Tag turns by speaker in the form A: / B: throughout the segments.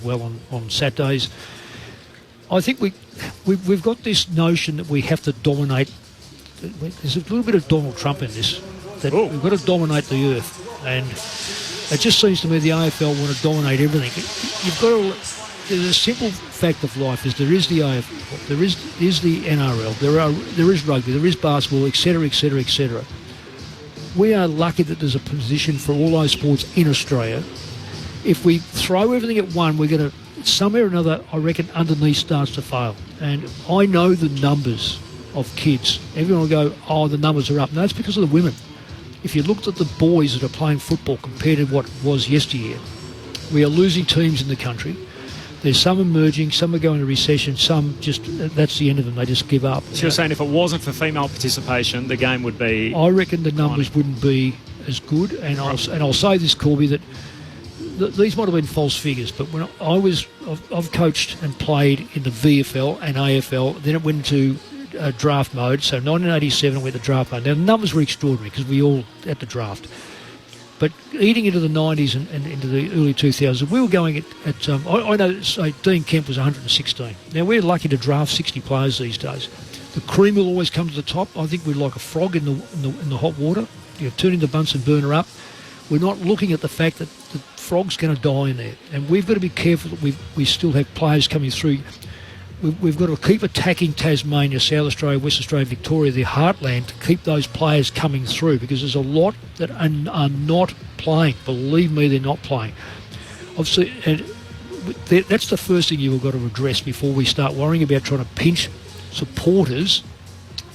A: well on Saturdays. I think we've got this notion that we have to dominate. There's a little bit of Donald Trump in this, that we've got to dominate the earth, and it just seems to me the AFL want to dominate everything. You've got to. There's a simple fact of life: is there is the AFL, there is the NRL, there is rugby, there is basketball, etc., etc., etc. We are lucky that there's a position for all those sports in Australia. If we throw everything at one, we're going to somewhere or another, I reckon, underneath starts to fail. And I know the numbers of kids. Everyone will go, oh, the numbers are up. No, it's because of the women. If you looked at the boys that are playing football compared to what was yesteryear, we are losing teams in the country. There's some emerging, some are going to recession, some just, that's the end of them, they just give up.
B: So you're saying if it wasn't for female participation, the game would be...
A: I reckon the numbers wouldn't be as good, and I'll say this, Corby, that these might have been false figures, but when I've coached and played in the VFL and AFL, then it went into draft mode, so 1987 went to draft mode. Now the numbers were extraordinary because we all at the draft. But eating into the 90s and into the early 2000s, we were going at I know, say, Dean Kemp was 116. Now, we're lucky to draft 60 players these days. The cream will always come to the top. I think we're like a frog in the hot water. You turn into Bunsen burner up. We're not looking at the fact that the frog's going to die in there. And we've got to be careful that we still have players coming through. We've got to keep attacking Tasmania, South Australia, West Australia, Victoria, the heartland, to keep those players coming through, because there's a lot that are not playing. Believe me, they're not playing. Obviously, and that's the first thing you've got to address before we start worrying about trying to pinch supporters.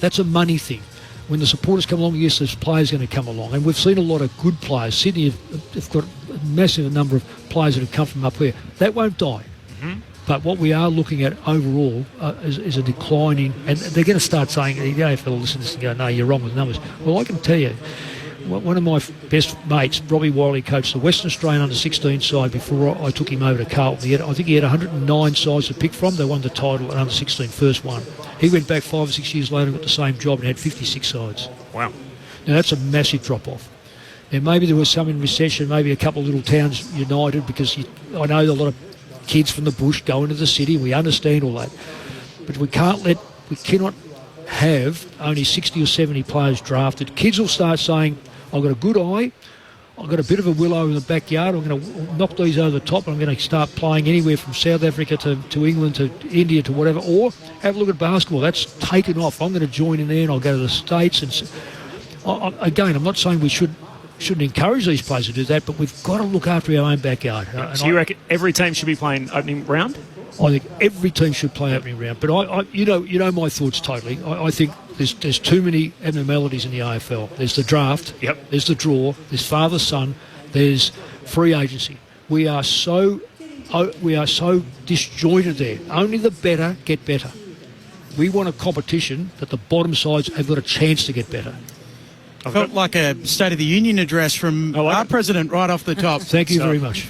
A: That's a money thing. When the supporters come along, yes, there's players going to come along. And we've seen a lot of good players. Sydney have got a massive number of players that have come from up here. That won't die. Mm-hmm. But what we are looking at overall is a declining, and they're going to start saying, the AFL will listen to this and go, no, you're wrong with numbers. Well, I can tell you, one of my best mates, Robbie Wiley, coached the Western Australian under-16 side before I took him over to Carlton. I think he had 109 sides to pick from. They won the title at under-16, first one. He went back 5 or 6 years later, got the same job and had 56 sides.
B: Wow.
A: Now, that's a massive drop-off. Now, maybe there was some in recession, maybe a couple of little towns united, because I know a lot of kids from the bush go into the city. We understand all that. But we cannot have only 60 or 70 players drafted. Kids will start saying, I've got a good eye, I've got a bit of a willow in the backyard, I'm going to knock these over the top, and I'm going to start playing anywhere from South Africa to England to India to whatever. Or have a look at basketball. That's taken off. I'm going to join in there and I'll go to the States. And again, I'm not saying we shouldn't encourage these players to do that, but we've got to look after our own backyard.
B: So you reckon every team should be playing opening round?
A: I think every team should play opening round. But you know my thoughts totally. I think there's too many abnormalities in the AFL. There's the draft.
B: Yep.
A: There's the draw. There's father-son. There's free agency. We are so disjointed there. Only the better get better. We want a competition that the bottom sides have got a chance to get better.
C: I felt like a State of the Union address from our president right off the top.
A: Thank you very much.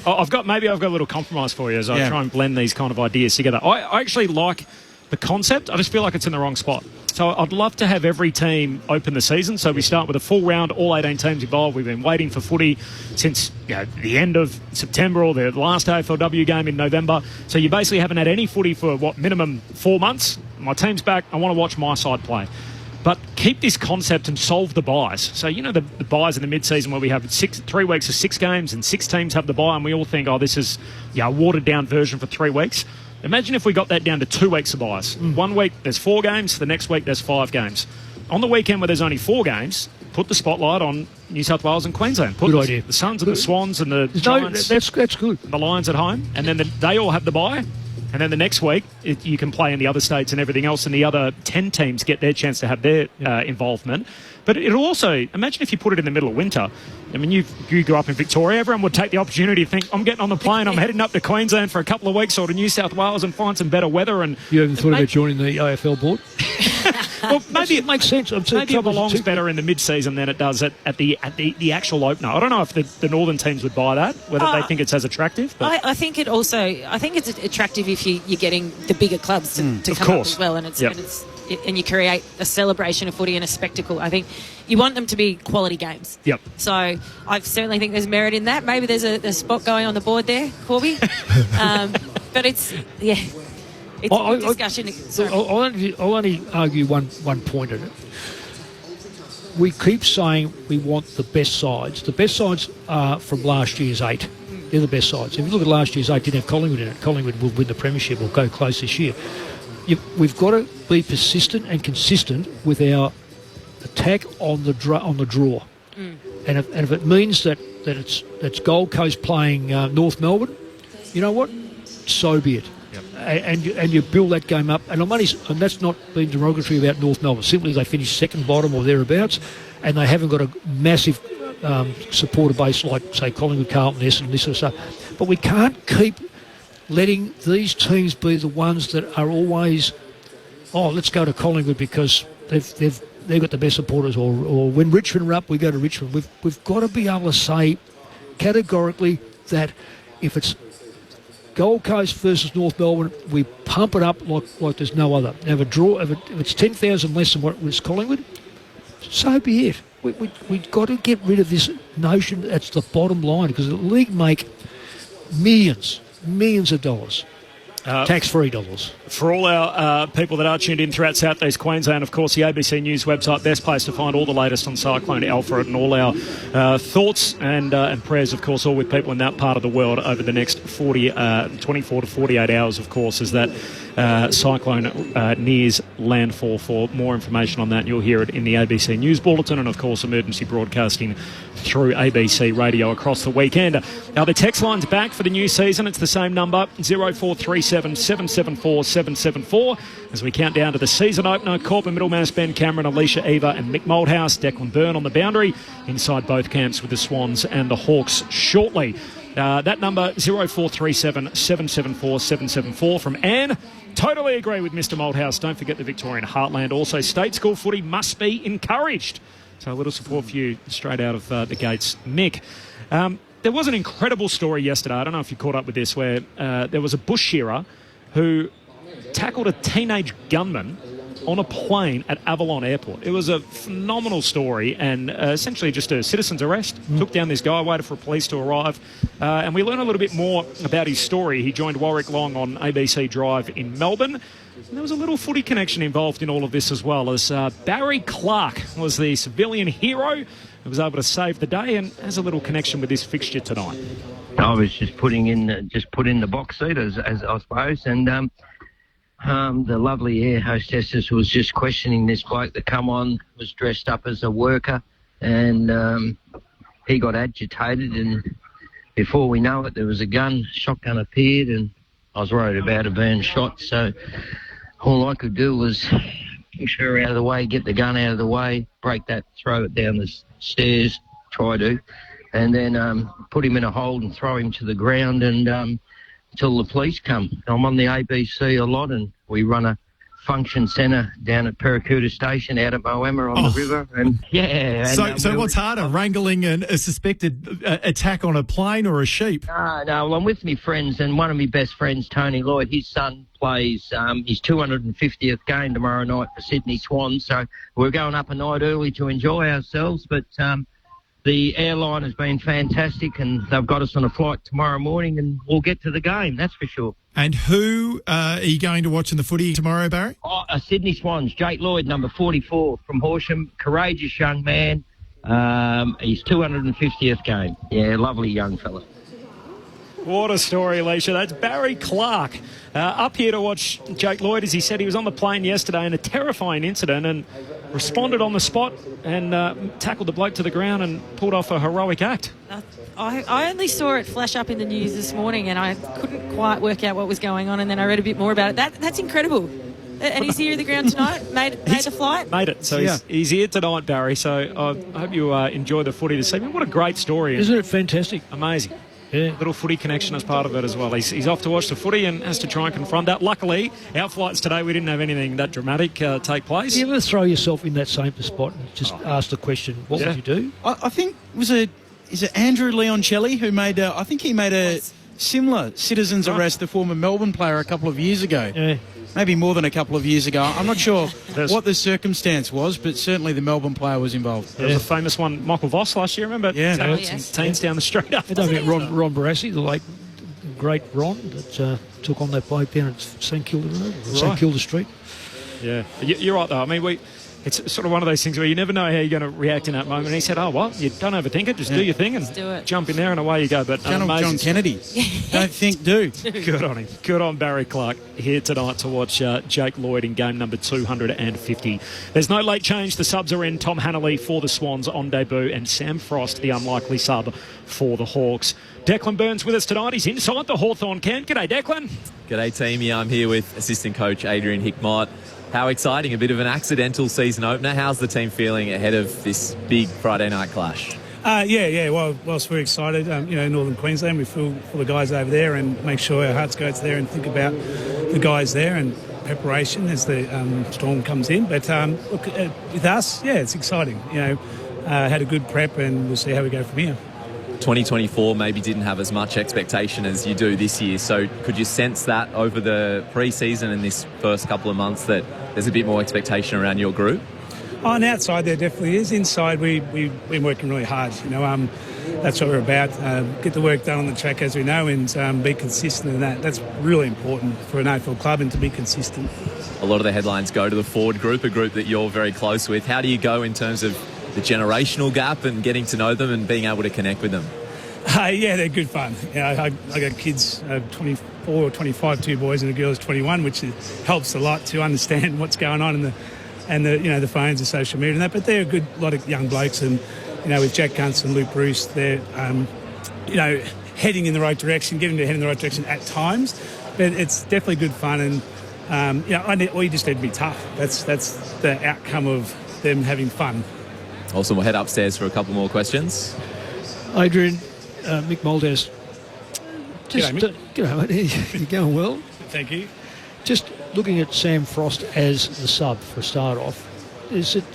B: I've got a little compromise for you as I try and blend these kind of ideas together. I actually like the concept. I just feel like it's in the wrong spot. So I'd love to have every team open the season. So we start with a full round, all 18 teams involved. We've been waiting for footy since the end of September or the last AFLW game in November. So you basically haven't had any footy for, minimum 4 months. My team's back. I want to watch my side play. But keep this concept and solve the buys. So, the buys in the mid-season where we have 3 weeks of 6 games and 6 teams have the buy, and we all think, this is a watered-down version for 3 weeks. Imagine if we got that down to 2 weeks of buys. 1 week there's 4 games, the next week there's 5 games. On the weekend where there's only 4 games, put the spotlight on New South Wales and Queensland. Put
A: good idea.
B: The Suns and the Swans and the Giants.
A: That's good.
B: The Lions at home, and then they all have the buy. And then the next week, you can play in the other states and everything else, and the other 10 teams get their chance to have their involvement. But it'll also, imagine if you put it in the middle of winter. I mean, you grew up in Victoria. Everyone would take the opportunity to think, I'm getting on the plane, I'm heading up to Queensland for a couple of weeks or to New South Wales and find some better weather. And
A: you haven't thought about joining the AFL board?
B: Well, maybe
A: it makes sense.
B: Maybe it belongs better in the mid-season than it does at the actual opener. I don't know if the northern teams would buy that, whether they think it's as attractive. But
D: I think it's attractive if you're getting the bigger clubs to come up as well, and it's and you create a celebration of footy and a spectacle. I think you want them to be quality games.
B: Yep.
D: So I certainly think there's merit in that. Maybe there's a spot going on the board there, Corby. But it's a discussion.
A: I'll only argue one point in it. We keep saying we want the best sides. The best sides are from last year's 8. They're the best sides. If you look at last year's 8, didn't have Collingwood in it. Collingwood will win the premiership or go close this year. We've got to be persistent and consistent with our attack on the draw. And if it means that it's Gold Coast playing North Melbourne, you know what? So be it. Yep. And you build that game up. And that's not being derogatory about North Melbourne. Simply they finished second bottom or thereabouts, and they haven't got a massive supporter base like, say, Collingwood, Carlton, Essendon, this sort of stuff. But we can't keep letting these teams be the ones that are always, let's go to Collingwood because they've got the best supporters, or when Richmond are up, we go to Richmond. We've got to be able to say categorically that if it's Gold Coast versus North Melbourne, we pump it up like there's no other. Now, if it's 10,000 less than what was Collingwood, so be it. We've got to get rid of this notion that's the bottom line, because the league make millions of dollars. Tax-free dollars.
B: For all our people that are tuned in throughout South East Queensland, of course, the ABC News website, best place to find all the latest on Cyclone Alfred, and all our thoughts and prayers, of course, all with people in that part of the world over the next 24 to 48 hours, of course, as that cyclone nears landfall. For more information on that, you'll hear it in the ABC News Bulletin, and, of course, emergency broadcasting through ABC Radio across the weekend. Now, the text line's back for the new season. It's the same number, 0437 774 774. As we count down to the season opener, Corbin Middlemass, Ben Cameron, Alicia Eva and Mick Moldhouse, Declan Byrne on the boundary, inside both camps with the Swans and the Hawks shortly. That number, 0437 774 774 from Anne. Totally agree with Mr. Moldhouse. Don't forget the Victorian heartland. Also, state school footy must be encouraged. So a little support for you straight out of the gates, Mick. There was an incredible story yesterday. I don't know if you caught up with this, where there was a bush shearer who tackled a teenage gunman on a plane at Avalon Airport. It was a phenomenal story, and essentially just a citizen's arrest. Took down this guy, waited for police to arrive, and we learned a little bit more about his story. He joined Warwick Long on ABC Drive in Melbourne. And there was a little footy connection involved in all of this as well, as Barry Clark was the civilian hero who was able to save the day and has a little connection with this fixture tonight.
E: I was just put in the box seat, as I suppose, and the lovely air hostess was just questioning this bloke that come on, was dressed up as a worker, and he got agitated, and before we know it, there was a shotgun appeared, and I was worried about her being shot, so all I could do was push her out of the way, get the gun out of the way, break that, throw it down the stairs, and then put him in a hold and throw him to the ground, and until the police come. I'm on the ABC a lot, and we run a function centre down at Paracuta Station out at Moama on the river. And
C: So what's harder, wrangling a suspected attack on a plane or a sheep?
E: No, well, I'm with me friends, and one of my best friends, Tony Lloyd, his son plays his 250th game tomorrow night for Sydney Swans, so we're going up a night early to enjoy ourselves, but the airline has been fantastic, and they've got us on a flight tomorrow morning, and we'll get to the game, that's for sure.
C: And who are you going to watch in the footy tomorrow, Barry?
E: Sydney Swans, Jake Lloyd, number 44 from Horsham, courageous young man, his 250th game. Yeah, lovely young fella.
B: What a story, Alicia. That's Barry Clark up here to watch Jake Lloyd. As he said, he was on the plane yesterday in a terrifying incident and responded on the spot and tackled the bloke to the ground and pulled off a heroic act.
D: I only saw it flash up in the news this morning, and I couldn't quite work out what was going on, and then I read a bit more about it. That's incredible. And he's here at the ground tonight, made the flight?
B: Made it. So he's here tonight, Barry. So I hope you enjoy the footy this evening. What a great story.
A: Isn't it fantastic?
B: Amazing.
A: Yeah.
B: Little footy connection as part of it as well. He's off to watch the footy and has to try and confront that. Luckily, our flights today, we didn't have anything that dramatic take place.
A: You ever throw yourself in that same spot and just ask the question, what would you do?
C: I think is it Andrew Leoncelli who made he made a similar citizen's arrest, the former Melbourne player, a couple of years ago.
A: Yeah.
F: maybe more than a couple of years ago. I'm not sure what the circumstance was, but certainly the Melbourne player was involved.
B: There was a famous one, Michael Voss last year, remember?
F: Yeah.
B: Teens down the street.
A: I don't think Ron Barassi, the late great Ron, that took on that bloke down at St Kilda Road, St Kilda Street.
B: Yeah, you're right though. I mean, it's sort of one of those things where you never know how you're going to react in that moment. And he said, "Oh, what? You don't overthink it. Just do your thing and
D: do it.
B: Jump in there and away you go." But
F: John Kennedy, don't think, do.
B: Good on him. Good on Barry Clark here tonight to watch Jake Lloyd in game number 250. There's no late change. The subs are in. Tom Hanley for the Swans on debut, and Sam Frost, the unlikely sub for the Hawks. Declan Burns with us tonight. He's inside the Hawthorn camp. G'day, Declan.
G: G'day, team. Yeah, I'm here with assistant coach Adrian Hickmott. How exciting, a bit of an accidental season opener. How's the team feeling ahead of this big Friday night clash?
H: Well, whilst we're excited, Northern Queensland, we feel for the guys over there and make sure our hearts go to there and think about the guys there and preparation as the storm comes in. But look, with us, it's exciting. Had a good prep and we'll see how we go from here.
G: 2024 maybe didn't have as much expectation as you do this year, so could you sense that over the pre-season and this first couple of months that there's a bit more expectation around your group?
H: On the outside there definitely is. Inside we've been working really hard. That's what we're about. Get the work done on the track as we know and be consistent in that. That's really important for an AFL club and to be consistent.
G: A lot of the headlines go to the forward group, a group that you're very close with. How do you go in terms of the generational gap and getting to know them and being able to connect with them?
H: They're good fun. I got kids, 24 or 25, 2 boys and a girl is 21, which helps a lot to understand what's going on and the phones and social media and that. But they're a lot of young blokes, and with Jack Gunts and Luke Bruce, they're heading in the right direction, getting to head in the right direction at times. But it's definitely good fun, and we just need to be tough. That's the outcome of them having fun.
G: Awesome. We'll head upstairs for a couple more questions.
A: Adrian, Mick Moldhouse.
H: G'day,
A: mate. You're going well.
H: Thank you.
A: Just looking at Sam Frost as the sub for a start off, is it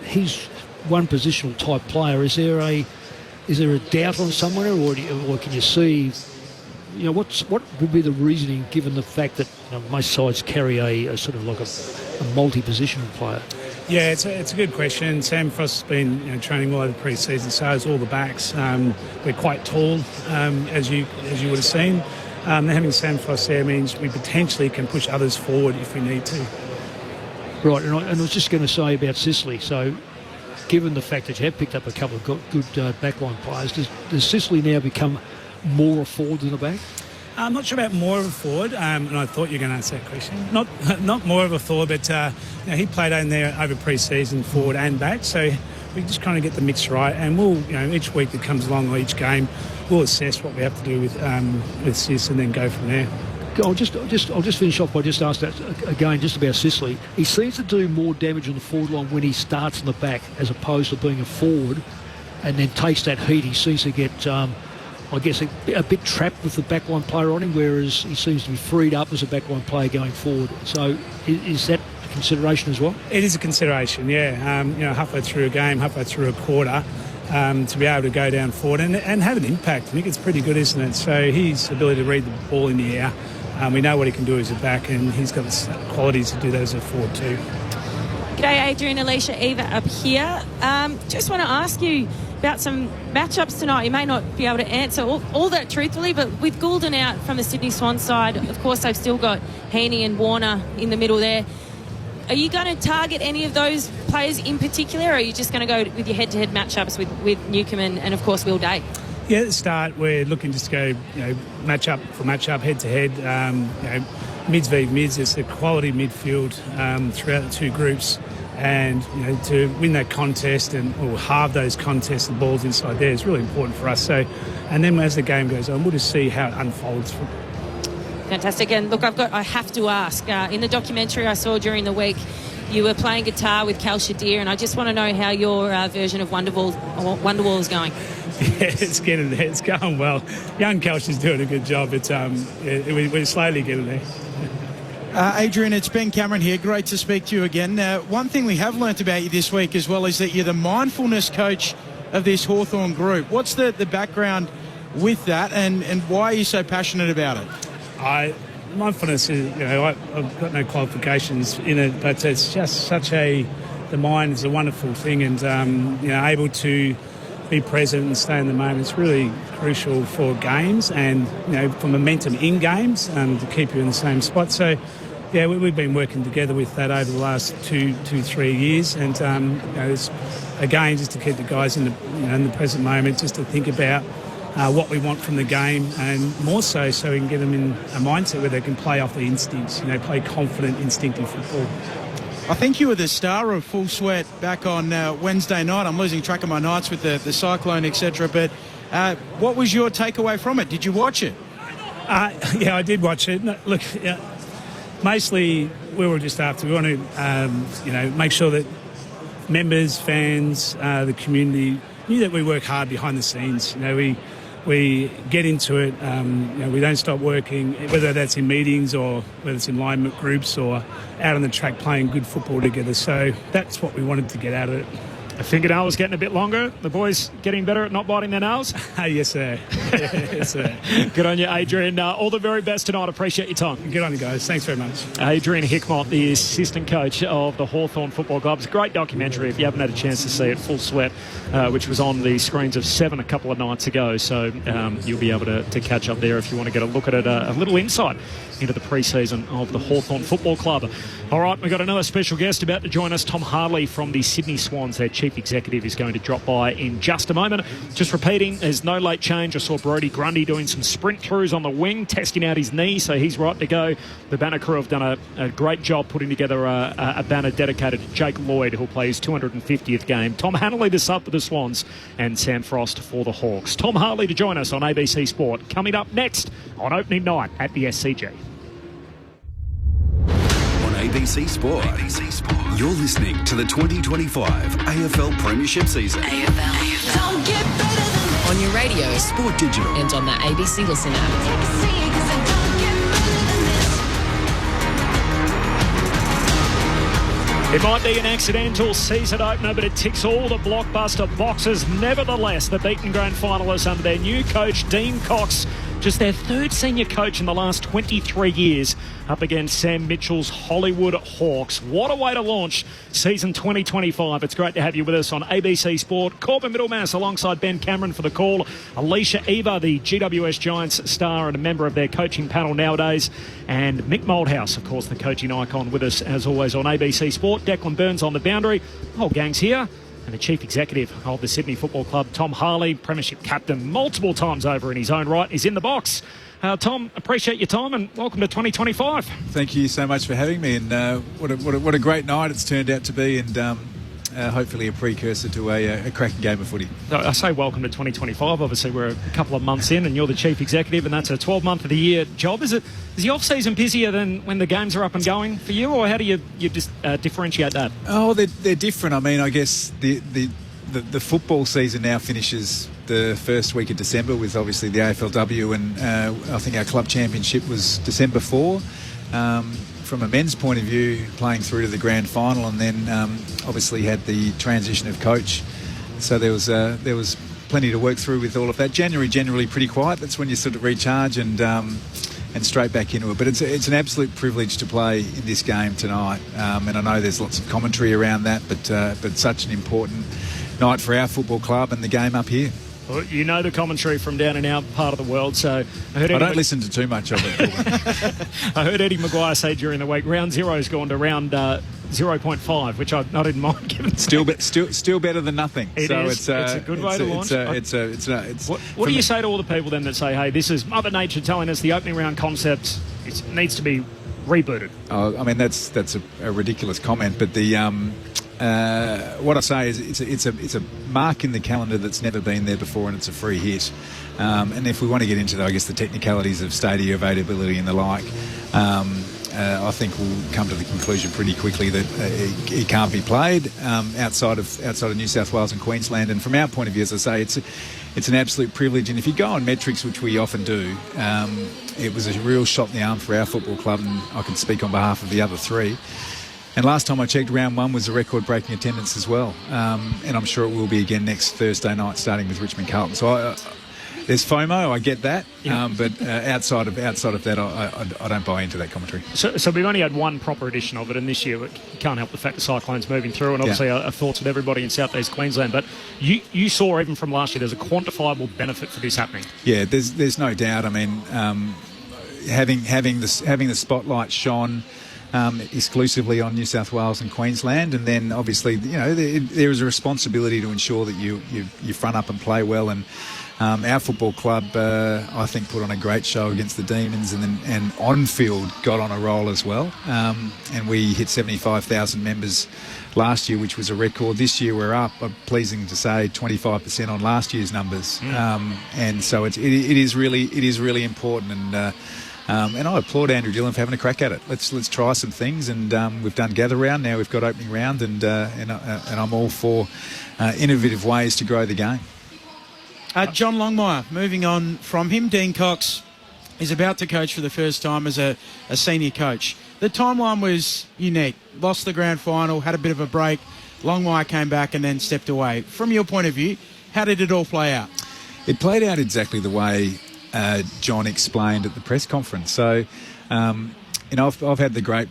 A: he's one positional type player? Is there a doubt on someone, or can you see? What would be the reasoning given the fact that most sides carry a sort of like a multi-positional player?
H: Yeah, it's a good question. Sam Frost's been training all over the pre-season, so has all the backs. We're quite tall, as you would have seen. Having Sam Frost there means we potentially can push others forward if we need to.
A: Right, and I was just going to say about Sicily. So, given the fact that you have picked up a couple of good backline players, does Sicily now become more a forward than a back?
H: I'm not sure about more of a forward, and I thought you were going to answer that question. Not more of a forward, but he played in there over pre-season, forward and back, so we just kind of get the mix right, and we'll, each week that comes along or each game, we'll assess what we have to do with Sis and then go from there.
A: I'll just finish off by just asking that again, just about Sicily. He seems to do more damage on the forward line when he starts in the back as opposed to being a forward and then takes that heat. He seems to get... I guess a bit trapped with the backline player on him, whereas he seems to be freed up as a backline player going forward. So is that a consideration as well?
H: It is a consideration, yeah. Halfway through a game, halfway through a quarter, to be able to go down forward and have an impact. I think it's pretty good, isn't it? So his ability to read the ball in the air, we know what he can do as a back, and he's got the qualities to do that as a forward too.
D: G'day, Adrian, Alicia, Eva up here. Just want to ask you about some matchups tonight. You may not be able to answer all that truthfully, but with Goulden out from the Sydney Swans side, of course they've still got Heaney and Warner in the middle there. Are you going to target any of those players in particular, or are you just going to go with your head-to-head matchups with Newcomb and of course, Will Day?
H: Yeah, at the start, we're looking just to go, matchup for matchup, head-to-head, mids v mids. It's a quality midfield throughout the two groups. And to win that contest or halve those contests, the balls inside there is really important for us. So, and then as the game goes on, we'll just see how it unfolds.
D: Fantastic. And look, I have to ask. In the documentary I saw during the week, you were playing guitar with Cal Shadir, and I just want to know how your version of Wonderwall is going.
H: Yeah, it's getting there. It's going well. Young Calsh is doing a good job. It's we're slowly getting there.
F: Adrian, it's Ben Cameron here. Great to speak to you again. One thing we have learnt about you this week as well is that you're the mindfulness coach of this Hawthorn group. What's the background with that, and why are you so passionate about it?
H: mindfulness is, I've got no qualifications in it, but it's just the mind is a wonderful thing, and able to be present and stay in the moment. It's really crucial for games and for momentum in games to keep you in the same spot. So yeah, we've been working together with that over the last 3 years, and it's, again, just to keep the guys in the present moment, just to think about what we want from the game, and more so we can get them in a mindset where they can play off the instincts, play confident, instinctive football.
F: I think you were the star of Full Sweat back on Wednesday night. I'm losing track of my nights with the cyclone, etc. But what was your takeaway from it? Did you watch it?
H: Yeah, I did watch it. Look, mostly we were just after. We want to, make sure that members, fans, the community knew that we work hard behind the scenes. We get into it. We don't stop working, whether that's in meetings or whether it's in alignment groups or out on the track playing good football together. So that's what we wanted to get out of it.
B: The fingernail was getting a bit longer. The boys getting better at not biting their nails.
H: Yes, sir. Yes, sir.
B: Good on you, Adrian. All the very best tonight. Appreciate your time.
H: Good on you, guys. Thanks very much.
B: Adrian Hickmott, the assistant coach of the Hawthorn Football Club. It's a great documentary if you haven't had a chance to see it, Full Sweat, which was on the screens of 7 a couple of nights ago. So you'll be able to catch up there if you want to get a look at it, a little insight into the pre-season of the Hawthorn Football Club. All right, we've got another special guest about to join us, Tom Harley from the Sydney Swans. Their chief executive is going to drop by in just a moment. Just repeating, there's no late change. I saw Brodie Grundy doing some sprint throughs on the wing, testing out his knee, so he's right to go. The banner crew have done a great job putting together a banner dedicated to Jake Lloyd, who'll play his 250th game. Tom Hanley this up for the Swans, and Sam Frost for the Hawks. Tom Harley to join us on ABC Sport, coming up next on opening night at the SCG.
I: ABC Sport. You're listening to the 2025 AFL Premiership season.
J: AFL. Don't get better than this. On your radio,
I: Sport Digital,
J: and on the ABC Listen app.
B: It might be an accidental season opener, but it ticks all the blockbuster boxes. Nevertheless, the beaten grand finalists under their new coach, Dean Cox, just their third senior coach in the last 23 years, up against Sam Mitchell's Hollywood Hawks. What a way to launch season 2025. It's great to have you with us on ABC Sport. Corbin Middlemass alongside Ben Cameron for the call. Alicia Eva, the GWS Giants star and a member of their coaching panel nowadays. And Mick Moldhouse, of course, the coaching icon, with us as always on ABC Sport. Declan Burns on the boundary. The whole gang's here. And the chief executive of the Sydney Football Club, Tom Harley, premiership captain multiple times over in his own right, is in the box. Tom, appreciate your time and welcome to 2025.
K: Thank you so much for having me, and what a great night it's turned out to be, and hopefully a precursor to a cracking game of footy.
B: I say welcome to 2025. Obviously, we're a couple of months in, and you're the chief executive, and that's a 12-month of the year job. Is the off-season busier than when the games are up and going for you, or how do you just differentiate that?
K: Oh, they're different. I mean, I guess the football season now finishes the first week of December with obviously the AFLW, and I think our club championship was December 4. From a men's point of view, playing through to the grand final, and then obviously had the transition of coach. So there was plenty to work through with all of that. January generally pretty quiet. That's when you sort of recharge and straight back into it. But it's an absolute privilege to play in this game tonight. And I know there's lots of commentary around that, but such an important night for our football club and the game up here.
B: Well, you know the commentary from down in our part of the world, so
K: I don't listen to too much of it.
B: I heard Eddie Maguire say during the week, round zero's gone to round 0.5, which I didn't mind giving.
K: Still better than nothing.
B: It's a good way to launch. What do you say to all the people then that say, hey, this is Mother Nature telling us the opening round concept needs to be rebooted?
K: Oh, I mean, that's a ridiculous comment, but what I say is it's a mark in the calendar that's never been there before, and it's a free hit. And if we want to get into, I guess, the technicalities of stadium availability and the like, I think we'll come to the conclusion pretty quickly that it can't be played outside of New South Wales and Queensland. And from our point of view, as I say, it's an absolute privilege. And if you go on metrics, which we often do, it was a real shot in the arm for our football club, and I can speak on behalf of the other three. And last time I checked, round one was a record-breaking attendance as well. And I'm sure it will be again next Thursday night, starting with Richmond Carlton. So there's FOMO. I get that, but outside of that, I don't buy into that commentary.
B: So we've only had one proper edition of it, and this year you can't help the fact the cyclone's moving through, and obviously our thoughts with everybody in South East Queensland. But you saw even from last year, there's a quantifiable benefit for this happening.
K: Yeah, there's no doubt. I mean, having the spotlight shone exclusively on New South Wales and Queensland, and then obviously there is a responsibility to ensure that you front up and play well. And our football club, I think, put on a great show against the Demons, and on field got on a roll as well. And we hit 75,000 members last year, which was a record. This year we're up, pleasing to say, 25% on last year's numbers. And so it is really important. And I applaud Andrew Dillon for having a crack at it. Let's try some things, and we've done gather round. Now we've got opening round, and I'm all for innovative ways to grow the game.
F: John Longmire, moving on from him, Dean Cox is about to coach for the first time as a senior coach. The timeline was unique. Lost the grand final, had a bit of a break. Longmire came back and then stepped away. From your point of view, how did it all play out?
K: It played out exactly the way John explained at the press conference. So, I've had the great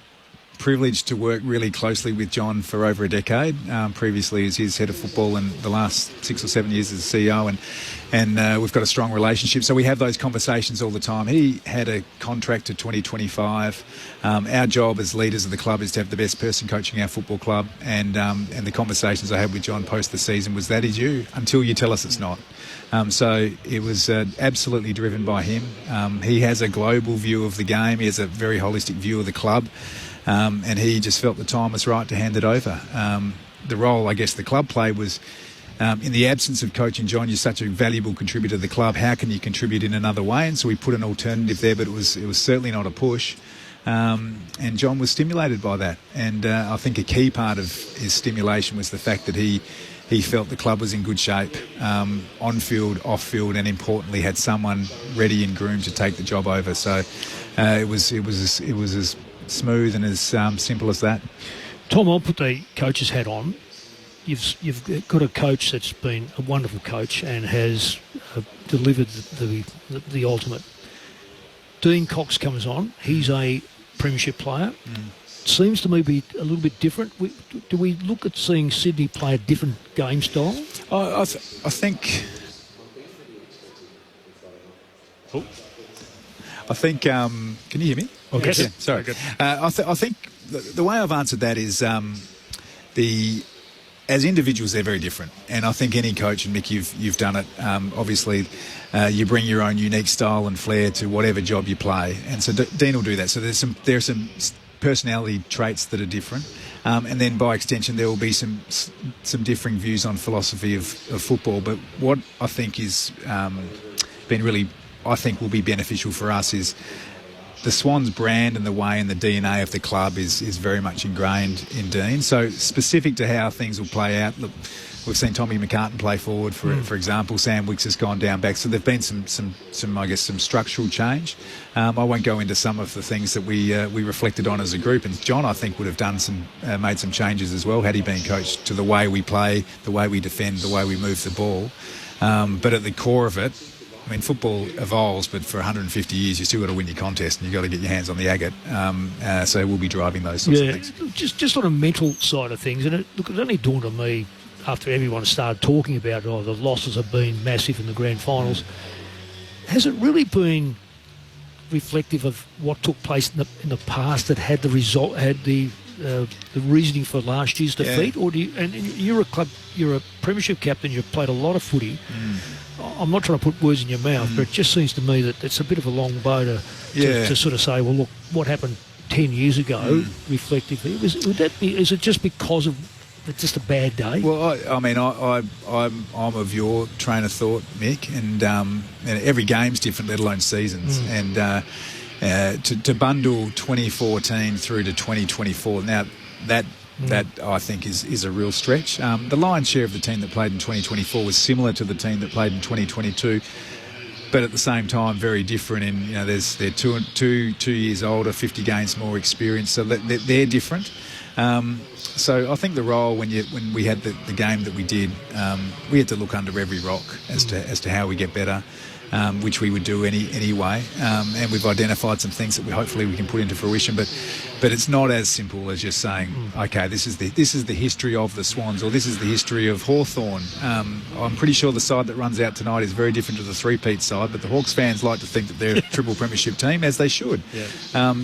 K: privilege to work really closely with John for over a decade. Previously as his head of football, and the last 6 or 7 years as CEO, and we've got a strong relationship. So we have those conversations all the time. He had a contract to 2025. Our job as leaders of the club is to have the best person coaching our football club. And the conversations I had with John post the season was, that is you, until you tell us it's not. So it was absolutely driven by him. He has a global view of the game. He has a very holistic view of the club. And he just felt the time was right to hand it over. The role, I guess, the club played was, in the absence of coaching John, you're such a valuable contributor to the club. How can you contribute in another way? And so we put an alternative there, but it was certainly not a push. And John was stimulated by that. And I think a key part of his stimulation was the fact that he felt the club was in good shape, on field, off field, and importantly had someone ready and groomed to take the job over. So it was as smooth and as simple as that.
A: Tom, I'll put the coach's hat on. You've got a coach that's been a wonderful coach and has delivered the ultimate. Dean Cox comes on. He's a premiership player. Seems to me be a little bit different. Do we look at seeing Sydney play a different game style?
K: I think.
A: Oh.
K: I think. Can you hear me?
A: Okay.
K: Yes. Yeah, sorry. I think the way I've answered that is as individuals, they're very different, and I think any coach, and Mick, you've done it. Obviously, you bring your own unique style and flair to whatever job you play, and so Dean will do that. So there are some personality traits that are different, and then by extension, there will be some differing views on philosophy of football. But what I think is been really, I think, will be beneficial for us is the Swans brand and the way and the DNA of the club is very much ingrained in Dean. So specific to how things will play out, look, we've seen Tommy McCartan play forward, for example. Sam Wicks has gone down back. So there've been some I guess, some structural change. I won't go into some of the things that we reflected on as a group. And John, I think, would have done made some changes as well had he been coached, to the way we play, the way we defend, the way we move the ball. But at the core of it, I mean, football evolves, but for 150 years, you still got to win your contest, and you've got to get your hands on the agate. So we'll be driving those sorts of things.
A: Just on a mental side of things, and it only dawned on me after everyone started talking about, the losses have been massive in the grand finals. Has it really been reflective of what took place in the past that had the result, had the reasoning for last year's defeat, or and you're a premiership captain, you've played a lot of footy. I'm not trying to put words in your mouth, but it just seems to me that it's a bit of a long bow to sort of say, well, look, what happened 10 years ago, reflectively, is it just because of just a bad day?
K: Well, I'm of your train of thought, Mick, and every game's different, let alone seasons. And to bundle 2014 through to 2024, now that I think is a real stretch. The lion's share of the team that played in 2024 was similar to the team that played in 2022, but at the same time very different. In they're 2 years older, 50 games more experience, so they're different. So I think the role when we had the game that we did, we had to look under every rock as to how we get better. which we would do anyway. And we've identified some things that hopefully we can put into fruition. But it's not as simple as just saying, okay, this is the history of the Swans, or this is the history of Hawthorn. I'm pretty sure the side that runs out tonight is very different to the three-peat side, but the Hawks fans like to think that they're a triple premiership team, as they should.
B: Yeah.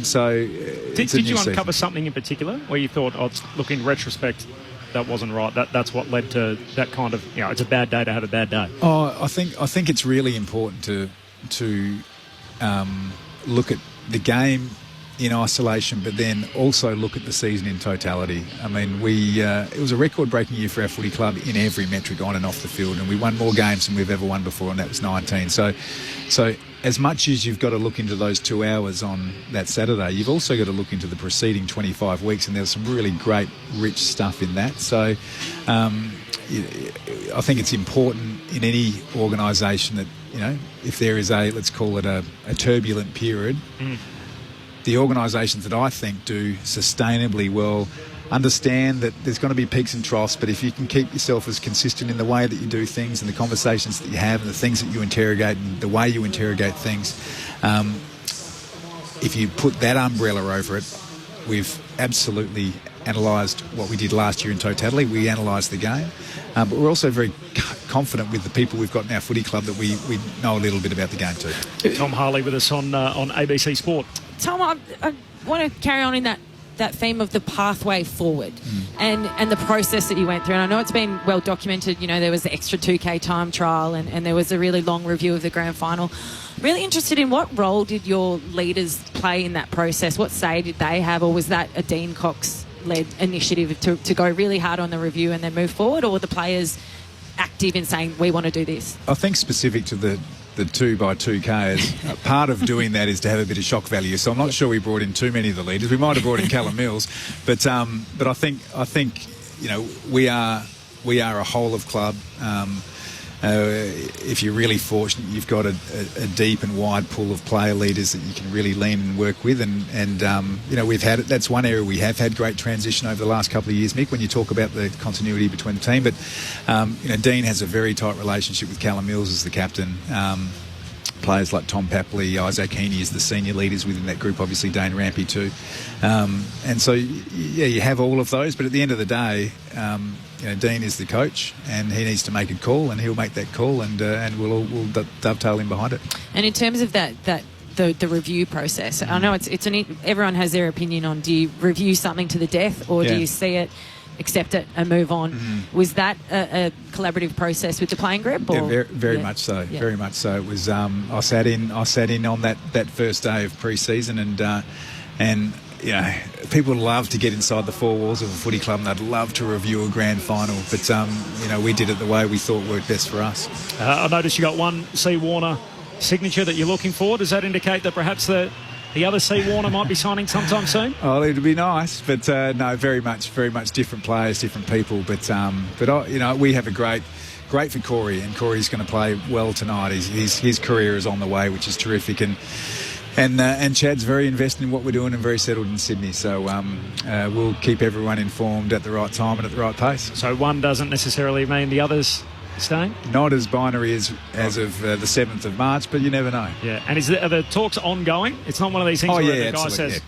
B: Did you uncover something in particular where you thought, look, in retrospect, that wasn't right? That's what led to that kind of, it's a bad day to have a bad day.
K: I think it's really important to look at the game in isolation, but then also look at the season in totality. I mean, it was a record-breaking year for our footy club in every metric on and off the field, and we won more games than we've ever won before, and that was 19. So as much as you've got to look into those 2 hours on that Saturday, you've also got to look into the preceding 25 weeks, and there's some really great, rich stuff in that. So I think it's important in any organisation that, if there is let's call it a turbulent period, the organisations that I think do sustainably well understand that there's going to be peaks and troughs, but if you can keep yourself as consistent in the way that you do things and the conversations that you have and the things that you interrogate and the way you interrogate things, if you put that umbrella over it, we've absolutely analysed what we did last year in totality. We analysed the game, but we're also very confident with the people we've got in our footy club that we know a little bit about the game too.
B: Tom Harley with us on ABC Sport.
D: Tom, I want to carry on in that theme of the pathway forward and the process that you went through. And I know it's been well documented. There was the extra 2K time trial and there was a really long review of the grand final. Really interested in what role did your leaders play in that process? What say did they have, or was that a Dean Cox-led initiative to go really hard on the review and then move forward, or were the players active in saying, we want to do this?
K: I think specific to the 2x2Ks, part of doing that is to have a bit of shock value. So I'm not sure we brought in too many of the leaders. We might have brought in Callum Mills, but I think we are a whole of club. If you're really fortunate, you've got a deep and wide pool of player leaders that you can really lean and work with, and we've had it. That's one area we have had great transition over the last couple of years, Mick, when you talk about the continuity between the team. But Dean has a very tight relationship with Callum Mills as the captain. Players like Tom Papley, Isaac Heaney is the senior leaders within that group, obviously Dane Rampy too. And so, you have all of those, but at the end of the day, Dean is the coach and he needs to make a call, and he'll make that call, and we'll dovetail in behind it.
D: And in terms of the review process, I know everyone has their opinion on, do you review something to the death, or do you see it, accept it and move on? Was that a collaborative process with the playing group? Or?
K: Yeah, very much so. Yeah. Very much so. It was. I sat in on that first day of pre-season, and people love to get inside the four walls of a footy club, and they'd love to review a grand final. But we did it the way we thought worked best for us.
B: I noticed you got one C. Warner signature that you're looking for. Does that indicate that perhaps the other C. Warner might be signing sometime soon?
K: Oh, it'd be nice, but no, very much different players, different people. But we have a great for Corey, and Corey's going to play well tonight. His career is on the way, which is terrific, and Chad's very invested in what we're doing and very settled in Sydney. So we'll keep everyone informed at the right time and at the right pace.
B: So one doesn't necessarily mean the others staying?
K: Not as binary as of the 7th of March, but you never know.
B: Yeah, and are the talks ongoing? It's not one of these things where the guy says,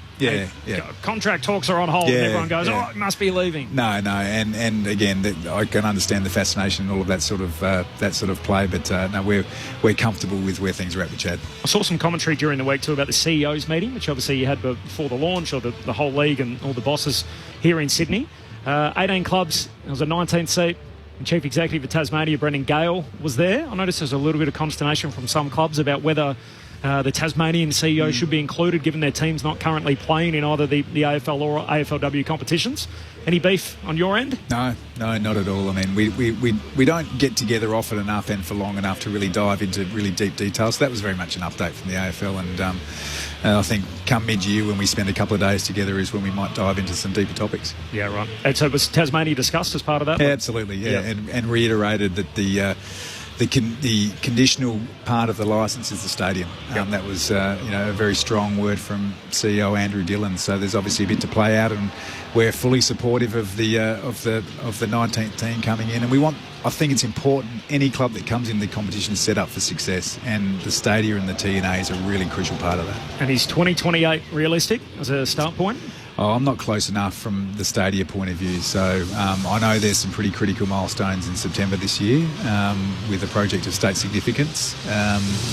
B: contract talks are on hold, and everyone goes, it must be leaving.
K: No, and again, I can understand the fascination and all of that sort of play, but no, we're comfortable with where things are at with Chad.
B: I saw some commentary during the week too about the CEOs meeting, which obviously you had before the launch, or the whole league and all the bosses here in Sydney. 18 clubs, it was a 19th seat. And Chief Executive of Tasmania, Brendan Gale, was there. I noticed there's a little bit of consternation from some clubs about whether the Tasmanian CEO should be included, given their team's not currently playing in either the AFL or AFLW competitions. Any beef on your end?
K: No, not at all. I mean, we don't get together often enough and for long enough to really dive into really deep details. So that was very much an update from the AFL, and I think come mid-year, when we spend a couple of days together, is when we might dive into some deeper topics.
B: Yeah, right. And so was Tasmania discussed as part of that?
K: Yeah, absolutely, yeah. And reiterated that the conditional part of the licence is the stadium. That was a very strong word from CEO Andrew Dillon. So there's obviously a bit to play out, and we're fully supportive of the 19th team coming in. And I think it's important any club that comes in the competition is set up for success, and the stadia and the TNA is a really crucial part of that.
B: And is 2028 realistic as a start point?
K: Oh, I'm not close enough from the stadia point of view. So I know there's some pretty critical milestones in September this year with a project of state significance.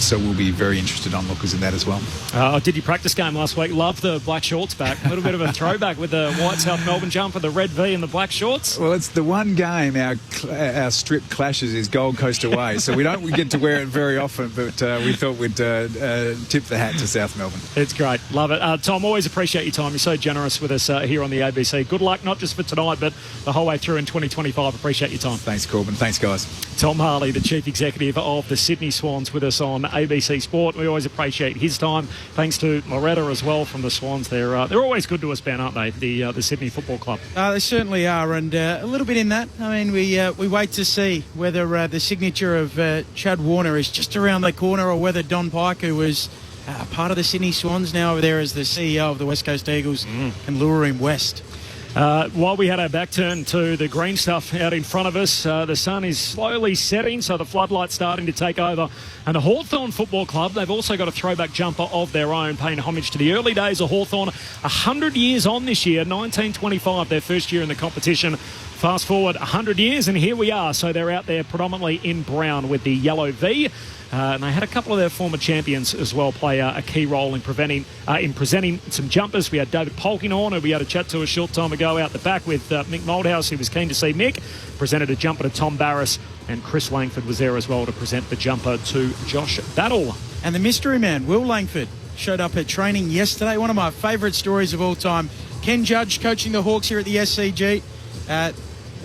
K: So we'll be very interested onlookers in that as well.
B: I did your practice game last week. Love the black shorts back. A little bit of a throwback with the white South Melbourne jumper, the red V and the black shorts.
K: Well, it's the one game our strip clashes is Gold Coast away. So we don't get to wear it very often, but we thought we'd tip the hat to South Melbourne.
B: It's great. Love it. Tom, always appreciate your time. You're so generous with us here on the ABC. Good luck, not just for tonight, but the whole way through in 2025. Appreciate your time.
K: Thanks, Corbin. Thanks, guys.
B: Tom Harley, the Chief Executive of the Sydney Swans, with us on ABC Sport. We always appreciate his time. Thanks to Loretta as well from the Swans. They're always good to us, Ben, aren't they? The Sydney Football Club.
F: They certainly are, and a little bit in that. I mean, we wait to see whether the signature of Chad Warner is just around the corner, or whether Don Pike, who was part of the Sydney Swans, now over there as the CEO of the West Coast Eagles, can lure him west.
B: While we had our back turned to the green stuff out in front of us, the sun is slowly setting, so the floodlight's starting to take over. And the Hawthorn Football Club, they've also got a throwback jumper of their own, paying homage to the early days of Hawthorn. 100 years on this year, 1925, their first year in the competition. Fast forward 100 years, and here we are. So they're out there predominantly in brown with the yellow V. And they had a couple of their former champions as well play a key role in presenting some jumpers. We had David Polkinghorn, who we had a chat to a short time ago out the back with Mick Moldhouse, who was keen to see Mick. Presented a jumper to Tom Barras, and Chris Langford was there as well to present the jumper to Josh Battle.
F: And the mystery man, Will Langford, showed up at training yesterday. One of my favourite stories of all time. Ken Judge coaching the Hawks here at the SCG.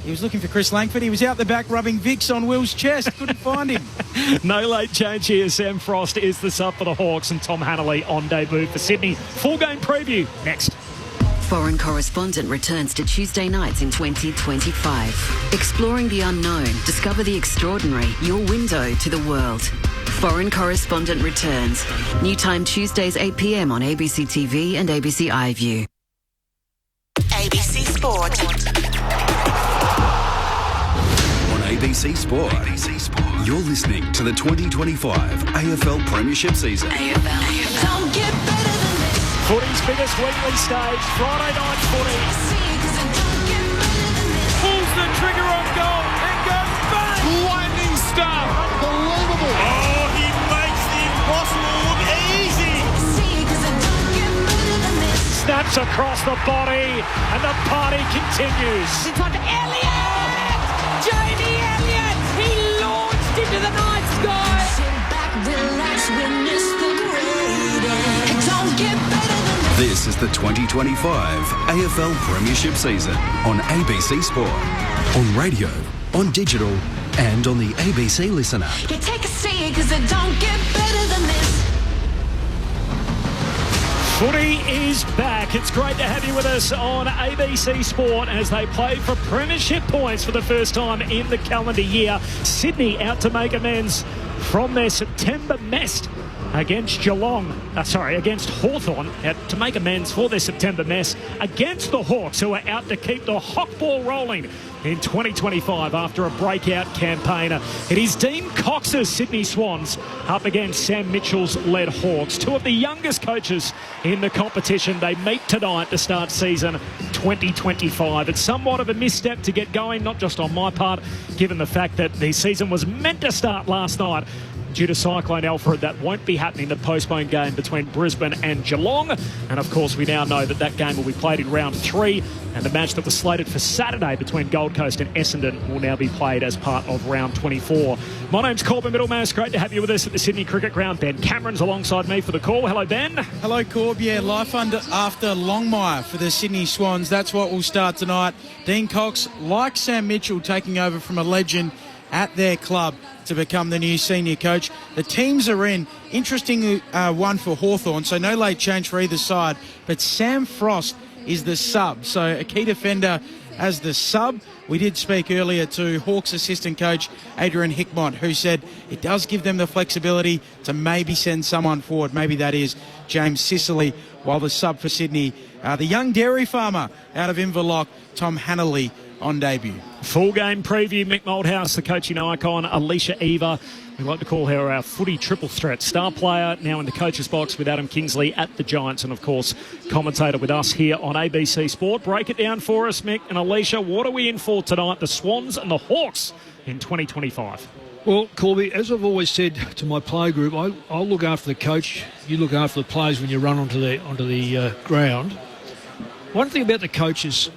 F: He was looking for Chris Langford. He was out the back rubbing Vicks on Will's chest. Couldn't find him.
B: No late change here. Sam Frost is the sub for the Hawks, and Tom Hannelly on debut for Sydney. Full game preview next.
J: Foreign Correspondent returns to Tuesday nights in 2025. Exploring the unknown, discover the extraordinary, your window to the world. Foreign Correspondent returns. New time Tuesdays 8 p.m. on ABC TV and ABC iView.
L: ABC Sport.
I: ABC Sport. You're listening to the 2025 AFL Premiership season.
L: Don't get better than this.
B: Footy's biggest weekly stage, Friday night footy. Pulls the trigger on goal and goes bang!
M: Lightning stuff. Unbelievable. Oh, he makes the impossible look easy.
B: Snaps across the body and the party continues.
D: It's on Elliott! Jamie Elliott! He launched into the night sky!
L: Sit back, relax, witness the greatest. Don't get better than this.
I: This is the 2025 AFL Premiership season on ABC Sport, on radio, on digital, and on the ABC Listen app.
L: You take a seat, because it don't get better than this.
B: Footy is back. It's great to have you with us on ABC Sport as they play for premiership points for the first time in the calendar year. Sydney out to make amends from their September mess against against Hawthorn, to make amends for their September mess against the Hawks, who are out to keep the hawk ball rolling in 2025 after a breakout campaign. It is Dean Cox's Sydney Swans up against Sam Mitchell's led Hawks, two of the youngest coaches in the competition. They meet tonight to start season 2025. It's somewhat of a misstep to get going, not just on my part, given the fact that the season was meant to start last night. Due to Cyclone Alfred, that won't be happening, the postponed game between Brisbane and Geelong. And of course, we now know that that game will be played in round 3, and the match that was slated for Saturday between Gold Coast and Essendon will now be played as part of round 24. My name's Corbin Middlemass. Great to have you with us at the Sydney Cricket Ground. Ben Cameron's alongside me for the call. Hello, Ben.
F: Hello, Corb. Yeah, life after Longmire for the Sydney Swans. That's what will start tonight. Dean Cox, like Sam Mitchell, taking over from a legend at their club to become the new senior coach. The teams are in. Interesting one for Hawthorn, so no late change for either side. But Sam Frost is the sub, so a key defender as the sub. We did speak earlier to Hawks assistant coach Adrian Hickmott, who said it does give them the flexibility to maybe send someone forward. Maybe that is James Sicily, while the sub for Sydney, the young dairy farmer out of Inverloch, Tom Hannelly, on debut.
B: Full game preview, Mick Malthouse, the coaching icon, Alicia Eva. We like to call her our footy triple threat. Star player, now in the coach's box with Adam Kingsley at the Giants, and of course, commentator with us here on ABC Sport. Break it down for us, Mick and Alicia. What are we in for tonight? The Swans and the Hawks in 2025.
A: Well, Corby, as I've always said to my play group, I'll look after the coach. You look after the players when you run onto the ground. One thing about the coaches,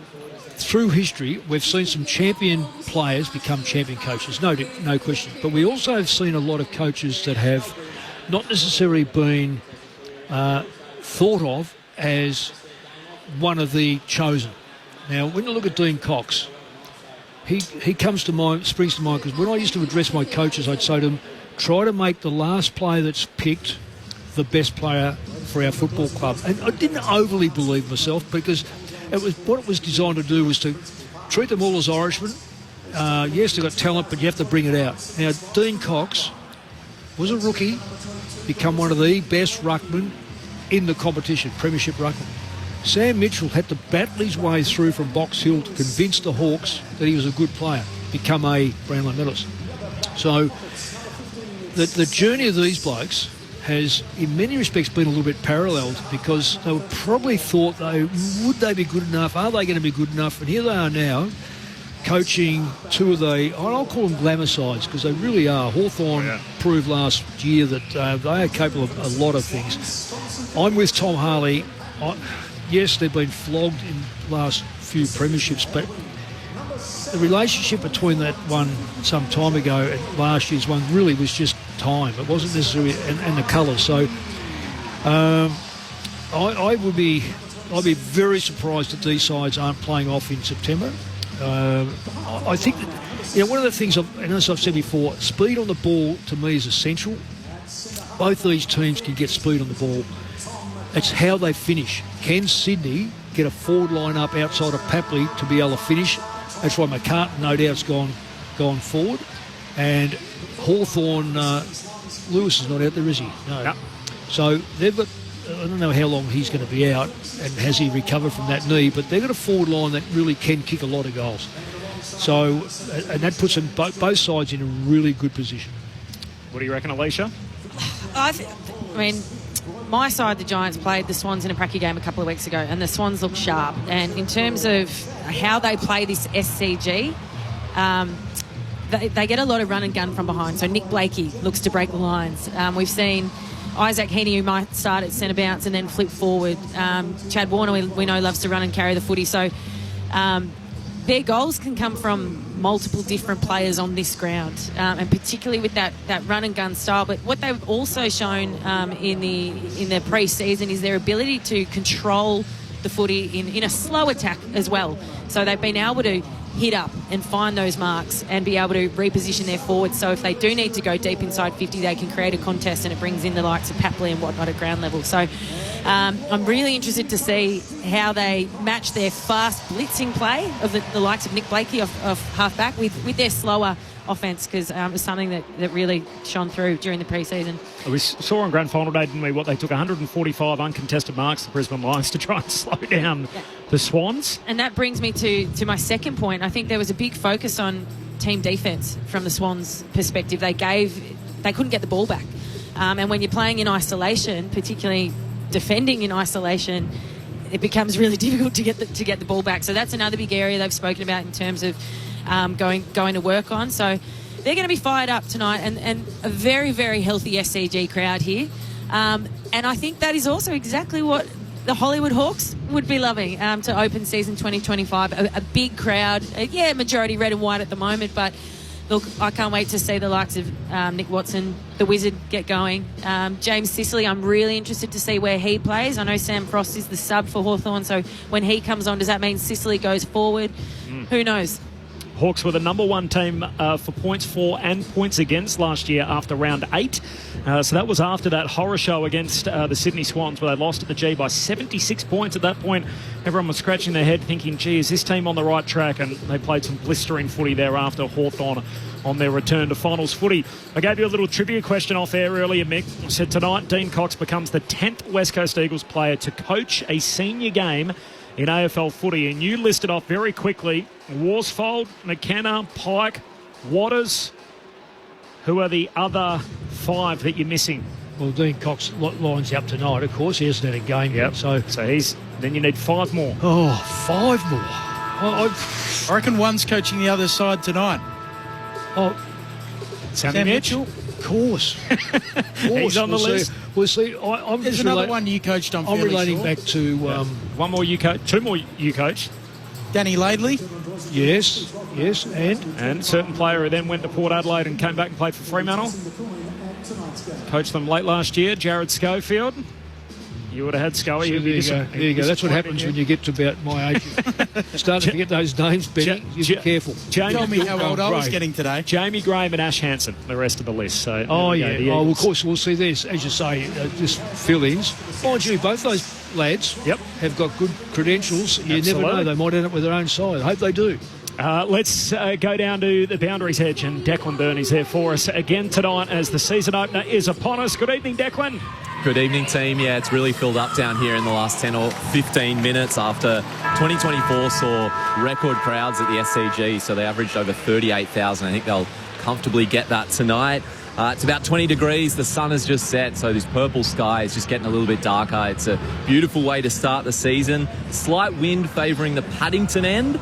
A: through history, we've seen some champion players become champion coaches, no question. But we also have seen a lot of coaches that have not necessarily been thought of as one of the chosen. Now, when you look at Dean Cox, he comes to mind, springs to mind, because when I used to address my coaches, I'd say to them, try to make the last player that's picked the best player for our football club. And I didn't overly believe myself, because what it was designed to do was to treat them all as Irishmen. Yes, they've got talent, but you have to bring it out. Now, Dean Cox was a rookie, become one of the best ruckmen in the competition, Premiership ruckman. Sam Mitchell had to battle his way through from Box Hill to convince the Hawks that he was a good player, become a Brownlow medalist. So the journey of these blokes has, in many respects, been a little bit paralleled, because they were probably thought, would they be good enough? Are they going to be good enough? And here they are now, coaching two of I'll call them glamour sides, because they really are. Hawthorn proved last year that they are capable of a lot of things. I'm with Tom Harley. Yes, they've been flogged in the last few premierships, but the relationship between that one some time ago and last year's one really was just time. It wasn't necessarily, and the colours. So I'd be very surprised that these sides aren't playing off in September. I think that, one of the things, and as I've said before, speed on the ball to me is essential. Both these teams can get speed on the ball. It's how they finish. Can Sydney get a forward line up outside of Papley to be able to finish? That's why McCartan, no doubt, has gone forward. And Hawthorn, Lewis is not out there, is he? No. Yep. So they've got, I don't know how long he's going to be out and has he recovered from that knee, but they've got a forward line that really can kick a lot of goals. So, and that puts them both sides in a really good position.
B: What do you reckon, Alicia?
D: I mean, my side, the Giants, played the Swans in a pracky game a couple of weeks ago, and the Swans look sharp. And in terms of how they play this SCG, they get a lot of run and gun from behind. So Nick Blakey looks to break the lines. We've seen Isaac Heaney, who might start at centre bounce and then flip forward. Chad Warner, we know, loves to run and carry the footy. So their goals can come from multiple different players on this ground, and particularly with that run and gun style. But what they've also shown in the pre-season is their ability to control the footy in a slow attack as well. So they've been able to hit up and find those marks and be able to reposition their forwards. So if they do need to go deep inside 50, they can create a contest, and it brings in the likes of Papley and whatnot at ground level. So I'm really interested to see how they match their fast blitzing play of the likes of Nick Blakey of half-back with their slower offence, because it was something that really shone through during the pre-season.
B: We saw on grand final day, didn't we, what they took 145 uncontested marks, the Brisbane Lions, to try and slow down the Swans.
D: And that brings me to my second point. I think there was a big focus on team defence from the Swans' perspective. They couldn't get the ball back. And when you're playing in isolation, particularly defending in isolation, it becomes really difficult to get the ball back. So that's another big area they've spoken about in terms of going to work on. So they're going to be fired up tonight, and a very, very healthy SCG crowd here. And I think that is also exactly what the Hollywood Hawks would be loving to open season 2025. A big crowd, majority red and white at the moment, but look, I can't wait to see the likes of Nick Watson, the Wizard, get going. James Sicily, I'm really interested to see where he plays. I know Sam Frost is the sub for Hawthorn, so when he comes on, does that mean Sicily goes forward? Who knows?
B: Hawks were the number one team for points for and points against last year after round 8. So that was after that horror show against the Sydney Swans where they lost at the G by 76 points. At that point, everyone was scratching their head thinking, gee, is this team on the right track? And they played some blistering footy thereafter, Hawthorn on their return to finals footy. I gave you a little trivia question off air earlier, Mick. I said tonight Dean Cox becomes the 10th West Coast Eagles player to coach a senior game in AFL footy. And you listed off very quickly Worsfold, McKenna, Pike, Waters. Who are the other 5 that you're missing?
A: Well, Dean Cox lines up tonight, of course. He hasn't had a game yet. So
B: he's... Then you need 5 more.
A: Oh, 5 more.
F: I reckon one's coaching the other side tonight.
A: Oh,
B: Sammy Mitchell?
A: Of course.
B: He's on the list.
A: We'll see. I'm
F: There's
A: just
F: another one you coached on.
A: I'm relating back to...
B: one more you coach. 2 more you coached.
F: Danny Laidley?
A: Yes,
B: and certain player who then went to Port Adelaide and came back and played for Fremantle. Coached them late last year, Jared Schofield. You would have had Scully.
A: So there you go. That's what happens when you get to about my age. Start to forget those names, Benny. You be careful.
F: Tell me how old I was getting today.
B: Jamie Graham and Ash Hansen, the rest of the list. So,
A: well, of course, we'll see this. As you say, just fill-ins. Mind you, both those lads have got good credentials. You never know. They might end up with their own side. I hope they do.
B: Let's go down to the Boundaries Edge, and Declan Burney's there for us again tonight as the season opener is upon us. Good evening, Declan.
G: Good evening, team. Yeah, it's really filled up down here in the last 10 or 15 minutes after 2024 saw record crowds at the SCG, so they averaged over 38,000. I think they'll comfortably get that tonight. It's about 20 degrees. The sun has just set, so this purple sky is just getting a little bit darker. It's a beautiful way to start the season. Slight wind favouring the Paddington end.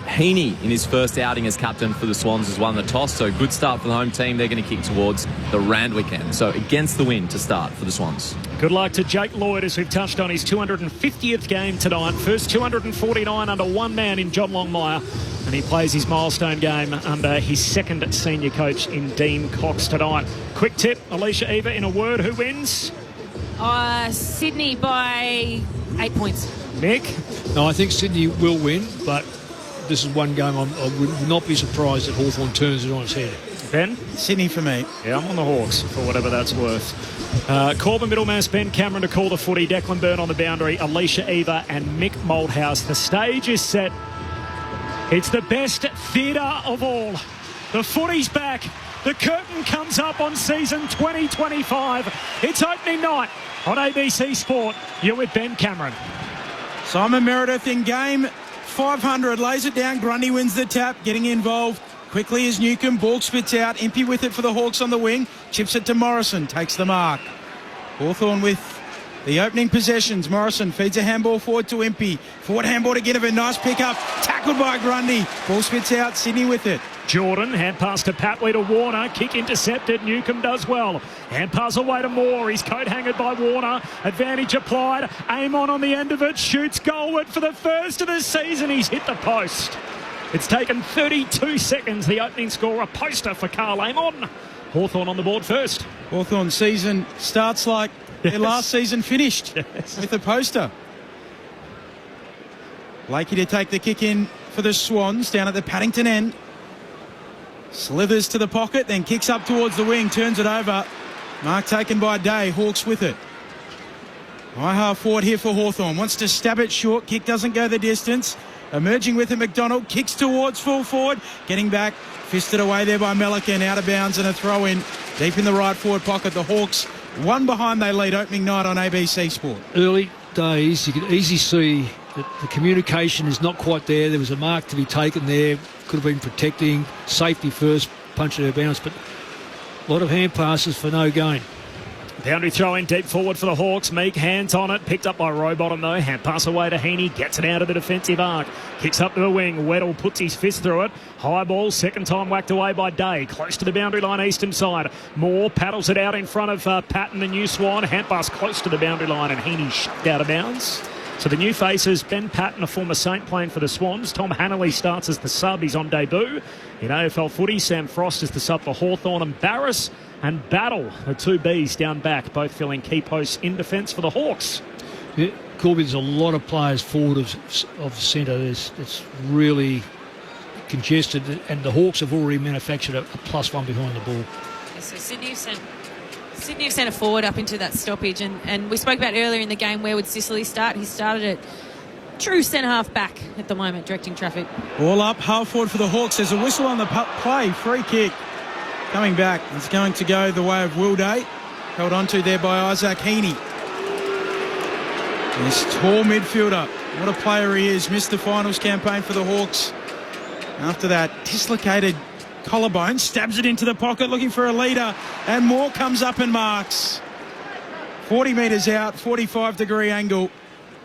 G: Heaney, in his first outing as captain for the Swans, has won the toss, so good start for the home team. They're going to kick towards the Randwick end, so against the wind to start for the Swans.
B: Good luck to Jake Lloyd, as we've touched on, his 250th game tonight. First 249 under one man in John Longmire, and he plays his milestone game under his second senior coach in Dean Cox tonight. Quick tip, Alicia Eva, in a word, who wins?
D: Sydney by 8 points.
B: Mick?
A: No, I think Sydney will win, but this is one game I would not be surprised that Hawthorn turns it on its head.
B: Ben?
F: Sydney for me.
B: Yeah, I'm on the Hawks for whatever that's worth. Corbin Middlemass, Ben Cameron to call the footy, Declan Byrne on the boundary, Alicia Eva and Mick Malthouse. The stage is set. It's the best theatre of all. The footy's back. The curtain comes up on season 2025. It's opening night on ABC Sport. You're with Ben Cameron.
F: Simon Meredith in game 500, lays it down. Grundy wins the tap, getting involved quickly as Newcombe. Borg spits out. Impey with it for the Hawks on the wing. Chips it to Morrison, takes the mark. Hawthorn with the opening possessions. Morrison feeds a handball forward to Impey. Forward handball to Ginnivan. Nice pick up. Tackled by Grundy. Ball spits out. Sydney with it.
B: Jordan, hand pass to Papley to Warner, kick intercepted, Newcombe does well. Hand pass away to Moore, he's coat hangered by Warner, advantage applied, Amon on the end of it, shoots goalward for the first of the season, he's hit the post. It's taken 32 seconds, the opening score, a poster for Carl Amon. Hawthorn on the board first.
F: Hawthorn season starts like their last season finished with a poster. Lakey to take the kick in for the Swans down at the Paddington end. Slithers to the pocket, then kicks up towards the wing, turns it over. Mark taken by Day, Hawks with it. High half forward here for Hawthorn. Wants to stab it short, kick doesn't go the distance. Emerging with it, McDonald, kicks towards full forward. Getting back, fisted away there by Melican, out of bounds and a throw in. Deep in the right forward pocket, the Hawks, one behind they lead opening night on ABC Sport.
A: Early days, you could easily see that the communication is not quite there. There was a mark to be taken there. Could have been protecting, safety first, punch it out of bounds, but a lot of hand passes for no gain.
B: Boundary throw in deep forward for the Hawks. Meek, hands on it. Picked up by Rowbottom though. Hand pass away to Heaney. Gets it out of the defensive arc. Kicks up to the wing. Weddle puts his fist through it. High ball. Second time whacked away by Day. Close to the boundary line eastern side. Moore paddles it out in front of Patton, the new Swan. Hand pass close to the boundary line and Heaney shoved out of bounds. So the new faces, Ben Patton, a former Saint playing for the Swans. Tom Hanley starts as the sub. He's on debut. In AFL footy, Sam Frost is the sub for Hawthorn, and Barris and Battle, the two Bs down back, both filling key posts in defence for the Hawks.
A: Yeah, Corby, there's a lot of players forward of centre. It's really congested, and the Hawks have already manufactured a +1 behind the ball.
D: So Sydney have sent a forward up into that stoppage, and we spoke about earlier in the game, where would Sicily start? He started at true centre-half back at the moment, directing traffic.
F: All up, half forward for the Hawks. There's a whistle on the play. Free kick coming back. It's going to go the way of Will Day. Held onto there by Isaac Heaney. This tall midfielder. What a player he is. Missed the finals campaign for the Hawks. After that dislocated collarbone, stabs it into the pocket looking for a leader, and Moore comes up and marks. 40 metres out, 45-degree angle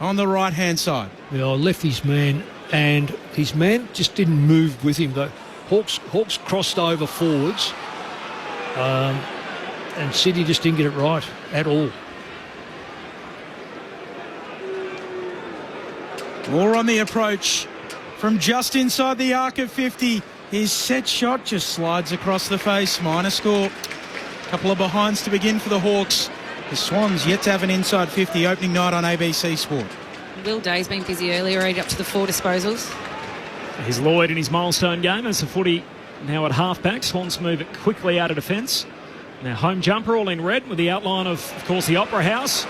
F: on the right-hand side.
A: Yeah, I left his man, and his man just didn't move with him. The Hawks crossed over forwards, and Sydney just didn't get it right at all.
F: Moore on the approach from just inside the arc of 50. His set shot just slides across the face. Minor score. A couple of behinds to begin for the Hawks. The Swans yet to have an inside 50 opening night on ABC Sport.
D: Will Day's been busy earlier, right up to the 4 disposals.
B: He's Lloyd in his milestone game as the footy now at half-back. Swans move it quickly out of defence. Now home jumper all in red with the outline of course, the Opera House.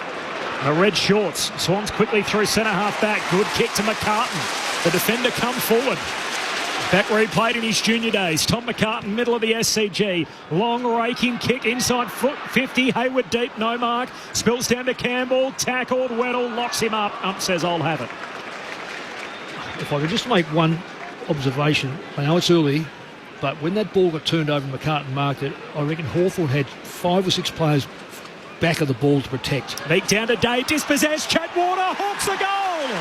B: Red shorts. Swans quickly through centre-half back. Good kick to McCartan. The defender come forward. Back where he played in his junior days. Tom McCartan, middle of the SCG. Long raking kick inside foot 50. Hayward deep, no mark. Spills down to Campbell. Tackled. Weddle locks him up. Ump says, I'll have it.
A: If I could just make one observation. I know it's early, but when that ball got turned over and McCartan marked it, I reckon Hawthorn had 5 or 6 players back of the ball to protect.
B: Leak down to Day, dispossessed, Chad Warner, Hawks a goal!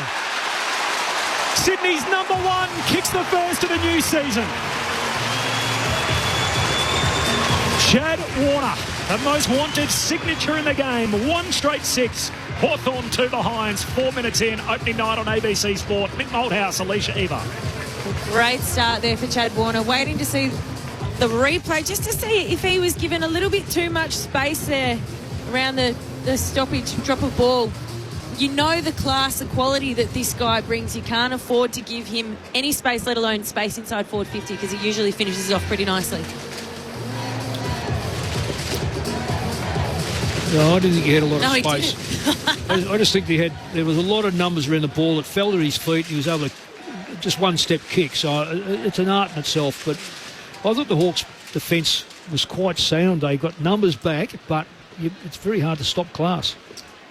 B: Sydney's number 1 kicks the first of the new season. Chad Warner, the most wanted signature in the game, 1 straight 6. Hawthorn 2 behinds, 4 minutes in, opening night on ABC Sport. Mick Malthouse, Alicia Eva.
D: Great start there for Chad Warner, waiting to see the replay just to see if he was given a little bit too much space there around the stoppage, drop of ball. You know the class, the quality that this guy brings. You can't afford to give him any space, let alone space inside forward 50, because he usually finishes off pretty nicely.
A: No, I didn't think he had a lot of space. I just think there was a lot of numbers around the ball that fell to his feet. He was able to just one-step kick. So it's an art in itself. But I thought the Hawks' defence was quite sound. They got numbers back, but it's very hard to stop class.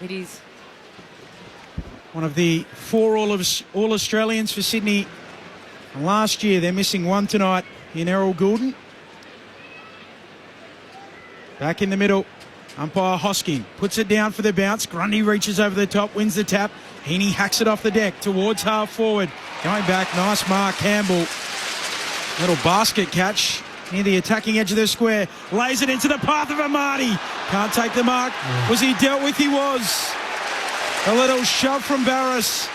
D: It is.
F: One of the 4 All-Australians for Sydney. And last year, they're missing 1 tonight in Errol Goulden. Back in the middle, umpire Hosking puts it down for the bounce. Grundy reaches over the top, wins the tap. Heaney hacks it off the deck towards half forward. Going back, nice mark, Campbell. Little basket catch near the attacking edge of the square. Lays it into the path of Amati. Can't take the mark. Was he dealt with? He was. A little shove from Barras.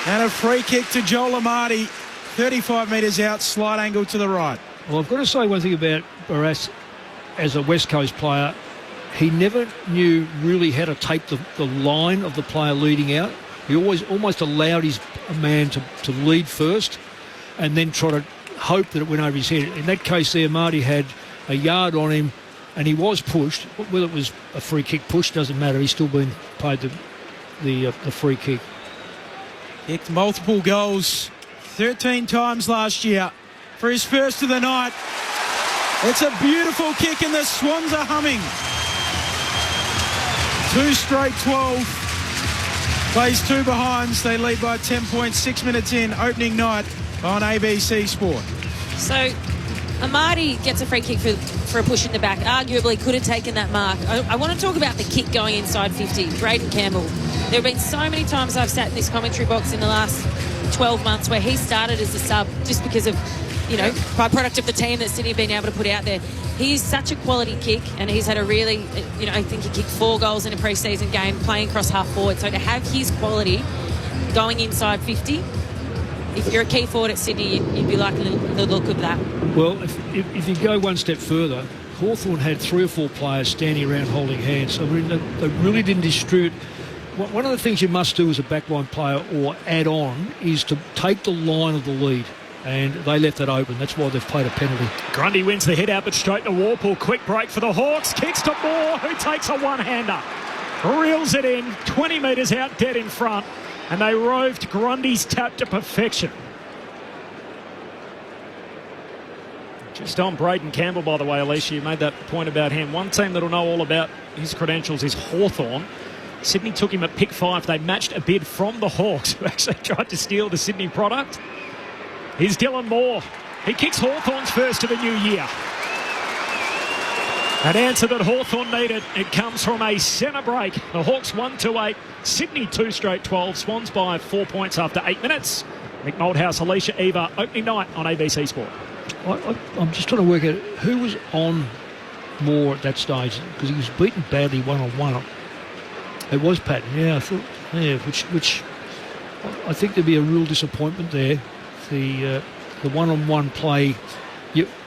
F: And a free kick to Joel Amati. 35 metres out, slight angle to the right.
A: Well, I've got to say one thing about Barras as a West Coast player. He never knew really how to take the line of the player leading out. He always almost allowed his man to lead first and then try to hope that it went over his head. In that case there, Marty had a yard on him and he was pushed. Whether it was a free kick push, doesn't matter. He's still been paid the free kick.
F: Kicked multiple goals 13 times last year for his first of the night. It's a beautiful kick and the Swans are humming. 2 straight 12. Plays 2 behinds. They lead by 10 points, 6 minutes in, opening night on ABC Sport.
D: So Amati gets a free kick for a push in the back. Arguably could have taken that mark. I want to talk about the kick going inside 50. Braden Campbell. There have been so many times I've sat in this commentary box in the last 12 months where he started as a sub just because of, byproduct of the team that Sydney have been able to put out there. He's such a quality kick, and he's had a really, I think he kicked 4 goals in a pre-season game playing across half forward. So to have his quality going inside 50, if you're a key forward at Sydney, you'd be liking the look of that.
A: Well, if you go one step further, Hawthorn had 3 or 4 players standing around holding hands. I mean, they really didn't distribute. One of the things you must do as a backline player or add on is to take the line of the lead. and they left that open. That's why they've paid a penalty.
B: Grundy wins the hit out, but straight to Warple. Quick break for the Hawks. Kicks to Moore, who takes a one-hander. Reels it in, 20 metres out, dead in front. And they roved Grundy's tap to perfection. Just on Braden Campbell, by the way, Alicia, you made that point about him. One team that'll know all about his credentials is Hawthorn. Sydney took him at pick 5. They matched a bid from the Hawks, who actually tried to steal the Sydney product. Here's Dylan Moore. He kicks Hawthorn's first of the new year. An answer that Hawthorn needed. It comes from a centre break. The Hawks 1-2-8. Sydney 2 straight 12. Swans by 4 points after 8 minutes. Mick Malthouse, Alicia Eva, opening night on ABC Sport.
A: I'm just trying to work out who was on Moore at that stage, because he was beaten badly one-on-one. It was Patton, yeah. I thought, yeah, which I think there'd be a real disappointment there. The one-on-one play,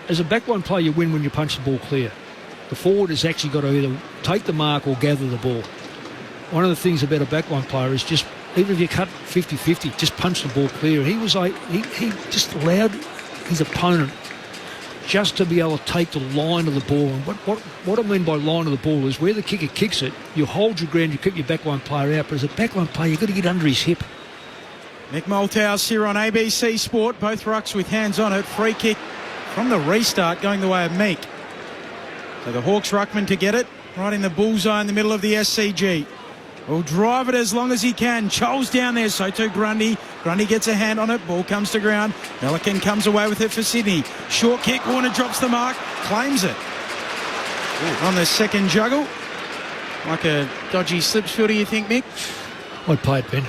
A: as a back-line player, you win when you punch the ball clear. The forward has actually got to either take the mark or gather the ball. One of the things about a backline player is just, even if you cut 50-50, just punch the ball clear. And he was like, he just allowed his opponent just to be able to take the line of the ball. And what I mean by line of the ball is where the kicker kicks it, you hold your ground, you keep your backline player out. But as a backline player, you've got to get under his hip.
F: Mick Malthouse here on ABC Sport. Both rucks with hands on it. Free kick from the restart going the way of Meek. So the Hawks ruckman to get it right in the bullseye in the middle of the SCG. Will drive it as long as he can. Chole's down there, so too Grundy. Grundy gets a hand on it. Ball comes to ground. Melican comes away with it for Sydney. Short kick. Warner drops the mark. Claims it. Ooh. On the second juggle. Like a dodgy slips fielder, you think, Mick?
A: I'd play it, Ben.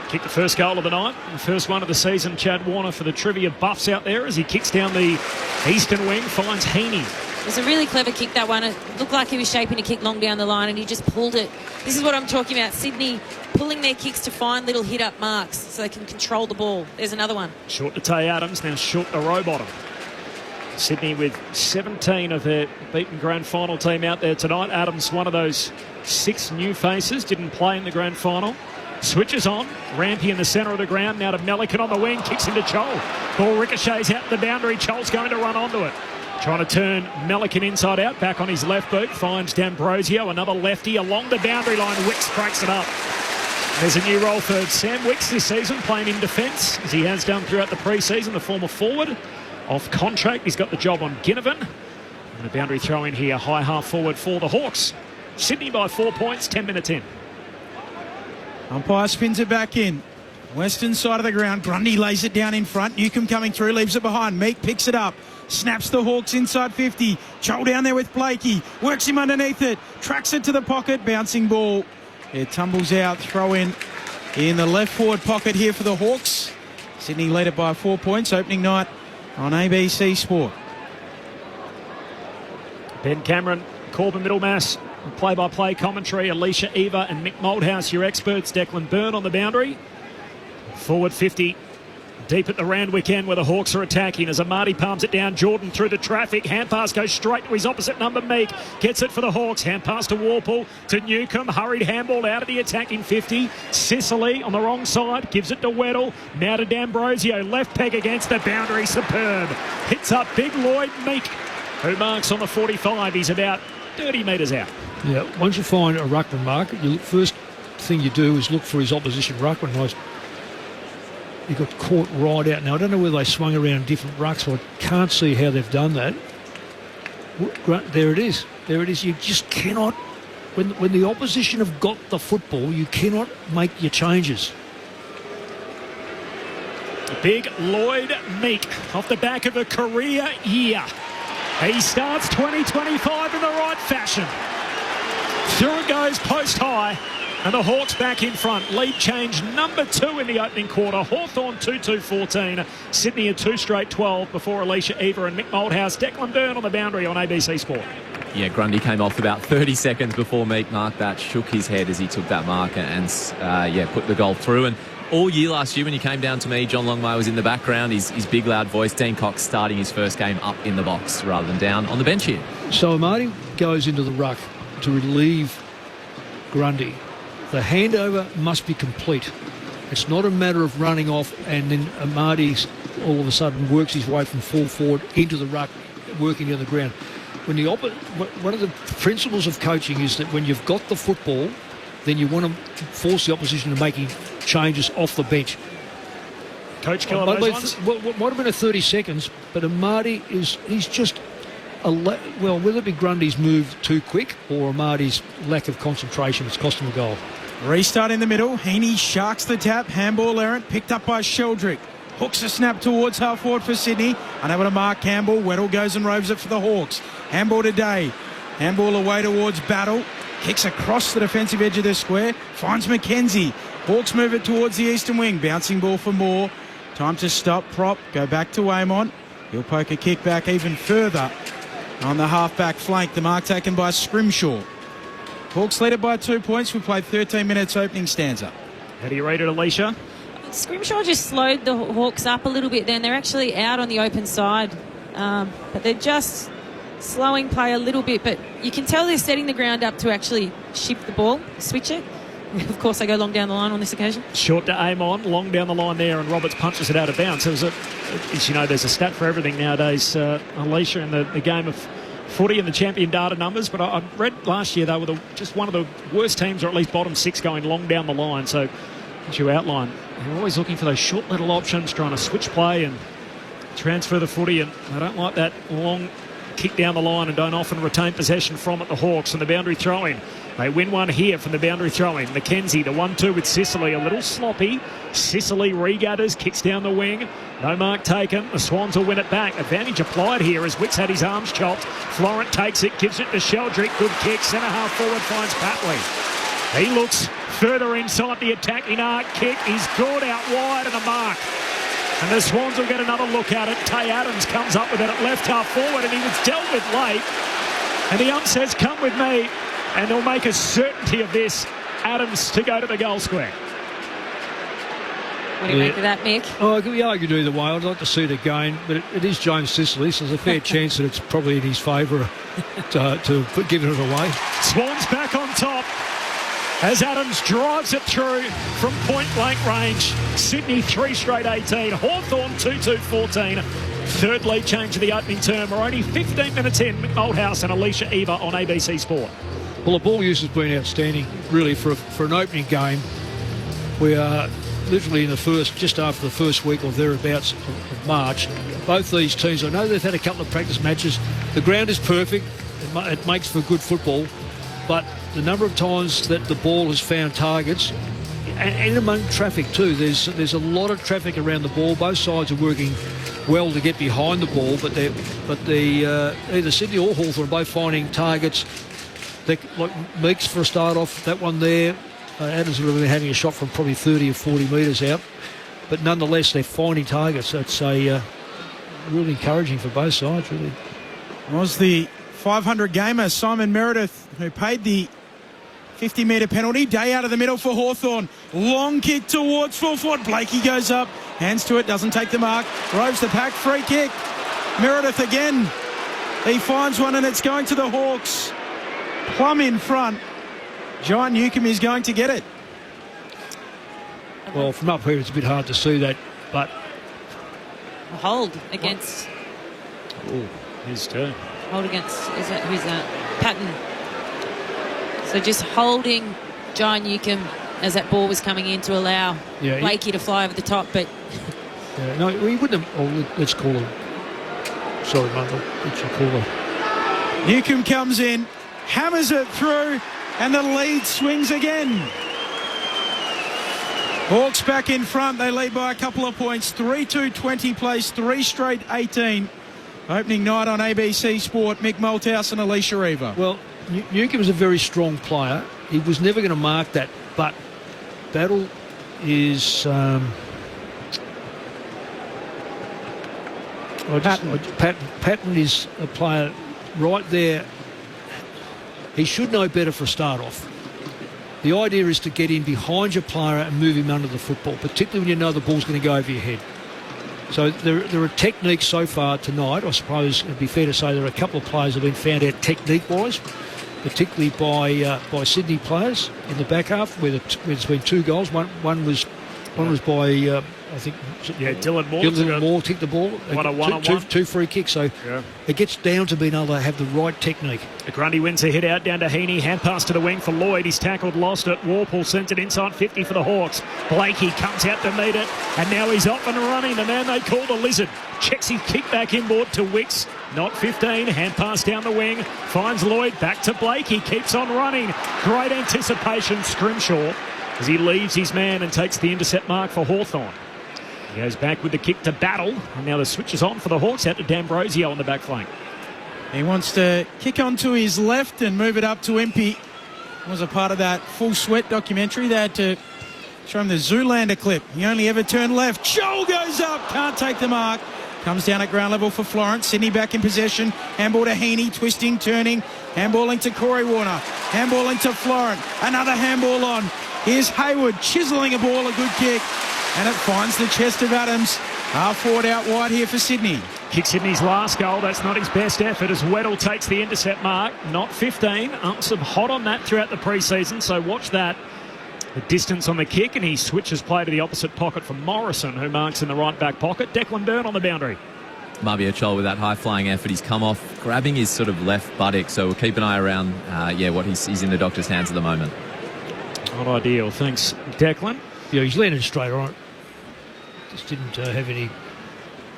B: Kicked the first goal of the night, the first one of the season. Chad Warner for the trivia buffs out there as he kicks down the eastern wing, finds Heaney.
D: It was a really clever kick, that one. It looked like he was shaping a kick long down the line and he just pulled it. This is what I'm talking about. Sydney pulling their kicks to find little hit-up marks so they can control the ball. There's another one.
B: Short to Tay Adams, now short to Rowbottom. Sydney with 17 of their beaten grand final team out there tonight. Adams, one of those 6 new faces, didn't play in the grand final. Switches on. Rampy in the centre of the ground. Now to Melican on the wing. Kicks into Chole. Ball ricochets out the boundary. Chole's going to run onto it. Trying to turn Melican inside out. Back on his left boot. Finds D'Ambrosio. Another lefty along the boundary line. Wicks breaks it up. There's a new role for Sam Wicks this season, playing in defence, as he has done throughout the pre-season. The former forward off contract. He's got the job on Ginnivan. And a boundary throw in here. High half forward for the Hawks. Sydney by 4 points. 10 minutes in.
F: Umpire spins it back in. Western side of the ground. Grundy lays it down in front. Newcomb coming through, leaves it behind. Meek picks it up. Snaps the Hawks inside 50. Chole down there with Blakey. Works him underneath it. Tracks it to the pocket. Bouncing ball. It tumbles out. Throw in the left forward pocket here for the Hawks. Sydney lead it by 4 points. Opening night on ABC Sport.
B: Ben Cameron, Corbin Middlemass. Play-by-play commentary, Alicia Eva and Mick Malthouse, your experts. Declan Byrne on the boundary. Forward 50, deep at the Randwick end where the Hawks are attacking as Amadi palms it down. Jordan through the traffic. Hand pass goes straight to his opposite number, Meek. Gets it for the Hawks. Hand pass to Warple, to Newcomb. Hurried handball out of the attacking 50. Sicily on the wrong side. Gives it to Weddle. Now to D'Ambrosio. Left peg against the boundary. Superb. Hits up big Lloyd Meek, who marks on the 45. He's about 30 metres out.
A: Yeah, once you find a ruckman marker, first thing you do is look for his opposition ruckman. He got caught right out. Now, I don't know whether they swung around different rucks, so I can't see how they've done that. There it is. There it is. You just cannot, when the opposition have got the football, you cannot make your changes.
B: Big Lloyd Meek off the back of a career year. He starts 2025 in the right fashion. Through it goes post high, and the Hawks back in front. Lead change number 2 in the opening quarter. Hawthorn 2-2-14. Sydney a 2 straight 12 before Alicia Eva and Mick Malthouse. Declan Byrne on the boundary on ABC Sport.
G: Yeah, Grundy came off about 30 seconds before Meek marked that, shook his head as he took that marker and, put the goal through. And all year last year when he came down to me, John Longmire was in the background, his big loud voice. Dean Cox starting his first game up in the box rather than down on the bench here.
A: So Amadi goes into the ruck to relieve Grundy. The handover must be complete. It's not a matter of running off and then Amadi's all of a sudden works his way from full forward into the ruck, working on the ground. One of the principles of coaching is that when you've got the football, then you want to force the opposition to making changes off the bench.
B: Coach Keller,
A: might have been a 30 seconds, but Amadi he's just whether it be Grundy's move too quick or Amadi's lack of concentration, it's cost him a goal.
F: Restart in the middle. Heaney sharks the tap. Handball errant. Picked up by Sheldrick. Hooks a snap towards half forward for Sydney. Unable to mark Campbell. Weddle goes and roves it for the Hawks. Handball today. Handball away towards Battle. Kicks across the defensive edge of the square. Finds McKenzie. Hawks move it towards the eastern wing. Bouncing ball for Moore. Time to stop. Prop. Go back to Amon. He'll poke a kick back even further on the half-back flank. The mark taken by Scrimshaw. Hawks lead it by 2 points. We played 13 minutes opening stanza.
B: How do you rate it, Alicia?
D: Scrimshaw just slowed the Hawks up a little bit then. They're actually out on the open side. But they're just slowing play a little bit. But you can tell they're setting the ground up to actually shift the ball, switch it. Of course, they go long down the line on this occasion.
B: Short to Amon, long down the line there, and Roberts punches it out of bounds. As you know, there's a stat for everything nowadays, Alicia, in the game of footy and the champion data numbers. But I read last year they were just one of the worst teams, or at least bottom six, going long down the line. So, as you outline, they're always looking for those short little options, trying to switch play and transfer the footy, and they don't like that long kick down the line and don't often retain possession from it, the Hawks. And the boundary throw-in, they win one here from the boundary throw-in. McKenzie, the 1-2 with Sicily, a little sloppy. Sicily regathers, kicks down the wing, no mark taken. The Swans will win it back. Advantage applied here as Wicks had his arms chopped. Florent takes it, gives it to Sheldrick. Good kick, centre half forward finds Patley. He looks further inside the attacking arc. Kick is good out wide and a mark. And the Swans will get another look at it. Tay Adams comes up with it at left half forward, and he was dealt with late. And the ump says, come with me. And they'll make a certainty of this. Adams to go to the goal square.
D: What do you make of that, Mick?
A: Oh, yeah, I could do either way. I'd like to see it again, but it is James Sicily, so there's a fair chance that it's probably in his favour to give it away.
B: Swans back on top as Adams drives it through from point-blank range. Sydney 3 straight 18. Hawthorn 2-2-14. Third lead change of the opening term. We're only 15 minutes in. Mick Malthouse and Alicia Eva on ABC Sport.
A: Well, the ball use has been outstanding, really, for an opening game. We are literally in just after the first week or thereabouts of March. Both these teams, I know they've had a couple of practice matches. The ground is perfect. It makes for good football. But the number of times that the ball has found targets, and among traffic too, there's a lot of traffic around the ball. Both sides are working well to get behind the ball, but either Sydney or Hawthorn are both finding targets. Like Meeks for a start off, that one there. Adams would have been having a shot from probably 30 or 40 metres out, but nonetheless they're finding targets. So it's really encouraging for both sides, really.
F: Was the 500 gamer Simon Meredith who paid the 50-metre penalty. Day out of the middle for Hawthorn. Long kick towards full forward. Blakey goes up, hands to it, doesn't take the mark. Roves the pack, free kick. Meredith again. He finds one and it's going to the Hawks. Plum in front. John Newcombe is going to get it.
A: Well, from up here it's a bit hard to see that, but
D: A hold against.
B: Oh, his turn.
D: Hold against. Who's that? Patton. So just holding John Newcombe as that ball was coming in to allow Blakey to fly over the top, but.
A: Yeah, no, we wouldn't have. Oh, let's call him. Sorry, Michael. What you call him?
F: Newcombe comes in, hammers it through, and the lead swings again. Hawks back in front. They lead by a couple of points. 3-2-20 plays 3 straight 18. Opening night on ABC Sport. Mick Malthouse and Alicia Eva.
A: Well, Newcombe is a very strong player. He was never going to mark that, but Battle is... Patton is a player right there. He should know better for a start off. The idea is to get in behind your player and move him under the football, particularly when you know the ball's going to go over your head. So there are techniques so far tonight. I suppose it'd be fair to say there are a couple of players that have been found out technique-wise, particularly by Sydney players in the back half, where there's been 2 goals. One was One was by, I think...
B: Dylan Moore.
A: Dylan Moore kicked the ball.
B: What a one-on-one.
A: Two free kicks, so it gets down to being able to have the right technique.
B: Grundy wins a hit out down to Heaney. Hand pass to the wing for Lloyd. He's tackled, lost it. Warple sends it inside 50 for the Hawks. Blakey comes out to meet it, and now he's off and running. The man they call the Lizard checks his kick back inboard to Wicks. Not 15. Hand pass down the wing. Finds Lloyd. Back to Blakey. Keeps on running. Great anticipation, Scrimshaw, as he leaves his man and takes the intercept mark for Hawthorn. He goes back with the kick to Battle, and now the switch is on for the Hawks out to D'Ambrosio on the back flank.
F: He wants to kick onto his left and move it up to Impey. Was a part of that Full Sweat documentary. They had to show him the Zoolander clip. He only ever turned left. Joel goes up, can't take the mark. Comes down at ground level for Florence. Sydney back in possession. Handball to Heaney, twisting, turning. Handballing to Corey Warner. Handballing to Florent. Another handball on. Here's Hayward chiseling a ball, a good kick. And it finds the chest of Adams. Half forward out wide here for Sydney.
B: Kick Sydney's last goal. That's not his best effort as Weddle takes the intercept mark. Not 15. Some hot on that throughout the pre-season, so watch that. The distance on the kick, and he switches play to the opposite pocket for Morrison, who marks in the right back pocket. Declan Byrne on the boundary.
G: Mabia Chol with that high-flying effort. He's come off grabbing his sort of left buttock, so we'll keep an eye around, what he's in the doctor's hands at the moment.
B: Not ideal. Thanks, Declan.
A: Yeah, he's landed straight on it. Just didn't have any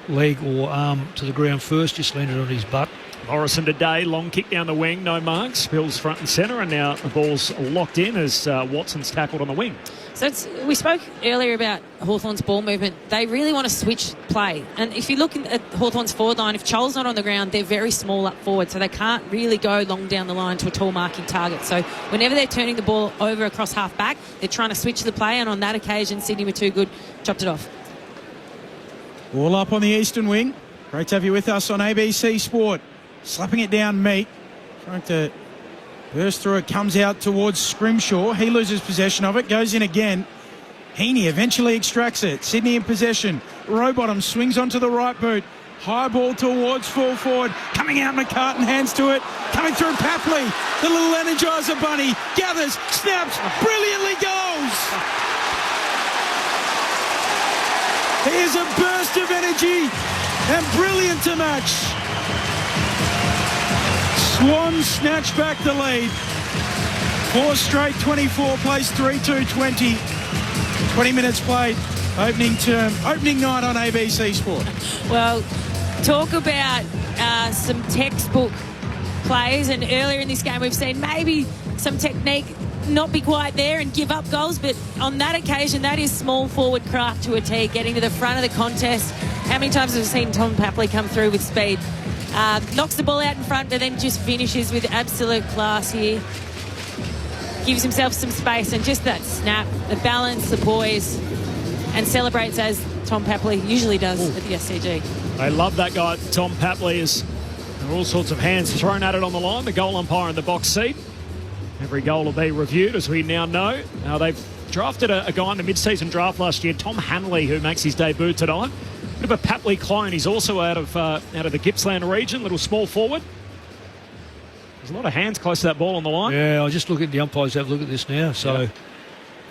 A: leg or arm to the ground first, just landed on his butt.
B: Morrison today, long kick down the wing, no marks. Spills front and centre, and now the ball's locked in as Watson's tackled on the wing.
D: So we spoke earlier about Hawthorn's ball movement. They really want to switch play. And if you look at Hawthorn's forward line, if Chol's not on the ground, they're very small up forward, so they can't really go long down the line to a tall marking target. So whenever they're turning the ball over across half back, they're trying to switch the play, and on that occasion, Sydney were too good, chopped it off.
F: All up on the eastern wing. Great to have you with us on ABC Sport. Slapping it down, Meat. Trying to burst through it, comes out towards Scrimshaw. He loses possession of it, goes in again. Heaney eventually extracts it. Sydney in possession. Rowbottom swings onto the right boot. High ball towards full forward. Coming out, McCartan hands to it. Coming through Papley. The little Energizer Bunny gathers, snaps, brilliantly goes. Here's a burst of energy and brilliant to match. Swans snatch back the lead. 4 straight 24 plays 3-2-20. 20 minutes played. Opening night on ABC Sport.
D: Well, talk about some textbook plays, and earlier in this game we've seen maybe some technique not be quite there and give up goals, but on that occasion that is small forward craft to a T, getting to the front of the contest. How many times have we seen Tom Papley come through with speed? Knocks the ball out in front, but then just finishes with absolute class here. Gives himself some space, and just that snap, the balance, the poise, and celebrates as Tom Papley usually does at the SCG.
B: I love that guy, Tom Papley. There are all sorts of hands thrown at it on the line. The goal umpire in the box seat. Every goal will be reviewed, as we now know. They've drafted a guy in the mid-season draft last year, Tom Hanley, who makes his debut tonight. Bit of a Papley clone. He's also out of the Gippsland region, little small forward. There's a lot of hands close to that ball on the line.
A: Yeah, I just look at the umpires have a look at this now. So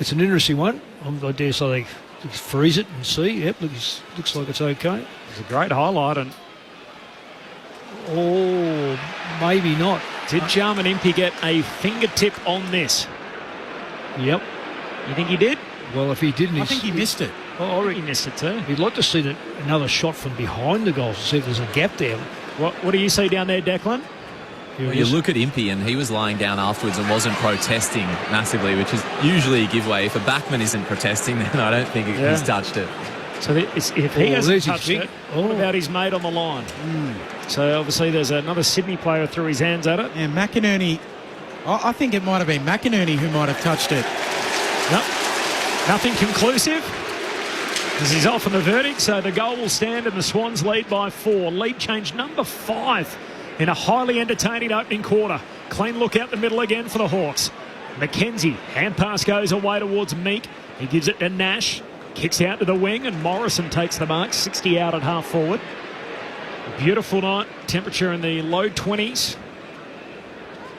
A: it's an interesting one. I dare say they freeze it and see. Yep, looks like it's okay.
B: It's a great highlight. And
A: maybe not.
B: Did Jarman Impey get a fingertip on this?
A: Yep.
B: You think he did?
A: Well, if he didn't...
F: I think he missed it.
B: I reckon he missed it too.
A: He'd like to see another shot from behind the goal to see if there's a gap there.
B: What do you see down there, Declan?
G: Well, you look at Impey, and he was lying down afterwards and wasn't protesting massively, which is usually a giveaway. If a backman isn't protesting, then I don't think he's touched it.
B: So if he hasn't touched it, what about his mate on the line? So obviously there's another Sydney player threw his hands at it.
F: And McInerney, I think it might have been McInerney who might have touched it.
B: No, nothing conclusive. This is off on the verdict, so the goal will stand and the Swans lead by 4. Lead change number 5 in a highly entertaining opening quarter. Clean look out the middle again for the Hawks. McKenzie, hand pass goes away towards Meek. He gives it to Nash. Kicks out to the wing, and Morrison takes the mark. 60 out at half forward. A beautiful night. Temperature in the low 20s.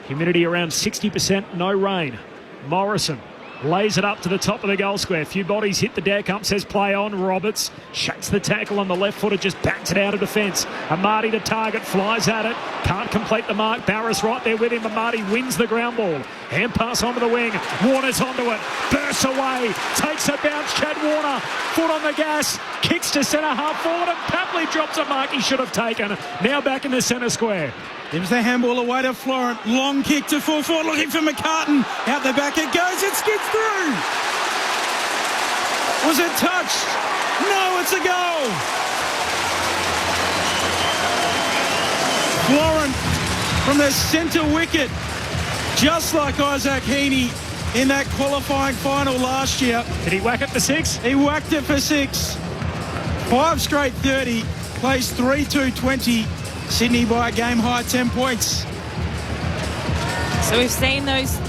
B: Humidity around 60%. No rain. Morrison Lays it up to the top of the goal square. A few bodies hit the deck. Ump says play on. Roberts shakes the tackle on the left footer, just backs it out of defence. Amati to target, flies at it. Can't complete the mark. Barris right there with him. Amati wins the ground ball. Hand pass onto the wing. Warner's onto it. Bursts away. Takes a bounce. Chad Warner. Foot on the gas. Kicks to centre half forward. And Papley drops a mark he should have taken. Now back in the centre square.
F: Gives the handball away to Florent. Long kick to full forward, looking for McCartan. Out the back it goes. It skids through. Was it touched? No, it's a goal. Florent from the centre wicket, just like Isaac Heaney in that qualifying final last year.
B: Did he whack it for 6?
F: He whacked it for 6. 5 straight 30. Plays 3-2-20. Sydney by a game-high 10 points.
D: So we've seen those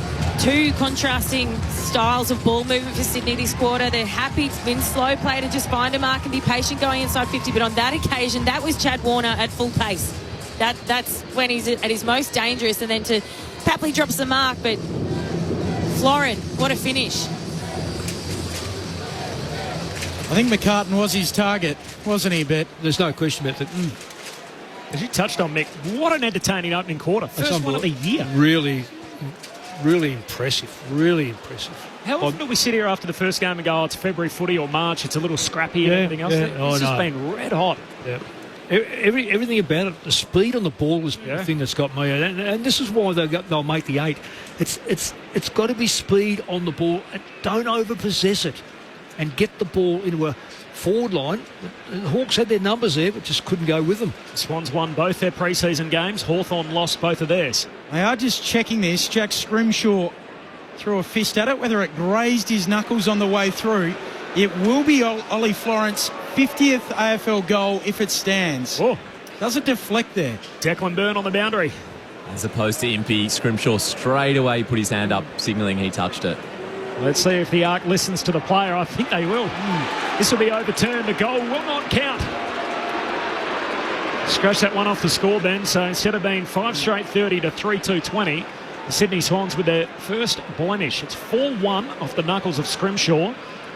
D: two contrasting styles of ball movement for Sydney this quarter. They're happy to win slow play to just find a mark and be patient going inside 50. But on that occasion, that was Chad Warner at full pace. That's when he's at his most dangerous. And then to Papley drops the mark. But Florent, what a finish.
F: I think McCartan was his target, wasn't he, Bet?
A: There's no question about that.
B: As you touched on, Mick, what an entertaining opening quarter. First one of the year.
A: Really, really impressive. Really impressive.
B: How often do we sit here after the first game and go, oh, it's February footy or March, it's a little scrappy and everything else? It's just been red hot.
A: Yeah. Everything about it, the speed on the ball is the thing that's got me. And this is why they'll make the 8. It's got to be speed on the ball. And don't overpossess it and get the ball into a forward line. The Hawks had their numbers there, but just couldn't go with them.
B: Swans won both their pre-season games. Hawthorn lost both of theirs.
F: They are just checking this. Jack Scrimshaw threw a fist at it. Whether it grazed his knuckles on the way through, it will be Ollie Florent's 50th AFL goal if it stands.
B: Oh.
F: Does it deflect there?
B: Declan Byrne on the boundary.
G: As opposed to Impey, Scrimshaw straight away put his hand up, signalling he touched it.
B: Let's see if the Arc listens to the player. I think they will. This will be overturned. The goal will not count. Scratch that one off the score, Ben. So instead of being 5 straight 30 to 3-2-20, the Sydney Swans with their first blemish. It's 4-1 off the knuckles of Scrimshaw.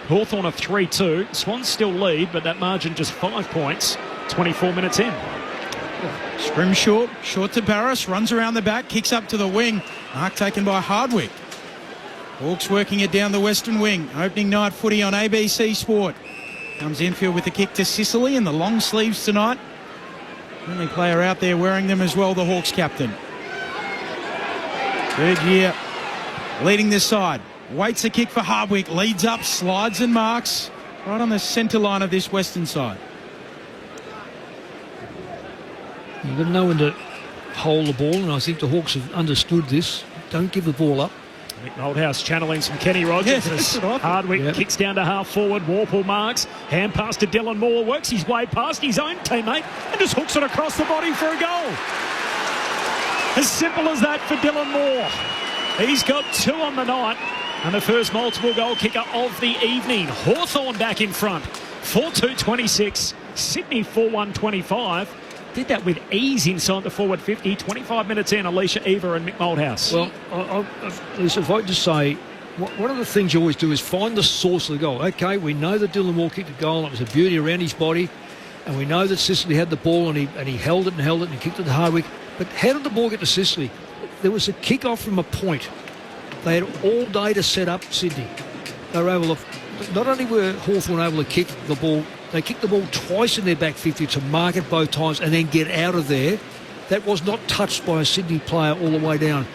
B: Hawthorn are 3-2. Swans still lead, but that margin just 5 points. 24 minutes in.
F: Scrimshaw, short to Barris, runs around the back, kicks up to the wing. Mark taken by Hardwick. Hawks working it down the western wing. Opening night footy on ABC Sport. Comes infield with the kick to Sicily and the long sleeves tonight. Only player out there wearing them as well, the Hawks captain. Third year leading this side. Waits a kick for Hardwick. Leads up, slides and marks. Right on the centre line of this western side.
A: You've got to know when to hold the ball, and I think the Hawks have understood this. Don't give the ball up.
B: Mick Moldhouse channeling some Kenny Rogers. Hardwick kicks down to half forward. Warple marks. Hand pass to Dylan Moore. Works his way past his own teammate and just hooks it across the body for a goal. As simple as that for Dylan Moore. He's got 2 on the night and the first multiple goal kicker of the evening. Hawthorn back in front. 4-2-26. Sydney 4-1-25. Did that with ease inside the forward 50. 25 minutes in, Alicia Eva and Mick Moldhouse.
A: Well, if I just say, one of the things you always do is find the source of the goal. Okay, we know that Dylan Moore kicked a goal and it was a beauty around his body, and we know that Sicily had the ball and he held it and he kicked it to Hardwick. But how did the ball get to Sicily? There was a kick off from a point. They had all day to set up Sydney. They were able to, not only were Hawthorn able to kick the ball, they kicked the ball twice in their back 50 to mark it both times and then get out of there. That was not touched by a Sydney player all the way down.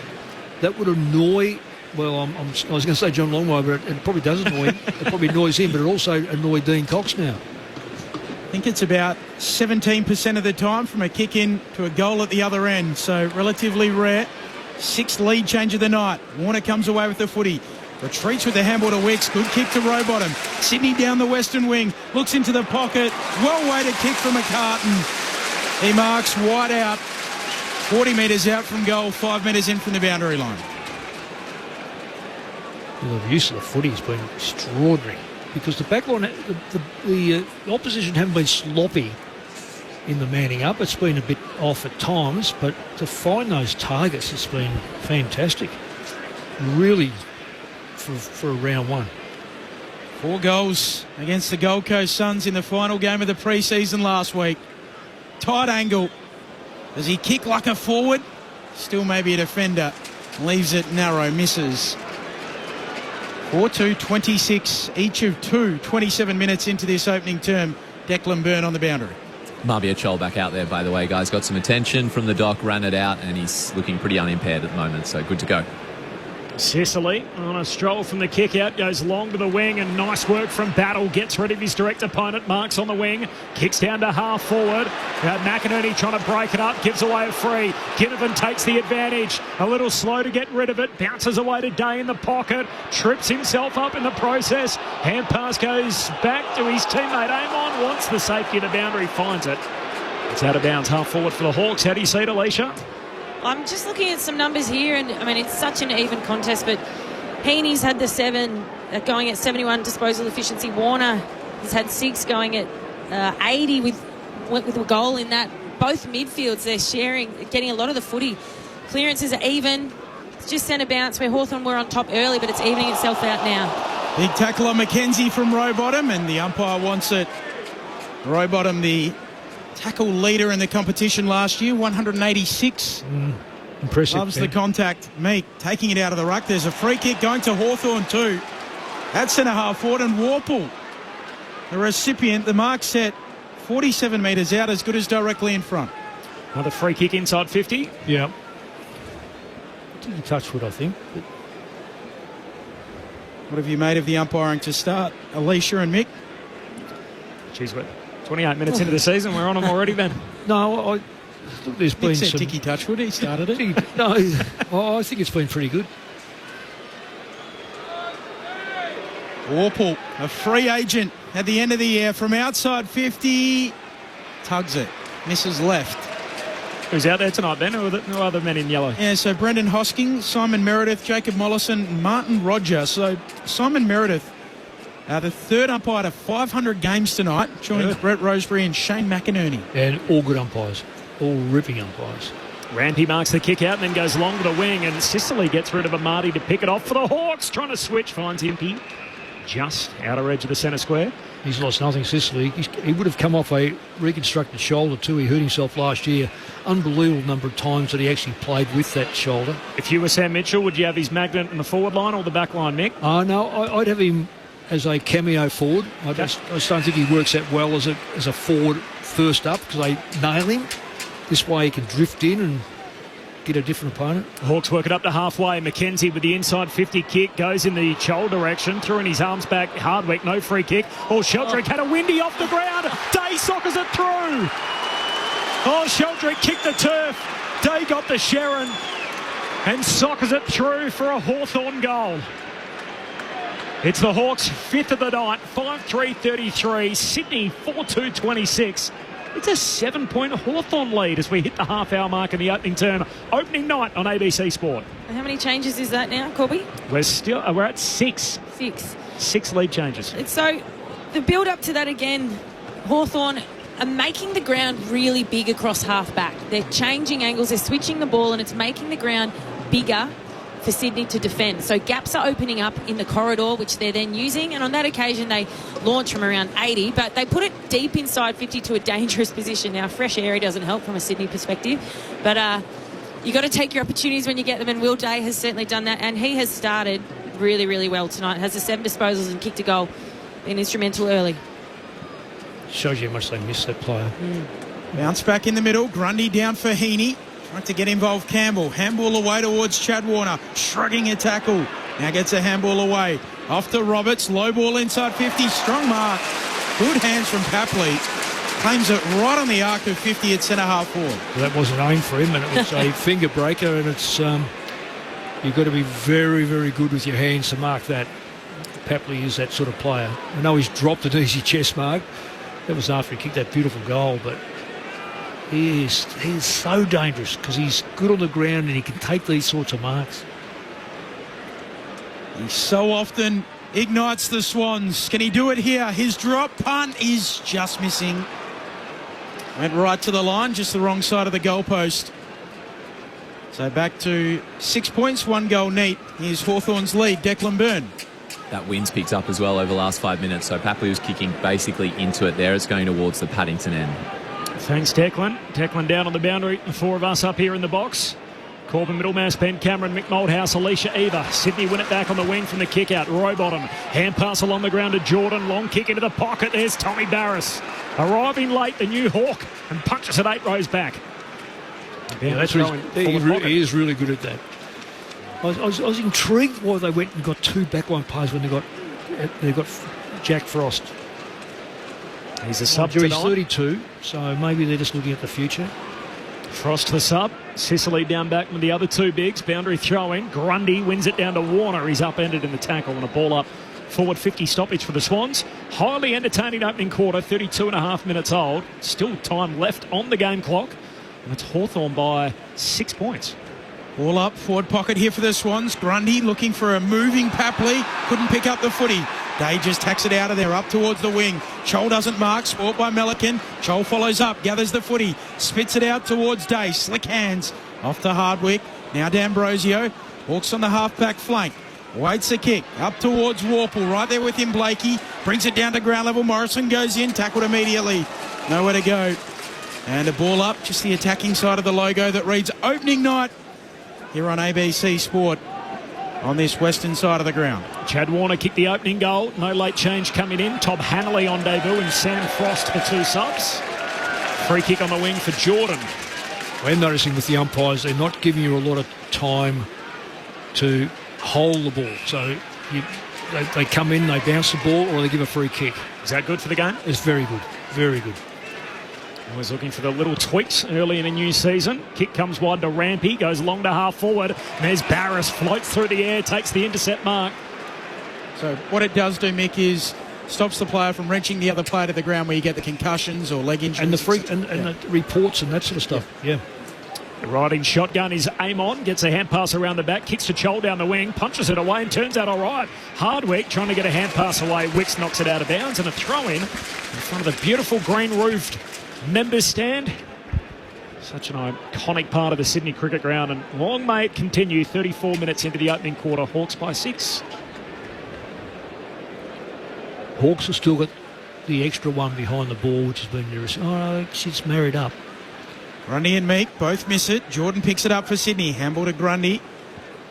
A: That would annoy, well, I was going to say John Longmire, but it probably does annoy him. It probably annoys him, but it also annoyed Dean Cox now.
F: I think it's about 17% of the time from a kick in to a goal at the other end, so relatively rare. 6th lead change of the night. Warner comes away with the footy. Retreats with the handball to Wicks. Good kick to Rowbottom. Sydney down the western wing. Looks into the pocket. Well-weighted kick from McCartan. He marks wide out. 40 metres out from goal. 5 metres in from the boundary line.
A: Well, the use of the footy has been extraordinary because the backline, the opposition haven't been sloppy in the manning up. It's been a bit off at times, but to find those targets has been fantastic. Really for round one.
F: 4 goals against the Gold Coast Suns in the final game of the pre-season last week. Tight angle. Does he kick like a forward? Still maybe a defender. Leaves it narrow, misses. 4-2-26, each of 27 minutes into this opening term. Declan Byrne on the boundary.
G: Marbia Chol back out there, by the way, guys. Got some attention from the doc, ran it out, and he's looking pretty unimpaired at the moment, so good to go.
B: Sicily on a stroll from the kick out, goes long to the wing, and nice work from Battle. Gets rid of his direct opponent, marks on the wing, kicks down to half forward. McInerney trying to break it up, gives away a free. Ginnivan takes the advantage, a little slow to get rid of it, bounces away to Day in the pocket, trips himself up in the process. Hand pass goes back to his teammate Amon, wants the safety of the boundary, finds it. It's out of bounds, half forward for the Hawks. How do you see it, Alicia?
D: I'm just looking at some numbers here, and I mean, it's such an even contest, but Heaney's had the 7 going at 71 disposal efficiency. Warner has had 6 going at 80 with a goal in that. Both midfields, they're sharing, getting a lot of the footy. Clearances are even. It's just centre bounce where Hawthorn were on top early, but it's evening itself out now.
F: Big tackle on McKenzie from Rowbottom, and the umpire wants it. Rowbottom, the tackle leader in the competition last year, 186.
A: Impressive.
F: Loves the contact. Meek taking it out of the ruck. There's a free kick going to Hawthorn too. At centre half forward, and Warple, the recipient, the mark set 47 metres out, as good as directly in front.
B: Another free kick inside 50.
A: Yeah. Didn't touch wood, I think. But
F: what have you made of the umpiring to start, Alicia and Mick?
B: Jeez, we're 28 minutes into the season. We're on them already, Ben.
A: No, I think there's been some...
F: Tiki Touchwood, he started it.
A: No, I think it's been pretty good.
F: Warple, a free agent at the end of the year from outside 50. Tugs it. Misses left.
B: Who's out there tonight, Ben? Or no other men in yellow?
F: Yeah, so Brendan Hosking, Simon Meredith, Jacob Mollison, Martin Roger. So Simon Meredith, the third umpire to 500 games tonight, joins Brett Roseberry and Shane McInerney.
A: And all good umpires. All ripping umpires.
B: Rampy marks the kick out and then goes long to the wing, and Sicily gets rid of Amati to pick it off for the Hawks. Trying to switch, finds Impey just outer edge of the centre square.
A: He's lost nothing, Sicily. He would have come off a reconstructed shoulder too. He hurt himself last year. Unbelievable number of times that he actually played with that shoulder.
B: If you were Sam Mitchell, would you have his magnet in the forward line or the back line, Mick?
A: No, I'd have him as a cameo forward. I just don't think he works that well as a forward first up, because they nail him. This way he can drift in and get a different opponent.
B: Hawks work it up to halfway. McKenzie with the inside 50 kick goes in the Chol direction, throwing his arms back. Hardwick, no free kick. Sheldrick had a windy off the ground. Day sockers it through. Sheldrick kicked the turf. Day got the Sharon and sockers it through for a Hawthorn goal. It's the Hawks' 5th of the night, 5-3-33. Sydney 4-2-26. It's a 7-point Hawthorn lead as we hit the half-hour mark in the opening term. Opening night on ABC Sport.
D: How many changes is that now, Corby?
B: We're at 6. 6 lead changes.
D: So the build-up to that again, Hawthorn are making the ground really big across half-back. They're changing angles, they're switching the ball, and it's making the ground bigger for Sydney to defend. So gaps are opening up in the corridor, which they're then using, and on that occasion they launch from around 80, but they put it deep inside 50 to a dangerous position. Now, fresh area doesn't help from a Sydney perspective, but you got to take your opportunities when you get them, and Will Day has certainly done that, and he has started really, really well tonight. Has the 7 disposals and kicked a goal. Been instrumental early.
A: Shows you how much they miss that player.
F: Bounce back in the middle. Grundy down for Heaney. Trying to get involved Campbell. Handball away towards Chad Warner. Shrugging a tackle. Now gets a handball away. Off to Roberts. Low ball inside 50. Strong mark. Good hands from Papley. Claims it right on the arc of 50 at centre half forward.
A: Well, that wasn't aimed for him, and it was a finger breaker, and it's you've got to be very, very good with your hands to mark that. Papley is that sort of player. I know he's dropped an easy chest mark. That was after he kicked that beautiful goal, but he is so dangerous because he's good on the ground and he can take these sorts of marks.
F: He so often ignites the Swans. Can he do it here? His drop punt is just missing. Went right to the line, just the wrong side of the goalpost. So back to 6 points, 1 goal neat. Here's Hawthorn's lead, Declan Byrne.
G: That wind's picked up as well over the last 5 minutes. So Papley was kicking basically into it there. It's going towards the Paddington end.
B: Thanks, Declan. Declan down on the boundary. The four of us up here in the box. Corbin, Middlemass, Ben Cameron, Mick Moldhouse, Alicia Eva. Sydney win it back on the wing from the kick out. Rowbottom. Hand pass along the ground to Jordan. Long kick into the pocket. There's Tommy Barris. Arriving late, the new Hawk, and punches it 8 rows back.
A: Yeah, that's what he is really good at that. I was intrigued why they went and got 2 backline players when they got Jack Frost.
B: He's a sub
A: He's
B: tonight.
A: 32, so maybe they're just looking at the future.
B: Frost the sub. Sicily down back with the other 2 bigs. Boundary throw in. Grundy wins it down to Warner. He's upended in the tackle and a ball up. Forward 50 stoppage for the Swans. Highly entertaining opening quarter, 32.5 minutes old. Still time left on the game clock. And it's Hawthorn by 6 points.
F: Ball up, forward pocket here for the Swans. Grundy looking for a moving Papley. Couldn't pick up the footy. Day just tacks it out of there, up towards the wing. Chol doesn't mark, sport by Melican. Chol follows up, gathers the footy, spits it out towards Day. Slick hands off to Hardwick. Now D'Ambrosio. Hawks on the half-back flank. Waits a kick up towards Warple. Right there with him, Blakey. Brings it down to ground level. Morrison goes in, tackled immediately. Nowhere to go. And a ball up, just the attacking side of the logo that reads opening night here on ABC Sport on this western side of the ground.
B: Chad Warner kicked the opening goal. No late change coming in. Todd Hanley on debut and Sam Frost for 2 subs. Free kick on the wing for Jordan.
A: I'm noticing with the umpires, they're not giving you a lot of time to hold the ball. So they come in, they bounce the ball, or they give a free kick.
B: Is that good for the game?
A: It's very good. Very good.
B: Always looking for the little tweaks early in a new season. Kick comes wide to Rampy, goes long to half forward. And there's Barris, floats through the air, takes the intercept mark.
F: So what it does do, Mick, is stops the player from wrenching the other player to the ground where you get the concussions or leg injuries.
A: And the free and the reports and that sort of stuff. Yeah.
B: The riding shotgun is Amon, gets a hand pass around the back, kicks to Chol down the wing, punches it away and turns out all right. Hardwick trying to get a hand pass away. Wicks knocks it out of bounds and a throw in front of the beautiful green-roofed members stand. Such an iconic part of the Sydney cricket ground, and long may it continue. 34 minutes into the opening quarter, Hawks by 6.
A: Hawks have still got the extra one behind the ball, which has been nearest. Oh, she's married up.
F: Grundy and Meek both miss it. Jordan picks it up for Sydney. Handball to Grundy.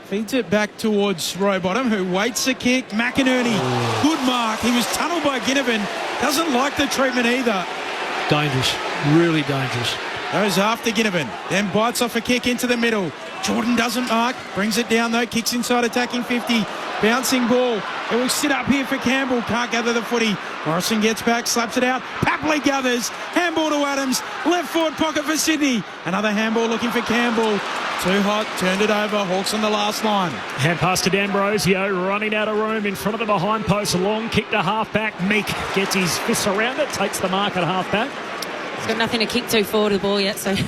F: Feeds it back towards Rowbottom, who waits the kick. McInerney, good mark. He was tunnelled by Ginnivan. Doesn't like the treatment either.
A: Dangerous, really dangerous.
F: Goes after Ginnivan, then bites off a kick into the middle. Jordan doesn't mark, brings it down though, kicks inside attacking 50. Bouncing ball. It will sit up here for Campbell. Can't gather the footy. Morrison gets back, slaps it out. Papley gathers. Handball to Adams. Left forward pocket for Sydney. Another handball looking for Campbell. Too hot. Turned it over. Hawks on the last line.
B: Hand pass to D'Ambrosio. Running out of room in front of the behind post. Long kick to half-back. Meek gets his fists around it. Takes the mark at half-back.
D: He's got nothing to kick to forward of the ball yet, so he's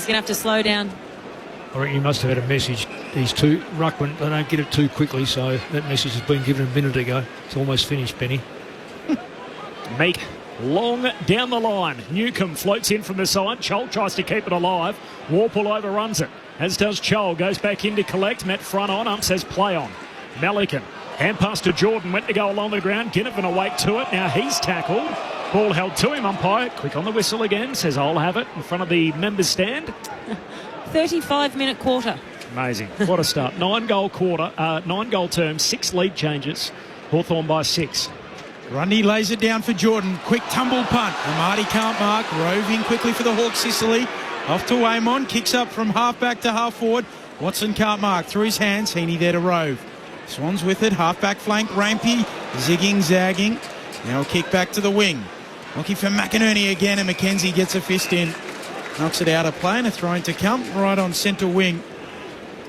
D: going to have to slow down.
A: I reckon he must have had a message. These two ruckmen, they don't get it too quickly, so that message has been given a minute ago. It's almost finished, Benny.
B: Meek long down the line. Newcomb floats in from the side. Chol tries to keep it alive. Warple overruns it, as does Chol. Goes back in to collect. Met front on. Ump says play on. Melican. Hand pass to Jordan. Went to go along the ground. Ginnivan awake to it. Now he's tackled. Ball held to him. Umpire quick on the whistle again. Says I'll have it in front of the members' stand.
D: 35-minute quarter.
B: Amazing. What a start. 9-goal quarter, 9-goal term, 6 lead changes. Hawthorn by 6.
F: Grundy lays it down for Jordan. Quick tumble punt. Amati can't mark. Roving quickly for the Hawks, Sicily. Off to Amon. Kicks up from half back to half forward. Watson can't mark. Through his hands. Heaney there to Rove. Swans with it. Half back flank. Rampy. Zigging, zagging. Now a kick back to the wing. Looking for McInerney again, and McKenzie gets a fist in. Knocks it out of play and a throw in to come right on centre wing.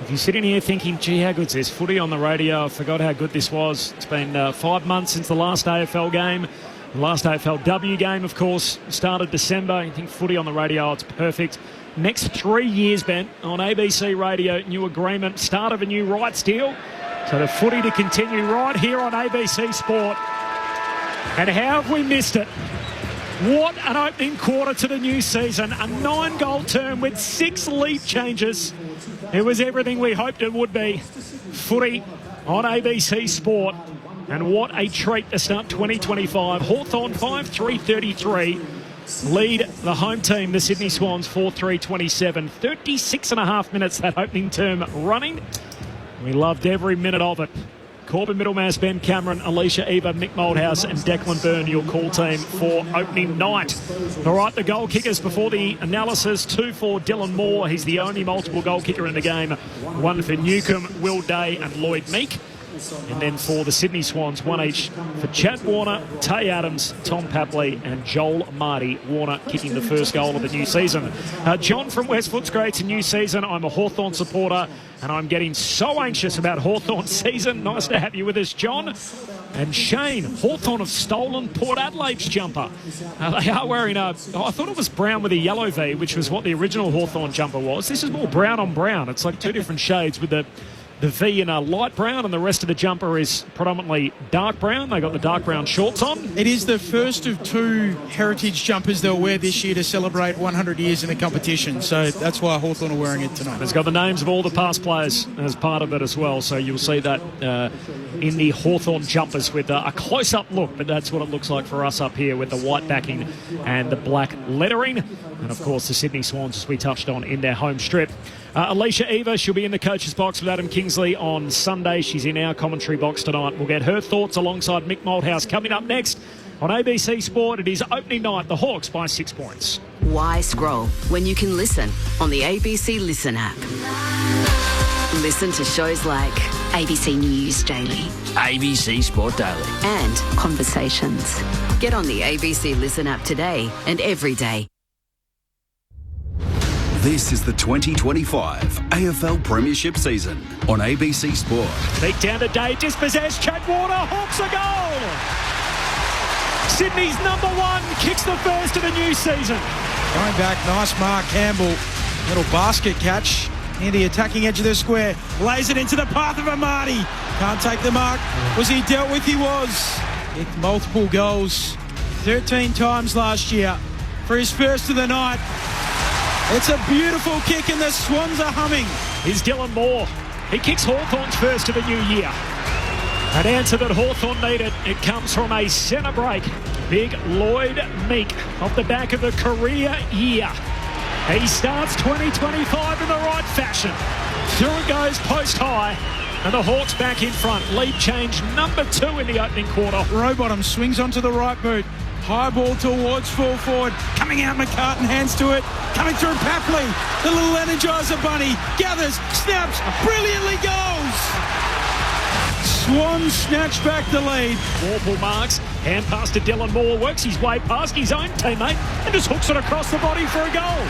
B: If you're sitting here thinking, gee, how good's this? Footy on the radio, I forgot how good this was. It's been 5 months since the last AFL game. The last AFLW game, of course, started December. You think footy on the radio, it's perfect. Next 3 years, Ben, on ABC Radio, new agreement, start of a new rights deal. So the footy to continue right here on ABC Sport. And how have we missed it? What an opening quarter to the new season. A 9-goal term with 6 lead changes. It was everything we hoped it would be. Footy on ABC Sport. And what a treat to start 2025. Hawthorn 5-3-33. Lead the home team, the Sydney Swans, 4-3-27. 36 and a half minutes that opening term running. We loved every minute of it. Corbin Middlemass, Ben Cameron, Alicia Eva, Mick Moldhouse and Declan Byrne, your call team for opening night. All right, the goal kickers before the analysis. 2 for Dylan Moore. He's the only multiple goal kicker in the game. 1 for Newcomb, Will Day and Lloyd Meek. And then for the Sydney Swans, 1 each for Chad Warner, Tay Adams, Tom Papley and Joel Marty. Warner kicking the first goal of the new season. John from West Footscray, it's a new season. I'm a Hawthorn supporter and I'm getting so anxious about Hawthorn's season. Nice to have you with us, John. And Shane, Hawthorn have stolen Port Adelaide's jumper. They are wearing I thought it was brown with a yellow V, which was what the original Hawthorn jumper was. This is more brown on brown. It's like 2 different shades with the V in a light brown and the rest of the jumper is predominantly dark brown. They got the dark brown shorts on.
F: It is the first of 2 heritage jumpers they'll wear this year to celebrate 100 years in the competition. So that's why Hawthorn are wearing it tonight.
B: It's got the names of all the past players as part of it as well. So you'll see that in the Hawthorn jumpers with a close-up look. But that's what it looks like for us up here with the white backing and the black lettering. And, of course, the Sydney Swans, as we touched on, in their home strip. Alicia Eva, she'll be in the coach's box with Adam Kingsley on Sunday. She's in our commentary box tonight. We'll get her thoughts alongside Mick Moldhouse coming up next on ABC Sport. It is opening night, the Hawks by 6 points.
J: Why scroll when you can listen on the ABC Listen app? Listen to shows like ABC News Daily,
N: ABC Sport Daily,
J: and Conversations. Get on the ABC Listen app today and every day.
I: This is the 2025 AFL Premiership season on ABC Sport.
B: Beat down to Day, dispossessed, Chad Warner, Hawks a goal! Sydney's number 1 kicks the first of the new season.
F: Going back, nice mark, Campbell. Little basket catch. In the attacking edge of the square. Lays it into the path of Amati. Can't take the mark. Was he dealt with? He was. With multiple goals. 13 times last year. For his first of the night. It's a beautiful kick and the Swans are humming.
B: Here's Dylan Moore. He kicks Hawthorn's first of the new year. An answer that Hawthorn needed. It comes from a centre break. Big Lloyd Meek off the back of a career year. He starts 2025 in the right fashion. Through it goes post high. And the Hawks back in front. Lead change number 2 in the opening quarter.
F: Rowbottom swings onto the right boot. High ball towards full forward. Coming out, McCartan, hands to it. Coming through Papley. The little Energizer Bunny. Gathers, snaps, brilliantly goes. Swans snatch back the lead.
B: Warple marks. Hand pass to Dylan Moore. Works his way past his own teammate and just hooks it across the body for a goal.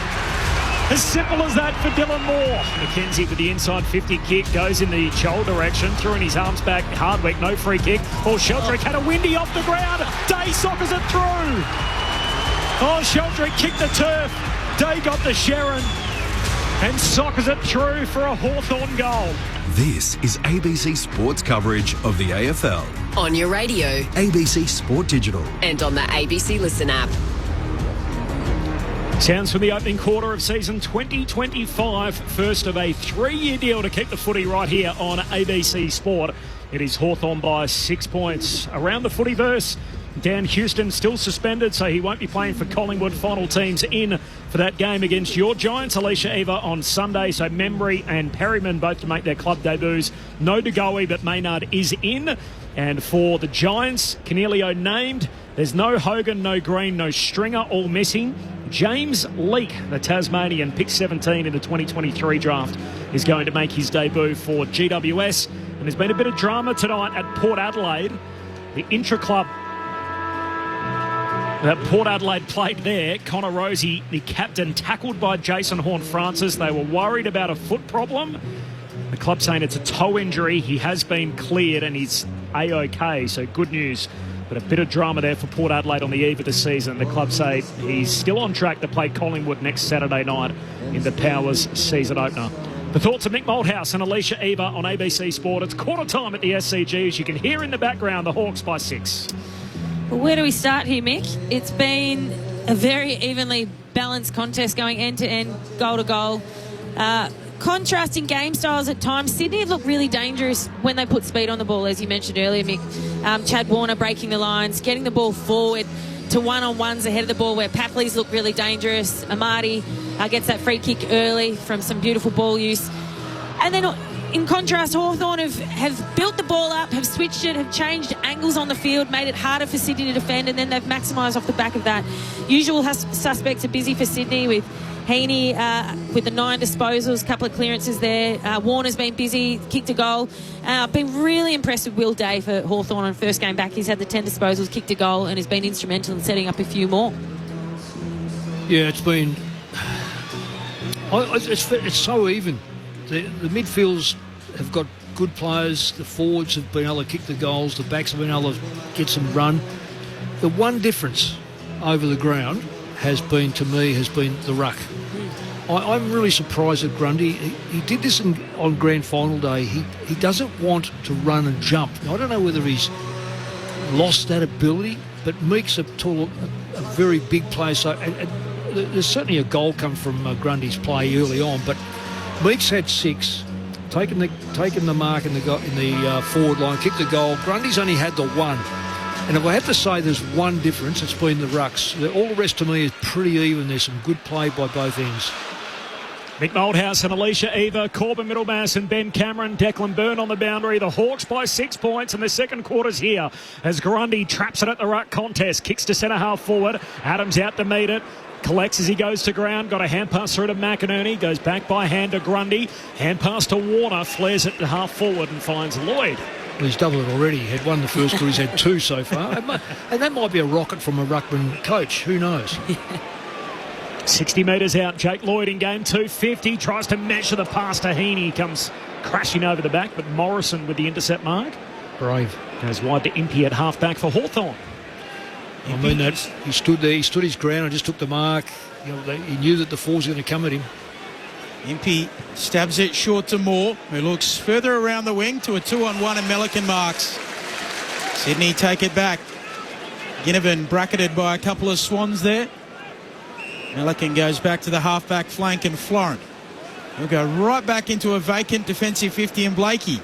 B: As simple as that for Dylan Moore. McKenzie with the inside 50 kick goes in the Chol direction, throwing his arms back. Hardwick, no free kick. Sheldrick had a windy off the ground. Day soccers it through. Sheldrick kicked the turf. Day got the Sharon and soccers it through for a Hawthorn goal.
I: This is ABC Sports coverage of the AFL.
J: On your radio,
I: ABC Sport Digital,
J: and on the ABC Listen app.
B: Sounds from the opening quarter of season 2025. First of a 3-year deal to keep the footy right here on ABC Sport. It is Hawthorn by 6 points. Around the footyverse, Dan Houston still suspended, so he won't be playing for Collingwood. Final teams in for that game against your Giants. Alicia Eva on Sunday, so Membry and Perryman both to make their club debuts. No Degoe, but Maynard is in. And for the Giants, Cornelio named. There's no Hogan, no Green, no Stringer, all missing. James Leake, the Tasmanian, pick 17 in the 2023 draft, is going to make his debut for GWS. And there's been a bit of drama tonight at Port Adelaide. The intra-club that Port Adelaide played there, Connor Rosie, the captain, tackled by Jason Horne-Francis. They were worried about a foot problem. The club saying it's a toe injury. He has been cleared and he's A-OK, so good news. But a bit of drama there for Port Adelaide on the eve of the season. The club say he's still on track to play Collingwood next Saturday night in the Powers season opener. The thoughts of Mick Moldhouse and Alicia Eva on ABC Sport. It's quarter time at the SCG. As you can hear in the background, the Hawks by 6.
D: Well, where do we start here, Mick? It's been a very evenly balanced contest going end to end, goal to goal. contrasting game styles at times. Sydney have looked really dangerous when they put speed on the ball, as you mentioned earlier, Mick. Chad Warner breaking the lines, getting the ball forward to one-on-ones ahead of the ball where Papley's look really dangerous. Amati gets that free kick early from some beautiful ball use. And then in contrast, Hawthorn have built the ball up, have switched it, have changed angles on the field, made it harder for Sydney to defend, and then they've maximised off the back of that. Usual suspects are busy for Sydney with Heaney with the 9 disposals, couple of clearances there. Warner's been busy, kicked a goal. I've been really impressed with Will Day for Hawthorn on first game back. He's had the 10 disposals, kicked a goal, and has been instrumental in setting up a few more.
A: Yeah, it's been... It's so even. The midfields have got good players. The forwards have been able to kick the goals. The backs have been able to get some run. The one difference over the ground has been the ruck. I'm really surprised at Grundy. He did this on grand final day. He doesn't want to run and jump. Now, I don't know whether he's lost that ability, but Meek's a very big player. So and there's certainly a goal come from Grundy's play early on, but Meek's had 6, taken the mark in the forward line, kicked the goal. Grundy's only had the 1. And if I have to say there's one difference, it's been the rucks. All the rest to me is pretty even. There's some good play by both ends.
B: Mick Moldhouse and Alicia Eva, Corbin Middlemass and Ben Cameron, Declan Byrne on the boundary. The Hawks by 6 points, and the second quarter's here as Grundy traps it at the ruck contest. Kicks to centre half forward. Adams out to meet it. Collects as he goes to ground. Got a hand pass through to McInerney. Goes back by hand to Grundy. Hand pass to Warner. Flares it to half forward and finds Lloyd.
A: Well, he's doubled it already. He had 1 the first quarter. He's had 2 so far. And that might be a rocket from a ruckman coach. Who knows?
B: 60 metres out. Jake Lloyd in game 2. 50. Tries to measure the pass to Heaney. Comes crashing over the back. But Morrison with the intercept mark.
A: Brave.
B: Goes wide to Impey at half back for Hawthorn.
A: I mean, that he stood there, he stood his ground and just took the mark. He knew that the forwards were going to come at him.
F: Impey stabs it short to Moore, who looks further around the wing to a 2-on-1 and Melican marks. Sydney take it back. Ginnivan bracketed by a couple of Swans there. Melican goes back to the half-back flank and Florent. He'll go right back into a vacant defensive 50 in Blakey.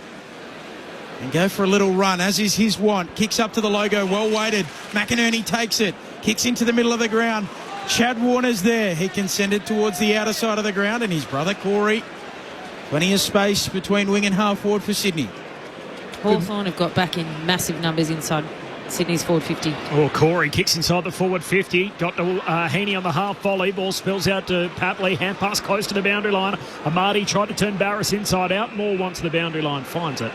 F: And go for a little run, as is his want. Kicks up to the logo, well weighted. McInerney takes it, kicks into the middle of the ground. Chad Warner's there. He can send it towards the outer side of the ground, and his brother Corey. Plenty of space between wing and half forward for Sydney.
D: Hawthorn have got back in massive numbers inside Sydney's forward 50.
B: Oh, Corey kicks inside the forward 50. Got to Heaney on the half volley. Ball spills out to Papley. Hand pass close to the boundary line. Amati tried to turn Barris inside out. Moore wants the boundary line, finds it.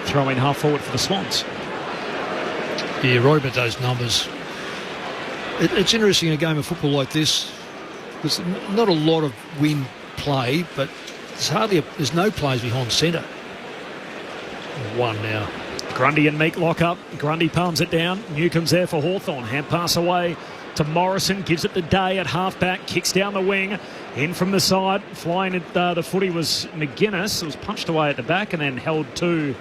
B: Throw in half forward for the Swans.
A: Yeah, you're right about those numbers. It's interesting in a game of football like this. There's not a lot of wing play, but there's no players behind centre. 1 now.
B: Grundy and Meek lock up. Grundy palms it down. Newcomb's there for Hawthorn. Hand pass away to Morrison. Gives it to Day at half-back. Kicks down the wing. In from the side. Flying at the footy was McGuinness. It was punched away at the back and then held to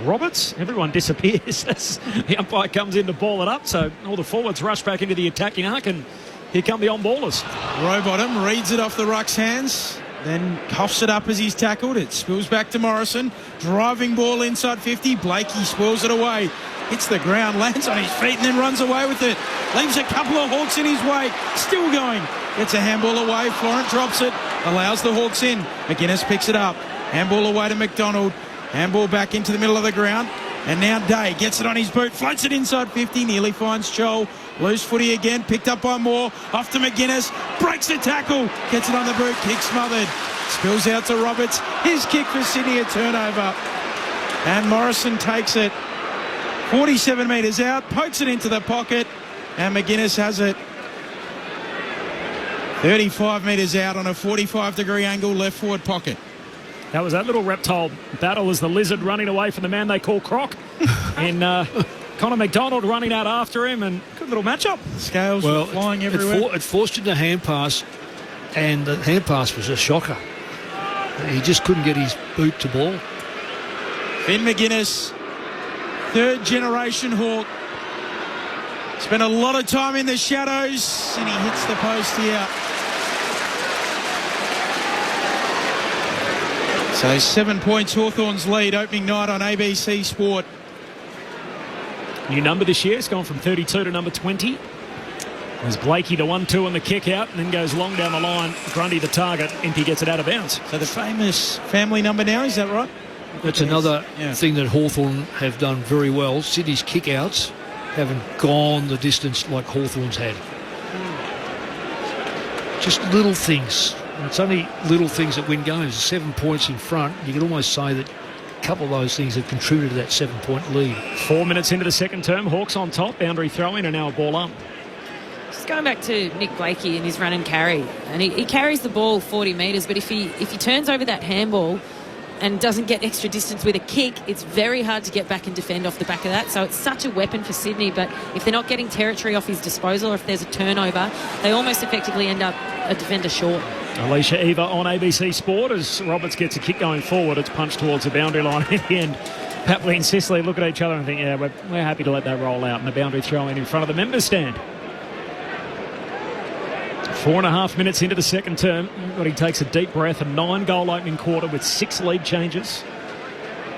B: Roberts. Everyone disappears as the umpire comes in to ball it up. So all the forwards rush back into the attacking arc, and here come the on-ballers.
F: Rowbottom reads it off the ruck's hands, then coughs it up as he's tackled. It spills back to Morrison. Driving ball inside 50. Blakey spoils it away. Hits the ground, lands on his feet, and then runs away with it. Leaves a couple of Hawks in his way. Still going. Gets a handball away. Florent drops it. Allows the Hawks in. McGuinness picks it up. Handball away to McDonald. Handball back into the middle of the ground. And now Day gets it on his boot. Floats it inside 50. Nearly finds Chol. Loose footy again. Picked up by Moore. Off to McGuinness. Breaks the tackle. Gets it on the boot. Kick smothered. Spills out to Roberts. His kick for Sydney, a turnover. And Morrison takes it 47 metres out. Pokes it into the pocket. And McGuinness has it 35 metres out on a 45-degree angle left forward pocket.
B: That was that little reptile battle as the lizard running away from the man they call Croc. And Connor McDonald running out after him, and good little matchup.
F: Scales were flying everywhere.
A: It forced him to hand pass, and the hand pass was a shocker. He just couldn't get his boot to ball.
F: Finn McGuinness, third-generation Hawk. Spent a lot of time in the shadows, and he hits the post here. So 7 points, Hawthorn's lead, opening night on ABC Sport.
B: New number this year. It's gone from 32 to number 20. There's Blakey the 1-2 on the kick out, and then goes long down the line. Grundy the target. Impey gets it out of bounds.
F: So the famous family number now, is that right?
A: That's another thing that Hawthorn have done very well. Sydney's kick-outs haven't gone the distance like Hawthorn's had. Just little things. And it's only little things that win games. 7 points in front. You could almost say that a couple of those things have contributed to that 7-point lead.
B: 4 minutes into the second term. Hawks on top. Boundary throw-in and now a ball up.
D: Just going back to Nick Blakey and his run and carry. And he carries the ball 40 metres, but if he turns over that handball and doesn't get extra distance with a kick, it's very hard to get back and defend off the back of that. So it's such a weapon for Sydney, but if they're not getting territory off his disposal or if there's a turnover, they almost effectively end up a defender short.
B: Alicia Eva on ABC Sport as Roberts gets a kick going forward. It's punched towards the boundary line in the end. Papley and Sicily look at each other and think, yeah, we're happy to let that roll out, and the boundary throw in front of the members stand. 4.5 minutes into the second term. Everybody takes a deep breath. A 9-goal opening quarter with 6 lead changes.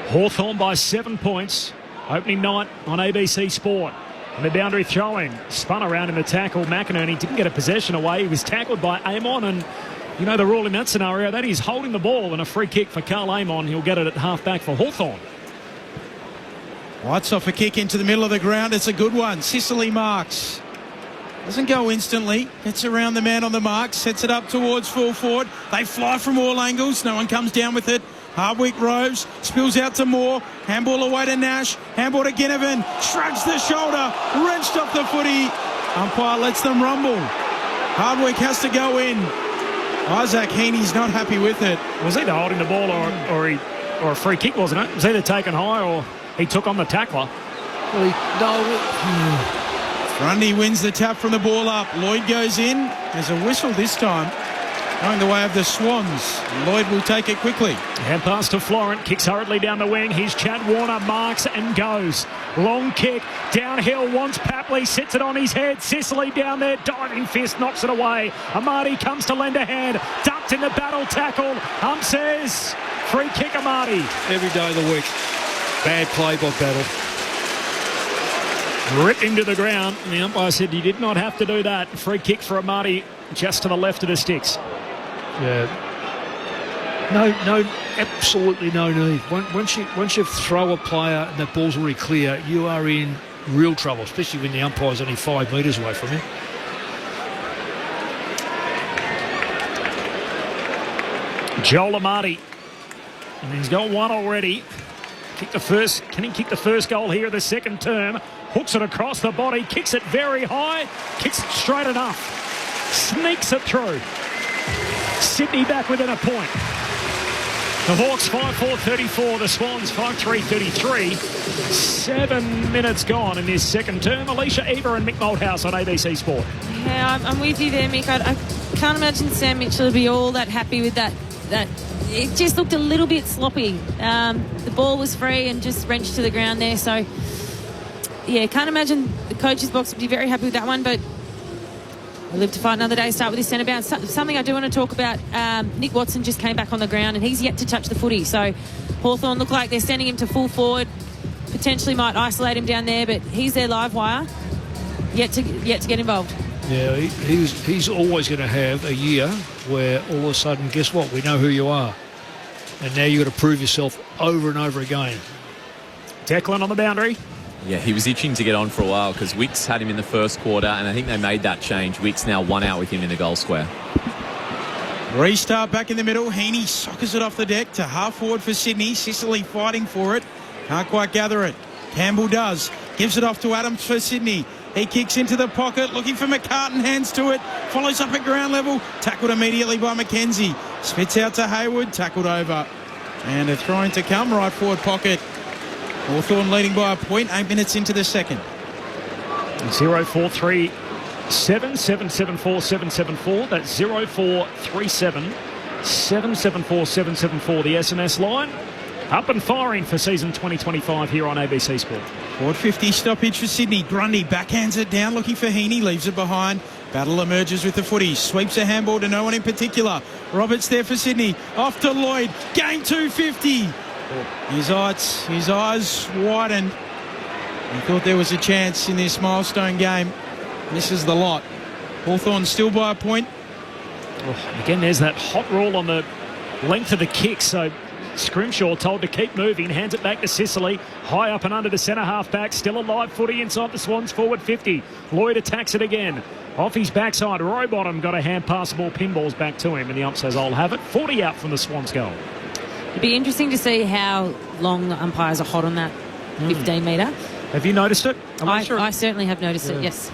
B: Hawthorn by 7 points. Opening night on ABC Sport. And the boundary throwing. Spun around in the tackle. McInerney didn't get a possession away. He was tackled by Amon. And you know the rule in that scenario. That is holding the ball, and a free kick for Carl Amon. He'll get it at half-back for Hawthorn.
F: White's off a kick into the middle of the ground. It's a good one. Sicily marks. Doesn't go instantly. Gets around the man on the mark. Sets it up towards full forward. They fly from all angles. No one comes down with it. Hardwick roves. Spills out to Moore. Handball away to Nash. Handball to Ginnivan. Shrugs the shoulder. Wrenched off the footy. Umpire lets them rumble. Hardwick has to go in. Isaac Heaney's not happy with it.
B: Was either holding the ball or a free kick, wasn't it? It was either taken high or he took on the tackler.
F: Grundy wins the tap from the ball up. Lloyd goes in. There's a whistle this time. Going the way of the Swans. Lloyd will take it quickly.
B: Hand pass to Florent. Kicks hurriedly down the wing. Here's Chad Warner. Marks and goes. Long kick. Downhill. Wants Papley. Sits it on his head. Sicily down there. Diving fist. Knocks it away. Amati comes to lend a hand. Ducked in the battle. Tackled. Says free kick Amati.
A: Every day of the week. Bad play by Battle.
B: Ripped him to the ground. And the umpire said he did not have to do that. Free kick for Amati just to the left of the sticks.
A: Yeah. No, absolutely no need. Once you throw a player and that ball's already clear, you are in real trouble, especially when the umpire's only 5 metres away from you.
B: Joel Amati. And he's got one already. Can he kick the first goal here of the second term? Hooks it across the body, kicks it very high, kicks it straight enough, sneaks it through. Sydney back within a point. The Hawks 5-4-34, the Swans 5-3-33. 7 minutes gone in this second term. Alicia Eva and Mick Malthouse on ABC Sport.
D: Yeah, I'm with you there, Mick. I can't imagine Sam Mitchell would be all that happy with that. It just looked a little bit sloppy. The ball was free and just wrenched to the ground there. So, yeah, can't imagine the coach's box would be very happy with that one. But we'll live to fight another day. Start with his centre bounce. Something I do want to talk about. Nick Watson just came back on the ground and he's yet to touch the footy. So Hawthorn look like they're sending him to full forward. Potentially might isolate him down there, but he's their live wire. Yet to get involved.
A: Yeah, he's always going to have a year where all of a sudden, guess what? We know who you are. And now you've got to prove yourself over and over again.
B: Declan on the boundary.
G: Yeah, he was itching to get on for a while because Wicks had him in the first quarter, and I think they made that change. Wicks now 1 out with him in the goal square.
F: Restart back in the middle. Heaney sockers it off the deck to half forward for Sydney. Sicily fighting for it. Can't quite gather it. Campbell does. Gives it off to Adams for Sydney. He kicks into the pocket, looking for McCartan, hands to it, follows up at ground level, tackled immediately by McKenzie. Spits out to Hayward, tackled over. And a throw-in to come, right forward pocket. Hawthorn leading by a point, 8 minutes into the second.
B: 0437 774 774. That's 0437 774 774, the SMS line. Up and firing for season 2025 here on ABC Sport.
F: 4:50 stoppage for Sydney. Grundy backhands it down, looking for Heaney, leaves it behind. Battle emerges with the footy. Sweeps a handball to no one in particular. Roberts there for Sydney. Off to Lloyd. Game 250. His eyes widened. He thought there was a chance in this milestone game. Misses the lot. Hawthorn still by a point.
B: Again, there's that hot rule on the length of the kick. So Scrimshaw told to keep moving. Hands it back to Sicily. High up and under the centre half back. Still a live footy inside the Swans forward 50. Lloyd attacks it again. Off his backside. Rowbottom got a hand pass the ball. Pinballs back to him. And the ump says, I'll have it. 40 out from the Swans goal.
D: It'd be interesting to see how long the umpires are hot on that 15 metre.
B: Have you noticed it?
D: I certainly have noticed it, yes.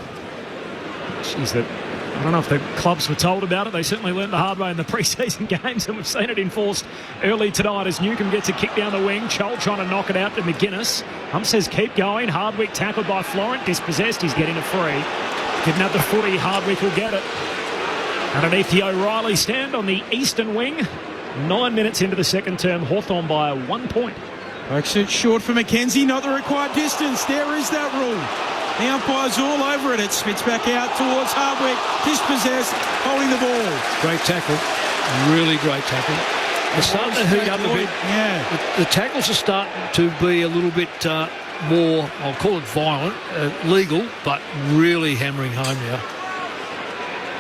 B: Jeez, I don't know if the clubs were told about it. They certainly learned the hard way in the pre-season games, and we've seen it enforced early tonight as Newcombe gets a kick down the wing. Chol trying to knock it out to McGuinness. Says keep going. Hardwick tackled by Florent. Dispossessed. He's getting a free. Didn't have the footy. Hardwick will get it. Underneath the O'Reilly stand on the eastern wing. 9 minutes into the second term. Hawthorn by 1 point.
F: Exit short for McKenzie, not the required distance. There is that rule. The umpire's all over it. It spits back out towards Hardwick. Dispossessed, holding the ball.
A: Great tackle. Really great tackle. They're starting to heat up a bit.
F: Yeah.
A: The tackles are starting to be a little bit more, I'll call it violent, legal, but really hammering home now.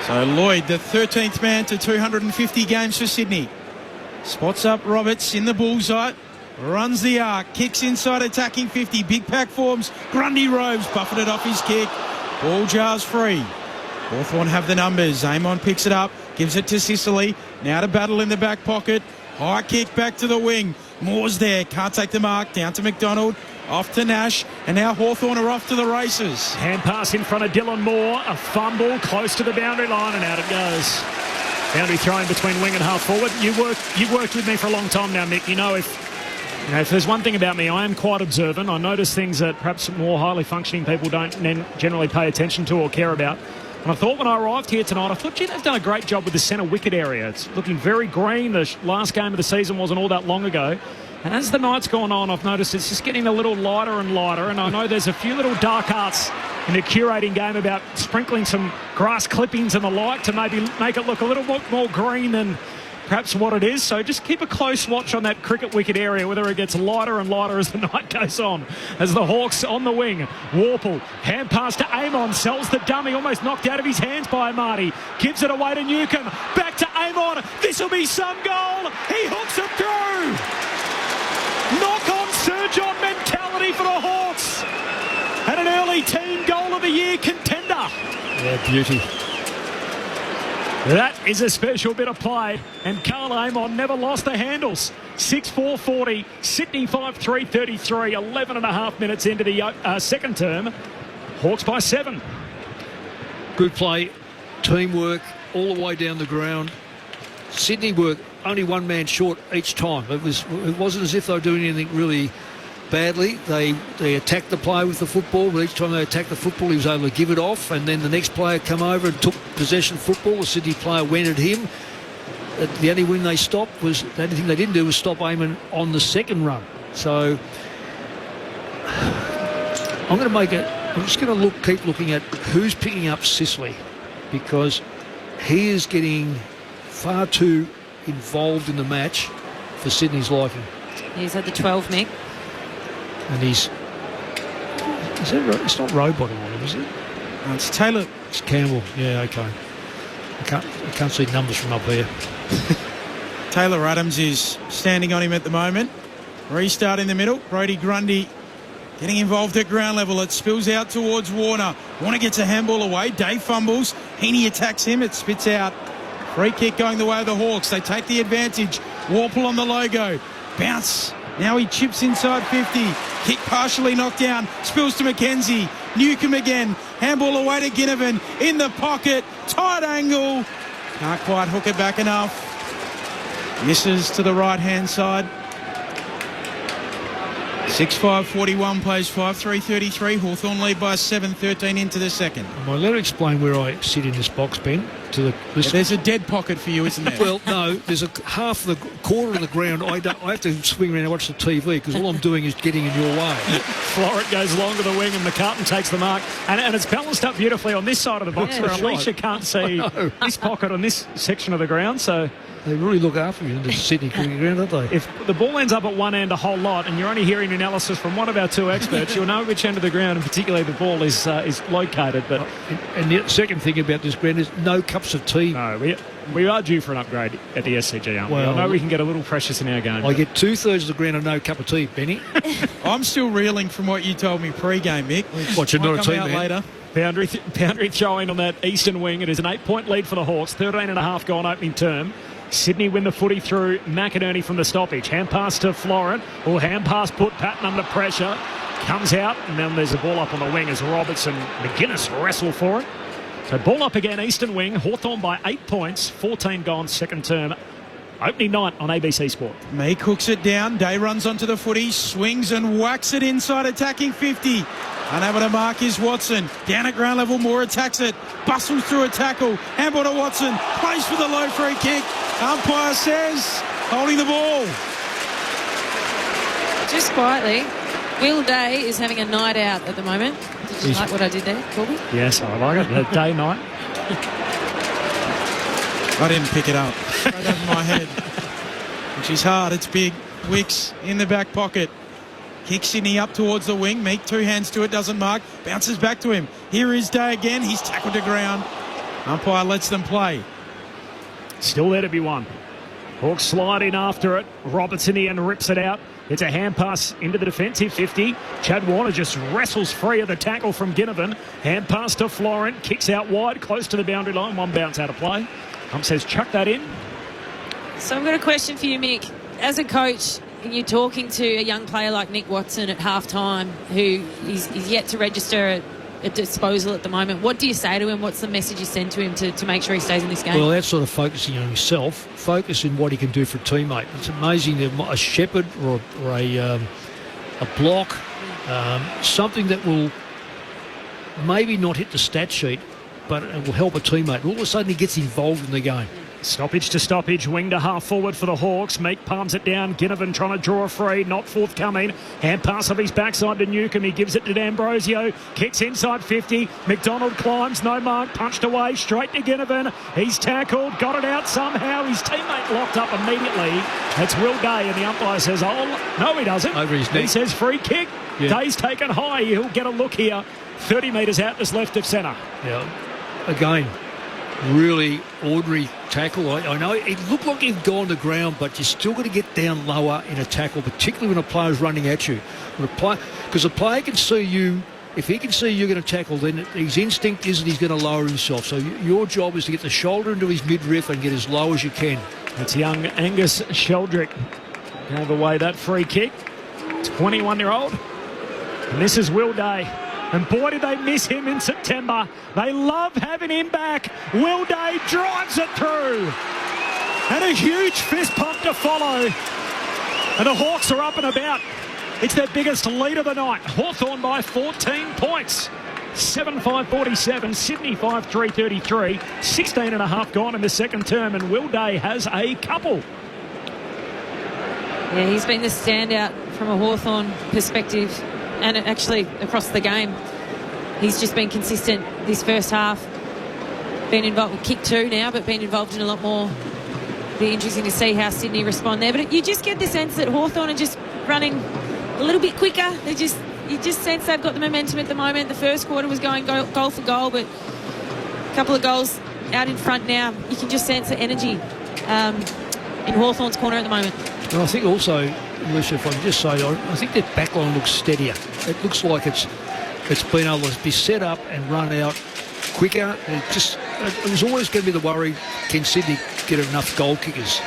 F: So Lloyd, the 13th man to 250 games for Sydney. Spots up Roberts in the bullseye. Runs the arc, kicks inside attacking 50. Big pack forms. Grundy roves, buffeted off his kick. Ball jars free. Hawthorn have the numbers. Amon picks it up, gives it to Sicily. Now to Battle in the back pocket. High kick back to the wing. Moore's there, can't take the mark. Down to McDonald, off to Nash. And now Hawthorn are off to the races.
B: Hand pass in front of Dylan Moore. A fumble close to the boundary line, and out it goes. Boundary throwing between wing and half forward. You've worked with me for a long time now, Mick. If there's one thing about me, I am quite observant. I notice things that perhaps more highly functioning people don't generally pay attention to or care about. And I thought when I arrived here tonight, they've done a great job with the centre wicket area. It's looking very green. The last game of the season wasn't all that long ago. And as the night's gone on, I've noticed it's just getting a little lighter and lighter. And I know there's a few little dark arts in the curating game about sprinkling some grass clippings and the like to maybe make it look a little more green than perhaps what it is. So just keep a close watch on that cricket wicket area, whether it gets lighter and lighter as the night goes on. As the Hawks on the wing, Warple, hand pass to Amon, sells the dummy, almost knocked out of his hands by Marty. Gives it away to Newcombe, back to Amon. This will be some goal. He hooks it through. Knock-on, surge-on mentality for the Hawks. And an early team goal of the year contender.
A: Yeah, beauty.
B: That is a special bit of play, and Carl Amon never lost the handles. 6-4-40, Sydney 5-3-33, 11 and a half minutes into the second term. Hawks by 7.
A: Good play, teamwork all the way down the ground. Sydney were only one man short each time. It wasn't as if they were doing anything really badly. They attacked the player with the football, but each time they attacked the football, he was able to give it off, and then the next player come over and took possession football. The Sydney player went at him. The only win they stopped was, the only thing they didn't do was stop Amon on the second run. So I'm just going to keep looking at who's picking up Sicily, because he is getting far too involved in the match for Sydney's liking.
D: He's at the 12, Mick.
A: And it's not Rowbottom on him, is it?
F: No, it's Taylor.
A: It's Campbell. Yeah, okay. I can't see numbers from up here.
F: Taylor Adams is standing on him at the moment. Restart in the middle. Brodie Grundy getting involved at ground level. It spills out towards Warner. Warner gets a handball away. Dave fumbles. Heaney attacks him. It spits out. Free kick going the way of the Hawks. They take the advantage. Warple on the logo. Bounce. Now he chips inside 50. Kick partially knocked down. Spills to McKenzie. Newcombe again. Handball away to Ginnivan. In the pocket. Tight angle. Can't quite hook it back enough. Misses to the right-hand side. 6-5-41 plays 5-3-33. Hawthorn lead by 7-13 into the second.
A: Well, let me explain where I sit in this box, Ben. to the listeners.
F: There's a dead pocket for you, isn't there?
A: Well, no, there's a quarter of the ground. I have to swing around and watch the TV because all I'm doing is getting in your way.
B: Florent goes long to the wing and McCartan takes the mark. And it's balanced up beautifully on this side of the box where Alicia can't see this pocket on this section of the ground. So
A: they really look after you in the Sydney cricket ground, don't they?
B: If the ball ends up at one end a whole lot and you're only hearing analysis from one of our two experts, you'll know which end of the ground and particularly the ball is located. But
A: and the second thing about this ground is no cups of tea.
B: No, we are due for an upgrade at the SCG, aren't we?
A: Well,
B: I know we can get a little precious in our game.
A: I get 2/3 of the ground and no cup of tea, Benny.
F: I'm still reeling from what you told me pre-game, Mick.
A: What, you're not a team, man?
F: Later.
B: Boundary throwing on that eastern wing. It is an 8-point lead for the Hawks. 13.5 gone opening term. Sydney win the footy through McInerney from the stoppage. Hand pass to Florent. Hand pass put Patton under pressure. Comes out, and then there's a ball up on the wing as Robertson McGuinness wrestle for it. So ball up again, eastern wing. Hawthorn by 8 points. 14 gone, second term. Opening night on ABC Sport.
F: Meek hooks it down. Day runs onto the footy. Swings and whacks it inside, attacking 50. Unable to mark is Watson. Down at ground level, Moore attacks it. Bustles through a tackle. Handball to Watson. Plays for the low free kick. Umpire says, holding the ball.
D: Just quietly, Will Day is having a night out at the moment. Did you like what I did there, Corby?
B: Yes, I like it. The day night.
F: I didn't pick it up. Right over my head. Which is hard. It's big. Wicks in the back pocket. Kicks Sydney up towards the wing. Meek, two hands to it, doesn't mark. Bounces back to him. Here is Day again. He's tackled to ground. Umpire lets them play.
B: Still there to be won. Hawks slide in after it. Robertson in the end rips it out. It's a hand pass into the defensive 50. Chad Warner just wrestles free of the tackle from Ginnivan. Hand pass to Florent. Kicks out wide, close to the boundary line. One bounce out of play. Says chuck that in.
D: So I've got a question for you, Mick. As a coach, and you're talking to a young player like Nick Watson at halftime, who is yet to register at disposal at the moment, what do you say to him? What's the message you send to him to make sure he stays in this game?
A: Well, that's sort of focusing on himself, focusing what he can do for a teammate. It's amazing that a shepherd or a block, something that will maybe not hit the stat sheet, but it will help a teammate. All of a sudden, he gets involved in the game.
B: Stoppage to stoppage, wing to half forward for the Hawks. Meek palms it down. Ginnivan trying to draw a free, not forthcoming. Hand pass off his backside to Newcomb. He gives it to D'Ambrosio. Kicks inside 50. McDonald climbs, no mark, punched away, straight to Ginnivan. He's tackled, got it out somehow. His teammate locked up immediately. It's Will Day, and the umpire says, oh, no, he doesn't.
A: Over his knee.
B: He says free kick.
A: Yeah.
B: Day's taken high. He'll get a look here. 30 metres out, just left of centre.
A: Yeah. Again, really ordinary tackle. I know it looked like he'd gone to ground, but you still got to get down lower in a tackle, particularly when a player's running at you. Because a player can see you. If he can see you're going to tackle, then his instinct is that he's going to lower himself. So your job is to get the shoulder into his midriff and get as low as you can.
B: It's young Angus Sheldrick gave away that free kick. 21-year-old. And this is Will Day. And boy, did they miss him in September. They love having him back. Will Day drives it through. And a huge fist pump to follow. And the Hawks are up and about. It's their biggest lead of the night. Hawthorn by 14 points. 7-5-47, Sydney 5-3-33. 16.5 gone in the second term, and Will Day has a couple.
D: Yeah, he's been the standout from a Hawthorn perspective, and actually across the game. He's just been consistent this first half. Been involved with kick two now, but been involved in a lot more. Be interesting to see how Sydney respond there. But you just get the sense that Hawthorn are just running a little bit quicker. You just sense they've got the momentum at the moment. The first quarter was going goal for goal, but a couple of goals out in front now. You can just sense the energy in Hawthorn's corner at the moment.
A: And I think also, Alicia, if I can just say, I think that backline looks steadier. It looks like it's been able to be set up and run out quicker. It was always going to be the worry, can Sydney get enough goal kickers?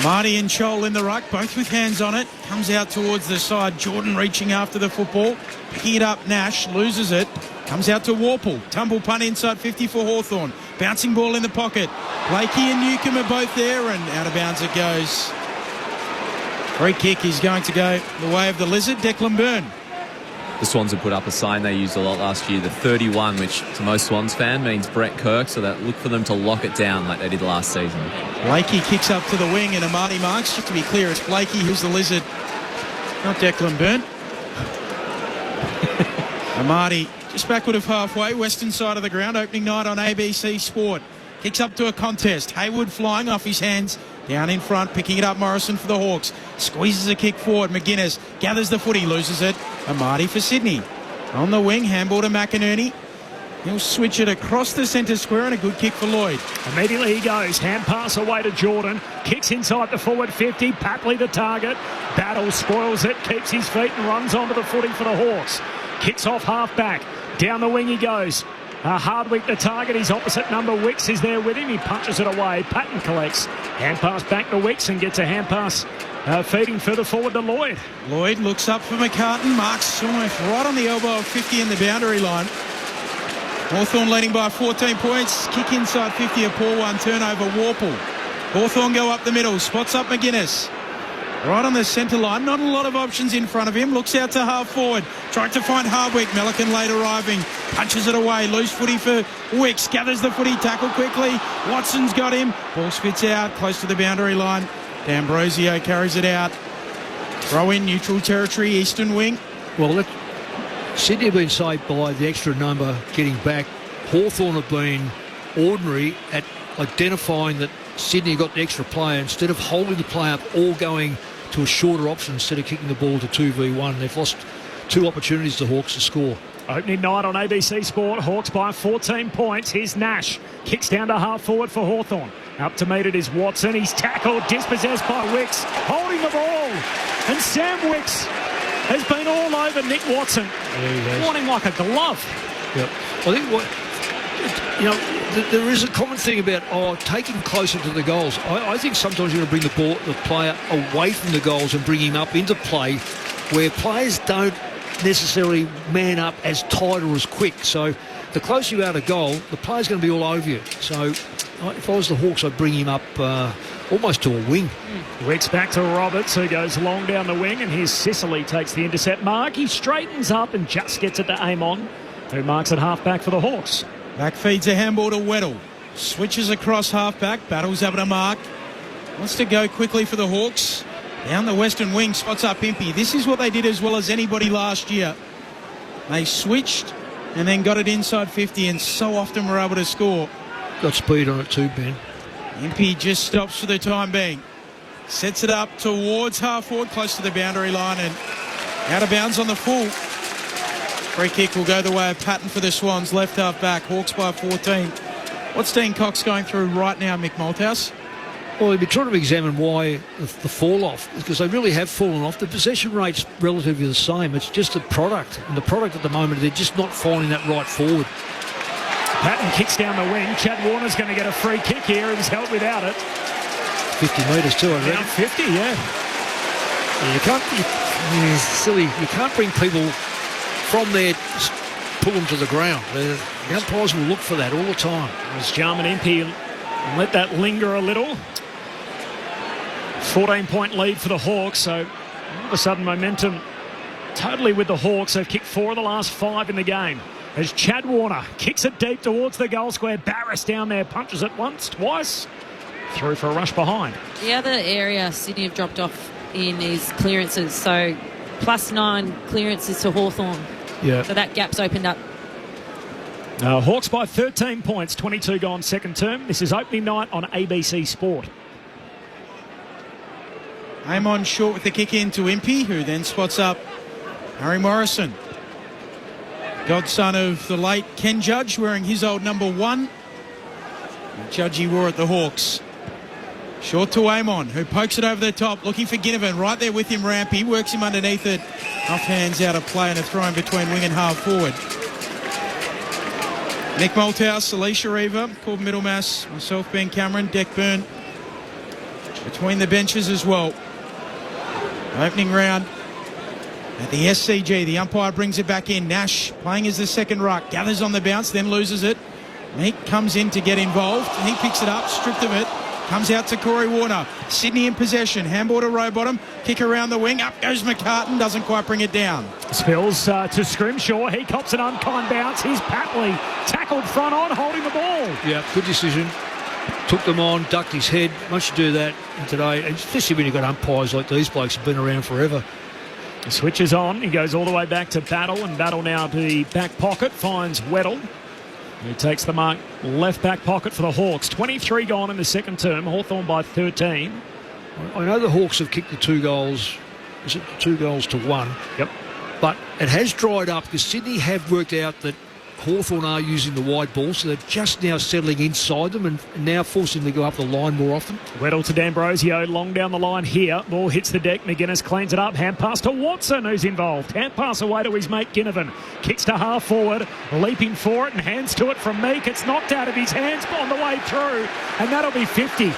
F: Marty and Chol in the ruck, both with hands on it. Comes out towards the side. Jordan reaching after the football. Picking it up, Nash loses it. Comes out to Warple. Tumble punt inside 50 for Hawthorn. Bouncing ball in the pocket. Blakey and Newcomb are both there, and out of bounds it goes. Free kick is going to go the way of the Lizard, Declan Byrne.
G: the Swans have put up a sign they used a lot last year, the 31, which to most Swans fan means Brett Kirk, so that look for them to lock it down like they did last season.
F: Blakey kicks up to the wing and Amati marks. Just to be clear, it's Blakey who's the lizard, not Declan Byrne. Amati just backward of halfway, western side of the ground, opening night on ABC Sport. Kicks up to a contest. Hayward flying off his hands. Down in front, picking it up, Morrison for the Hawks. Squeezes a kick forward. McGuinness gathers the footy, loses it. Amati for Sydney. On the wing, handball to McInerney. He'll switch it across the centre square and a good kick for Lloyd.
B: Immediately he goes. Hand pass away to Jordan. Kicks inside the forward 50. Papley the target. Battle spoils it. Keeps his feet and runs onto the footy for the Hawks. Kicks off half back. Down the wing he goes. Hardwick the target. His opposite number Wicks is there with him. He punches it away. Patton collects. Hand pass back to Wicks and gets a hand pass feeding further forward to Lloyd.
F: Lloyd looks up for McCartan. Marks almost right on the elbow of 50 in the boundary line. Hawthorn leading by 14 points. Kick inside 50, a poor one. Turnover, Warple. Hawthorn go up the middle. Spots up McGuinness. Right on the centre line. Not a lot of options in front of him. Looks out to half forward. Tried to find Hardwick. Melican late arriving. Punches it away. Loose footy for Wicks. Gathers the footy. Tackle quickly. Watson's got him. Ball spits out. Close to the boundary line. D'Ambrosio carries it out. Throw in neutral territory. Eastern wing.
A: Well, Sydney have been saved by the extra number getting back. Hawthorn have been ordinary at identifying that Sydney got the extra player instead of holding the play up or going to a shorter option instead of kicking the ball to 2v1. They've lost two opportunities to Hawks to score.
B: Opening night on ABC Sport. Hawks by 14 points. Here's Nash. Kicks down to half forward for Hawthorn. Up to meet it is Watson. He's tackled, dispossessed by Wicks. Holding the ball. And Sam Wicks has been all over Nick Watson. Wanting like a glove.
A: Yep. I think there is a common thing about taking closer to the goals. I think sometimes you're going to bring the player away from the goals and bring him up into play where players don't necessarily man up as tight or as quick. So the closer you are to goal, the player's going to be all over you. So if I was the Hawks, I'd bring him up almost to a wing.
B: Wicks back to Roberts, who goes long down the wing, and here's Sicily takes the intercept mark. He straightens up and just gets it to Amon, who marks at half-back for the Hawks.
F: Back feeds a handball to Weddle. Switches across half-back. Battles up to mark. Wants to go quickly for the Hawks. Down the western wing, spots up Impey. This is what they did as well as anybody last year. They switched and then got it inside 50 and so often were able to score.
A: Got speed on it too, Ben.
F: Impey just stops for the time being. Sets it up towards half forward, close to the boundary line and out of bounds on the full. Free kick will go the way of Patton for the Swans. Left half back. Hawks by 14. What's Dean Cox going through right now, Mick Malthouse?
A: Well, we've been trying to examine why the fall off, because they really have fallen off. The possession rate's relatively the same. It's just a product. And the product at the moment, they're just not finding that right forward.
B: Patton kicks down the wing. Chad Warner's going to get a free kick here. He's held without it.
A: 50 metres too, I reckon.
B: Down 50, yeah.
A: You can't bring people from there, pull them to the ground. The umpires will look for that all the time.
B: As Jarman Impey let that linger a little. 14-point lead for the Hawks, so all of a sudden momentum totally with the Hawks. They've kicked 4 of the last 5 in the game. As Chad Warner kicks it deep towards the goal square. Barris down there, punches it once, twice. Through for a rush behind.
D: The other area Sydney have dropped off in is clearances, so +9 clearances to Hawthorn.
A: Yeah.
D: So that gap's opened up.
B: Hawks by 13 points, 22 gone second term. This is opening night on ABC Sport.
F: Amon short with the kick in to Impey, who then spots up Harry Morrison. Godson of the late Ken Judge, wearing his old number 1. Judgey wore at the Hawks. Short to Amon, who pokes it over the top, looking for Ginnivan. Right there with him, Rampy. Works him underneath it. Off hands out of play and a throw in between wing and half forward. Nick Malthouse, Alicia Reaver, Corbin Middlemass, myself, Ben Cameron, Deck Byrne. Between the benches as well. Opening round at the SCG. The umpire brings it back in. Nash playing as the second ruck. Gathers on the bounce, then loses it. Meek comes in to get involved. He picks it up, stripped of it. Comes out to Corey Warner. Sydney in possession. Handball to Rowbottom. Kick around the wing. Up goes McCartan. Doesn't quite bring it down.
B: Spills to Scrimshaw. He cops an unkind bounce. Here's Patley. Tackled front on, holding the ball.
A: Yeah, good decision. Took them on, ducked his head. Once you do that today, especially when you've got umpires like these blokes have been around forever.
B: He switches on. He goes all the way back to Battle, and Battle now to the back pocket. Finds Weddle, who takes the mark left back pocket for the Hawks. 23 gone in the second term. Hawthorn by 13.
A: I know the Hawks have kicked the 2 goals. Is it 2 goals to 1?
B: Yep.
A: But it has dried up because Sydney have worked out that Hawthorn are using the wide ball, so they're just now settling inside them and now forcing them to go up the line more often.
B: Weddle to D'Ambrosio, long down the line here. Ball hits the deck. McGuinness cleans it up. Hand pass to Watson, who's involved. Hand pass away to his mate Ginnivan. Kicks to half forward, leaping for it and hands to it from Meek. It's knocked out of his hands on the way through, and that'll be 50.
A: Yep.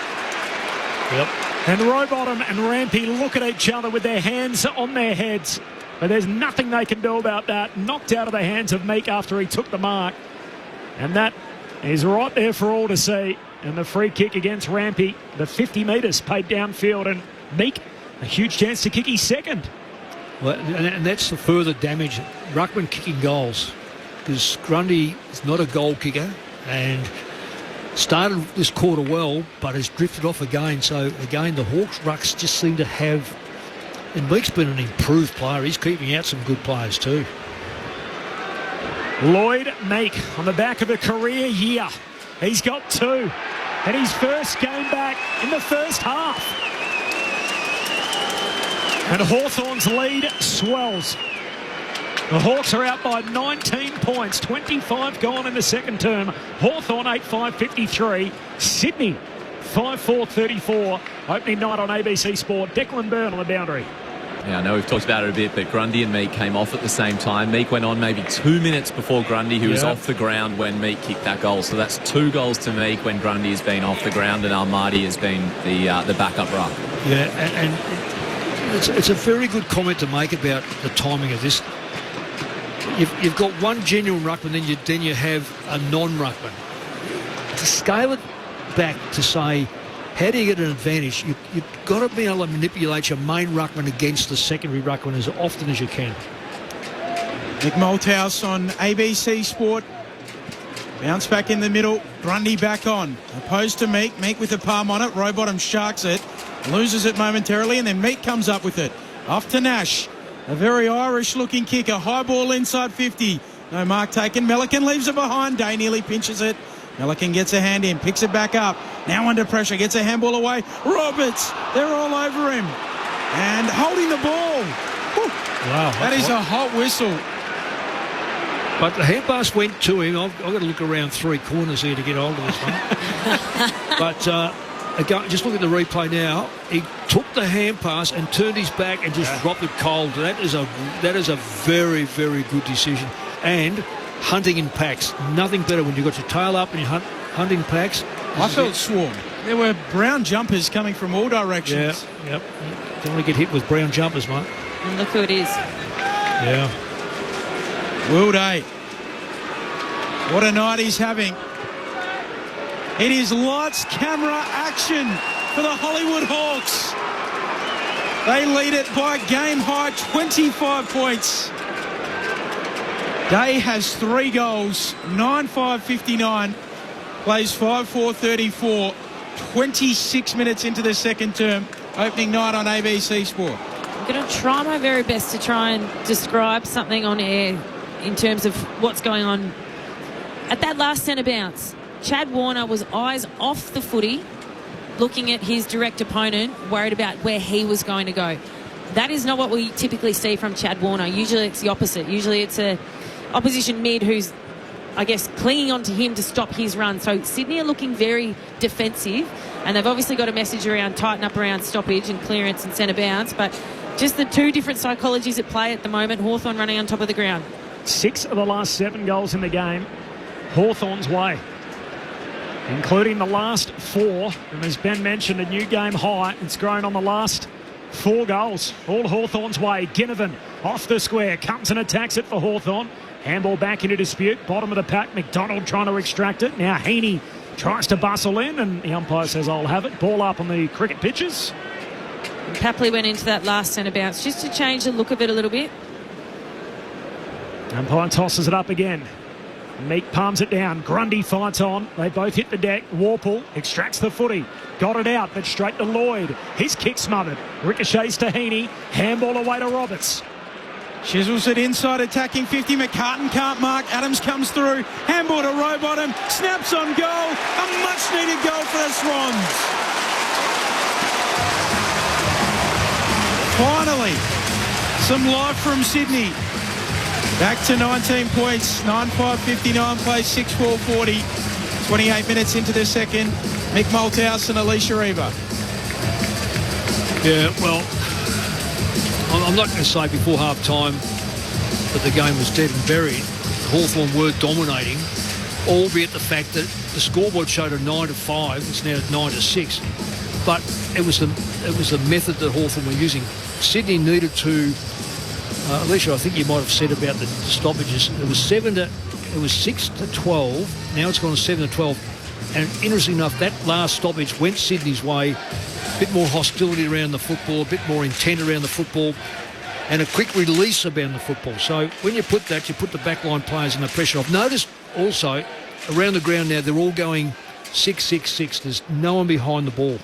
B: And Rowbottom and Rampy look at each other with their hands on their heads. But there's nothing they can do about that. Knocked out of the hands of Meek after he took the mark. And that is right there for all to see. And the free kick against Rampy, the 50 metres paid downfield. And Meek, a huge chance to kick his second.
A: Well, and that's the further damage. Ruckman kicking goals. Because Grundy is not a goal kicker. And started this quarter well, but has drifted off again. So, again, the Hawks rucks just seem to have... And Meek's been an improved player. He's keeping out some good players too.
B: Lloyd Meek on the back of a career year. He's got 2. And his first game back in the first half. And Hawthorn's lead swells. The Hawks are out by 19 points. 25 gone in the second term. Hawthorn 8-5-53. Sydney 5-4-34. Opening night on ABC Sport. Declan Byrne on the boundary.
G: Yeah, I know we've talked about it a bit, but Grundy and Meek came off at the same time. Meek went on maybe 2 minutes before Grundy, who was off the ground when Meek kicked that goal. So that's 2 goals to Meek when Grundy has been off the ground and Almardi has been the backup ruck.
A: Yeah, and it's a very good comment to make about the timing of this. You've got one genuine ruckman, then you have a non-ruckman. To scale it back to say, how do you get an advantage? You've got to be able to manipulate your main ruckman against the secondary ruckman as often as you can.
F: Nick Malthouse on ABC Sport. Bounce back in the middle. Grundy back on. Opposed to Meek. Meek with the palm on it. Rowbottom sharks it. Loses it momentarily, and then Meek comes up with it. Off to Nash. A very Irish-looking kick. A high ball inside 50. No mark taken. Melican leaves it behind. Day nearly pinches it. Melican gets a hand in, picks it back up. Now under pressure, gets a handball away. Roberts, they're all over him. And holding the ball. Whew. Wow. That is a hot whistle.
A: But the hand pass went to him. I've got to look around 3 corners here to get hold of this one. But again, just look at the replay now. He took the hand pass and turned his back and just dropped it cold. That is a very, very good decision. And hunting in packs. Nothing better when you've got your tail up and you hunt in packs.
F: I felt swarmed. There were brown jumpers coming from all directions.
A: Yeah, yep. Don't want to get hit with brown jumpers, mate.
D: And look who it is.
A: Yeah.
F: Will Day. What a night he's having. It is lights, camera, action for the Hollywood Hawks. They lead it by a game-high 25 points. Day has 3 goals, 9-5-59, plays 5-4-34, 26 minutes into the second term, opening night on ABC Sport.
D: I'm going to try my very best to try and describe something on air in terms of what's going on. At that last centre bounce, Chad Warner was eyes off the footy, looking at his direct opponent, worried about where he was going to go. That is not what we typically see from Chad Warner. Usually it's the opposite. Usually it's a opposition mid who's, I guess, clinging on to him to stop his run. So Sydney are looking very defensive, and they've obviously got a message around tighten up around stoppage and clearance and centre bounce, but just the 2 different psychologies at play at the moment. Hawthorn running on top of the ground.
B: 6 of the last 7 goals in the game Hawthorn's way, including the last 4. And as Ben mentioned, a new game high. It's grown on the last 4 goals. All Hawthorn's way. Ginnivan off the square, comes and attacks it for Hawthorn. Handball back into dispute. Bottom of the pack. McDonald trying to extract it. Now Heaney Tries to bustle in, and the umpire says, I'll have it. Ball up on the cricket pitches.
D: Papley went into that last centre bounce just to change the look of it a little bit.
B: Umpire tosses it up again. Meek palms it down. Grundy fights on. They both hit the deck. Warple extracts the footy. Got it out, but straight to Lloyd. His kick smothered. Ricochets to Heaney. Handball away to Roberts.
F: Chisels it inside, attacking 50. McCartan can't mark. Adams comes through. Handball to Rowbottom. Snaps on goal. A much-needed goal for the Swans. Finally, some life from Sydney. Back to 19 points. 9-5-59 plays 6-4-40. 28 minutes into the second. Mick Malthouse and Alicia Eva.
A: Yeah, well, I'm not going to say before half-time that the game was dead and buried. Hawthorn were dominating, albeit the fact that the scoreboard showed a 9-5. It's now 9-6. But it was the method that Hawthorn were using. Sydney needed to. Alicia, I think you might have said about the stoppages. It was 6-12. Now it's gone to 7-12. And interestingly enough, that last stoppage went Sydney's way. A bit more hostility around the football, a bit more intent around the football, and a quick release around the football. So when you put that, you put the backline players under pressure. I've noticed also around the ground now they're all going 6-6-6. There's no one behind the ball.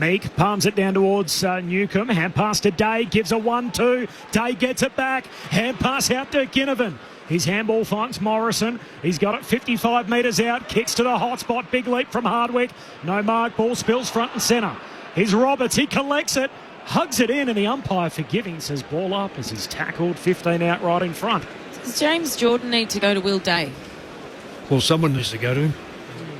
B: Meek palms it down towards Newcomb. Hand pass to Day. Gives a 1-2. Day gets it back. Hand pass out to Ginnivan. His handball finds Morrison. He's got it 55 metres out. Kicks to the hot spot. Big leap from Hardwick. No mark. Ball spills front and centre. Here's Roberts. He collects it. Hugs it in, and the umpire forgiving says ball up as he's tackled 15 out right in front.
D: Does James Jordan need to go to Will Day?
A: Well, someone needs to go to him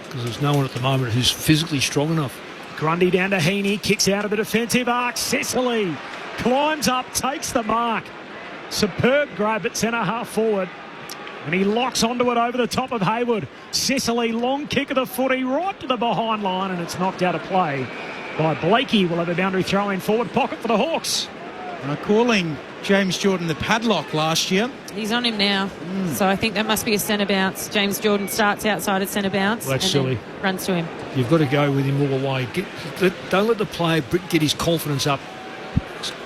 A: because there's no one at the moment who's physically strong enough.
B: Grundy down to Heaney, kicks out of the defensive arc. Cecily climbs up, takes the mark. Superb grab at centre half forward. And he locks onto it over the top of Hayward. Cecily, long kick of the footy right to the behind line, and it's knocked out of play by Blakey. Will have a boundary throw in forward pocket for the Hawks.
F: Calling James Jordan the padlock last year.
D: He's on him now. So I think that must be a centre bounce. James Jordan starts outside at centre bounce.
A: Well, that's
D: and
A: silly.
D: Runs to him.
A: You've got to go with him all the way. Don't let the player get his confidence up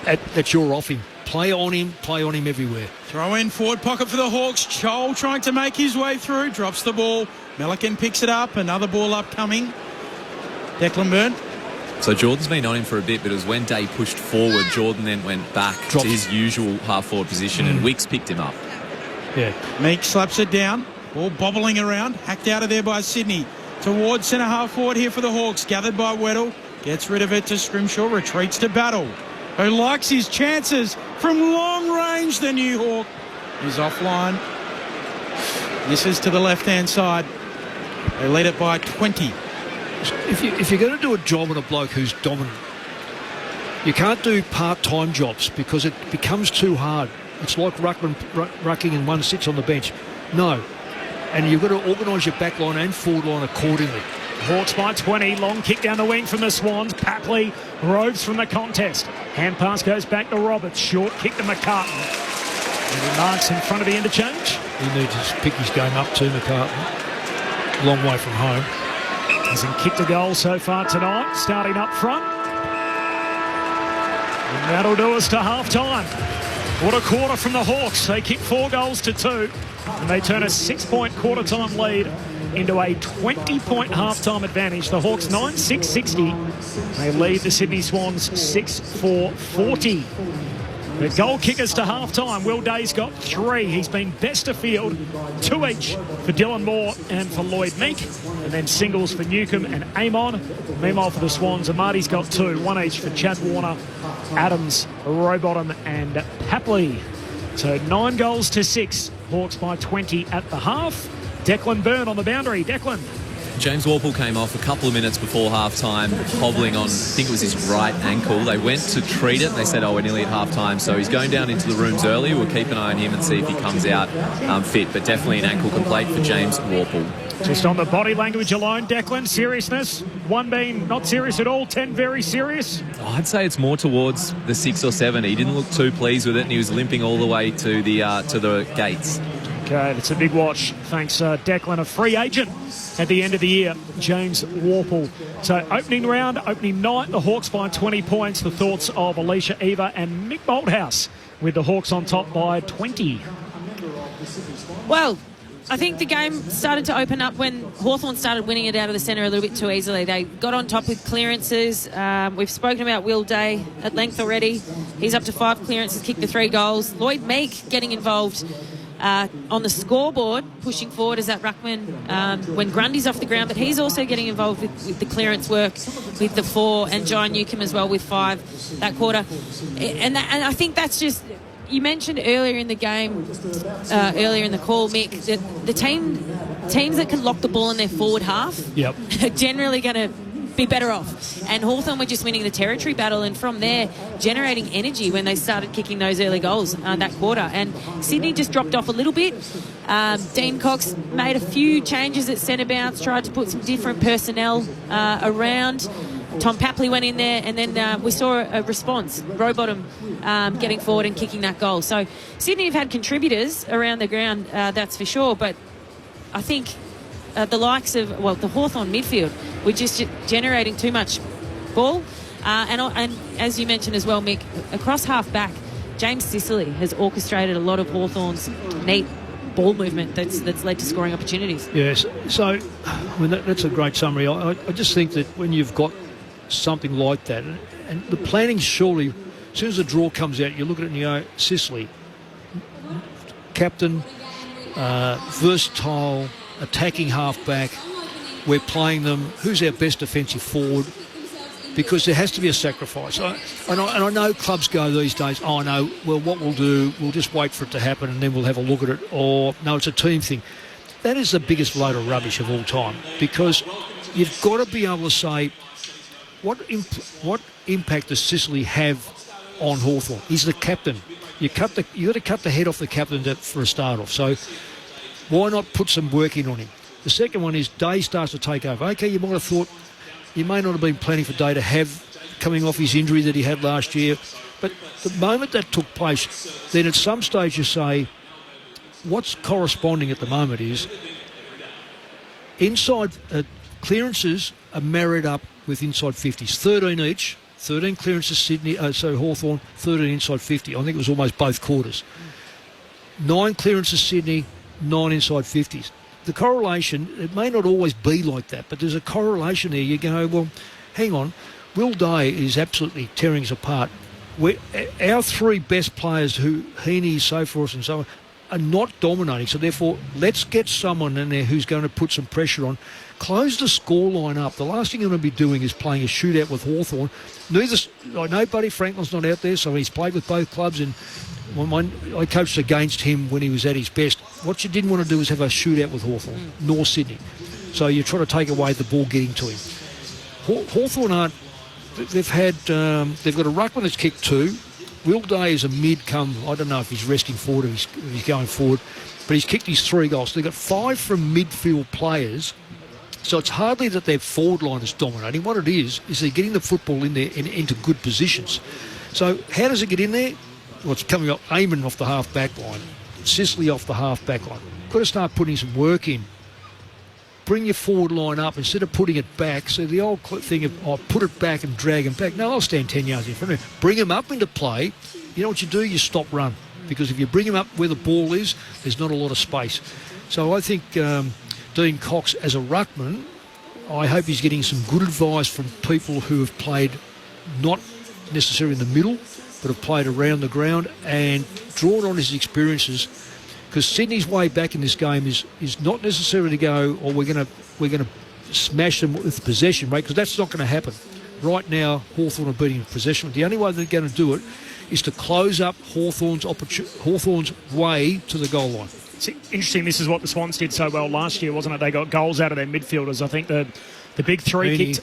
A: that you're off him. Play on him everywhere.
F: Throw in forward pocket for the Hawks. Chol trying to make his way through. Drops the ball. Melican picks it up. Another ball upcoming. Declan Byrne.
G: So Jordan's been on him for a bit, but it was when Day pushed forward, Jordan then went back to his usual half-forward position, and Wicks picked him up.
A: Yeah.
F: Meek slaps it down. Ball bobbling around. Hacked out of there by Sydney. Towards centre half-forward here for the Hawks. Gathered by Weddle. Gets rid of it to Scrimshaw. Retreats to Battle, who likes his chances from long range. The new Hawk is offline. Misses to the left-hand side. They lead it by 20.
A: If you're going to do a job on a bloke who's dominant, you can't do part-time jobs because it becomes too hard. It's like rucking and one sits on the bench. No. And you've got to organise your back line and forward line accordingly.
B: Hawks by 20. Long kick down the wing from the Swans. Papley roves from the contest. Hand pass goes back to Roberts. Short kick to McCartan. And he marks in front of the interchange.
A: He needs to pick his game up too, McCartan. Long way from home.
B: Hasn't kicked a goal so far tonight, starting up front. And that'll do us to half-time. What a quarter from the Hawks. They kick 4 goals to 2, and they turn a 6-point quarter-time lead into a 20-point half-time advantage. The Hawks 9-6-60. They lead the Sydney Swans 6-4-40. The goal kickers to half-time. Will Day's got 3. He's been best of field, 2 each for Dylan Moore and for Lloyd Meek. And then singles for Newcomb and Amon. Meanwhile for the Swans, Amati's got 2, 1 each for Chad Warner, Adams, Rowbottom and Papley. So 9 goals to 6. Hawks by 20 at the half. Declan Byrne on the boundary. Declan.
G: James Warple came off a couple of minutes before half-time, hobbling on, I think it was his right ankle. They went to treat it. They said, we're nearly at half-time. So he's going down into the rooms early. We'll keep an eye on him and see if he comes out fit. But definitely an ankle complaint for James Warple.
B: Just on the body language alone, Declan, seriousness. 1 being not serious at all, 10 very serious.
G: I'd say it's more towards the 6 or 7. He didn't look too pleased with it, and he was limping all the way to the gates.
B: Okay, that's a big watch. Thanks, Declan, a free agent at the end of the year, James Warple. So opening round, opening night, the Hawks by 20 points. The thoughts of Alicia Eva and Mick Bolthouse with the Hawks on top by 20.
D: Well, I think the game started to open up when Hawthorn started winning it out of the centre a little bit too easily. They got on top with clearances. We've spoken about Will Day at length already. He's up to 5 clearances, kicked the 3 goals. Lloyd Meek getting involved on the scoreboard, pushing forward as that ruckman when Grundy's off the ground, but he's also getting involved with the clearance work with the 4, and John Newcomb as well with 5 that quarter. And I think that's just... You mentioned earlier in the game, earlier in the call, Mick, that the teams that can lock the ball in their forward half are generally going to be better off. And Hawthorn were just winning the territory battle, and from there generating energy when they started kicking those early goals that quarter. And Sydney just dropped off a little bit. Dean Cox made a few changes at centre bounce, tried to put some different personnel around. Tom Papley went in there, and then we saw a response. Rowbottom getting forward and kicking that goal. So Sydney have had contributors around the ground, that's for sure. But I think the likes of, the Hawthorn midfield were just generating too much ball. And as you mentioned as well, Mick, across half-back, James Sicily has orchestrated a lot of Hawthorn's neat ball movement that's led to scoring opportunities.
A: Yes, so that's a great summary. I just think that when you've got something like that, and the planning surely, as soon as the draw comes out, you look at it and you go, Sicily, captain, versatile, attacking half-back, we're playing them, who's our best defensive forward? Because there has to be a sacrifice. And I know clubs go these days, oh no, well what we'll do, we'll just wait for it to happen and then we'll have a look at it, or no, it's a team thing. That is the biggest load of rubbish of all time, because you've got to be able to say, what impact does Sicily have on Hawthorn? He's the captain. You got to cut the head off the captain for a start off. So why not put some work in on him? The second one is Day starts to take over. Okay, you might have thought, you may not have been planning for Day to have coming off his injury that he had last year, but the moment that took place, then at some stage you say, what's corresponding at the moment is inside clearances are married up with inside 50s, 13 each, 13 clearances Sydney, so Hawthorn, 13 inside 50. I think it was almost both quarters. 9 clearances Sydney, 9 inside 50s. The correlation, it may not always be like that, but there's a correlation there. You go, well, hang on, Will Day is absolutely tearing us apart. Our 3 best players, who Heaney, Soforth and so on, are not dominating. So therefore, let's get someone in there who's going to put some pressure on. Close the scoreline up. The last thing you're going to be doing is playing a shootout with Hawthorn. I know Buddy Franklin's not out there, so he's played with both clubs, and I coached against him when he was at his best. What you didn't want to do is have a shootout with Hawthorn, nor Sydney. So you try to take away the ball getting to him. Hawthorn they've got a ruckman that's kicked 2. Will Day is a mid-come. I don't know if he's resting forward or if he's going forward, but he's kicked his 3 goals. So they've got 5 from midfield players. So it's hardly that their forward line is dominating. What it is they're getting the football in there into good positions. So how does it get in there? Well, it's coming up, Eamon off the half-back line, Sicily off the half-back line. Got to start putting some work in. Bring your forward line up instead of putting it back. So the old thing of, put it back and drag them back. No, I'll stand 10 yards in front of him. Bring them up into play. You know what you do? You stop run. Because if you bring them up where the ball is, there's not a lot of space. So I think Dean Cox, as a ruckman, I hope he's getting some good advice from people who have played not necessarily in the middle, but have played around the ground and drawn on his experiences. Because Sydney's way back in this game is not necessarily to go, or we're going to smash them with possession rate, because that's not going to happen. Right now, Hawthorn are beating possession. The only way they're going to do it is to close up Hawthorn's way to the goal line.
B: It's interesting, this is what the Swans did so well last year, wasn't it? They got goals out of their midfielders. I think the big 3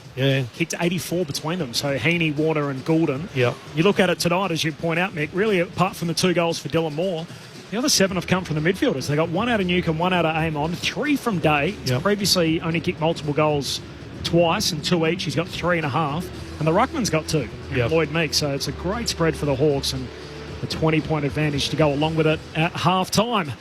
B: kicked 84 between them. So Heaney, Warner and Goulden.
A: Yeah.
B: You look at it tonight, as you point out, Mick, really apart from the 2 goals for Dylan Moore, the other 7 have come from the midfielders. They got 1 out of Newcomb, 1 out of Amon, 3 from Day. He's previously only kicked multiple goals twice and 2 each. He's got 3.5. And the ruckman's got 2. Lloyd Meek. So it's a great spread for the Hawks and a 20-point advantage to go along with it at half-time.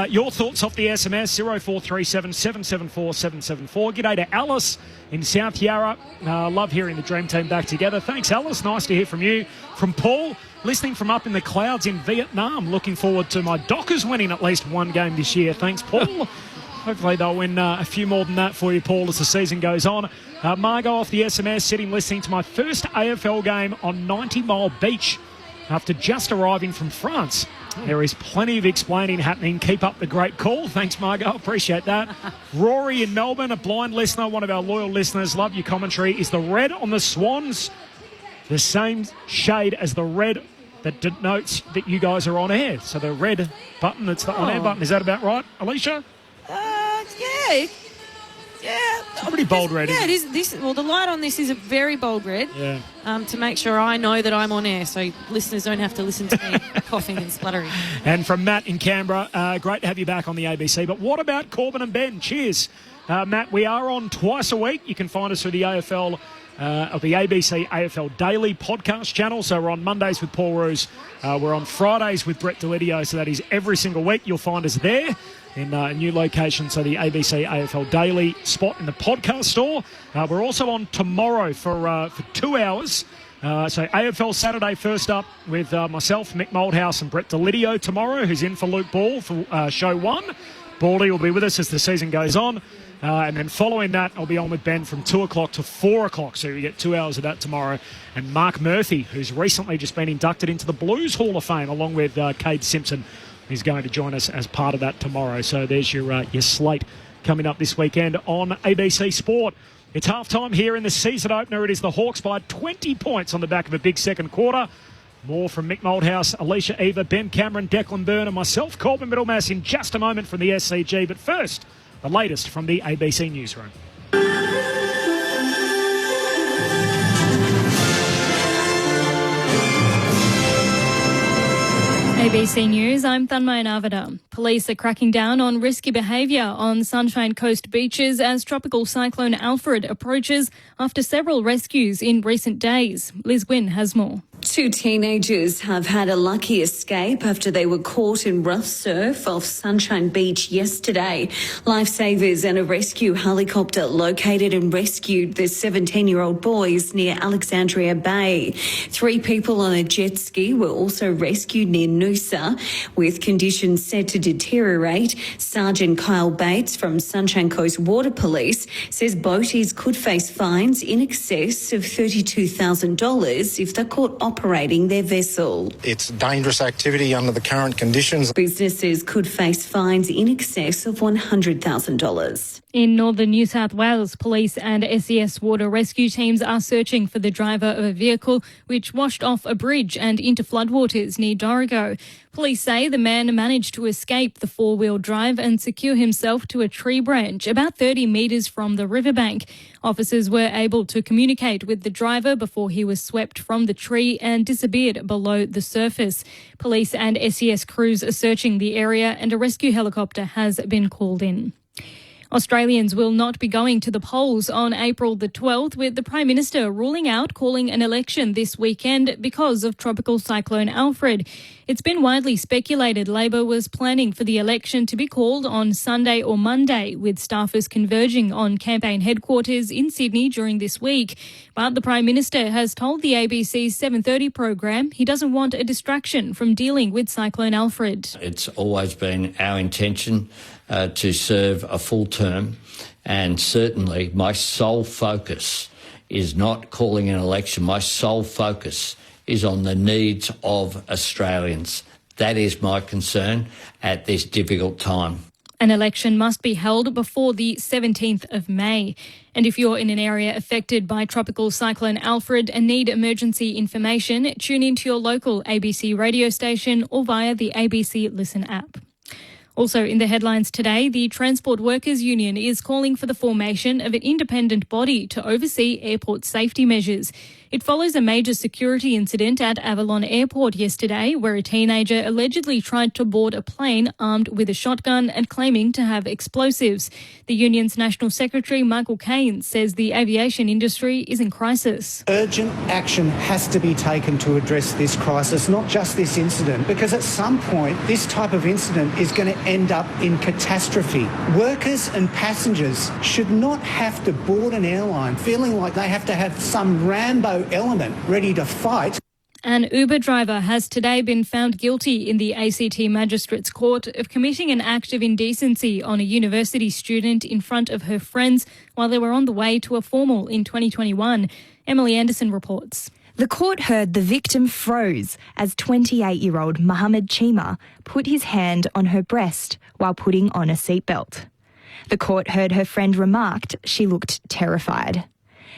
B: Your thoughts off the SMS, 0437 774 774. G'day to Alice in South Yarra. Love hearing the Dream Team back together. Thanks, Alice. Nice to hear from you. From Paul, listening from up in the clouds in Vietnam. Looking forward to my Dockers winning at least one game this year. Thanks, Paul. Hopefully they'll win a few more than that for you, Paul, as the season goes on. Margot off the SMS, sitting listening to my first AFL game on 90 Mile Beach after just arriving from France. There is plenty of explaining happening. Keep up the great call. Thanks, Margot. Appreciate that. Rory in Melbourne, a blind listener, one of our loyal listeners. Love your commentary. Is the red on the Swans the same shade as the red that denotes that you guys are on air? So the red button, that's the on-air button. Is that about right, Alicia?
D: Yeah.
B: It's a pretty bold red.
D: Yeah, it is. Well, the light on this is a very bold red.
B: Yeah.
D: To make sure I know that I'm on air, so listeners don't have to listen to me coughing and spluttering.
B: And from Matt in Canberra, great to have you back on the ABC. But what about Corbin and Ben? Cheers. Matt, we are on twice a week. You can find us through the AFL of the ABC AFL Daily podcast channel. So we're on Mondays with Paul Roos. We're on Fridays with Brett Delidio. So that is every single week. You'll find us there in a new location. So the ABC AFL Daily spot in the podcast store. We're also on tomorrow for 2 hours. So AFL Saturday first up with myself, Mick Moldhouse and Brett Delidio tomorrow, who's in for Luke Ball for show 1. Baldy will be with us as the season goes on. And then following that, I'll be on with Ben from 2 o'clock to 4 o'clock. So you get 2 hours of that tomorrow. And Mark Murphy, who's recently just been inducted into the Blues Hall of Fame, along with Cade Simpson, is going to join us as part of that tomorrow. So there's your slate coming up this weekend on ABC Sport. It's halftime here in the season opener. It is the Hawks by 20 points on the back of a big second quarter. More from Mick Moldhouse, Alicia Eva, Ben Cameron, Declan Byrne and myself, Corbin Middlemass, in just a moment from the SCG. But first, the latest from the ABC Newsroom.
O: ABC News, I'm Thanmay Navada. Police are cracking down on risky behaviour on Sunshine Coast beaches as Tropical Cyclone Alfred approaches after several rescues in recent days. Liz Gwynn has more.
P: 2 teenagers have had a lucky escape after they were caught in rough surf off Sunshine Beach yesterday. Lifesavers and a rescue helicopter located and rescued the 17-year-old boys near Alexandria Bay. 3 people on a jet ski were also rescued near Noosa, with conditions said to deteriorate. Sergeant Kyle Bates from Sunshine Coast Water Police says boaties could face fines in excess of $32,000 if they're caught operating their vessel.
Q: It's dangerous activity under the current conditions.
P: Businesses could face fines in excess of $100,000.
O: In northern New South Wales, police and SES water rescue teams are searching for the driver of a vehicle which washed off a bridge and into floodwaters near Dorrigo. Police say the man managed to escape the four-wheel drive and secure himself to a tree branch about 30 metres from the riverbank. Officers were able to communicate with the driver before he was swept from the tree and disappeared below the surface. Police and SES crews are searching the area and a rescue helicopter has been called in. Australians will not be going to the polls on April the 12th, with the Prime Minister ruling out calling an election this weekend because of Tropical Cyclone Alfred. It's been widely speculated Labor was planning for the election to be called on Sunday or Monday, with staffers converging on campaign headquarters in Sydney during this week. But the Prime Minister has told the ABC's 7:30 program he doesn't want a distraction from dealing with Cyclone Alfred.
R: It's always been our intention to serve a full term, and certainly my sole focus is not calling an election. My sole focus is on the needs of Australians. That is my concern at this difficult time.
O: An election must be held before the 17th of May. And if you're in an area affected by Tropical Cyclone Alfred and need emergency information, tune into your local ABC radio station or via the ABC Listen app. Also in the headlines today, the Transport Workers Union is calling for the formation of an independent body to oversee airport safety measures. It follows a major security incident at Avalon Airport yesterday where a teenager allegedly tried to board a plane armed with a shotgun and claiming to have explosives. The union's National Secretary, Michael Caine, says the aviation industry is in crisis.
S: Urgent action has to be taken to address this crisis, not just this incident, because at some point this type of incident is going to end up in catastrophe. Workers and passengers should not have to board an airline feeling like they have to have some Rambo element ready to fight.
O: An Uber driver has today been found guilty in the ACT Magistrates Court of committing an act of indecency on a university student in front of her friends while they were on the way to a formal in 2021. Emily Anderson reports.
T: The court heard the victim froze as 28-year-old Mohammed Chima put his hand on her breast while putting on a seatbelt. The court heard her friend remarked she looked terrified.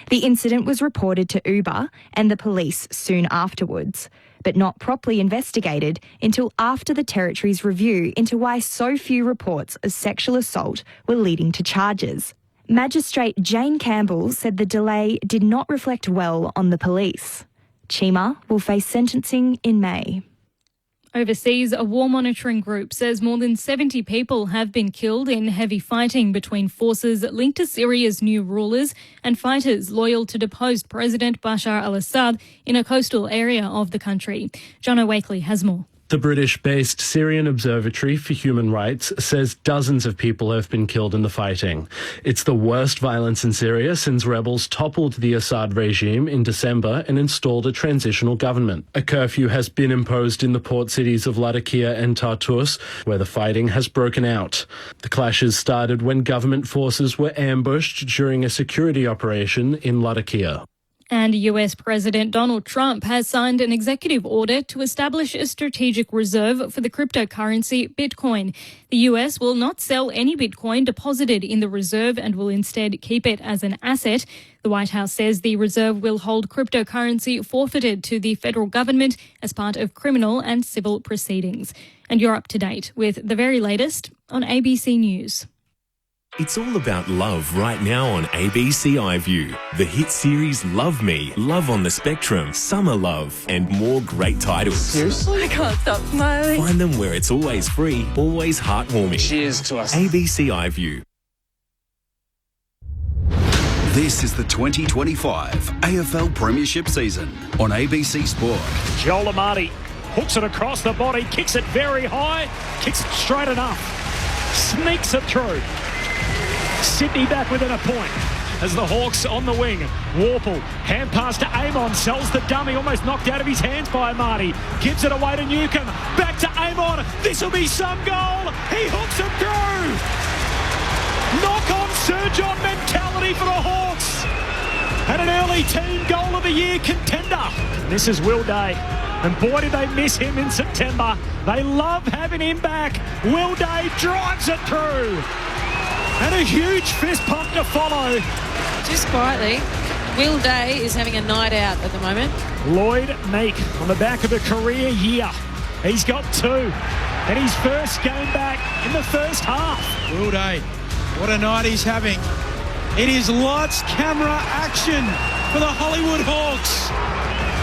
T: The incident was reported to Uber and the police soon afterwards, but not properly investigated until after the Territory's review into why so few reports of sexual assault were leading to charges. Magistrate Jane Campbell said the delay did not reflect well on the police. Chima will face sentencing in May.
O: Overseas, a war monitoring group says more than 70 people have been killed in heavy fighting between forces linked to Syria's new rulers and fighters loyal to deposed President Bashar al-Assad in a coastal area of the country. Jono Wakely has more.
U: The British-based Syrian Observatory for Human Rights says dozens of people have been killed in the fighting. It's the worst violence in Syria since rebels toppled the Assad regime in December and installed a transitional government. A curfew has been imposed in the port cities of Latakia and Tartus, where the fighting has broken out. The clashes started when government forces were ambushed during a security operation in Latakia.
O: And US President Donald Trump has signed an executive order to establish a strategic reserve for the cryptocurrency Bitcoin. The US will not sell any Bitcoin deposited in the reserve and will instead keep it as an asset. The White House says the reserve will hold cryptocurrency forfeited to the federal government as part of criminal and civil proceedings. And you're up to date with the very latest on ABC News.
V: It's all about love right now on ABC iView. The hit series Love Me, Love on the Spectrum, Summer Love, and more great titles.
W: Seriously? I can't stop smiling.
V: Find them where it's always free, always heartwarming.
W: Cheers to us.
V: ABC iView.
I: This is the 2025 AFL Premiership season on ABC Sport.
B: Joel Amati hooks it across the body, kicks it very high, kicks it straight enough, sneaks it through. Sydney back within a point as the Hawks on the wing. Warple, hand pass to Amon, sells the dummy, almost knocked out of his hands by Amati. Gives it away to Newcomb, back to Amon, this will be some goal, he hooks it through! Knock-on surge-on mentality for the Hawks! And an early team goal of the year contender. This is Will Day, and boy did they miss him in September. They love having him back. Will Day drives it through. And a huge fist pump to follow.
D: Just quietly, Will Day is having a night out at the moment.
B: Lloyd Meek on the back of a career year. He's got two. And his first game back in the first half.
F: Will Day, what a night he's having. It is lights, camera, action for the Hollywood Hawks.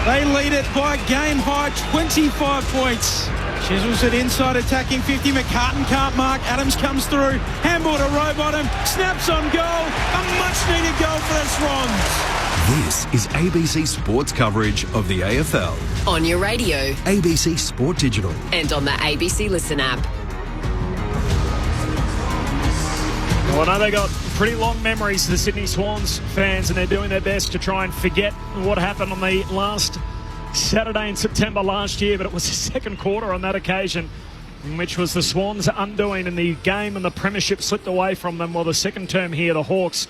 F: They lead it by game high 25 points. Chisels it inside, attacking 50. McCartan can't mark. Adams comes through. Handball to Rowbottom. Snaps on goal. A much-needed goal for the Swans.
I: This is ABC Sports coverage of the AFL.
J: On your radio.
I: ABC Sport Digital.
J: And on the ABC Listen app.
B: Well, I know they got pretty long memories, the Sydney Swans fans, and they're doing their best to try and forget what happened on the last Saturday in September last year, but it was the second quarter on that occasion, which was the Swans' undoing, and the game and the premiership slipped away from them. Well, the second term here, the Hawks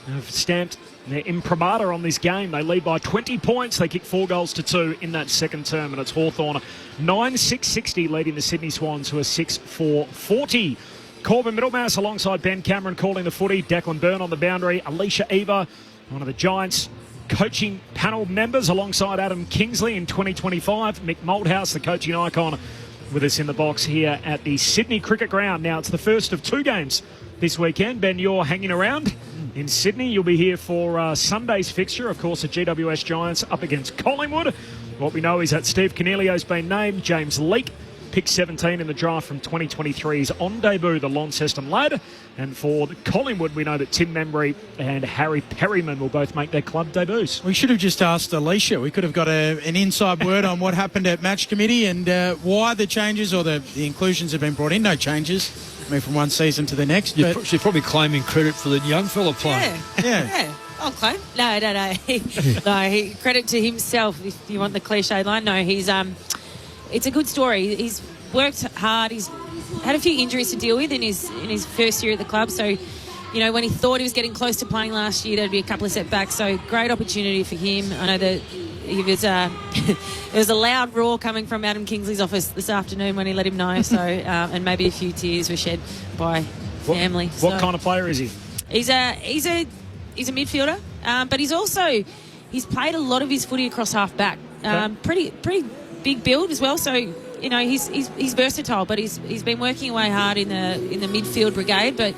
B: have stamped their imprimatur on this game. They lead by 20 points. They kick 4 goals to 2 in that second term, and it's Hawthorn 9-6-60 leading the Sydney Swans, who are 6-4-40. Corbin Middlemass alongside Ben Cameron calling the footy. Declan Byrne on the boundary. Alicia Eva, one of the Giants' coaching panel members, alongside Adam Kingsley in 2025. Mick Malthouse, the coaching icon, with us in the box here at the Sydney Cricket Ground. Now, it's the first of 2 games this weekend. Ben, you're hanging around. in Sydney. You'll be here for Sunday's fixture, of course, the GWS Giants up against Collingwood. What we know is that Steve Cornelio's been named. James Leake, pick 17 in the draft from 2023's on debut, the Launceston lad. And for the Collingwood, we know that Tim Membry and Harry Perryman will both make their club debuts.
F: We should have just asked Alicia. We could have got an inside word on what happened at match committee and why the changes or the inclusions have been brought in. No changes. Move from one season to the next.
A: She's probably claiming credit for the young fella playing.
F: Yeah.
D: I'll claim. No. No, credit to himself, if you want the cliche line. No, it's a good story. He's worked hard. He's had a few injuries to deal with in his first year at the club. So, when he thought he was getting close to playing last year, there'd be a couple of setbacks. So, great opportunity for him. I know that there was a loud roar coming from Adam Kingsley's office this afternoon when he let him know. So, and maybe a few tears were shed by family.
B: What kind of player is he?
D: He's a midfielder, but he's played a lot of his footy across half back. Pretty big build as well. So he's versatile, but he's been working away hard in the midfield brigade. But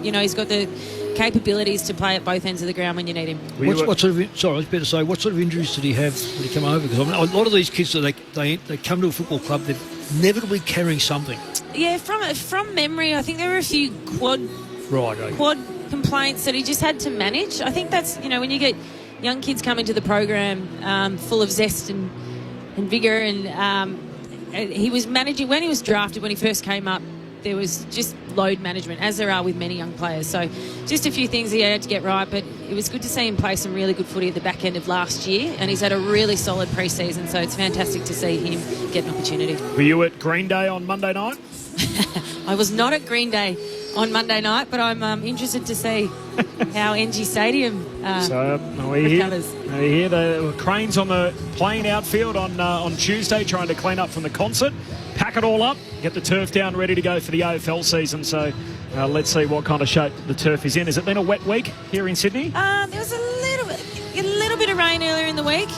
D: he's got the capabilities to play at both ends of the ground when you need him.
A: What sort of injuries did he have when he came over? Because a lot of these kids, they come to a football club, they're inevitably carrying something.
D: Yeah, from memory, I think there were a few quad complaints that he just had to manage. I think that's when you get young kids coming to the program full of zest and vigour, and he was managing when he was drafted. When he first came up, there was just load management, as there are with many young players. So just a few things he had to get right, but it was good to see him play some really good footy at the back end of last year, and he's had a really solid pre-season, so it's fantastic to see him get an opportunity.
B: Were you at Green Day on Monday night?
D: I was not at Green on Monday night, but I'm interested to see how NG Stadium recovers.
B: We hear the cranes on the playing outfield on Tuesday trying to clean up from the concert, pack it all up, get the turf down ready to go for the AFL season. So let's see what kind of shape the turf is in. Has it been a wet week here in Sydney?
D: There was a little bit of rain earlier in the week.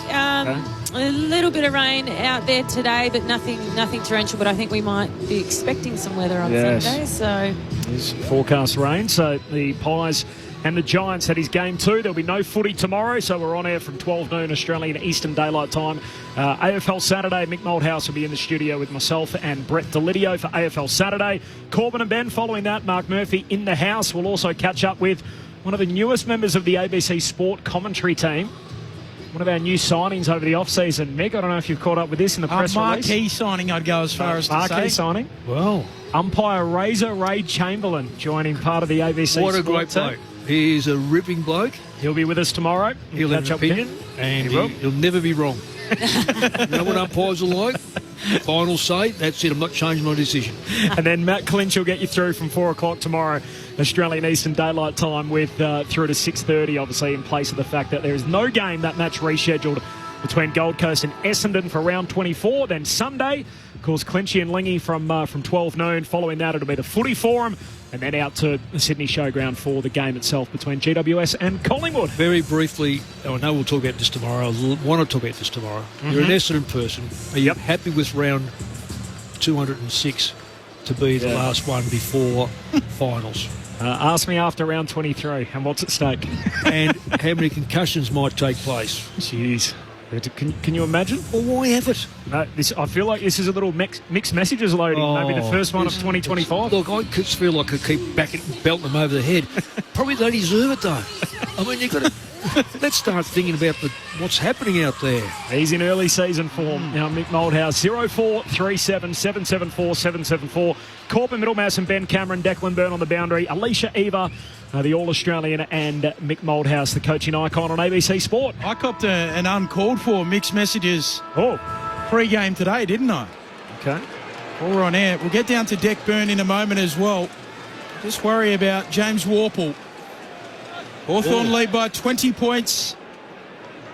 D: A little bit of rain out there today, but nothing torrential. But I think we might be expecting some weather on Sunday. So
B: there's forecast rain. So the Pies and the Giants had his game too. There'll be no footy tomorrow, so we're on air from 12 noon Australian Eastern Daylight Time. AFL Saturday, Mick Moldhouse will be in the studio with myself and Brett Delidio for AFL Saturday. Corbin and Ben following that. Mark Murphy in the house. We'll also catch up with one of the newest members of the ABC Sport commentary team. One of our new signings over the off-season. Mick, I don't know if you've caught up with this in the press release.
F: Marquee signing, I'd go as far as to say.
B: Marquee signing.
A: Well,
B: umpire Razor Ray Chamberlain joining part of the ABC
A: What a
B: Sport
A: great
B: team.
A: bloke. He's a ripping bloke.
B: He'll be with us tomorrow.
A: He'll have an opinion, and he'll never be wrong. You know what umpires are like? Final say, that's it, I'm not changing my decision.
B: And then Matt Clinch will get you through from 4 o'clock tomorrow, Australian Eastern Daylight Time, with through to 6:30, obviously, in place of the fact that there is no game. That match rescheduled between Gold Coast and Essendon for round 24. Then Sunday, of course, Clinchy and Lingy from 12 noon. Following that, it'll be the Footy Forum, and then out to the Sydney Showground for the game itself between GWS and Collingwood.
A: Very briefly, I know we'll talk about this tomorrow. I want to talk about this tomorrow. You're an Essendon person. Are you happy with round 206 to be the last one before finals?
B: Ask me after round 23 and what's at stake.
A: And how many concussions might take place?
B: Jeez. Can you imagine?
A: Well, why have it?
B: I feel like this is a little mixed messages loading. Maybe the first one of 2025.
A: Look, I just feel like I keep belting them over the head. Probably they deserve it, though. I mean, you've got to... Let's start thinking about what's happening out there.
B: He's in early season form. Now, Mick Moldhouse, 0437 774 774. Corbin Middlemass and Ben Cameron, Declan Byrne on the boundary. Alicia Eva, the All-Australian, and Mick Moldhouse, the coaching icon on ABC Sport.
F: I copped an uncalled for mixed messages pre-game today, didn't I?
B: Okay.
F: While we're on air, we'll get down to Deck Byrne in a moment as well. Just worry about James Worpel. Hawthorn lead by 20 points.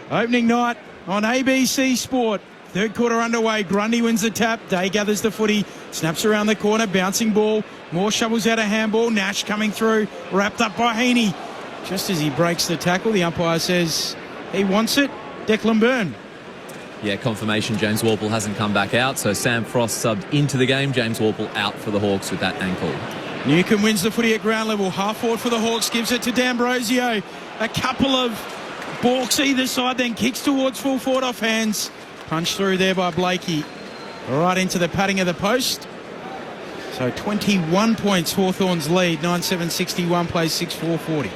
F: Opening night on ABC Sport. Third quarter underway. Grundy wins the tap. Day gathers the footy. Snaps around the corner. Bouncing ball. Moore shovels out a handball. Nash coming through. Wrapped up by Heaney. Just as he breaks the tackle, the umpire says he wants it. Declan Byrne.
G: Yeah, confirmation James Worpel hasn't come back out. So Sam Frost subbed into the game. James Worpel out for the Hawks with that ankle.
F: Newcomb wins the footy at ground level. Half forward for the Hawks, gives it to D'Ambrosio. A couple of balks either side, then kicks towards full forward off hands. Punched through there by Blakey. Right into the padding of the post. So 21 points, Hawthorn's lead. 9-7-61, plays 6-4-40.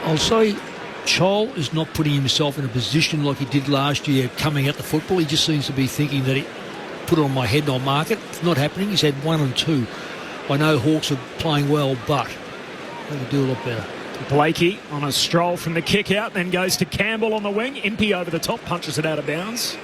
A: I'll say Chol is not putting himself in a position like he did last year coming at the football. He just seems to be thinking that he put it on my head and I'll mark it. It's not happening. He's had 1 and 2. I know Hawks are playing well, but they could do a lot better.
B: Blakey on a stroll from the kick out, then goes to Campbell on the wing. Impey over the top, punches it out of bounds.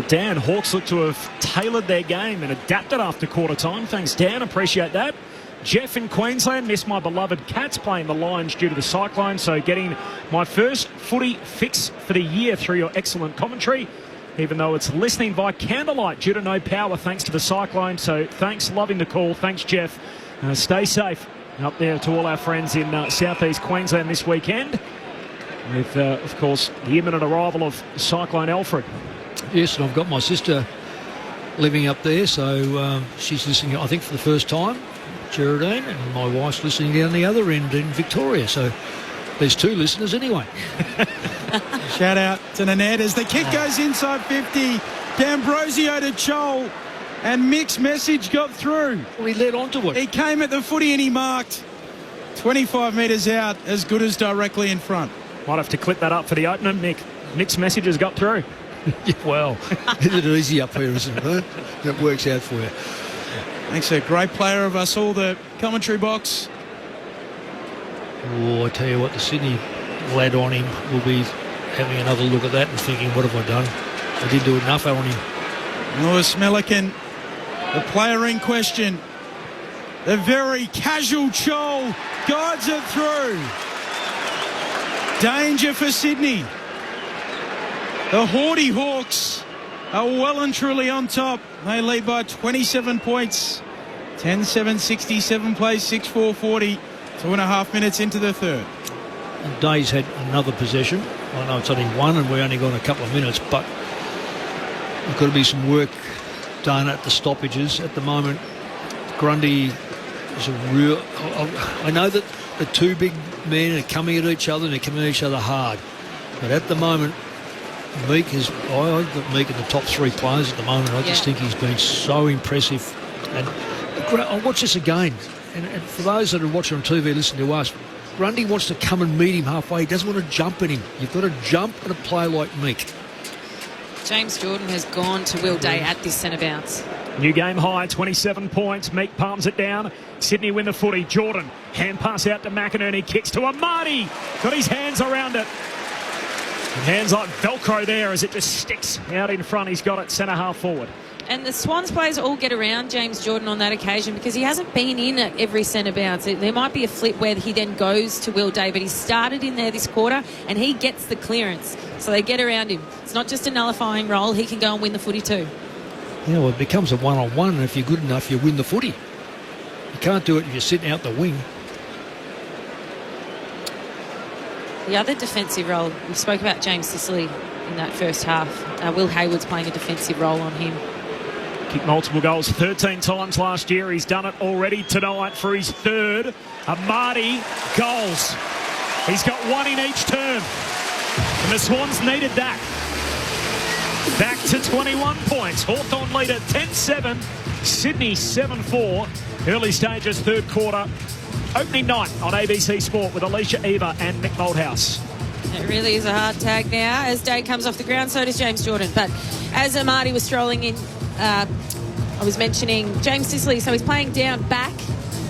B: Dan, Hawks look to have tailored their game and adapted after quarter time. Thanks, Dan. Appreciate that. Jeff in Queensland, miss my beloved Cats playing the Lions due to the cyclone, so getting my first footy fix for the year through your excellent commentary, even though it's listening by candlelight due to no power thanks to the cyclone. So thanks, loving the call. Thanks, Jeff. Stay safe up there to all our friends in southeast Queensland this weekend with, of course, the imminent arrival of Cyclone Alfred.
A: Yes, and I've got my sister living up there, so she's listening, I think, for the first time, Geraldine, and my wife's listening down the other end in Victoria. So there's 2 listeners anyway.
F: Shout out to Nanette as the kick goes inside 50. D'Ambrosio to Chol, and Mick's message got through.
A: Well, he led onto it.
F: He came at the footy and he marked 25 metres out, as good as directly in front.
B: Might have to clip that up for the opener, Mick. Mick's messages got through.
A: Yeah, well, isn't it easy up here, isn't it? Huh? That works out for you.
F: Thanks, a great player of us all, the commentary box.
A: Oh, I tell you what, the Sydney lad on him will be having another look at that and thinking, what have I done? I didn't do enough on him.
F: Lewis Milliken, the player in question. The very casual Chol guides it through. Danger for Sydney. The haughty Hawks are well and truly on top. They lead by 27 points. 10-7-67, plays 6-4-40. 2.5 minutes into the third.
A: And Day's had another possession. I know it's only 1 and we only got a couple of minutes, but there's got to be some work done at the stoppages. At the moment, Grundy is a real... I know that the 2 big men are coming at each other and they're coming at each other hard. But at the moment, Meek is... I've got Meek in the top 3 players at the moment. I just think he's been so impressive. And I'll watch this again. And for those that are watching on TV, listen to us, Grundy wants to come and meet him halfway. He doesn't want to jump at him. You've got to jump at a play like Meek.
D: James Jordan has gone to Will Day at this centre bounce.
B: New game high, 27 points. Meek palms it down. Sydney win the footy. Jordan, hand pass out to McInerney, kicks to Amati. Got his hands around it. And hands like Velcro there as it just sticks out in front. He's got it centre half forward.
D: And the Swans players all get around James Jordan on that occasion because he hasn't been in at every centre bounce. There might be a flip where he then goes to Will Day, but he started in there this quarter and he gets the clearance. So they get around him. It's not just a nullifying role. He can go and win the footy too.
A: Yeah, well, it becomes a one-on-one, and if you're good enough, you win the footy. You can't do it if you're sitting out the wing.
D: The other defensive role, we spoke about James Sicily in that first half. Will Hayward's playing a defensive role on him.
B: Kicked multiple goals 13 times last year. He's done it already tonight for his 3rd. Amati, goals. He's got 1 in each term. And the Swans needed that. Back to 21 points. Hawthorn lead at 10-7. Sydney 7-4. Early stages, 3rd quarter. Opening night on ABC Sport with Alicia Eva and Nick Moldhouse.
D: It really is a hard tag now. As Day comes off the ground, so does James Jordan. But as Amati was strolling in, I was mentioning James Sicily, so he's playing down back,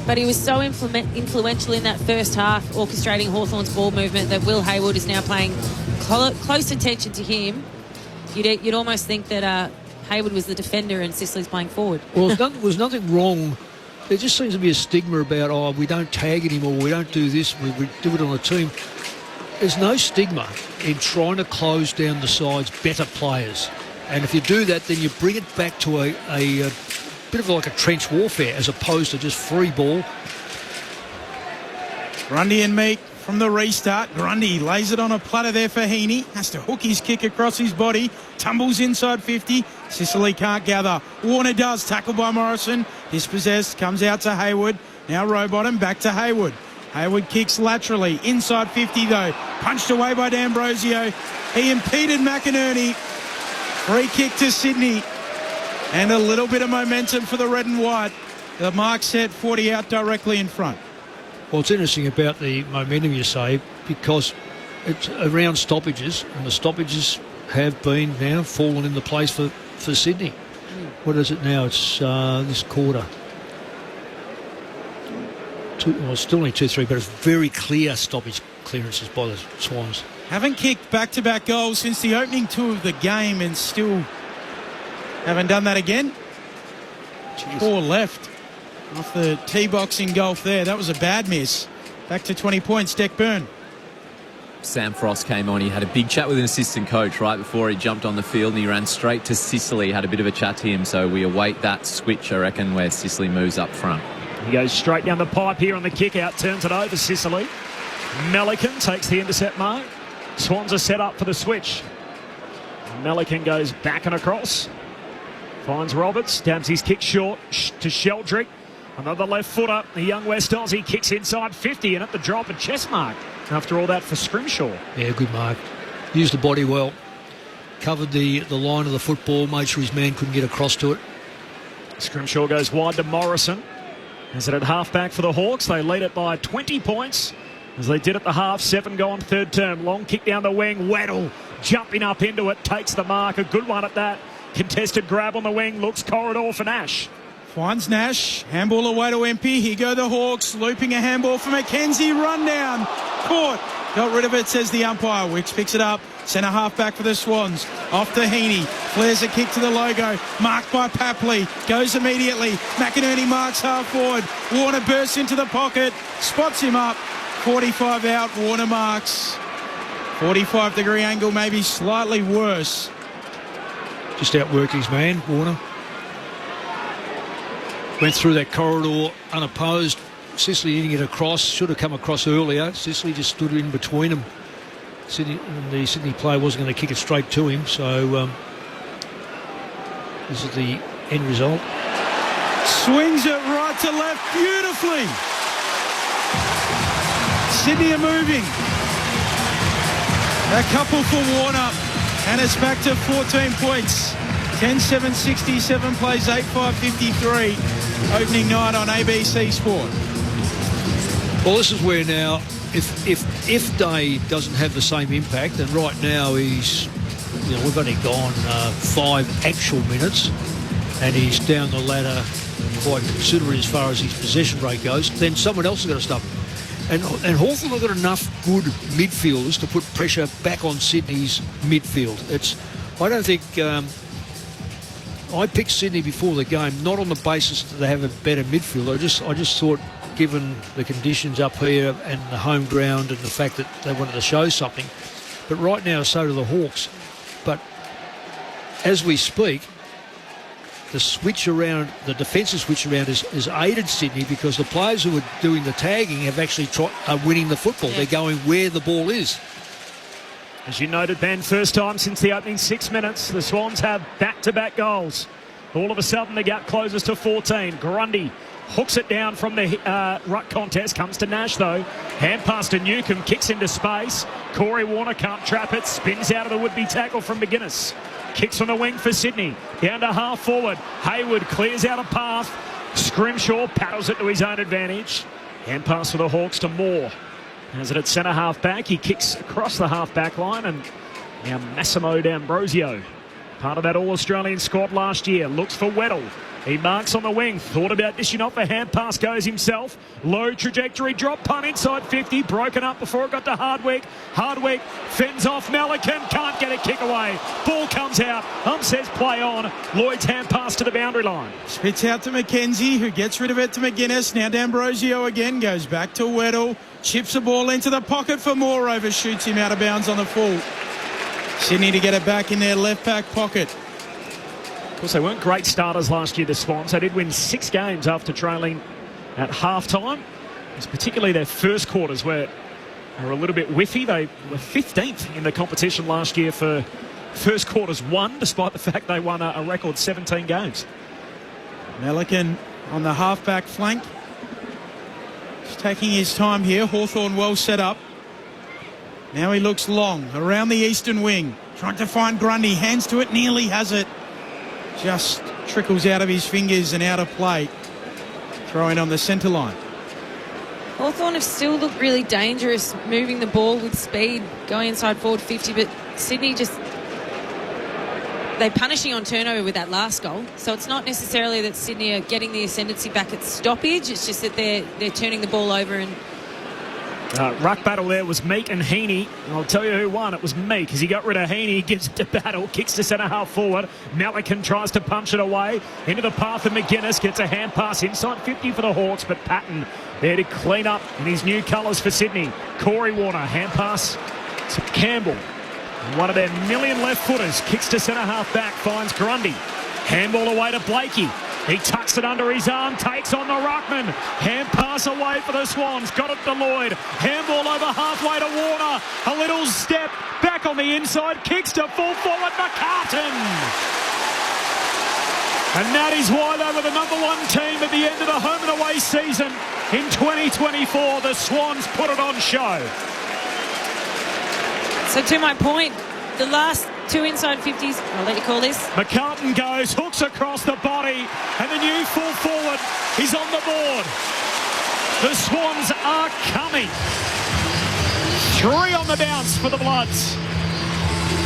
D: but he was so influential in that first half, orchestrating Hawthorn's ball movement, that Will Hayward is now paying close attention to him. You'd almost think that Hayward was the defender and Sicily's playing forward.
A: Well, there was nothing wrong. There just seems to be a stigma about, we don't tag anymore, we don't do this, we do it on a team. There's no stigma in trying to close down the side's better players. And if you do that, then you bring it back to a bit of like a trench warfare as opposed to just free ball.
F: Grundy and Meek from the restart. Grundy lays it on a platter there for Heaney. Has to hook his kick across his body. Tumbles inside 50. Sicily can't gather. Warner does. Tackled by Morrison. Dispossessed, comes out to Hayward. Now Rowbottom, back to Hayward. Hayward kicks laterally. Inside 50 though. Punched away by D'Ambrosio. He impeded McInerney. Free kick to Sydney. And a little bit of momentum for the red and white. The mark set, 40 out directly in front.
A: Well, it's interesting about the momentum you say, because it's around stoppages, and the stoppages have been now fallen into place for Sydney. What is it now? It's this quarter. It's still only 2-3, but it's very clear stoppage clearances by the Swans.
F: Haven't kicked back-to-back goals since the opening two of the game, and still haven't done that again. Jeez. 4 left off the tee box in golf there. That was a bad miss. Back to 20 points, Deck Byrne.
G: Sam Frost came on. He had a big chat with an assistant coach right before he jumped on the field, and he ran straight to Sicily, had a bit of a chat to him. So we await that switch, I reckon, where Sicily moves up front.
B: He goes straight down the pipe here on the kick out, turns it over Sicily. Melican takes the intercept mark. Swans are set up for the switch. Melican goes back and across. Finds Roberts, dabs his kick short to Sheldrick. Another left footer. The young West Aussie kicks inside 50, and at the drop, a chest mark. After all that for Scrimshaw.
A: Yeah, good mark. Used the body well. Covered the line of the football, made sure his man couldn't get across to it.
B: Scrimshaw goes wide to Morrison. Is it at half-back for the Hawks? They lead it by 20 points, as they did at the half. 7 gone, third term. Long kick down the wing. Weddle jumping up into it, takes the mark. A good one at that. Contested grab on the wing. Looks corridor for Nash.
F: Finds Nash. Handball away to Empey. Here go the Hawks. Looping a handball for McKenzie. Run down. Caught. Got rid of it, says the umpire. Wicks picks it up. Centre half back for the Swans. Off to Heaney. Flares a kick to the logo. Marked by Papley. Goes immediately. McInerney marks half forward. Warner bursts into the pocket. Spots him up. 45 out. Warner marks. 45-degree angle, maybe slightly worse.
A: Just outworked his man, Warner. Went through that corridor unopposed. Sicily didn't get across. Should have come across earlier. Sicily just stood in between them. The Sydney player wasn't going to kick it straight to him. So this is the end result.
F: Swings it right to left beautifully. Sydney are moving. A couple for Warner. And it's back to 14 points. 10-7-67 plays 8-5-53. Opening night on ABC Sport.
A: Well, this is where now, if Day doesn't have the same impact, and right now he's, we've only gone 5 actual minutes, and he's down the ladder quite considerably as far as his possession rate goes, then someone else has got to stop. And Hawthorn have got enough good midfielders to put pressure back on Sydney's midfield. I don't think I picked Sydney before the game, not on the basis that they have a better midfield. I just thought, given the conditions up here and the home ground and the fact that they wanted to show something. But right now, so do the Hawks. But as we speak, the switch around, the defensive switch around has aided Sydney, because the players who are doing the tagging have actually are winning the football. Yeah. They're going where the ball is.
B: As you noted, Ben, first time since the opening 6 minutes, the Swans have back-to-back goals. All of a sudden, the gap closes to 14. Grundy hooks it down from the ruck contest. Comes to Nash, though. Hand pass to Newcomb. Kicks into space. Corey Warner can't trap it. Spins out of the would-be tackle from McGuinness. Kicks on the wing for Sydney. Down to half forward. Hayward clears out a path. Scrimshaw paddles it to his own advantage. Hand pass for the Hawks to Moore. Has it at centre half back. He kicks across the half back line, and now Massimo D'Ambrosio, part of that All-Australian squad last year, looks for Weddle. He marks on the wing. Thought about dishing off a hand pass, goes himself. Low trajectory drop punt inside 50. Broken up before it got to Hardwick. Hardwick fends off Melican. Can't get a kick away. Ball comes out. Says play on. Lloyd's hand pass to the boundary line.
F: Spits out to McKenzie, who gets rid of it to McGuinness. Now D'Ambrosio again goes back to Weddle. Chips the ball into the pocket for Moore. Overshoots him out of bounds on the full. Sydney to get it back in their left back pocket.
B: Of course, they weren't great starters last year, the Swans. They did win 6 games after trailing at half-time. It's particularly their first quarters where they were a little bit whiffy. They were 15th in the competition last year for first quarters won, despite the fact they won a record 17 games.
F: Melican on the half-back flank. He's taking his time here. Hawthorn well set up. Now he looks long around the eastern wing. Trying to find Grundy. Hands to it. Nearly has it. Just trickles out of his fingers and out of play. Throwing on the centre line.
D: Hawthorn have still looked really dangerous moving the ball with speed, going inside forward 50, but Sydney they're punishing on turnover with that last goal. So it's not necessarily that Sydney are getting the ascendancy back at stoppage. It's just that they're turning the ball over. And
B: ruck battle there was Meek and Heaney. And I'll tell you who won. It was Meek. As he got rid of Heaney, gives it to Battle, kicks to centre half forward. Malikan tries to punch it away into the path of McGuinness. Gets a hand pass inside 50 for the Hawks, but Patton there to clean up in his new colours for Sydney. Corey Warner, hand pass to Campbell. One of their million left footers kicks to centre half back, finds Grundy. Handball away to Blakey. He tucks it under his arm, takes on the ruckman. Hand pass away for the Swans. Got it to Lloyd. Handball over halfway to Warner. A little step back on the inside. Kicks to full forward McCartan. And that is why they were the number one team at the end of the home and away season. In 2024, the Swans put it on show.
D: so to my point, the last two inside 50s, I'll let you call this.
B: McCartan goes, hooks across the body, and the new full forward is on the board. The Swans are coming. 3 on the bounce for the Bloods.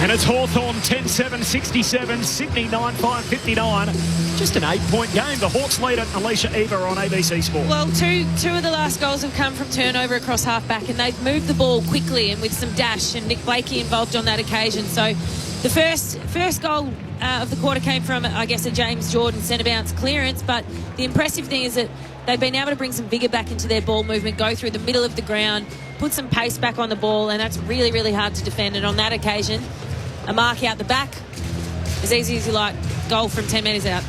B: And it's Hawthorn 10-7-67, Sydney 9-5-59. Just an 8-point game. The Hawks lead it. Alicia Eva on ABC Sport.
D: Well, two of the last goals have come from turnover across half-back, and they've moved the ball quickly and with some dash, and Nick Blakey involved on that occasion. So the first goal of the quarter came from, I guess, a James Jordan centre bounce clearance, but the impressive thing is that they've been able to bring some vigour back into their ball movement, go through the middle of the ground, put some pace back on the ball, and that's really, really hard to defend. And on that occasion, a mark out the back, as easy as you like, goal from 10 metres out.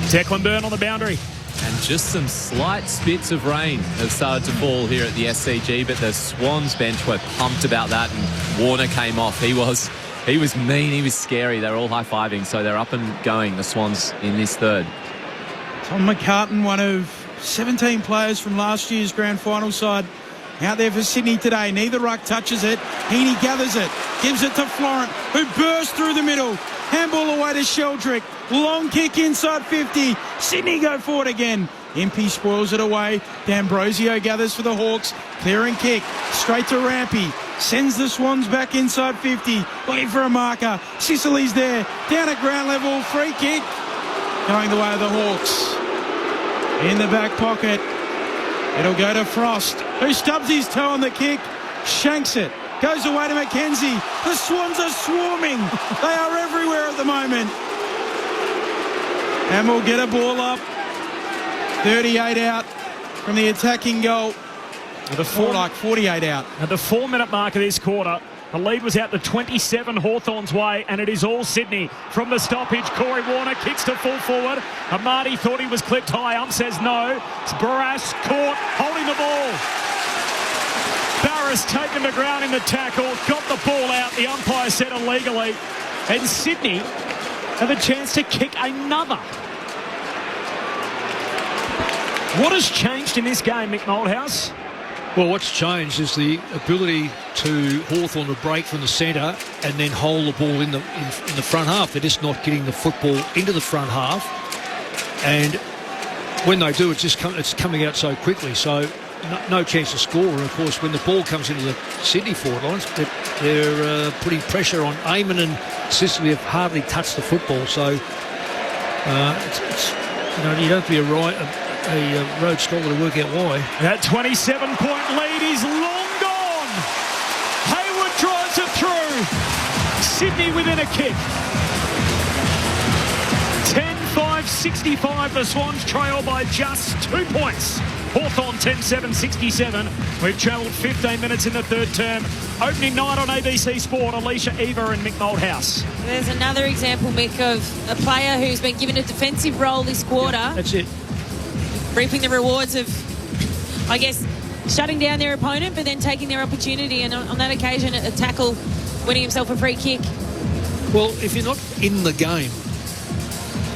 B: Declan Byrne on the boundary.
G: And just some slight spits of rain have started to fall here at the SCG, but the Swans bench were pumped about that, and Warner came off. He was mean, he was scary. They were all high-fiving, so they're up and going, the Swans, in this third.
F: Tom McCartan, one of 17 players from last year's grand final side, out there for Sydney today. Neither ruck touches it. Heaney gathers it, gives it to Florent, who bursts through the middle. Handball away to Sheldrick. Long kick inside 50. Sydney go forward again. Impey spoils it away. D'Ambrosio gathers for the Hawks. Clearing kick. Straight to Rampy. Sends the Swans back inside 50. Looking for a marker. Sicily's there. Down at ground level. Free kick. Going the way of the Hawks. In the back pocket. It'll go to Frost, who stubs his toe on the kick. Shanks it. Goes away to McKenzie. The Swans are swarming. They are everywhere at the moment. And we'll get a ball up. 38 out from the attacking goal. More like 48 out.
B: At the 4-minute mark of this quarter, the lead was out to 27 Hawthorn's way, and it is all Sydney. From the stoppage, Corey Warner kicks to full forward. Amati thought he was clipped high. Says no. It's Barras caught, holding the ball. Barras taken to ground in the tackle, got the ball out. The umpire said illegally. And Sydney have a chance to kick another. What has changed in this game, Mick Moldhouse?
A: Well, what's changed is the ability to Hawthorn to break from the centre and then hold the ball in the front half. They're just not getting the football into the front half, and when they do, it's coming out so quickly. So no chance to score. And of course, when the ball comes into the Sydney forward lines, they're putting pressure on. Eamon and Sicily have hardly touched the football. So you don't have to be a road scholar to work out why.
B: That 27-point lead is long gone. Hayward drives it through. Sydney within a kick. 10-5-65. The Swans trail by just 2 points. Hawthorn 10-7-67. We've travelled 15 minutes in the third term. Opening night on ABC Sport, Alicia Eva and Mick Moldhouse.
D: There's another example, Mick, of a player who's been given a defensive role this quarter.
A: Yeah, that's it.
D: Reaping the rewards of, I guess, shutting down their opponent, but then taking their opportunity, and on that occasion, a tackle, winning himself a free kick.
A: Well, if you're not in the game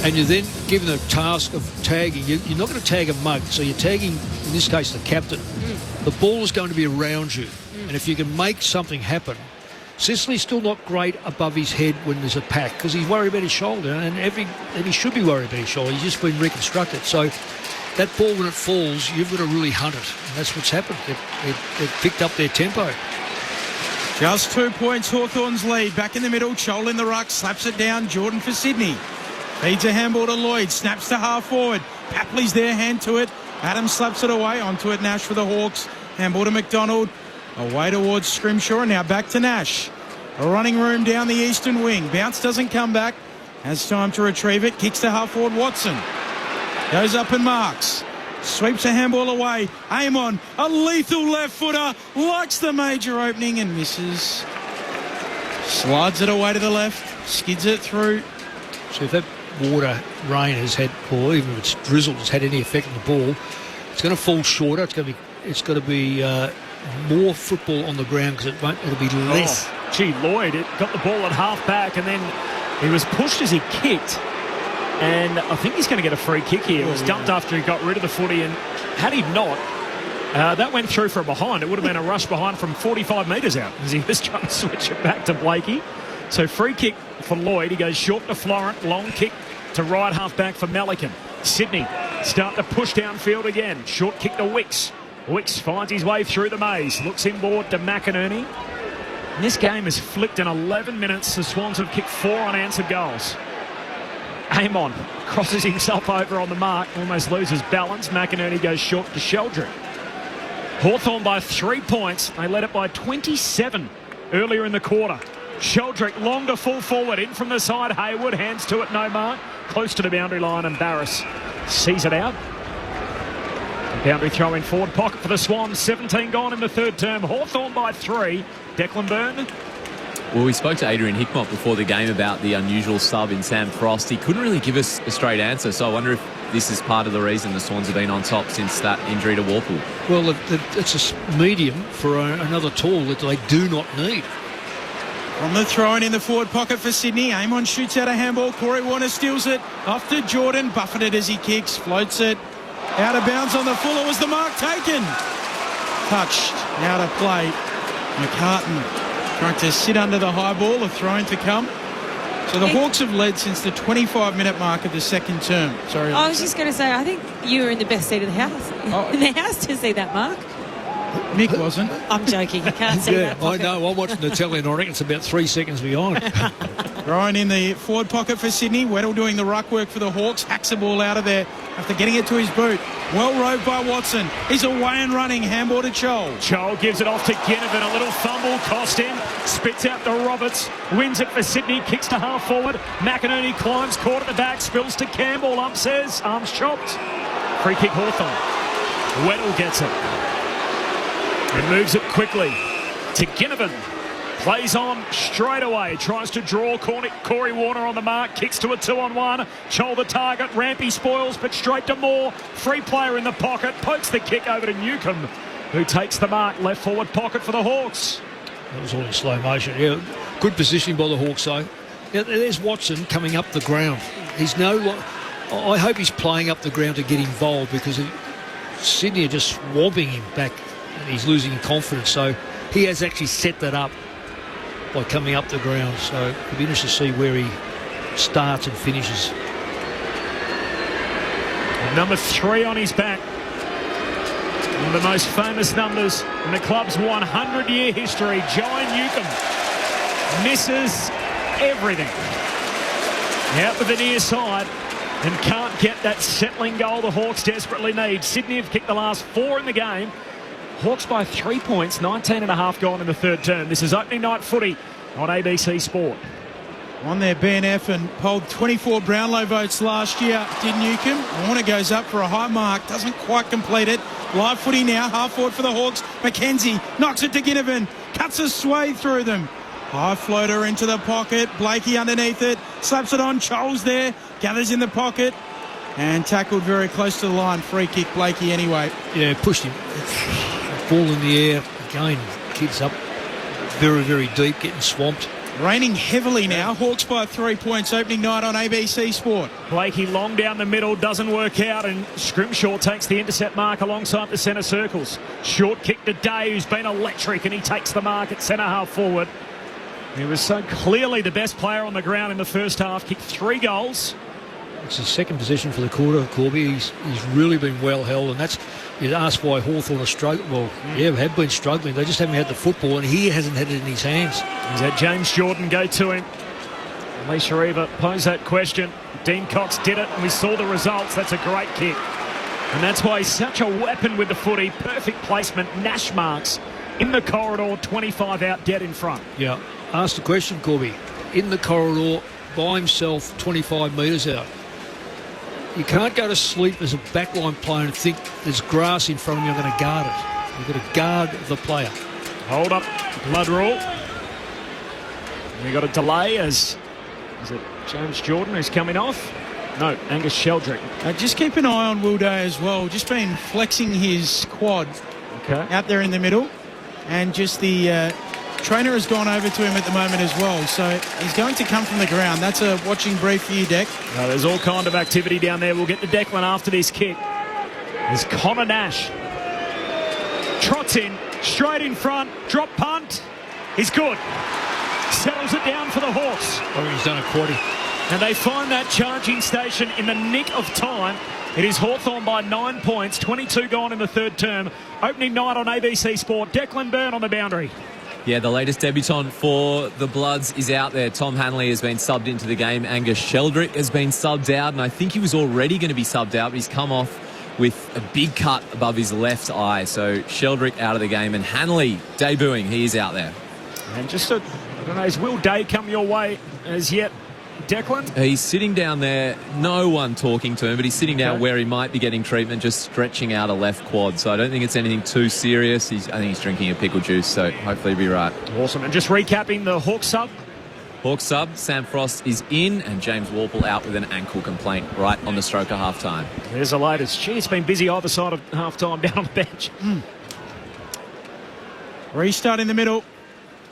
A: and you're then given the task of tagging, you're not going to tag a mug, so you're tagging, in this case, the captain. The ball is going to be around you, and if you can make something happen, Sicily's still not great above his head when there's a pack because he's worried about his shoulder, and he should be worried about his shoulder. He's just been reconstructed. So that ball, when it falls, you've got to really hunt it, and that's what's happened. They've picked up their tempo.
F: Just 2 points, Hawthorn's lead. Back in the middle, Chol in the ruck, slaps it down. Jordan for Sydney. Feeds a handball to Lloyd, snaps to half forward. Papley's there, hand to it. Adams slaps it away, onto it Nash for the Hawks. Handball to McDonald. Away towards Scrimshaw, now back to Nash. A running room down the eastern wing. Bounce doesn't come back. Has time to retrieve it. Kicks to half forward Watson. Goes up and marks. Sweeps a handball away. Amon, a lethal left footer. Likes the major opening and misses. Slides it away to the left. Skids it through.
A: So if that water, rain has had, or even if it's drizzled, has had any effect on the ball, it's going to fall shorter. It's going to be more football on the ground because it'll be less.
B: Oh, gee, Lloyd, it got the ball at half back and then he was pushed as he kicked. And I think he's going to get a free kick here. It was dumped after he got rid of the footy, and had he not, that went through for a behind. It would have been a rush behind from 45 metres out as he was trying to switch it back to Blakey. So free kick for Lloyd. He goes short to Florent. Long kick to right half back for Melican. Sydney start to push downfield again. Short kick to Wicks. Wicks finds his way through the maze. Looks inboard to McInerney. And this game has flicked in 11 minutes. The Swans have kicked 4 unanswered goals. Amon crosses himself over on the mark, almost loses balance. McInerney goes short to Sheldrick. Hawthorn by 3 points. They led it by 27 earlier in the quarter. Sheldrick long to full forward, in from the side. Hayward hands to it, no mark. Close to the boundary line, and Barris sees it out. Boundary throw in forward pocket for the Swans. 17 gone in the third term. Hawthorn by 3. Declan Byrne.
G: Well, we spoke to Adrian Hickmott before the game about the unusual sub in Sam Frost. He couldn't really give us a straight answer, so I wonder if this is part of the reason the Swans have been on top since that injury to Warple.
A: Well, it's a medium for another tool that they do not need.
F: On the throw-in in the forward pocket for Sydney. Amon shoots out a handball. Corey Warner steals it. Off to Jordan. Buffeted as he kicks. Floats it. Out of bounds on the full. It was the mark taken. Touched. Out of play. McCartan trying to sit under the high ball. A throw-in to come. So the Hawks have led since the 25-minute mark of the second term. Sorry.
D: I was just going to say, I think you were in the best seat of the house. In the house to see that mark.
F: Mick wasn't.
D: I'm joking. You can't see that.
A: I know. I'm watching the telly and I reckon it's about 3 seconds behind.
F: Ryan in the forward pocket for Sydney. Weddle doing the ruck work for the Hawks. Hacks the ball out of there after getting it to his boot. Well roved by Watson. He's away and running. Handball to Chol.
B: Chol gives it off to Ginnivan. A little fumble cost him. Spits out to Roberts. Wins it for Sydney. Kicks to half forward. McInerney climbs. Caught at the back. Spills to Campbell. Up says. Arms chopped. Free kick Hawthorn. Weddle gets it. And moves it quickly to Ginnivan. Plays on straight away. Tries to draw Corey Warner on the mark. Kicks to a 2-on-1. Chol the target. Rampy spoils, but straight to Moore. Free player in the pocket. Pokes the kick over to Newcomb, who takes the mark. Left forward pocket for the Hawks.
A: That was all in slow motion. Yeah, good positioning by the Hawks, though. Yeah, there's Watson coming up the ground. I hope he's playing up the ground to get involved because Sydney are just swamping him back. He's losing confidence, so he has actually set that up by coming up the ground. So it'll be interesting to see where he starts and finishes.
B: Number 3 on his back. One of the most famous numbers in the club's 100-year history. Joey Newcomb misses everything. Out with the near side and can't get that settling goal the Hawks desperately need. Sydney have kicked the last 4 in the game. Hawks by 3 points, 19.5 gone in the third term. This is opening night footy on ABC Sport.
F: On their BNF and polled 24 Brownlow votes last year, did Newcomb. Warner goes up for a high mark, doesn't quite complete it. Live footy now, half forward for the Hawks. McKenzie knocks it to Ginnivan, cuts a swathe through them. High floater into the pocket, Blakey underneath it, slaps it on, Chol's there, gathers in the pocket, and tackled very close to the line. Free kick, Blakey anyway.
A: Yeah, pushed him. Ball in the air. Again, kids up very, very deep, getting swamped.
F: Raining heavily now. Hawks by 3 points opening night on ABC Sport.
B: Blakey long down the middle, doesn't work out, and Scrimshaw takes the intercept mark alongside the centre circles. Short kick to Day, who's been electric, and he takes the mark at centre half forward. He was so clearly the best player on the ground in the first half, kicked 3 goals.
A: It's his second position for the quarter, Corby. He's really been well held, and that's, you ask why Hawthorn are struggling. Well, have been struggling. They just haven't had the football, and he hasn't had it in his hands.
B: He's had James Jordan go to him. Alicia Eva posed that question. Dean Cox did it, and we saw the results. That's a great kick. And that's why he's such a weapon with the footy. Perfect placement, Nash marks in the corridor, 25 out, dead in front.
A: Yeah. Ask the question, Corby. In the corridor, by himself, 25 metres out. You can't go to sleep as a backline player and think there's grass in front of you, I'm going to guard it. You've got to guard the player.
B: Hold up, blood rule. We got a delay as, is it James Jordan who's coming off? No, Angus Sheldrick.
F: Just keep an eye on Will Day as well. Just been flexing his quad out there in the middle. And just the trainer has gone over to him at the moment as well. So he's going to come from the ground. That's a watching brief for you, Deck.
B: There's all kind of activity down there. We'll get to Declan after this kick. There's Connor Nash. Trots in, straight in front, drop punt. He's good. Settles it down for the Hawks.
A: Oh, he's done a quaddy.
B: And they find that charging station in the nick of time. It is Hawthorn by 9 points, 22 gone in the third term. Opening night on ABC Sport. Declan Byrne on the boundary.
G: Yeah, the latest debutant for the Bloods is out there. Tom Hanley has been subbed into the game. Angus Sheldrick has been subbed out, and I think he was already going to be subbed out, but he's come off with a big cut above his left eye. So Sheldrick out of the game, and Hanley debuting. He is out there.
B: And just I don't know, has Will Day come your way as yet, Declan?
G: He's sitting down there, no one talking to him, but he's sitting down where he might be getting treatment, just stretching out a left quad. So I don't think it's anything too serious. I think he's drinking a pickle juice, so hopefully he'll be right.
B: Awesome. And just recapping the Hawks sub.
G: Hawks sub, Sam Frost is in, and James Warple out with an ankle complaint right on the stroke of half-time.
B: There's the latest. Gee, it's been busy either side of half-time down on the bench.
F: Restart in the middle.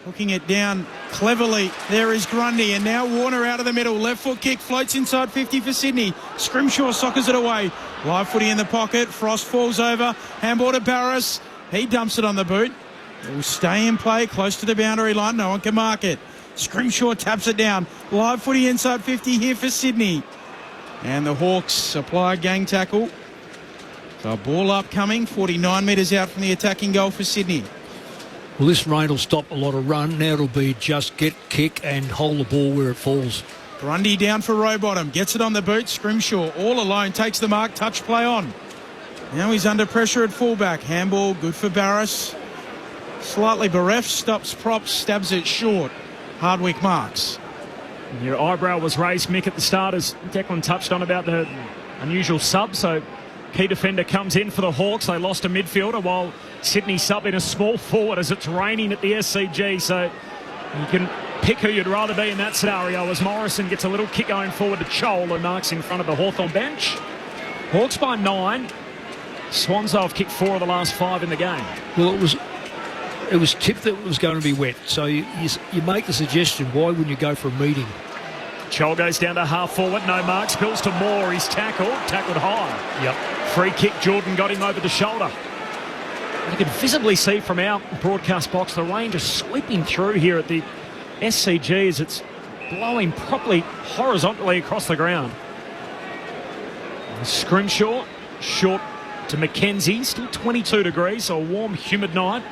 F: Hooking it down cleverly. There is Grundy, and now Warner out of the middle. Left foot kick, floats inside 50 for Sydney. Scrimshaw soccers it away. Live footy in the pocket. Frost falls over. Handball to Barris. He dumps it on the boot. It will stay in play close to the boundary line. No one can mark it. Scrimshaw taps it down. Live footy inside 50 here for Sydney. And the Hawks apply a gang tackle. So ball upcoming. 49 metres out from the attacking goal for Sydney.
A: Well, this rain will stop a lot of run. Now it'll be just get, kick and hold the ball where it falls.
F: Grundy down for Rowbottom. Gets it on the boot. Scrimshaw all alone. Takes the mark. Touch play on. Now he's under pressure at fullback. Handball good for Barris. Slightly bereft. Stops props. Stabs it short. Hardwick marks.
B: Your eyebrow was raised, Mick, at the start as Declan touched on about the unusual sub. So key defender comes in for the Hawks. They lost a midfielder while Sydney sub in a small forward as it's raining at the SCG. So you can pick who you'd rather be in that scenario as Morrison gets a little kick going forward to Chol, who marks in front of the Hawthorn bench. Hawks by 9. Swans have kicked 4 of the last 5 in the game.
A: Well, it was tipped that it was going to be wet. So you make the suggestion, why wouldn't you go for a meeting?
B: Chol goes down to half forward, no mark, spills to Moore, he's tackled high.
A: Yep.
B: Free kick, Jordan got him over the shoulder. You can visibly see from our broadcast box the rain just sweeping through here at the SCG as it's blowing properly horizontally across the ground. Scrimshaw, short to Mackenzie, still 22 degrees, so a warm, humid night.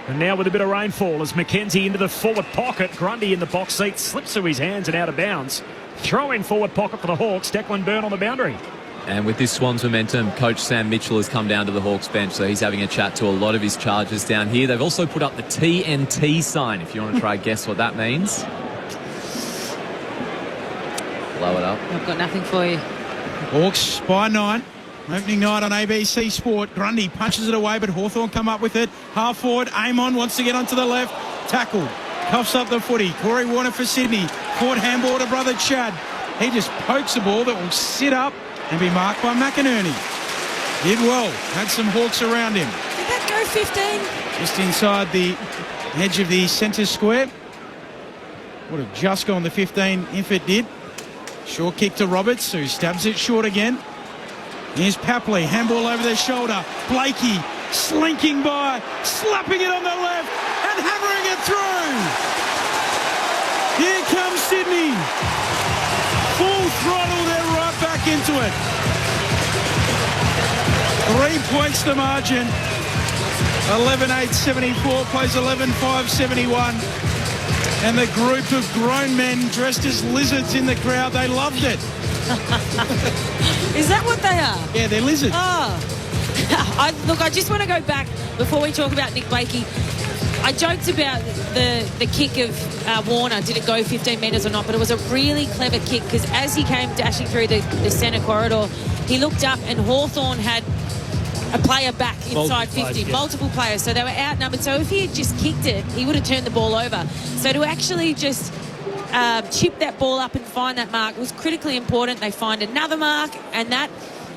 B: And now with a bit of rainfall as Mackenzie into the forward pocket. Grundy in the box seat, slips through his hands and out of bounds. Throw in forward pocket for the Hawks. Declan Byrne on the boundary.
G: And with this Swans momentum, Coach Sam Mitchell has come down to the Hawks bench, so he's having a chat to a lot of his charges down here. They've also put up the TNT sign, if you want to try guess what that means. Blow it up.
D: I've got nothing for you.
F: Hawks by 9. Opening night on ABC Sport. Grundy punches it away, but Hawthorn come up with it. Half forward, Amon wants to get onto the left. Tackled. Cuffs up the footy. Corey Warner for Sydney. Caught handball to brother Chad. He just pokes a ball that will sit up and be marked by McInerney. Did well. Had some Hawks around him.
D: Did that go 15?
F: Just inside the edge of the centre square. Would have just gone the 15 if it did. Short kick to Roberts, who stabs it short again. Here's Papley, handball over their shoulder. Blakey slinking by, slapping it on the left and hammering it through. Here comes Sydney. Full throttle, they're right back into it. 3 points the margin. 11-8-74 plays 11-5-71. And the group of grown men dressed as lizards in the crowd, they loved it.
D: Is that what they are?
F: Yeah, they're lizards.
D: Oh. Look, I just want to go back before we talk about Nick Blakey. I joked about the kick of Warner. Did it go 15 metres or not? But it was a really clever kick because as he came dashing through the centre corridor, he looked up and Hawthorn had a player back inside 50, multiple players. So they were outnumbered. So if he had just kicked it, he would have turned the ball over. So to actually just chip that ball up and find that mark was critically important. They find another mark, and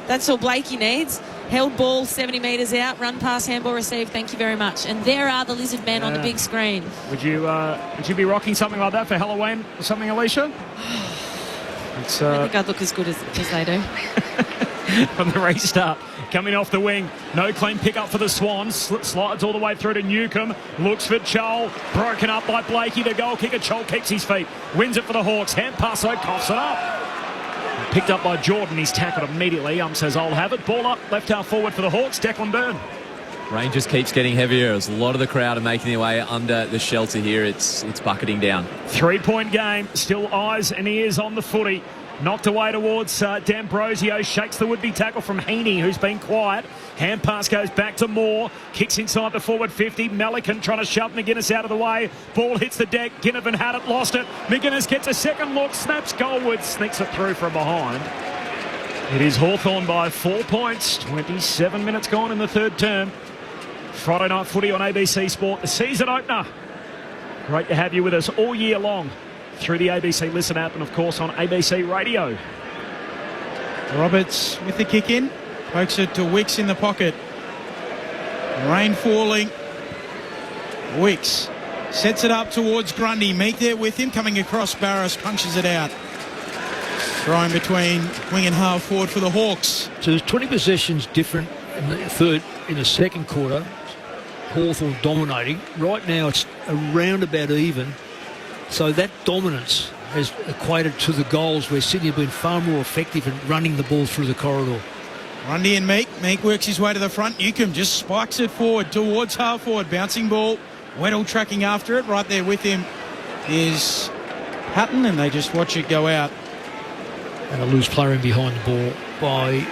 D: that's all Blakey needs. Held ball 70 metres out, run pass, handball received. Thank you very much. And there are the lizard men on the big screen.
B: Would you be rocking something like that for Halloween or something, Alicia?
D: I think I'd look as good as they do.
B: From the restart, coming off the wing, no clean pick up for the Swans, slides all the way through to Newcomb, looks for Chol, broken up by Blakey, the goal kicker. Chol keeps his feet, wins it for the Hawks, hand pass, so coughs it up. Picked up by Jordan, he's tackled immediately. Says I'll have it. Ball up, left half forward for the Hawks, Declan Byrne.
G: Rain just keeps getting heavier as a lot of the crowd are making their way under the shelter here. It's bucketing down.
B: 3-point game, still eyes and ears on the footy. Knocked away towards D'Ambrosio, shakes the would-be tackle from Heaney, who's been quiet. Hand pass goes back to Moore, kicks inside the forward 50. Melican trying to shove McGuinness out of the way. Ball hits the deck, Ginnivan had it, lost it. McGuinness gets a second look, snaps goalward, sneaks it through from behind. It is Hawthorn by 4 points, 27 minutes gone in the third term. Friday night footy on ABC Sport, the season opener. Great to have you with us all year long through the ABC Listen app and, of course, on ABC Radio.
F: Roberts with the kick in. Pokes it to Wicks in the pocket. Rain falling. Wicks sets it up towards Grundy. Meek there with him. Coming across Barras. Punches it out. Throwing between wing and half forward for the Hawks.
A: So there's 20 possessions different in the second quarter. Hawthorn dominating. Right now it's around about even. So that dominance has equated to the goals where Sydney have been far more effective in running the ball through the corridor.
F: Grundy and Meek. Meek works his way to the front. Newcomb just spikes it forward towards half forward. Bouncing ball. Weddle tracking after it. Right there with him is Patton, and they just watch it go out.
A: And a loose player in behind the ball by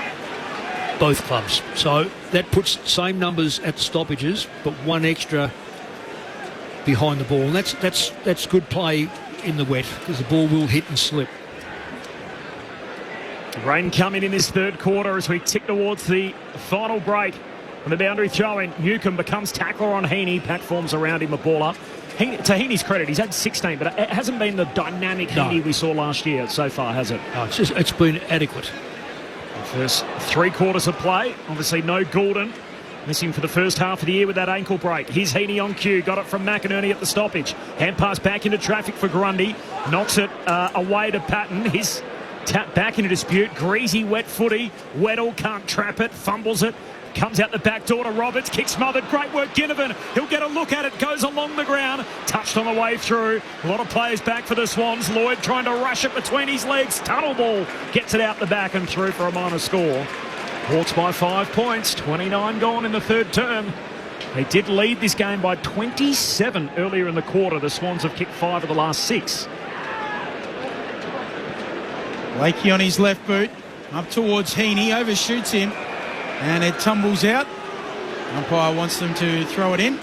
A: both clubs. So that puts same numbers at the stoppages, but one extra behind the ball, and that's good play in the wet because the ball will hit and slip.
B: Rain coming in this third quarter as we tick towards the final break. And the boundary throw-in, Newcomb becomes tackler on Heaney. Pack forms around him, a ball up. To Heaney's credit, he's had 16, but it hasn't been the dynamic Heaney we saw last year so far, has it?
A: No, it's been adequate.
B: The first 3 quarters of play, obviously no Goulden. Missing for the first half of the year with that ankle break. Here's Heaney on cue. Got it from McInerney at the stoppage. Hand pass back into traffic for Grundy. Knocks it away to Patton. His tap back into dispute. Greasy, wet footy. Weddle can't trap it. Fumbles it. Comes out the back door to Roberts. Kick smothered. Great work, Ginnivan. He'll get a look at it. Goes along the ground. Touched on the way through. A lot of players back for the Swans. Lloyd trying to rush it between his legs. Tunnel ball. Gets it out the back and through for a minor score. Hawks by 5 points, 29 gone in the third term. They did lead this game by 27 earlier in the quarter. The Swans have kicked 5 of the last 6.
F: Blakey on his left boot, up towards Heaney, overshoots him, and it tumbles out. Umpire wants them to throw it in.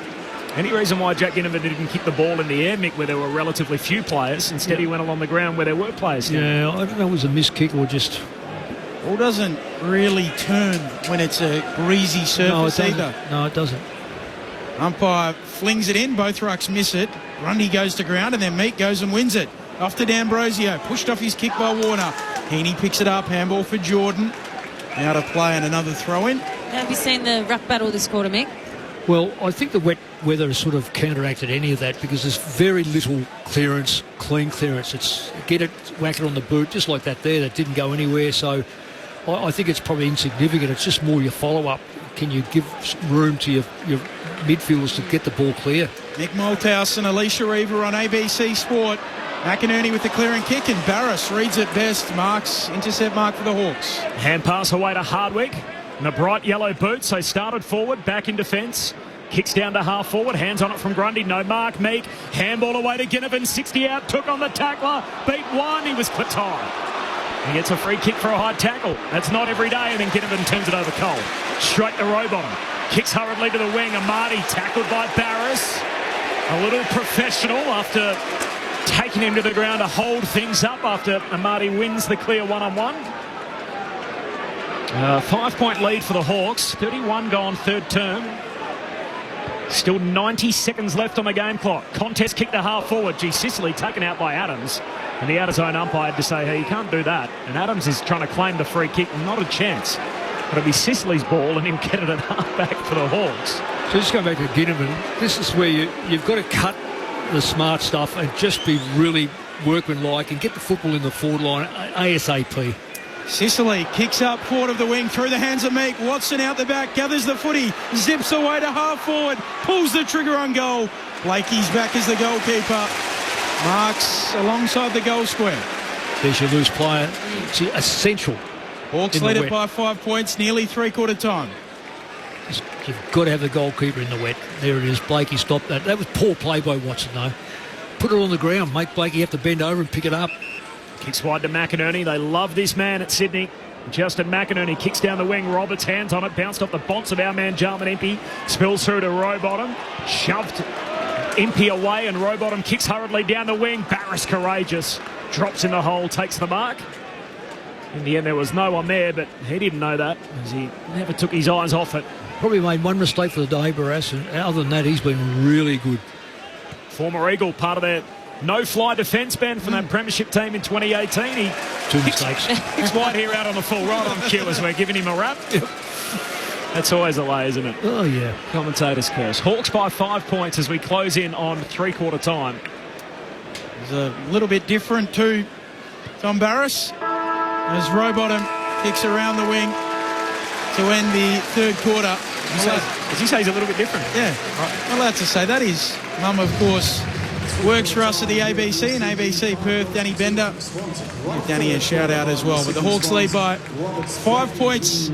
B: Any reason why Jack Ginnivan didn't kick the ball in the air, Mick, where there were relatively few players? Instead, he went along the ground where there were players.
A: Yeah, I don't know if it was a missed kick or just...
F: Ball doesn't really turn when it's a greasy surface either.
A: No, it doesn't.
F: Umpire flings it in. Both rucks miss it. Grundy goes to ground, and then Meek goes and wins it. Off to D'Ambrosio. Pushed off his kick by Warner. Heaney picks it up. Handball for Jordan. Now to play and another throw-in.
D: Have you seen the ruck battle this quarter, Mick?
A: Well, I think the wet weather has sort of counteracted any of that because there's very little clearance, clean clearance. It's get it, whack it on the boot, just like that there. That didn't go anywhere. So I think it's probably insignificant. It's just more your follow-up. Can you give room to your midfielders to get the ball clear?
F: Nick Malthouse and Alicia Reaver on ABC Sport. McInerney with the clearing kick, and Barris reads it best. Intercept mark for the Hawks.
B: Hand pass away to Hardwick. And the bright yellow boots, so started forward, back in defence. Kicks down to half forward, hands on it from Grundy, no mark, Meek. Handball away to Ginnivan, 60 out, took on the tackler, beat one, he was clipped high. He gets a free kick for a high tackle. That's not every day, and then Ginnivan turns it over Cole. Straight to Rowbottom. Kicks hurriedly to the wing, Amati tackled by Barris. A little professional after taking him to the ground to hold things up after Amati wins the clear one-on-one. 5-point lead for the Hawks. 31 gone, third term. Still 90 seconds left on the game clock. Contest kick to half forward. Sicily taken out by Adams. And the out-of-zone umpire had to say, hey, you can't do that. And Adams is trying to claim the free kick. Not a chance. It'll be Sicily's ball and he'll get it at half-back for the Hawks.
A: So just going back to Ginnivan, this is where you've got to cut the smart stuff and just be really workmanlike and get the football in the forward line ASAP.
F: Sicily kicks up forward of the wing through the hands of Meek. Watson out the back, gathers the footy, zips away to half forward, pulls the trigger on goal. Blakey's back as the goalkeeper. Marks alongside the goal square.
A: There's your loose player. It's essential.
F: Hawks lead it by 5 points, nearly three-quarter time.
A: You've got to have the goalkeeper in the wet. There it is. Blakey stopped that. That was poor play by Watson, though. Put it on the ground. Make Blakey have to bend over and pick it up.
B: Kicks wide to McInerney. They love this man at Sydney. Justin McInerney kicks down the wing. Roberts hands on it. Bounced off the bonds of our man Jarman Impey. Spills through to Rowbottom. Shoved Impey away and Rowbottom kicks hurriedly down the wing. Barris courageous. Drops in the hole. Takes the mark. In the end there was no one there, but he didn't know that as he never took his eyes off it.
A: Probably made one mistake for the day, Barras, and other than that he's been really good.
B: Former Eagle, part of their no-fly defence band from that premiership team in 2018.
A: Two mistakes.
B: Kicks wide here out on the full, right on cue as we're giving him a rap. That's always a lay, isn't it?
A: Oh, yeah.
B: Commentator's curse. Hawks by 5 points as we close in on three-quarter time.
F: It's a little bit different to Tom Barris as Rowbottom kicks around the wing to end the third quarter.
B: As you say, he's a little bit different.
F: Yeah, I'm allowed to say that. His mum, of course, works for us at the ABC in ABC Perth, Danny Bender. Give Danny a shout out as well. But the Hawks lead by 5 points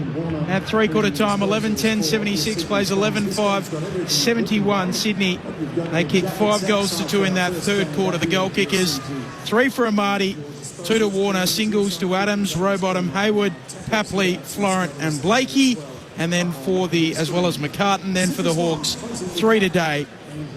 F: at three-quarter time. 11-10-76 plays 11-5-71 Sydney. They kicked 5 goals to 2 in that third quarter. The goal kickers, 3 for Amati, 2 to Warner, singles to Adams, Rowbottom, Hayward, Papley, Florent and Blakey. And then for the, as well as McCartan, then for the Hawks, 3 to Day,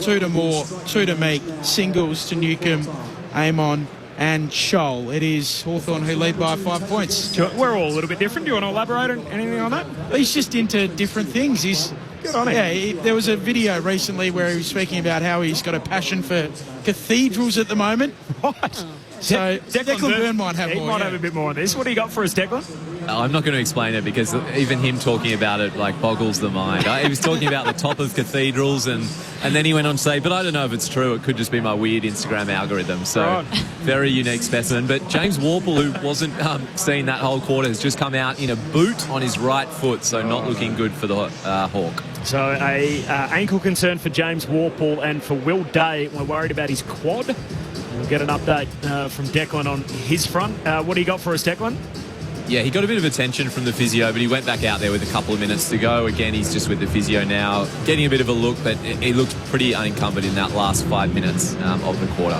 F: 2 to Moore, 2 to Meek, singles to Newcomb, Amon and Scholl. It is Hawthorn who lead by 5 points.
B: We're all a little bit different. Do you want to elaborate on anything on that?
F: He's just into different things. He's
B: good on him.
F: Yeah, there was a video recently where he was speaking about how he's got a passion for cathedrals at the moment.
B: Right.
F: So Declan Byrne might have more.
B: He might have a bit more on this. What do you got for us, Declan?
G: I'm not going to explain it because even him talking about it like boggles the mind. He was talking about the top of cathedrals and then he went on to say, but I don't know if it's true. It could just be my weird Instagram algorithm. So
B: right.
G: Very unique specimen. But James Warple, who wasn't seen that whole quarter, has just come out in a boot on his right foot. So not looking good for the Hawk.
B: So a ankle concern for James Warple and for Will Day. We're worried about his quad. We'll get an update from Declan on his front. What do you got for us, Declan?
G: Yeah, he got a bit of attention from the physio, but he went back out there with a couple of minutes to go. Again, he's just with the physio now, getting a bit of a look, but he looked pretty unencumbered in that last 5 minutes of the quarter.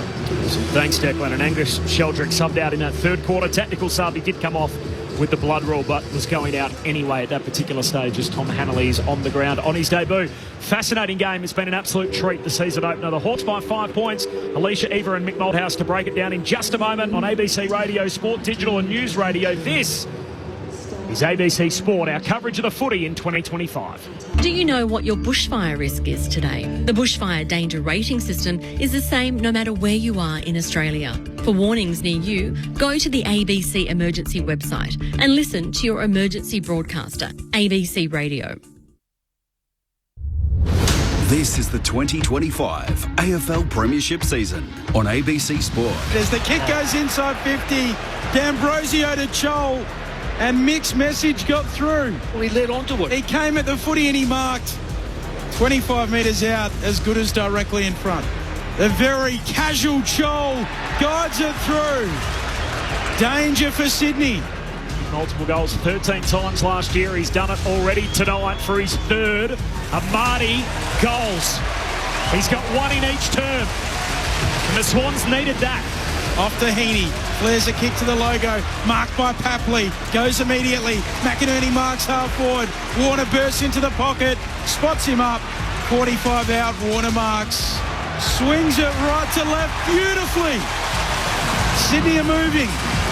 B: Thanks, Declan. And Angus Sheldrick subbed out in that third quarter. Technical sub, he did come off with the blood rule, but was going out anyway at that particular stage as Tom Hanley's on the ground on his debut. Fascinating game. It's been an absolute treat, the season opener. The Hawks by 5 points. Alicia Eva and Mick Malthouse to break it down in just a moment on ABC Radio, Sport, Digital and News Radio. This is ABC Sport, our coverage of the footy in 2025.
C: Do you know what your bushfire risk is today? The bushfire danger rating system is the same no matter where you are in Australia. For warnings near you, go to the ABC Emergency website and listen to your emergency broadcaster, ABC Radio.
I: This is the 2025 AFL Premiership season on ABC Sport.
F: As the kick goes inside 50, D'Ambrosio to Chol, and mixed message got through.
A: Well, he led onto it.
F: He came at the footy and he marked 25 metres out, as good as directly in front. The very casual Chol guides it through. Danger for Sydney.
B: Multiple goals 13 times last year. He's done it already tonight for his third. Amati goals. He's got one in each term. And the Swans needed that.
F: Off to Heaney. Flares a kick to the logo. Marked by Papley. Goes immediately. McInerney marks half forward. Warner bursts into the pocket. Spots him up. 45 out. Warner marks. Swings it right to left beautifully. Sydney are moving.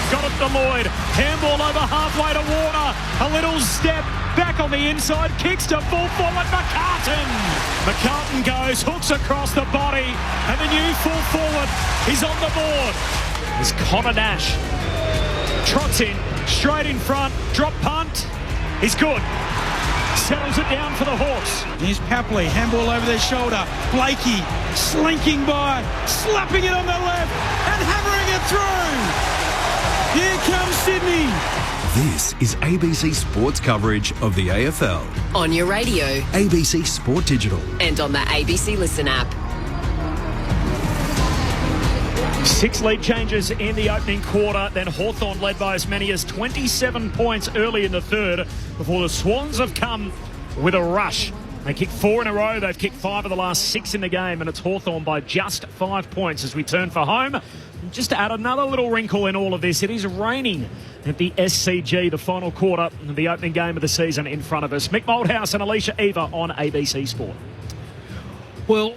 B: Got it to Lloyd. Handball over halfway to Warner. A little step back on the inside. Kicks to full forward. McCartan. McCartan goes. Hooks across the body. And the new full forward is on the board. There's Connor Nash. Trots in. Straight in front. Drop punt. He's good. Settles it down for the Hawks.
F: Here's Papley. Handball over their shoulder. Blakey slinking by. Slapping it on the left. And hammering it through. Here comes Sydney.
I: This is ABC Sports coverage of the AFL.
E: On your radio.
I: ABC Sport Digital.
E: And on the ABC Listen app.
B: 6 lead changes in the opening quarter. Then Hawthorn led by as many as 27 points early in the third before the Swans have come with a rush. They kicked 4 in a row. They've kicked 5 of the last 6 in the game, and it's Hawthorn by just 5 points as we turn for home. And just to add another little wrinkle in all of this, it is raining at the SCG, the final quarter of the opening game of the season in front of us. Mick Moldhouse and Alicia Eva on ABC Sport.
A: Well,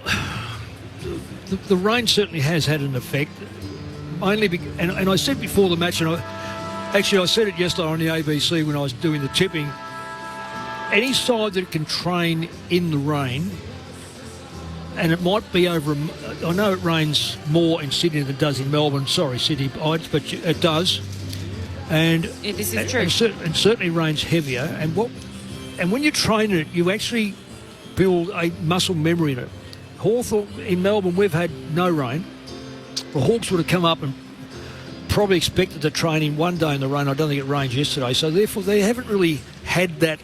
A: the rain certainly has had an effect. And I said before the match, and I said it yesterday on the ABC when I was doing the tipping, any side that can train in the rain, and it might be over, I know it rains more in Sydney than it does in Melbourne. Sorry, Sydney, but it does. And
D: this is true.
A: And certainly rains heavier. And when you train it, you actually build a muscle memory in it. Hawthorn in Melbourne, we've had no rain. The Hawks would have come up and probably expected to train in one day in the rain. I don't think it rained yesterday. So therefore, they haven't really had that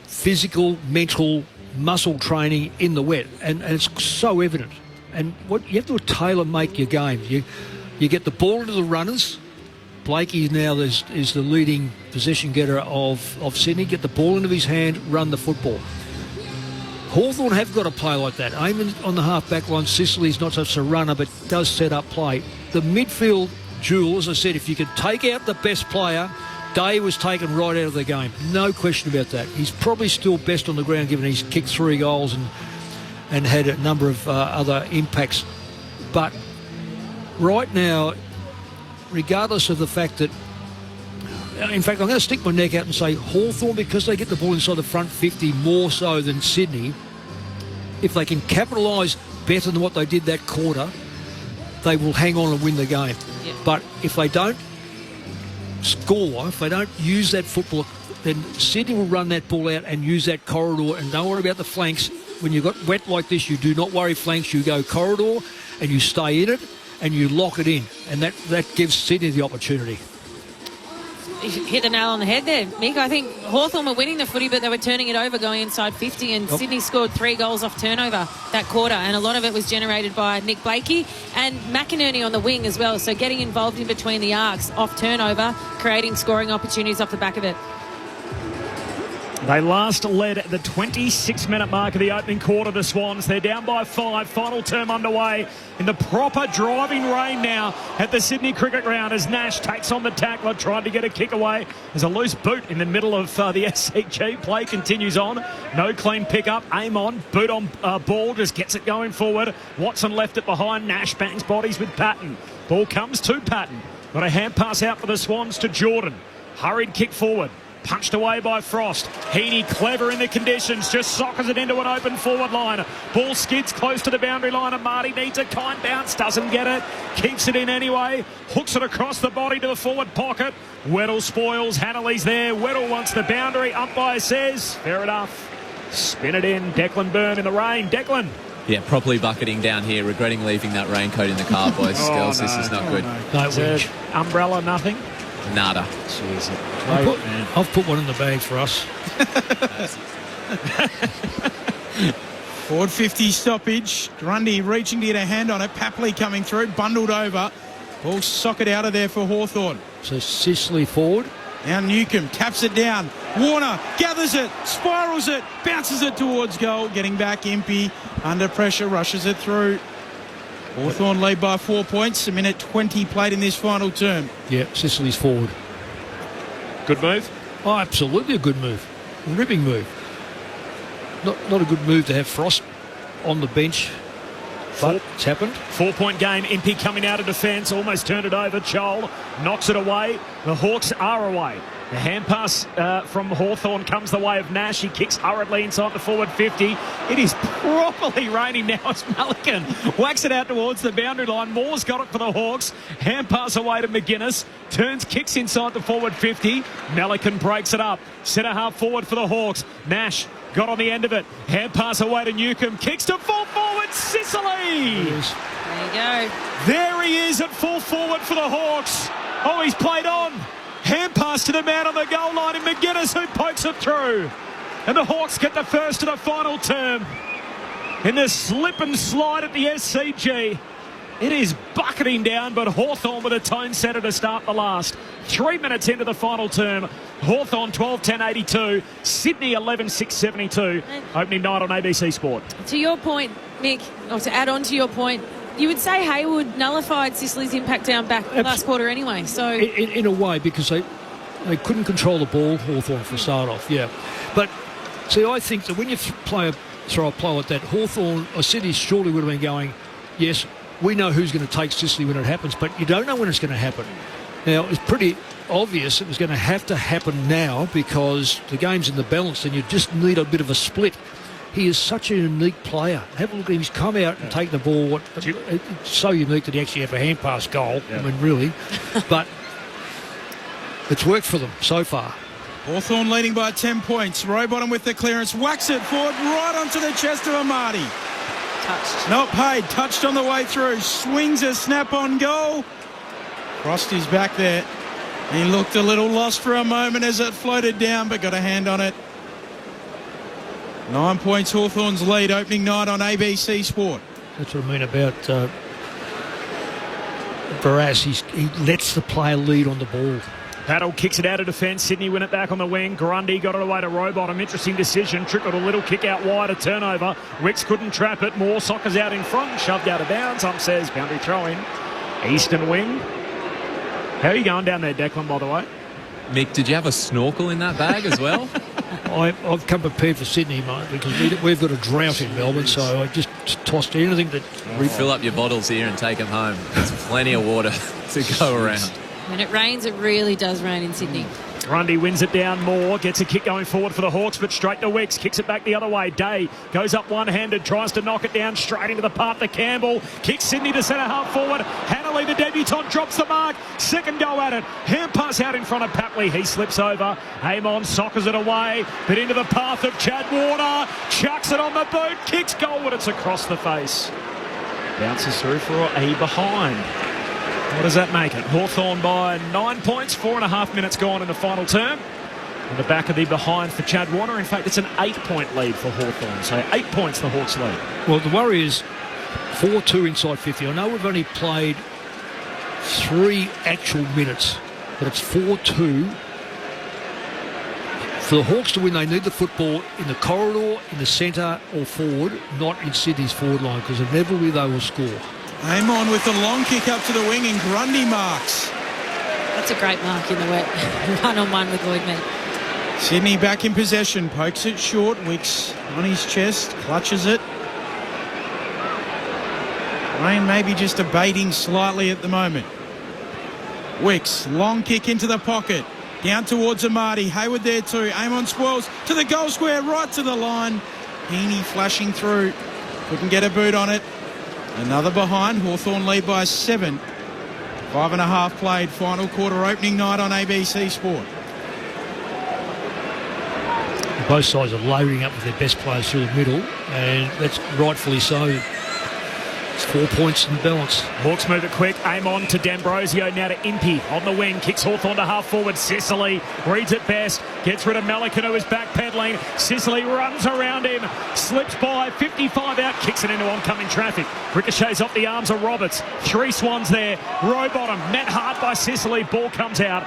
A: physical, mental, muscle training in the wet, and it's so evident. And what you have to tailor-make your game. You get the ball into the runners. Blakey now is the leading possession getter of Sydney. Get the ball into his hand, run the football. Hawthorn have got to play like that. Eamon on the half-back line. Sicily's not such a runner, but does set up play. The midfield duel, as I said, if you could take out the best player, Day was taken right out of the game. No question about that. He's probably still best on the ground given he's kicked 3 goals and had a number of other impacts. But right now, regardless of the fact that, in fact, I'm going to stick my neck out and say Hawthorn, because they get the ball inside the front 50 more so than Sydney, if they can capitalise better than what they did that quarter, they will hang on and win the game.
D: Yeah.
A: But if they don't score, if they don't use that football, then Sydney will run that ball out and use that corridor, and don't worry about the flanks. When you've got wet like this, you do not worry flanks. You go corridor and you stay in it and you lock it in, and that gives Sydney the opportunity.
D: You hit the nail on the head there, Mick. I think Hawthorn were winning the footy, but they were turning it over going inside 50, and Sydney scored 3 goals off turnover that quarter, and a lot of it was generated by Nick Blakey and McInerney on the wing as well, so getting involved in between the arcs off turnover, creating scoring opportunities off the back of it.
B: They last led at the 26-minute mark of the opening quarter, the Swans. They're down by 5. Final term underway in the proper driving rain now at the Sydney Cricket Ground as Nash takes on the tackler, tried to get a kick away. There's a loose boot in the middle of the SCG. Play continues on. No clean pick-up. Aim on. Boot on ball. Just gets it going forward. Watson left it behind. Nash bangs bodies with Patton. Ball comes to Patton. Got a hand pass out for the Swans to Jordan. Hurried kick forward. Punched away by Frost. Heaney clever in the conditions. Just sockers it into an open forward line. Ball skids close to the boundary line and Marty needs a kind bounce. Doesn't get it. Keeps it in anyway. Hooks it across the body to the forward pocket. Weddle spoils. Hanley's there. Weddle wants the boundary. Umpire says, fair enough. Spin it in. Declan Byrne in the rain. Declan.
G: Yeah, properly bucketing down here, regretting leaving that raincoat in the car, boys. Girls, this is not good.
A: No,
B: umbrella, nothing?
G: Nada.
B: Jeez.
A: I've put one in the bag for us.
F: Forward 50 stoppage. Grundy reaching to get a hand on it. Papley coming through, bundled over. Ball socket out of there for Hawthorn.
A: So Sicily forward.
F: Now Newcomb taps it down. Warner gathers it, spirals it, bounces it towards goal. Getting back, Impey under pressure, rushes it through. Hawthorn lead by 4 points. A minute 20 played in this final term.
A: Yeah, Sicily's forward.
B: Good move?
A: Oh, absolutely a good move. A ripping move. Not a good move to have Frost on the bench. But it's happened.
B: 4-point game. Impey coming out of defence. Almost turned it over. Chol knocks it away. The Hawks are away. The hand pass from Hawthorn comes the way of Nash. He kicks hurriedly inside the forward 50. It is properly raining now as Malikan whacks it out towards the boundary line. Moore's got it for the Hawks. Hand pass away to McGuinness. Turns, kicks inside the forward 50. Malikan breaks it up. Centre half forward for the Hawks. Nash got on the end of it. Hand pass away to Newcomb. Kicks to full forward. Sicily.
D: There you go.
B: There he is at full forward for the Hawks. Oh, he's played on. Hand pass to the man on the goal line in McGuinness, who pokes it through. And the Hawks get the first of the final term. In the slip and slide at the SCG. It is bucketing down, but Hawthorn with a tone setter to start the last. 3 minutes into the final term. Hawthorn 12-10-82. Sydney 11-6-72. Opening night on ABC Sport.
D: To your point, Mick, or to add on to your point, you would say Hayward nullified Sicily's impact down back last quarter anyway. So
A: in a way, because they couldn't control the ball, Hawthorn, for start off, yeah. But, see, I think that when you throw a play like that, Hawthorn or Sydney surely would have been going, yes, we know who's going to take Sicily when it happens, but you don't know when it's going to happen. Now, it's pretty obvious it was going to happen now because the game's in the balance and you just need a bit of a split. He is such a unique player. Have a look at him. He's come out and taken the ball. It's so unique that he actually had a hand pass goal. Yeah. I mean, really. But it's worked for them so far.
F: Hawthorn leading by 10 points. Rowbottom with the clearance. Whacks it forward right onto the chest of Amati.
D: Touched.
F: Not paid. Touched on the way through. Swings a snap on goal. Frost is back there. He looked a little lost for a moment as it floated down, but got a hand on it. 9 points Hawthorn's lead opening night on ABC Sport.
A: That's what I mean about Barras. He lets the player lead on the ball.
B: Paddle kicks it out of defence. Sydney win it back on the wing. Grundy got it away to Rowbottom. Interesting decision. Trickled a little kick out wide, a turnover. Wicks couldn't trap it. Moore soccers out in front. Shoved out of bounds. Says boundary throw in. Eastern wing. How are you going down there, Declan, by the way?
G: Mick, did you have a snorkel in that bag as well?
A: I've come prepared for Sydney, mate, because we've got a drought in Melbourne, so I just tossed anything that...
G: Fill up your bottles here and take them home. There's plenty of water to go around.
D: When it rains, it really does rain in Sydney.
B: Grundy wins it down. Moore gets a kick going forward for the Hawks, but straight to Wicks. Kicks it back the other way. Day goes up one-handed, tries to knock it down straight into the path to Campbell. Kicks Sydney to centre half forward. Hanley, the debutant, drops the mark. Second go at it. Hand pass out in front of Papley. He slips over. Amon soccers it away, but into the path of Chad Warner. Chucks it on the boot. Kicks goal, but it's across the face. Bounces through for a behind. What does that make it? Hawthorn by 9 points, 4.5 minutes gone in the final term. On the back of the behind for Chad Warner. In fact, it's an 8-point lead for Hawthorn. So 8 points the Hawks lead.
A: Well, the worry is 4-2 inside 50. I know we've only played 3 actual minutes, but it's 4-2. For the Hawks to win, they need the football in the corridor, in the centre or forward, not in Sydney's forward line, because inevitably they will score.
F: Amon with the long kick up to the wing and Grundy marks.
D: That's a great mark in the wet. 1-on-1 with Lloyd Mead.
F: Sydney back in possession. Pokes it short. Wicks on his chest. Clutches it. Rain maybe just abating slightly at the moment. Wicks, long kick into the pocket. Down towards Amati. Hayward there too. Amon spoils to the goal square, right to the line. Heaney flashing through. Couldn't get a boot on it. Another behind. Hawthorn lead by 7. 5.5 played. Final quarter opening night on ABC Sport.
A: Both sides are loading up with their best players through the middle, and that's rightfully so. It's 4 points in the balance.
B: Hawks move it quick. Aim on to D'Ambrosio, now to Impey on the wing. Kicks Hawthorn to half forward. Sicily reads it best. Gets rid of Melican, who is backpedaling. Sicily runs around him. Slips by. 55 out. Kicks it into oncoming traffic. Ricochets off the arms of Roberts. 3 Swans there. Row bottom. Met hard by Sicily. Ball comes out.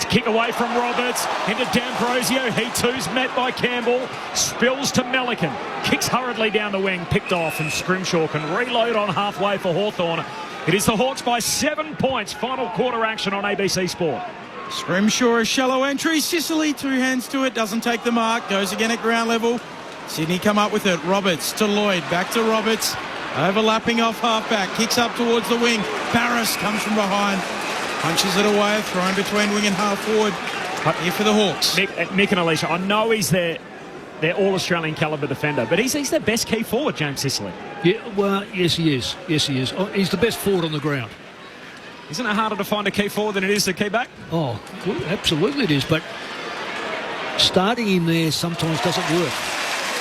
B: Kick away from Roberts into D'Ambrosio. He too's met by Campbell. Spills to Melican. Kicks hurriedly down the wing. Picked off, and Scrimshaw can reload on halfway for Hawthorn. It is the Hawks by 7 points. Final quarter action on ABC Sport.
F: Scrimshaw, a shallow entry. Sicily, 2 hands to it. Doesn't take the mark. Goes again at ground level. Sydney come up with it. Roberts to Lloyd. Back to Roberts. Overlapping off halfback. Kicks up towards the wing. Barris comes from behind. Punches it away, thrown between wing and half forward. Here for the Hawks.
B: Mick and Alicia, I know he's their all-Australian calibre defender, but he's their best key forward, James Sicily.
A: Yeah, well, yes, he is. Yes, he is. Oh, he's the best forward on the ground.
B: Isn't it harder to find a key forward than it is to key back?
A: Oh, well, absolutely it is, but starting him there sometimes doesn't work.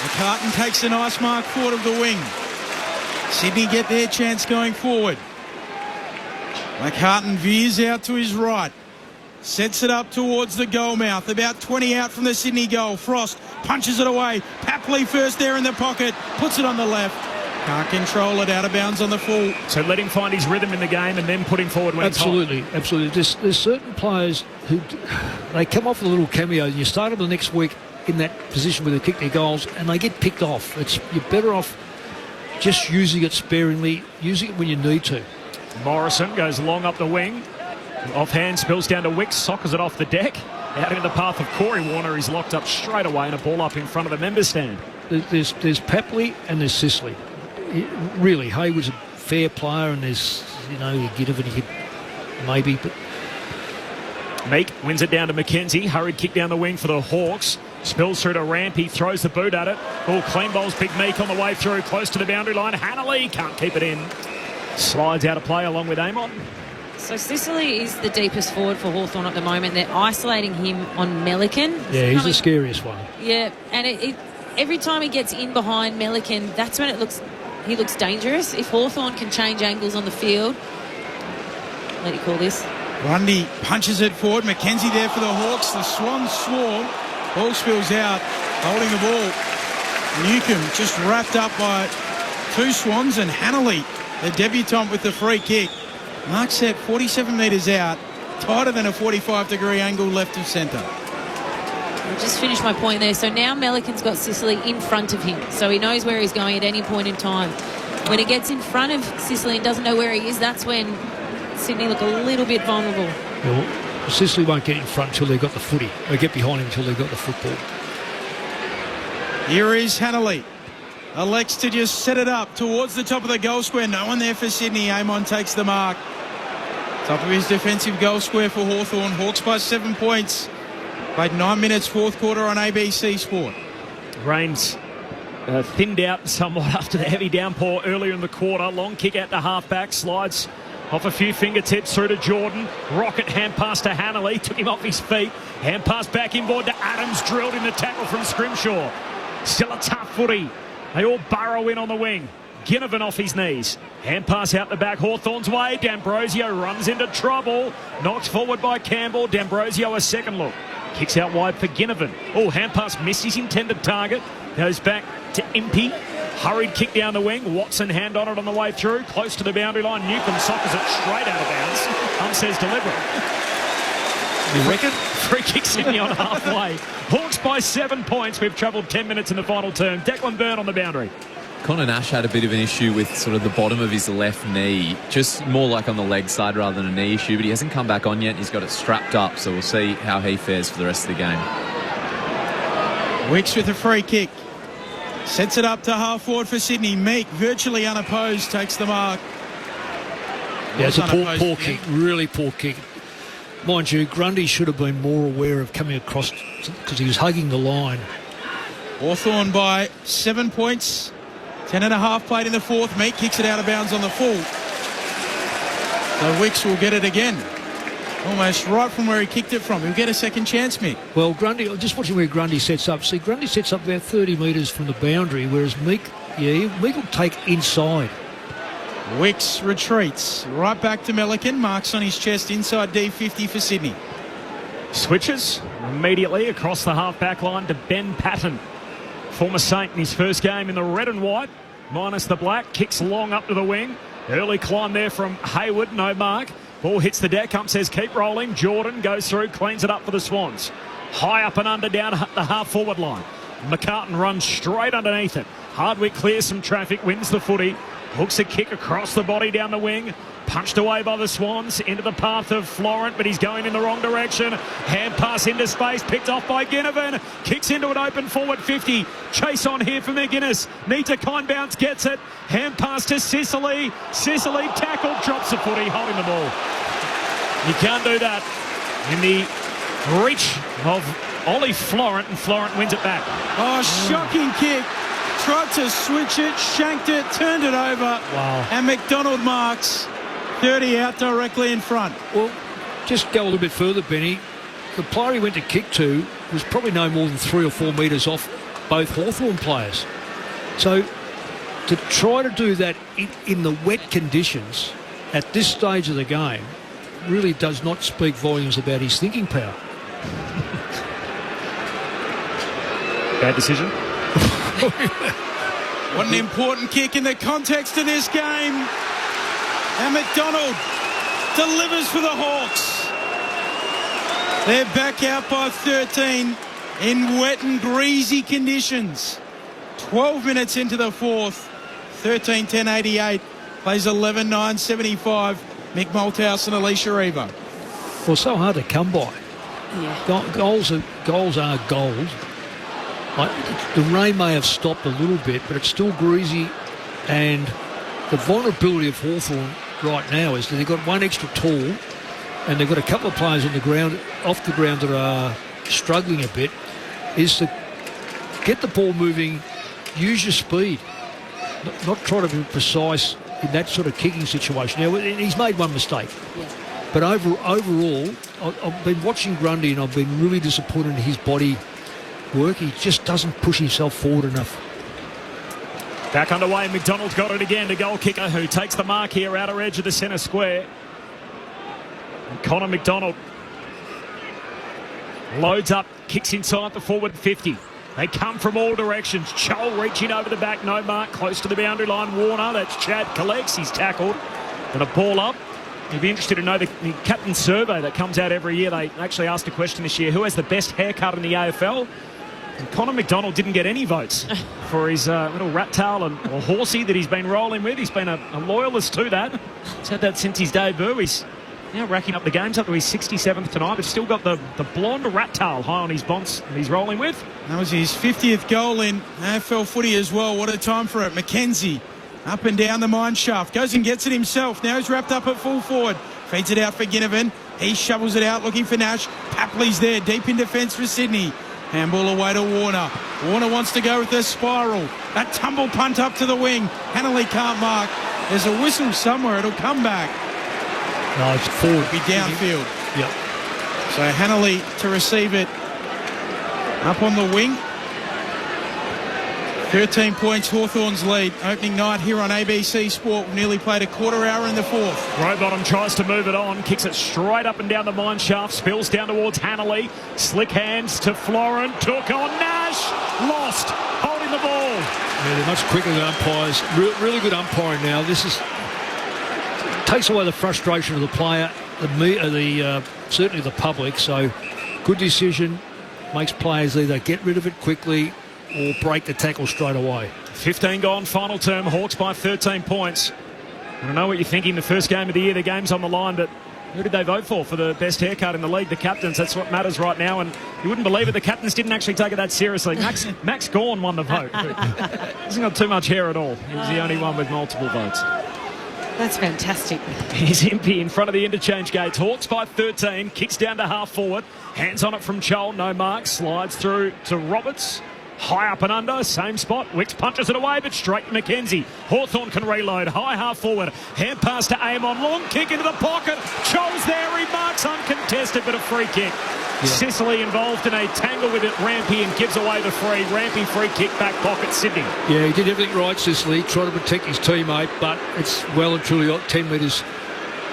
F: McCartan takes a nice mark forward of the wing. Sydney get their chance going forward. McCartan veers out to his right. Sets it up towards the goal mouth. About 20 out from the Sydney goal. Frost punches it away. Papley first there in the pocket. Puts it on the left. Can't control it. Out of bounds on the full.
B: So let him find his rhythm in the game and then put him forward when
A: absolutely, it's hot. Absolutely. There's certain players who they come off with a little cameo and you start them the next week in that position where they kick their goals and they get picked off. You're better off just using it sparingly, using it when you need to.
B: Morrison goes long up the wing. Offhand, spills down to Wicks, soccers it off the deck. Out in the path of Corey Warner. He's locked up straight away and a ball up in front of the member stand.
A: There's Papley and there's Sicily. Really, Hayward's a fair player and there's, you get it and you could maybe, but...
B: Meek wins it down to McKenzie. Hurried kick down the wing for the Hawks. Spills through to Rampy, throws the boot at it. Ball clean bowls Big Meek on the way through, close to the boundary line. Hanley can't keep it in. Slides out of play along with Amon.
D: So Sicily is the deepest forward for Hawthorn at the moment. They're isolating him on Melican.
A: Yeah, he's the scariest one.
D: Yeah, and every time he gets in behind Melican, that's when he looks dangerous. If Hawthorn can change angles on the field, let you call this.
F: Grundy punches it forward. McKenzie there for the Hawks. The Swans swarm. Ball spills out. Holding the ball. Newcomb just wrapped up by 2 Swans and Hanley, the debutant, with the free kick. Mark set 47 metres out, tighter than a 45-degree angle left of centre.
D: I'll just finish my point there. So now Melican's got Sicily in front of him, so he knows where he's going at any point in time. When he gets in front of Sicily and doesn't know where he is, that's when Sydney look a little bit vulnerable.
A: Well, Sicily won't get in front until they've got the footy. They get behind him until they've got the football.
F: Here is Hanley. Elects to just set it up towards the top of the goal square. No one there for Sydney. Amon takes the mark. Top of his defensive goal square for Hawthorn. Hawks by 7 points. Played 9 minutes, fourth quarter on ABC Sport.
B: Rains thinned out somewhat after the heavy downpour earlier in the quarter. Long kick out to halfback. Slides off a few fingertips through to Jordan. Rocket hand pass to Hanley. Took him off his feet. Hand pass back inboard to Adams. Drilled in the tackle from Scrimshaw. Still a tough footy. They all burrow in on the wing. Ginnivan off his knees. Hand pass out the back, Hawthorn's way. D'Ambrosio runs into trouble. Knocked forward by Campbell. D'Ambrosio a second look. Kicks out wide for Ginnivan. Oh, hand pass missed his intended target. Goes back to Impey. Hurried kick down the wing. Watson hand on it on the way through. Close to the boundary line. Newcomb soccers it straight out of bounds. Says deliberate.
A: You reckon?
B: Free kick Sydney on halfway. Hawks by 7 points. We've travelled 10 minutes in the final term. Declan Byrne on the boundary.
G: Connor Nash had a bit of an issue with sort of the bottom of his left knee, just more like on the leg side rather than a knee issue, but he hasn't come back on yet. He's got it strapped up, so we'll see how he fares for the rest of the game.
F: Wicks with a free kick. Sets it up to half forward for Sydney. Meek, virtually unopposed, takes the mark.
A: Yeah, it's a poor kick, really poor kick. Mind you, Grundy should have been more aware of coming across because he was hugging the line.
F: Hawthorn by 7 points. 10.5 played in the fourth. Meek kicks it out of bounds on the full. So Wicks will get it again. Almost right from where he kicked it from. He'll get a second chance, Mick.
A: Well, Grundy, just watching where Grundy sets up. See, Grundy sets up about 30 metres from the boundary, whereas Meek will take inside.
F: Wicks retreats right back to Milliken. Marks on his chest inside D50 for Sydney.
B: Switches immediately across the half-back line to Ben Patton. Former Saint in his first game in the red and white, minus the black. Kicks long up to the wing. Early climb there from Hayward, no mark. Ball hits the deck, says keep rolling. Jordan goes through, cleans it up for the Swans. High up and under down the half-forward line. McCartan runs straight underneath it. Hardwick clears some traffic, wins the footy. Hooks a kick across the body down the wing. Punched away by the Swans into the path of Florent, but he's going in the wrong direction. Hand pass into space, picked off by Ginnivan. Kicks into an open forward 50. Chase on here for McGuinness. Needs a kind bounce, gets it. Hand pass to Sicily. Sicily tackled, drops the footy, holding the ball. You can't do that in the reach of Ollie Florent, and Florent wins it back.
F: Oh, shocking kick. Tried to switch it, shanked it, turned it over.
A: Wow.
F: And McDonald marks 30 out directly in front.
A: Well, just go a little bit further, Benny. The player he went to kick to was probably no more than 3 or 4 metres off both Hawthorn players. So to try to do that in the wet conditions at this stage of the game really does not speak volumes about his thinking power.
B: Bad decision.
F: What an important kick in the context of this game. And McDonald delivers for the Hawks. They're back out by 13 in wet and greasy conditions. 12 minutes into the fourth. 13-10-88. Plays 11-9-75. Mick Malthouse and Alicia Reaver.
A: Well, so hard to come by.
D: Yeah.
A: Goals are gold. The rain may have stopped a little bit, but it's still greasy. And the vulnerability of Hawthorn right now is that they've got one extra tall, and they've got a couple of players on the ground, off the ground, that are struggling a bit, is to get the ball moving, use your speed, not try to be precise in that sort of kicking situation. Now, he's made one mistake.
D: Yeah.
A: But overall, I've been watching Grundy, and I've been really disappointed in his body work. He just doesn't push himself forward enough.
B: Back underway, McDonald's got it again. The goal kicker who takes the mark here, outer edge of the centre square. And Connor McDonald loads up, kicks inside the forward 50. They come from all directions. Chol reaching over the back, no mark, close to the boundary line. Warner, that's Chad, collects, he's tackled. And a ball up. You'd be interested to know the captain survey that comes out every year. They actually asked a question this year, who has the best haircut in the AFL? And Connor McDonald didn't get any votes for his little rat tail or horsey that he's been rolling with. He's been a loyalist to that. He's had that since his debut. He's now racking up the games up to his 67th tonight, but still got the blonde rat tail high on his bonds that he's rolling with.
F: That was his 50th goal in AFL footy as well. What a time for it. McKenzie up and down the mine shaft. Goes and gets it himself. Now he's wrapped up at full forward. Feeds it out for Ginnivan. He shovels it out looking for Nash. Papley's there. Deep in defence for Sydney. Handball away to Warner. Warner wants to go with the spiral. That tumble punt up to the wing. Hanley can't mark. There's a whistle somewhere. It'll come back.
A: No, it's forward.
F: It'll be downfield.
A: Yep.
F: So Hanley to receive it up on the wing. 13 points Hawthorn's lead. Opening night here on ABC Sport. We've nearly played a quarter hour in the fourth.
B: Rowbottom tries to move it on, kicks it straight up and down the mine shaft, spills down towards Hanley. Slick hands to Florent, took on Nash, lost, holding the ball.
A: Yeah, they're much quicker than umpires. Really good umpiring now. This takes away the frustration of the player, certainly the public. So good decision, makes players either get rid of it quickly or break the tackle straight away.
B: 15 gone, final term, Hawks by 13 points. I don't know what you're thinking, the first game of the year, the game's on the line, but who did they vote for the best haircut in the league? The captains, that's what matters right now, and you wouldn't believe it, the captains didn't actually take it that seriously. Max Gawn won the vote. Hasn't got too much hair at all. He was the only one with multiple votes.
D: That's fantastic.
B: He's Impey in front of the interchange gates. Hawks by 13, kicks down to half forward, hands on it from Chol, no mark, slides through to Roberts. High up and under, same spot. Wicks punches it away, but straight to Mackenzie. Hawthorn can reload. High half forward. Hand pass to Amon. Long kick into the pocket. Chole's there. He marks uncontested, but a free kick. Yeah. Sicily involved in a tangle with it. Rampy and gives away the free. Rampy free kick back pocket Sydney.
A: Yeah, he did everything right, Sicily. Trying to protect his teammate, but it's well and truly 10 metres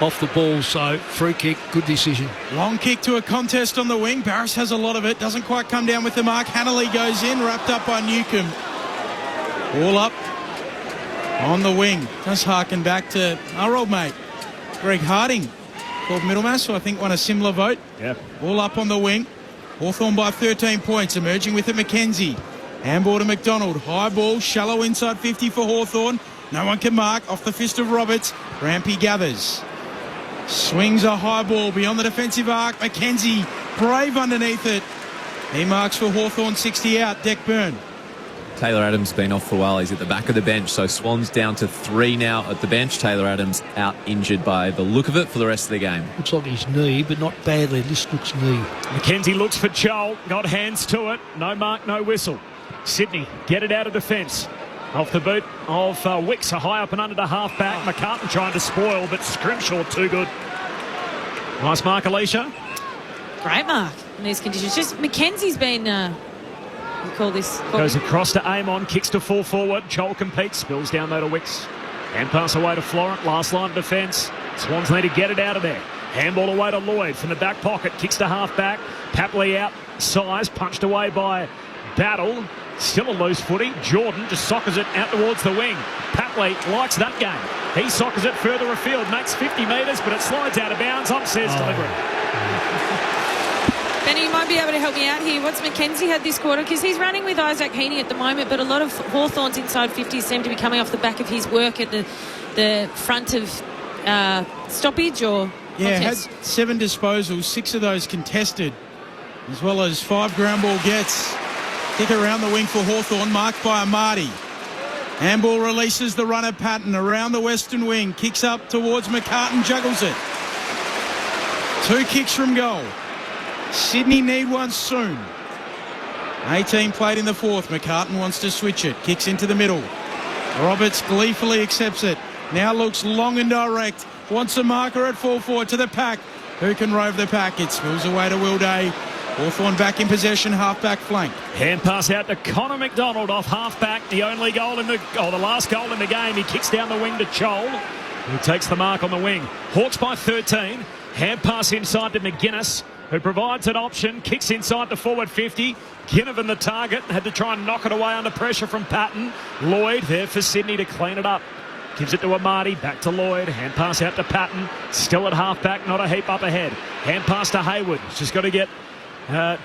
A: off the ball, so free kick, good decision.
F: Long kick to a contest on the wing. Barris has a lot of it, doesn't quite come down with the mark. Hannelly goes in, wrapped up by Newcomb. All up on the wing. Does harken back to our old mate, Greg Harding, called Middlemass, so I think won a similar vote.
B: Yep.
F: All up on the wing. Hawthorn by 13 points, emerging with it Mackenzie. Handball to McDonald. High ball, shallow inside 50 for Hawthorn. No one can mark. Off the fist of Roberts. Rampy gathers. Swings a high ball beyond the defensive arc. Mackenzie, brave underneath it. He marks for Hawthorn, 60 out. Deck Byrne.
G: Taylor Adams been off for a while. He's at the back of the bench. So Swans down to 3 now at the bench. Taylor Adams out injured by the look of it for the rest of the game.
A: Looks like his knee, but not badly. This looks knee.
B: Mackenzie looks for Chol. Got hands to it. No mark, no whistle. Sydney get it out of defence. Off the boot of Wicks, a high up and under to half back. McCartan trying to spoil, but Scrimshaw too good. Nice mark, Alicia.
D: Great mark in these conditions. Just Mackenzie's been, we call this...
B: Goes across to Amon, kicks to full forward. Chol competes, spills down though to Wicks. Hand pass away to Florent, last line of defence. Swans need to get it out of there. Handball away to Lloyd from the back pocket, kicks to half back. Papley out, size, punched away by Battle. Still a loose footy. Jordan just soccers it out towards the wing. Papley likes that game. He soccers it further afield, makes 50 metres, but it slides out of bounds. Upstairs delivery.
D: Benny, you might be able to help me out here. What's Mackenzie had this quarter? Because he's running with Isaac Heaney at the moment, but a lot of Hawthorn's inside 50s seem to be coming off the back of his work at the front of stoppage or contest.
F: Had 7 disposals, 6 of those contested, as well as 5 ground ball gets. Kick around the wing for Hawthorn, marked by Amati. Handball releases the runner Patton around the western wing. Kicks up towards McCartan, juggles it. 2 kicks from goal. Sydney need one soon. 18 played in the fourth. McCartan wants to switch it. Kicks into the middle. Roberts gleefully accepts it. Now looks long and direct. Wants a marker at full forward to the pack. Who can rove the pack? It spills away to Will Day. Hawthorn back in possession, half-back flank.
B: Hand pass out to Connor McDonald off half-back. The only goal in the last goal in the game. He kicks down the wing to Chol, who takes the mark on the wing. Hawks by 13. Hand pass inside to McGuinness, who provides an option. Kicks inside to forward 50. Ginnivan the target. Had to try and knock it away under pressure from Patton. Lloyd there for Sydney to clean it up. Gives it to Amati, back to Lloyd. Hand pass out to Patton. Still at half-back, not a heap up ahead. Hand pass to Hayward. He's just got to get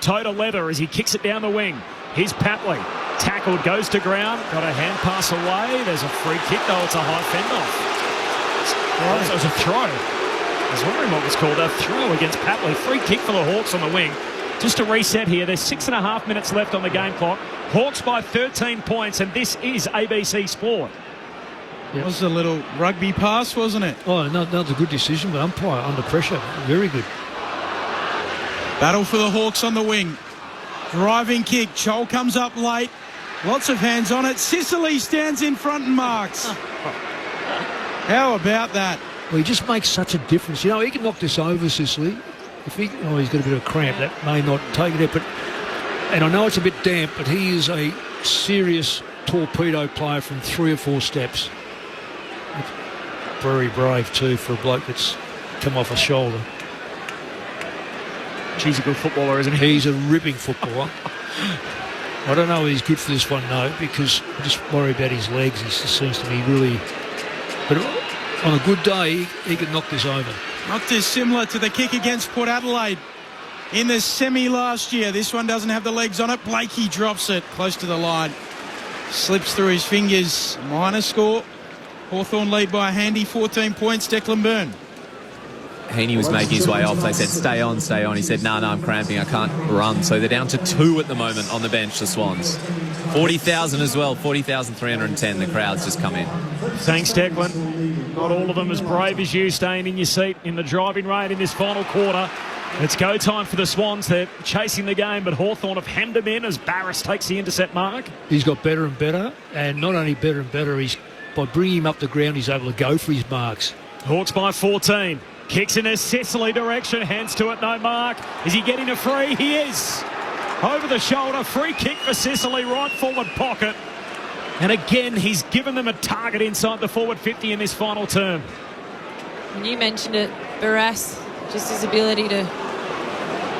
B: toe to leather as he kicks it down the wing. Here's Papley. Tackled, goes to ground. Got a hand pass away. There's a free kick, though. It's a high fend-off. So it was a throw. I was wondering what was called. A throw against Papley. Free kick for the Hawks on the wing. Just to reset here, there's 6.5 minutes left on the game clock. Hawks by 13 points, and this is ABC Sport.
F: It was a little rugby pass, wasn't it?
A: Oh, another good decision, but umpire under pressure. Very good.
F: Battle for the Hawks on the wing. Driving kick. Chol comes up late. Lots of hands on it. Sicily stands in front and marks. How about that?
A: Well, he just makes such a difference. You know, he can knock this over, Sicily. If he's got a bit of a cramp, that may not take it out. But, and I know it's a bit damp, but he is a serious torpedo player from 3 or 4 steps. Very brave, too, for a bloke that's come off a shoulder.
B: He's a good footballer, isn't he?
A: He's a ripping footballer. I don't know if he's good for this one, though, because I just worry about his legs. He just seems to be really... But on a good day, he could knock this over.
F: Not dissimilar to the kick against Port Adelaide in the semi last year. This one doesn't have the legs on it. Blakey drops it close to the line. Slips through his fingers. Minor score. Hawthorn lead by a handy 14 points. Declan Byrne.
G: Heaney was making his way off. They said, stay on, stay on. He said, no, I'm cramping. I can't run. So they're down to 2 at the moment on the bench, the Swans. 40,000 as well, 40,310. The crowd's just come in.
B: Thanks, Declan. Not all of them as brave as you, staying in your seat in the driving rain in this final quarter. It's go time for the Swans. They're chasing the game, but Hawthorn have hemmed him in as Barris takes the intercept mark.
A: He's got better and better, and not only better and better, he's by bringing him up the ground, he's able to go for his marks.
B: Hawks by 14. Kicks in a Sicily direction. Hands to it, no mark. Is he getting a free? He is. Over the shoulder. Free kick for Sicily. Right forward pocket. And again, he's given them a target inside the forward 50 in this final term.
D: And you mentioned it, Barras, just his ability to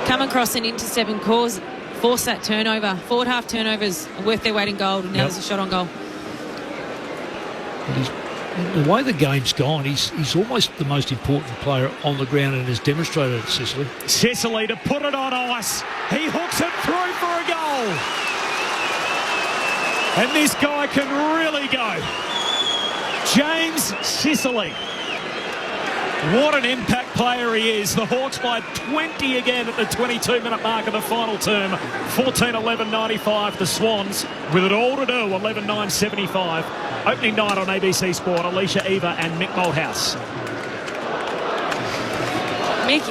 D: come across an intercept and force that turnover. Forward half turnovers are worth their weight in gold, and now there's a shot on goal.
A: The way the game's gone, he's almost the most important player on the ground and has demonstrated it, Sicily.
B: Sicily to put it on ice. He hooks it through for a goal. And this guy can really go. James Sicily. What an impact player he is. The Hawks by 20 again at the 22-minute mark of the final term. 14-11-95. The Swans with it all to do. 11-9-75. Opening night on ABC Sport. Alicia Eva and Mick Malthouse.
D: Mick,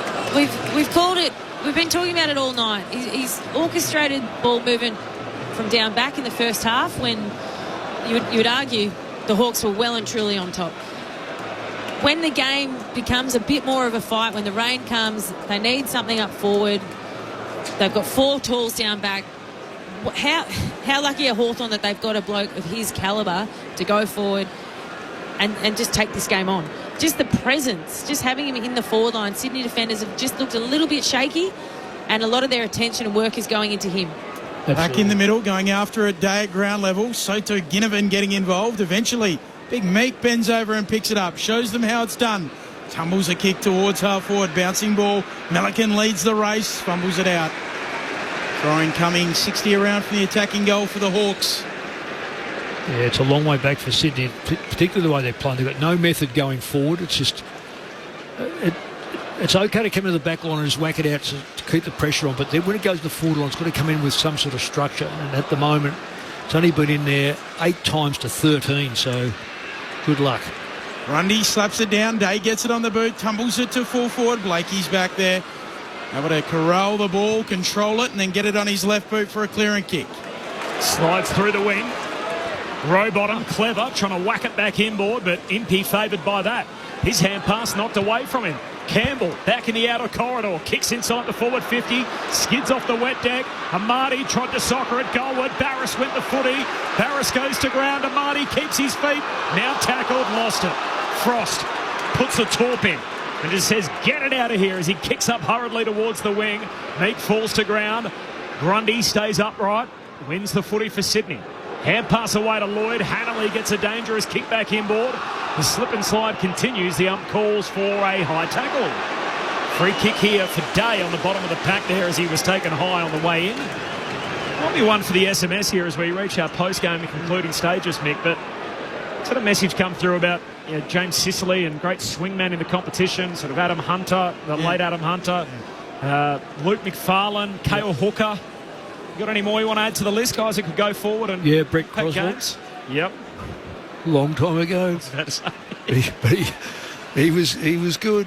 D: we've called it. We've been talking about it all night. He's orchestrated ball movement from down back in the first half when you would argue the Hawks were well and truly on top. When the game becomes a bit more of a fight, when the rain comes, they need something up forward. They've got 4 tools down back. How lucky are Hawthorn that they've got a bloke of his calibre to go forward and just take this game on. Just the presence, just having him in the forward line. Sydney defenders have just looked a little bit shaky, and a lot of their attention and work is going into him.
F: Absolutely. Back in the middle, going after it, Day at ground level. Soto Ginnivan getting involved. Eventually, Big Meek bends over and picks it up. Shows them how it's done. Tumbles a kick towards half forward. Bouncing ball. Melican leads the race. Fumbles it out. Throwing coming 60 around from the attacking goal for the Hawks.
A: Yeah, it's a long way back for Sydney, particularly the way they're playing. They've got no method going forward. It's just... It's okay to come into the back line and just whack it out to keep the pressure on, but then when it goes to the forward line, it's got to come in with some sort of structure. And at the moment, it's only been in there 8 times to 13, so good luck.
F: Grundy slaps it down. Day gets it on the boot, tumbles it to full forward. Blakey's back there. Able to corral the ball, control it, and then get it on his left boot for a clearing kick.
B: Slides through the wing. Rowbottom, clever, trying to whack it back inboard, but Impey favoured by that. His hand pass knocked away from him. Campbell back in the outer corridor, kicks inside the forward 50, skids off the wet deck. Amati tried to soccer it goalward. Barris went the footy. Barris goes to ground. Amati keeps his feet. Now tackled, lost it. Frost puts the torp in and just says, get it out of here as he kicks up hurriedly towards the wing. Meek falls to ground. Grundy stays upright, wins the footy for Sydney. Hand pass away to Lloyd. Hanley gets a dangerous kick back inboard. The slip and slide continues. The ump calls for a high tackle. Free kick here for Day on the bottom of the pack there as he was taken high on the way in. Might be one for the SMS here as we reach our post-game and concluding stages, Mick, but sort of message come through about James Sicily and great swingman in the competition, sort of Adam Hunter, the late Adam Hunter, Luke McFarlane, Cale Hooker. Got any more you want to add to the list, guys, that could go forward and
A: Brett Croswell.
B: Games? Yep.
A: Long time ago. But he was good.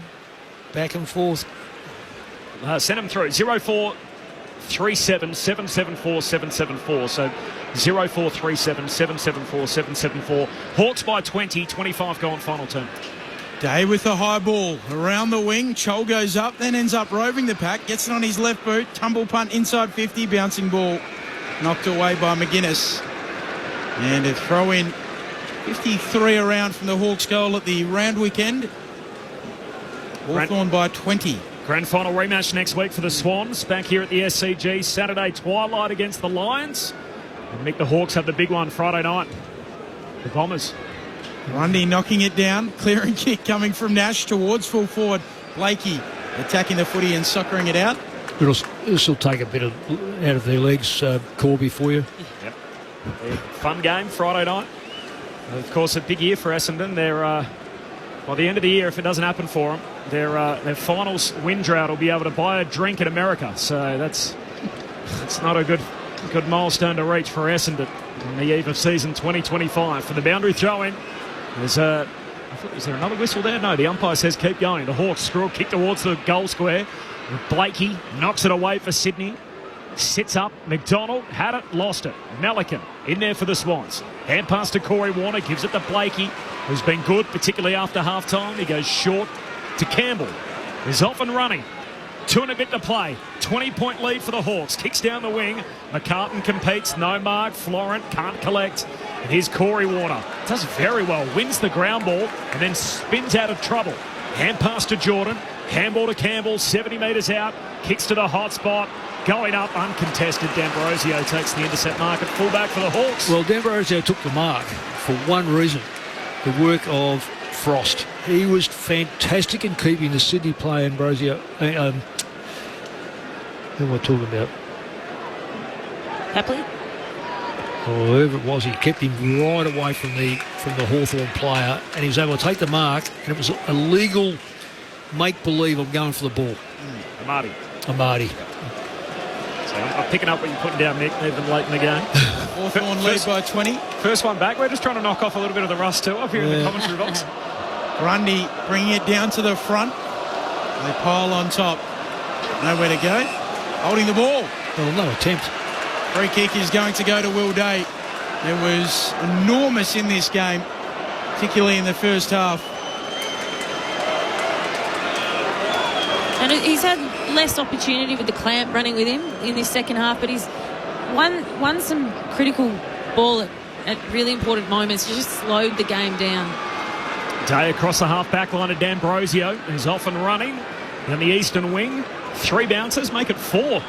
A: Back and forth.
B: Send them through. 0437 774 774. So 0437 774 774. Hawks by 20, 25 gone final turn.
F: Day with the high ball around the wing. Chol goes up, then ends up roving the pack. Gets it on his left boot. Tumble punt inside 50. Bouncing ball knocked away by McGuinness. And a throw in 53 around from the Hawks goal at the round weekend. Hawthorn by 20.
B: Grand final rematch next week for the Swans. Back here at the SCG. Saturday twilight against the Lions. And Mick, the Hawks have the big one Friday night. The Bombers.
F: Grundy knocking it down. Clearing kick coming from Nash towards full forward. Blakey attacking the footy and soccering it out.
A: This will take a bit out of their legs, Corby, for you.
B: Yep. Fun game Friday night. Of course, a big year for Essendon. They're by the end of the year, if it doesn't happen for them, their finals win drought will be able to buy a drink in America. So that's not a good milestone to reach for Essendon on the eve of season 2025. For the boundary throw-in, there's a Is there another whistle there? No, the umpire says keep going. The Hawks screw a kick towards the goal square. Blakey knocks it away for Sydney. Sits up. McDonald had it, lost it. Melican in there for the Swans. Hand pass to Corey Warner, gives it to Blakey, who's been good, particularly after half-time. He goes short to Campbell. He's off and running. 2 and a bit to play. 20-point lead for the Hawks. Kicks down the wing. McCartan competes. No mark. Florent can't collect. And here's Corey Warner. Does very well. Wins the ground ball and then spins out of trouble. Hand pass to Jordan. Handball to Campbell. 70 metres out. Kicks to the hot spot. Going up uncontested. D'Ambrosio takes the intercept mark at fullback for the Hawks.
A: Well, D'Ambrosio took the mark for one reason. The work of Frost. He was fantastic in keeping the Sydney player Ambrosio. Who am I talking about?
D: Happily?
A: Or whoever it was, he kept him right away from the Hawthorn player, and he was able to take the mark, and it was a legal make-believe of going for the ball. Amadi.
B: So I'm picking up what you're putting down, Nick, even late in the game.
F: Hawthorn lead by 20.
B: First one back. We're just trying to knock off a little bit of the rust too up here in the commentary box.
F: Grundy bringing it down to the front. They pile on top. Nowhere to go. Holding the ball.
A: Well, no attempt.
F: Free kick is going to go to Will Day. It was enormous in this game, particularly in the first half.
D: And he's had less opportunity with the clamp running with him in this second half, but he's won some critical ball at really important moments. Just slowed the game down.
B: Day across the half-back line of D'Ambrosio is off and running. On the eastern wing, 3 bounces, make it 4.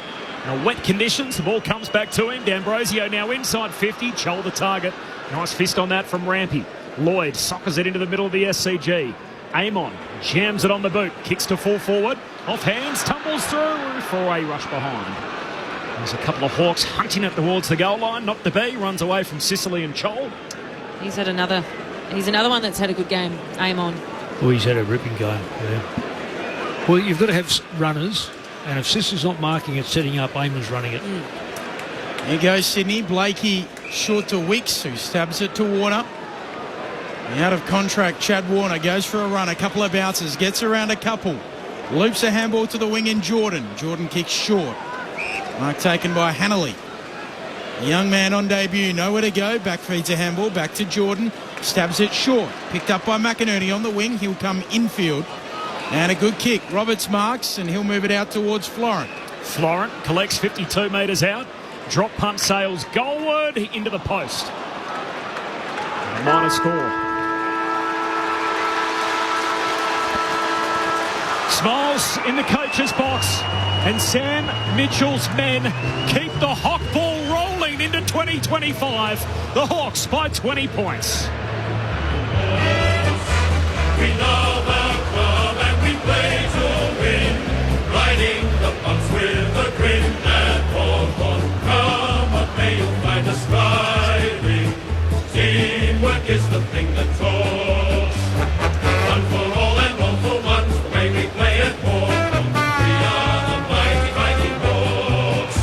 B: Now, wet conditions, the ball comes back to him. D'Ambrosio now inside 50, Chol the target. Nice fist on that from Rampy. Lloyd soccers it into the middle of the SCG. Amon jams it on the boot, kicks to full forward, off hands, tumbles through for a rush behind. There's a couple of Hawks hunting it towards the goal line, not to be, runs away from Sicily and Chol.
D: He's another one that's had a good game, Amon.
A: Well, he's had a ripping game, yeah. Well, you've got to have runners, and if Sicily's not marking it, setting up, Amon's running it.
F: Here goes Sydney. Blakey short to Wicks, who stabs it to Warner. The out of contract Chad Warner goes for a run, a couple of bounces, gets around a couple, loops a handball to the wing in Jordan. Jordan kicks short. Mark taken by Hanley. The young man on debut, nowhere to go. Back feeds a handball, back to Jordan, stabs it short. Picked up by McInerney on the wing. He'll come infield. And a good kick. Roberts marks, and he'll move it out towards Florent.
B: Florent collects 52 metres out. Drop punt sails goalward into the post. A minor score. Smiles in the coach's box, and Sam Mitchell's men keep the Hawk ball rolling into 2025. The Hawks by 20 points.
L: We love our club and we play to win, riding the bumps with a grin at Hawthorn. Come what may, you'll find us striving. Teamwork is the thing that talks. One for all and all for one, the way we play at Hawthorn. We are the mighty, mighty Hawks.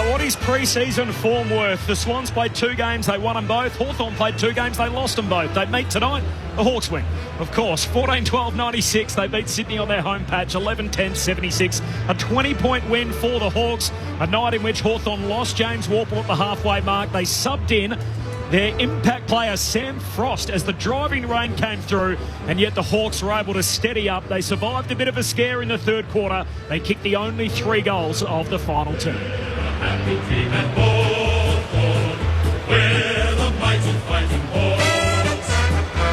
B: What is pre-season form worth? The Swans played 2 games, they won them both. Hawthorn played 2 games, they lost them both. They meet tonight. The Hawks win, of course. 14-12-96. They beat Sydney on their home patch. 11-10-76. A 20-point win for the Hawks. A night in which Hawthorn lost James Warple at the halfway mark. They subbed in their impact player Sam Frost as the driving rain came through, and yet the Hawks were able to steady up. They survived a bit of a scare in the third quarter. They kicked the only 3 goals of the final term.
L: Happy team at Hawthorn, we're the mighty fighting Hawks.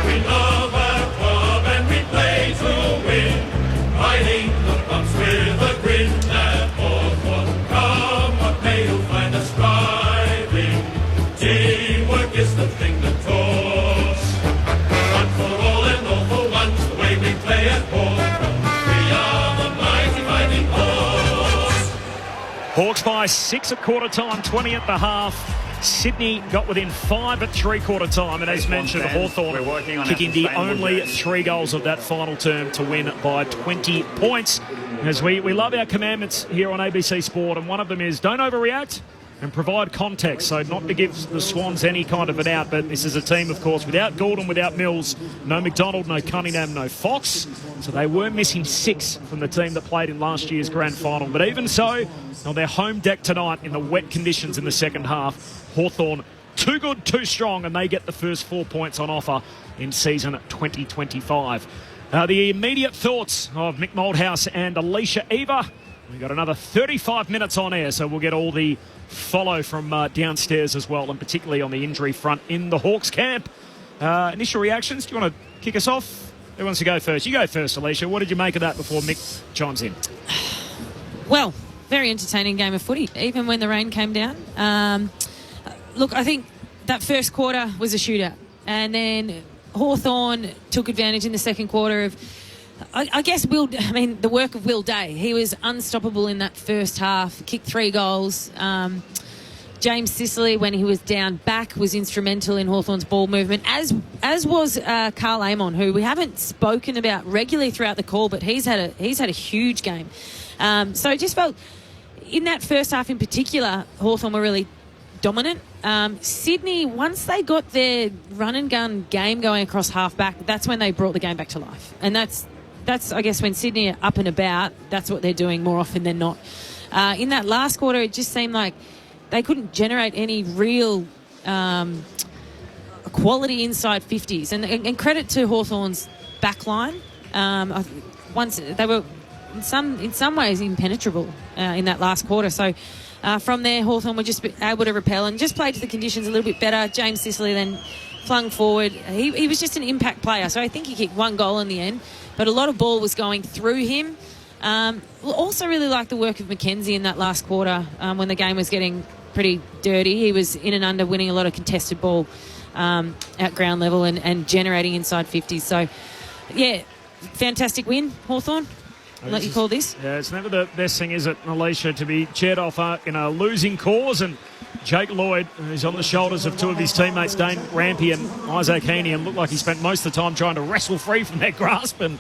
L: We love our club and we play to win, riding the bumps with a grin at Hawthorn. Come what may, you'll find us striving. Teamwork is the thing that talks. One for all and all for one, the way we play at Hawthorn. We are the mighty, mighty Hawks.
B: Hawks by 6 at quarter time, 20 at the half. Sydney got within 5 at 3/4 time, and as mentioned, Hawthorn kicking the only 3 goals of that final term to win by 20 points. As we love our commandments here on ABC Sport, and one of them is don't overreact, and provide context. So not to give the Swans any kind of an out, but this is a team, of course, without Gordon, without Mills, no McDonald, no Cunningham, no Fox. So they were missing 6 from the team that played in last year's grand final. But even so, on their home deck tonight in the wet conditions in the second half, Hawthorn too good, too strong, and they get the first 4 points on offer in season 2025. The immediate thoughts of Mick Moldhouse and Alicia Eva. We've got another 35 minutes on air, so we'll get all the follow from downstairs as well, and particularly on the injury front in the Hawks camp. Initial reactions, do you want to kick us off? Who wants to go first? You go first, Alicia. What did you make of that before Mick chimes in?
D: Well, very entertaining game of footy, even when the rain came down. Look, I think that first quarter was a shootout, and then Hawthorn took advantage in the second quarter of, I guess, the work of Will Day. He was unstoppable in that first half, kicked 3 goals. James Sicily, when he was down back, was instrumental in Hawthorn's ball movement, as was Carl Amon, who we haven't spoken about regularly throughout the call, but he's had a huge game. So it just felt, in that first half in particular, Hawthorn were really dominant. Sydney, once they got their run and gun game going across half back, that's when they brought the game back to life. And that's I guess, when Sydney are up and about, that's what they're doing more often than not. In that last quarter, it just seemed like they couldn't generate any real quality inside 50s. And credit to Hawthorn's back line. Once they were in some ways impenetrable in that last quarter. So from there, Hawthorn were just able to repel and just played to the conditions a little bit better. James Sicily then flung forward. He was just an impact player. So I think he kicked 1 goal in the end, but a lot of ball was going through him. Also really liked the work of Mackenzie in that last quarter when the game was getting pretty dirty. He was in and under, winning a lot of contested ball at ground level and generating inside 50s. So, yeah, fantastic win, Hawthorn. I'll let you call this.
B: Yeah, it's never the best thing, is it, Alicia, to be cheered off in a losing cause. And Jake Lloyd, who's on the shoulders of 2 of his teammates, Dane Rampy and Isaac Heaney, and looked like he spent most of the time trying to wrestle free from their grasp and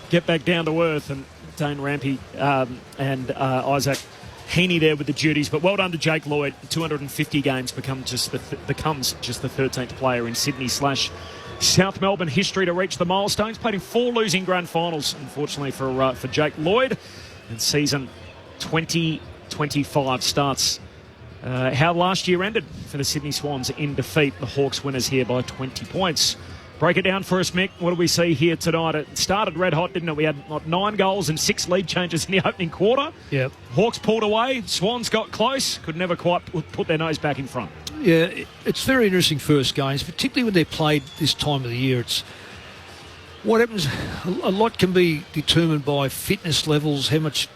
B: get back down to earth. And Dane Rampy and Isaac Heaney there with the duties. But well done to Jake Lloyd. 250 games becomes just the 13th player in Sydney/South Melbourne history to reach the milestones. Played in 4 losing grand finals, unfortunately, for Jake Lloyd. And season 2025 starts how last year ended for the Sydney Swans in defeat. The Hawks winners here by 20 points. Break it down for us, Mick. What do we see here tonight? It started red hot, didn't it? We had 9 goals and 6 lead changes in the opening quarter.
A: Yep.
B: Hawks pulled away. Swans got close. Could never quite put their nose back in front.
A: Yeah, it's very interesting first games, particularly when they're played this time of the year. It's what happens. A lot can be determined by fitness levels, how much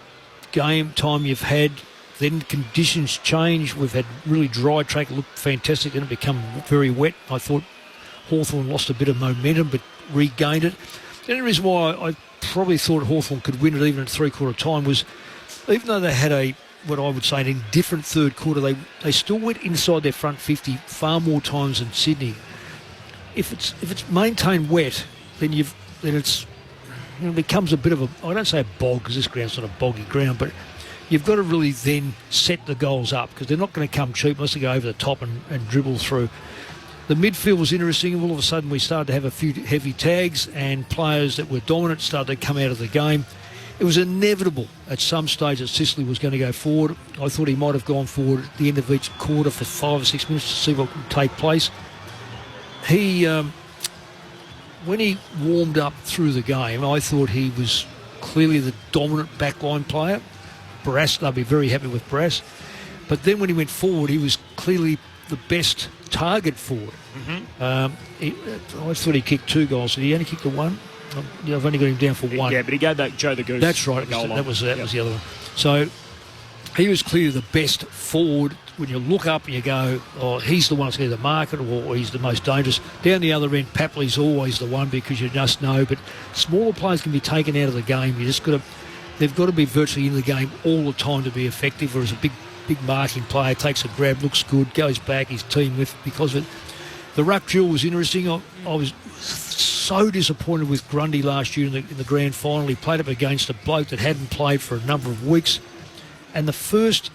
A: game time you've had. Then conditions change. We've had really dry track, looked fantastic, then it become very wet. I thought Hawthorn lost a bit of momentum but regained it. The only reason why I probably thought Hawthorn could win it even at 3/4 time was, even though they had what I would say an indifferent third quarter, they still went inside their front 50 far more times than Sydney. If it's maintained wet, then it becomes a bit of I don't say a bog, because this ground's not a boggy ground, but you've got to really then set the goals up, because they're not going to come cheap unless they go over the top and dribble through. The midfield was interesting. All of a sudden we started to have a few heavy tags, and players that were dominant started to come out of the game. It was inevitable at some stage that Sicily was going to go forward. I thought he might have gone forward at the end of each quarter for 5 or 6 minutes to see what would take place. He, when he warmed up through the game, I thought he was clearly the dominant backline player. Barras, they'll be very happy with Barras. But then when he went forward, he was clearly the best target forward. Mm-hmm. I thought he kicked 2 goals. Did he only kick the 1? I've only got him down for 1.
B: Yeah, but he gave that Joe the Goose.
A: That's right. That was the other one. So he was clearly the best forward. When you look up and you go, oh, he's the one that's going to the market, or he's the most dangerous. Down the other end, Papley's always the one, because you just know. But smaller players can be taken out of the game. They've got to be virtually in the game all the time to be effective. Whereas a big marking player takes a grab, looks good, goes back, his team with because of it. The ruck drill was interesting. I was so disappointed with Grundy last year in the grand final. He played up against a bloke that hadn't played for a number of weeks, and the first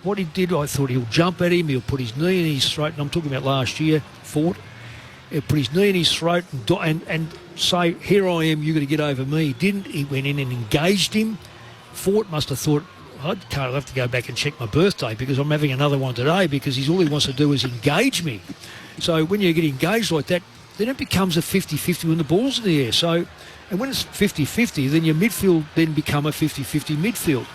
A: what he did, I thought he'll jump at him, he'll put his knee in his throat, and I'm talking about last year, Fort. He'll put his knee in his throat and say, here I am, you're going to get over me. He didn't. He went in and engaged him. Fort must have thought, I'll have to go back and check my birthday because I'm having another one today, because all he wants to do is engage me. So when you get engaged like that, then it becomes a 50-50 when the ball's in the air. So, and when it's 50-50, then your midfield then become a 50-50 midfield.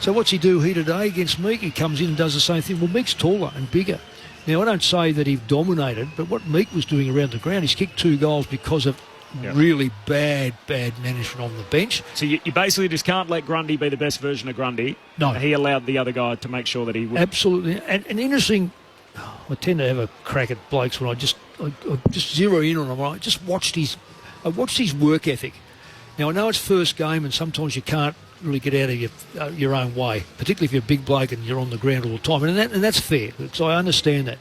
A: So what's he do here today against Meek? He comes in and does the same thing. Well, Meek's taller and bigger. Now, I don't say that he dominated, but what Meek was doing around the ground, he's kicked 2 goals because of really bad management on the bench.
B: So you basically just can't let Grundy be the best version of Grundy.
A: No.
B: He allowed the other guy to make sure that he would.
A: Absolutely. And interesting, I tend to have a crack at blokes when I just zero in on them. I watched his work ethic. Now, I know it's first game and sometimes you can't really get out of your own way, particularly if you're a big bloke and you're on the ground all the time. And that's fair. So I understand that,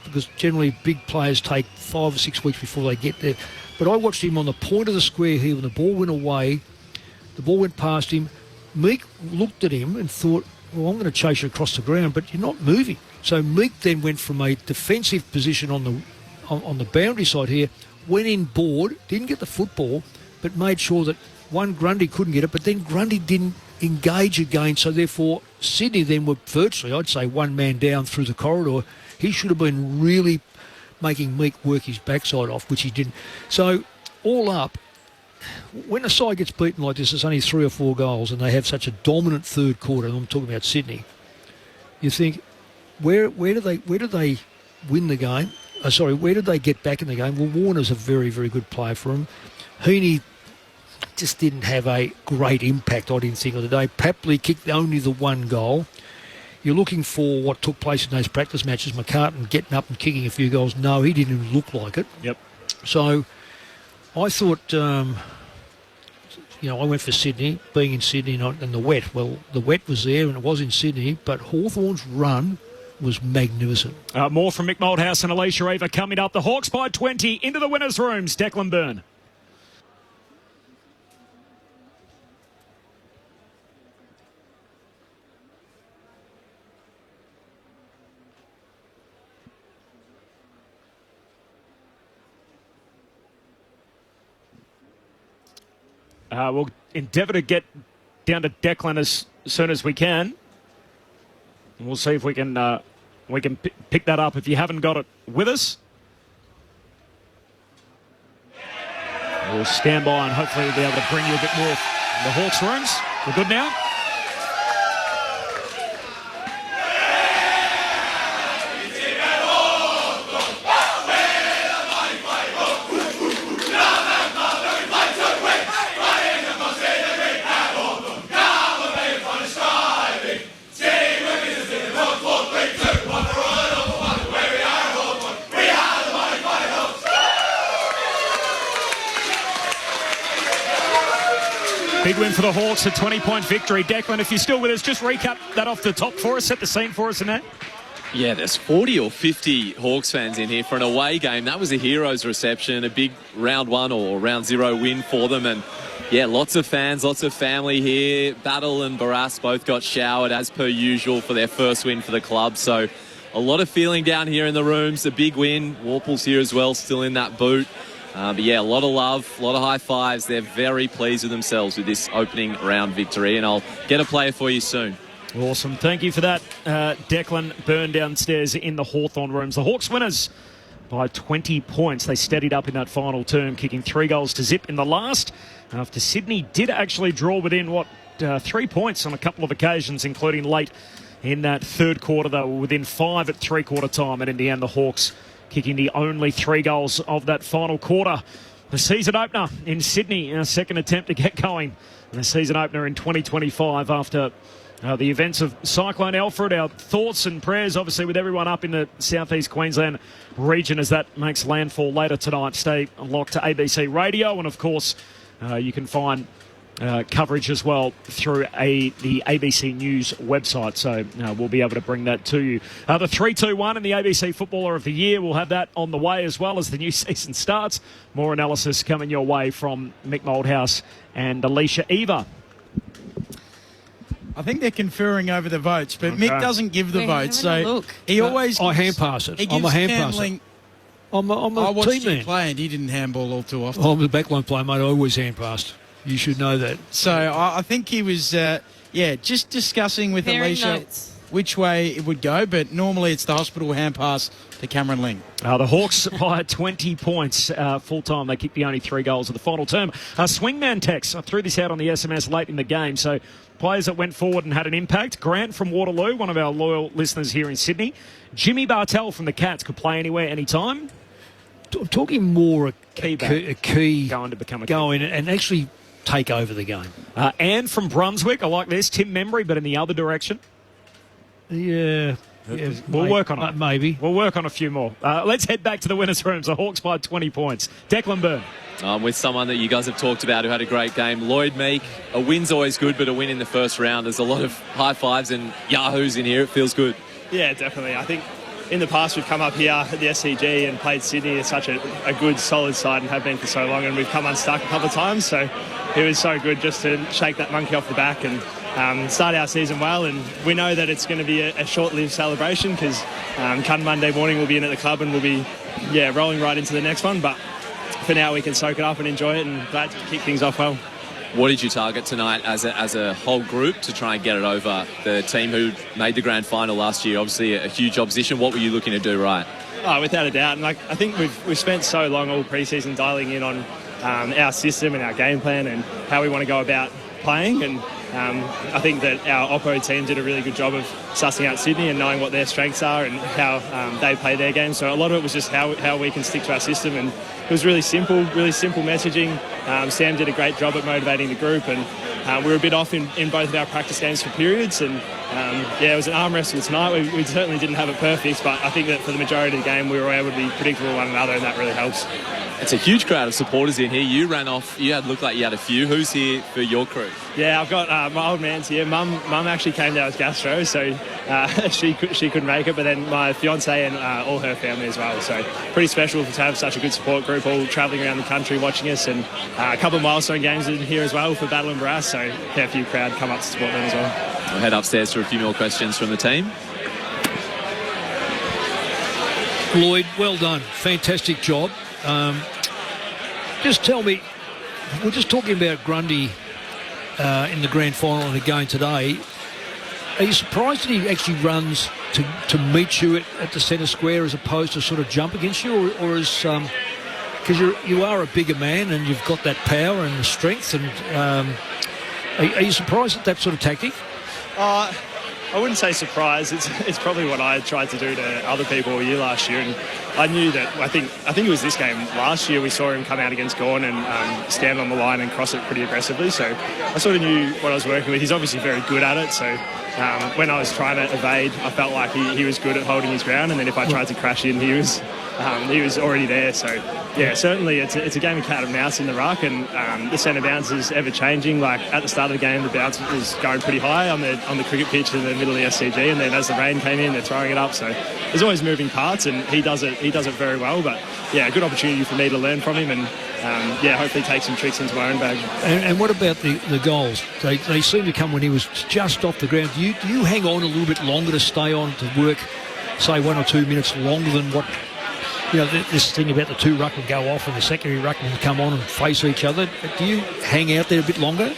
A: because generally big players take 5 or 6 weeks before they get there. But I watched him on the point of the square here when the ball went away. The ball went past him. Meek looked at him and thought, well, I'm going to chase you across the ground, but you're not moving. So Meek then went from a defensive position on the boundary side here, went in board, didn't get the football, but made sure that, one, Grundy couldn't get it, but then Grundy didn't engage again, so therefore Sydney then were virtually, I'd say, one man down through the corridor. He should have been really making Meek work his backside off, which he didn't. So, all up, when a side gets beaten like this, it's only 3 or 4 goals, and they have such a dominant third quarter, and I'm talking about Sydney, you think, where do they win the game? Where did they get back in the game? Well, Warner's a very, very good player for him. Heaney just didn't have a great impact, I didn't think, of the day. Papley kicked only the 1 goal. You're looking for what took place in those practice matches, McCartan getting up and kicking a few goals. No, he didn't even look like it.
B: Yep.
A: So I thought, I went for Sydney, being in Sydney and the wet. Well, the wet was there and it was in Sydney, but Hawthorn's run was magnificent.
B: More from Mick Moldhouse and Alicia Eva coming up. The Hawks by 20 into the winners' rooms. Declan Byrne. We'll endeavour to get down to Declan as soon as we can. And we'll see if we can pick that up if you haven't got it with us. We'll stand by and hopefully we'll be able to bring you a bit more in the Hawks rooms. We're good now? Big win for the Hawks, a 20-point victory. Declan, if you're still with us, just recap that off the top for us, set the scene for us in that.
G: Yeah, there's 40 or 50 Hawks fans in here for an away game. That was a hero's reception, a big round 1 or round 0 win for them. And yeah, lots of fans, lots of family here. Battle and Barras both got showered as per usual for their first win for the club. So a lot of feeling down here in the rooms. A big win. Warple's here as well, still in that boot. But yeah, a lot of love, a lot of high fives. They're very pleased with themselves with this opening round victory, and I'll get a player for you soon.
B: Awesome. Thank you for that, Declan Byrne downstairs in the Hawthorn rooms. The Hawks winners by 20 points. They steadied up in that final term, kicking 3 goals to zip in the last, after Sydney did actually draw within, 3 points on a couple of occasions, including late in that third quarter. They were within 5 at three-quarter time, and in the end, the Hawks kicking the only 3 goals of that final quarter. The season opener in Sydney, our second attempt to get going. And the season opener in 2025 after the events of Cyclone Alfred. Our thoughts and prayers, obviously, with everyone up in the southeast Queensland region as that makes landfall later tonight. Stay locked to ABC Radio, and of course, you can find coverage as well through the ABC News website. So we'll be able to bring that to you. The 3-2-1 and the ABC Footballer of the Year, we'll have that on the way as well as the new season starts. More analysis coming your way from Mick Moldhouse and Alicia Eva.
F: I think they're conferring over the votes, but Mick doesn't give the votes, so he always.
A: I hand pass it. I'm a hand passer. I'm a
F: I watched
A: team man.
F: him play, and he didn't handball all too often.
A: I'm a backline player, mate. I always hand passed. You should know that.
F: So I think he was, just discussing with Alicia which way it would go, but normally it's the hospital hand pass to Cameron Ling.
B: The Hawks by 20 points full time. They kicked the only 3 goals of the final term. Swingman text. I threw this out on the SMS late in the game. So players that went forward and had an impact. Grant from Waterloo, one of our loyal listeners here in Sydney. Jimmy Bartell from the Cats could play anywhere, anytime.
A: I'm talking more a key
B: going to become a
A: go in and actually take over the game.
B: Anne from Brunswick. I like this. Tim Membry, but in the other direction.
A: Yeah.
B: We'll work on it.
A: Maybe.
B: We'll work on a few more. Let's head back to the winners' rooms. The Hawks by 20 points. Declan Byrne.
G: With someone that you guys have talked about who had a great game, Lloyd Meek. A win's always good, but a win in the first round. There's a lot of high fives and yahoos in here. It feels good.
H: Yeah, definitely. I think in the past we've come up here at the SCG and played Sydney as such a good, solid side and have been for so long, and we've come unstuck a couple of times. So it was so good just to shake that monkey off the back and start our season well. And we know that it's going to be a short-lived celebration because come Monday morning we'll be in at the club and we'll be rolling right into the next one. But for now we can soak it up and enjoy it, and glad to kick things off well.
G: What did you target tonight as a whole group to try and get it over the team who made the grand final last year? Obviously a huge opposition. What were you looking to do right?
H: Oh, without a doubt. And I think we've spent so long all pre-season dialing in on our system and our game plan and how we want to go about playing. And I think that our Oppo team did a really good job of sussing out Sydney and knowing what their strengths are and how they play their game. So a lot of it was just how we can stick to our system, and it was really simple messaging. Sam did a great job at motivating the group, and we were a bit off in both of our practice games for periods. And it was an arm wrestle tonight. We certainly didn't have it perfect, but I think that for the majority of the game we were able to be predictable with one another, and that really helps.
G: It's a huge crowd of supporters in here. You ran off. Looked like you had a few. Who's here for your crew?
H: Yeah, I've got my old man's here. Mum actually came down with gastro, so she couldn't make it. But then my fiance and all her family as well. So pretty special to have such a good support group all travelling around the country watching us, and a couple of milestone games in here as well for Battle and Brass. So a few crowd come up to support them as well.
G: We'll head upstairs for a few more questions from the team.
A: Lloyd, well done. Fantastic job. Just tell me, we're just talking about Grundy in the grand final and again today. Are you surprised that he actually runs to meet you at the centre square as opposed to sort of jump against you, or is because you are a bigger man and you've got that power and the strength, and are you surprised at that sort of tactic?
H: I wouldn't say surprised. It's probably what I tried to do to other people all year last year, and I knew that. I think it was this game last year we saw him come out against Gawn and stand on the line and cross it pretty aggressively. So I sort of knew what I was working with. He's obviously very good at it. So when I was trying to evade, I felt like he was good at holding his ground, and then if I tried to crash in, he was already there. So yeah, certainly it's a game of cat and mouse in the ruck, and the centre bounce is ever changing. Like at the start of the game, the bounce was going pretty high on the cricket pitch in the middle of the SCG, and then as the rain came in, they're throwing it up. So there's always moving parts, and he does it very well. But yeah, a good opportunity for me to learn from him, and hopefully take some tricks into my own bag.
A: And what about the goals? They seem to come when he was just off the ground. Do you hang on a little bit longer to stay on to work, say 1 or 2 minutes longer than what? This thing about the two ruckmen go off and the secondary ruckmen come on and face each other. Do you hang out there a bit longer?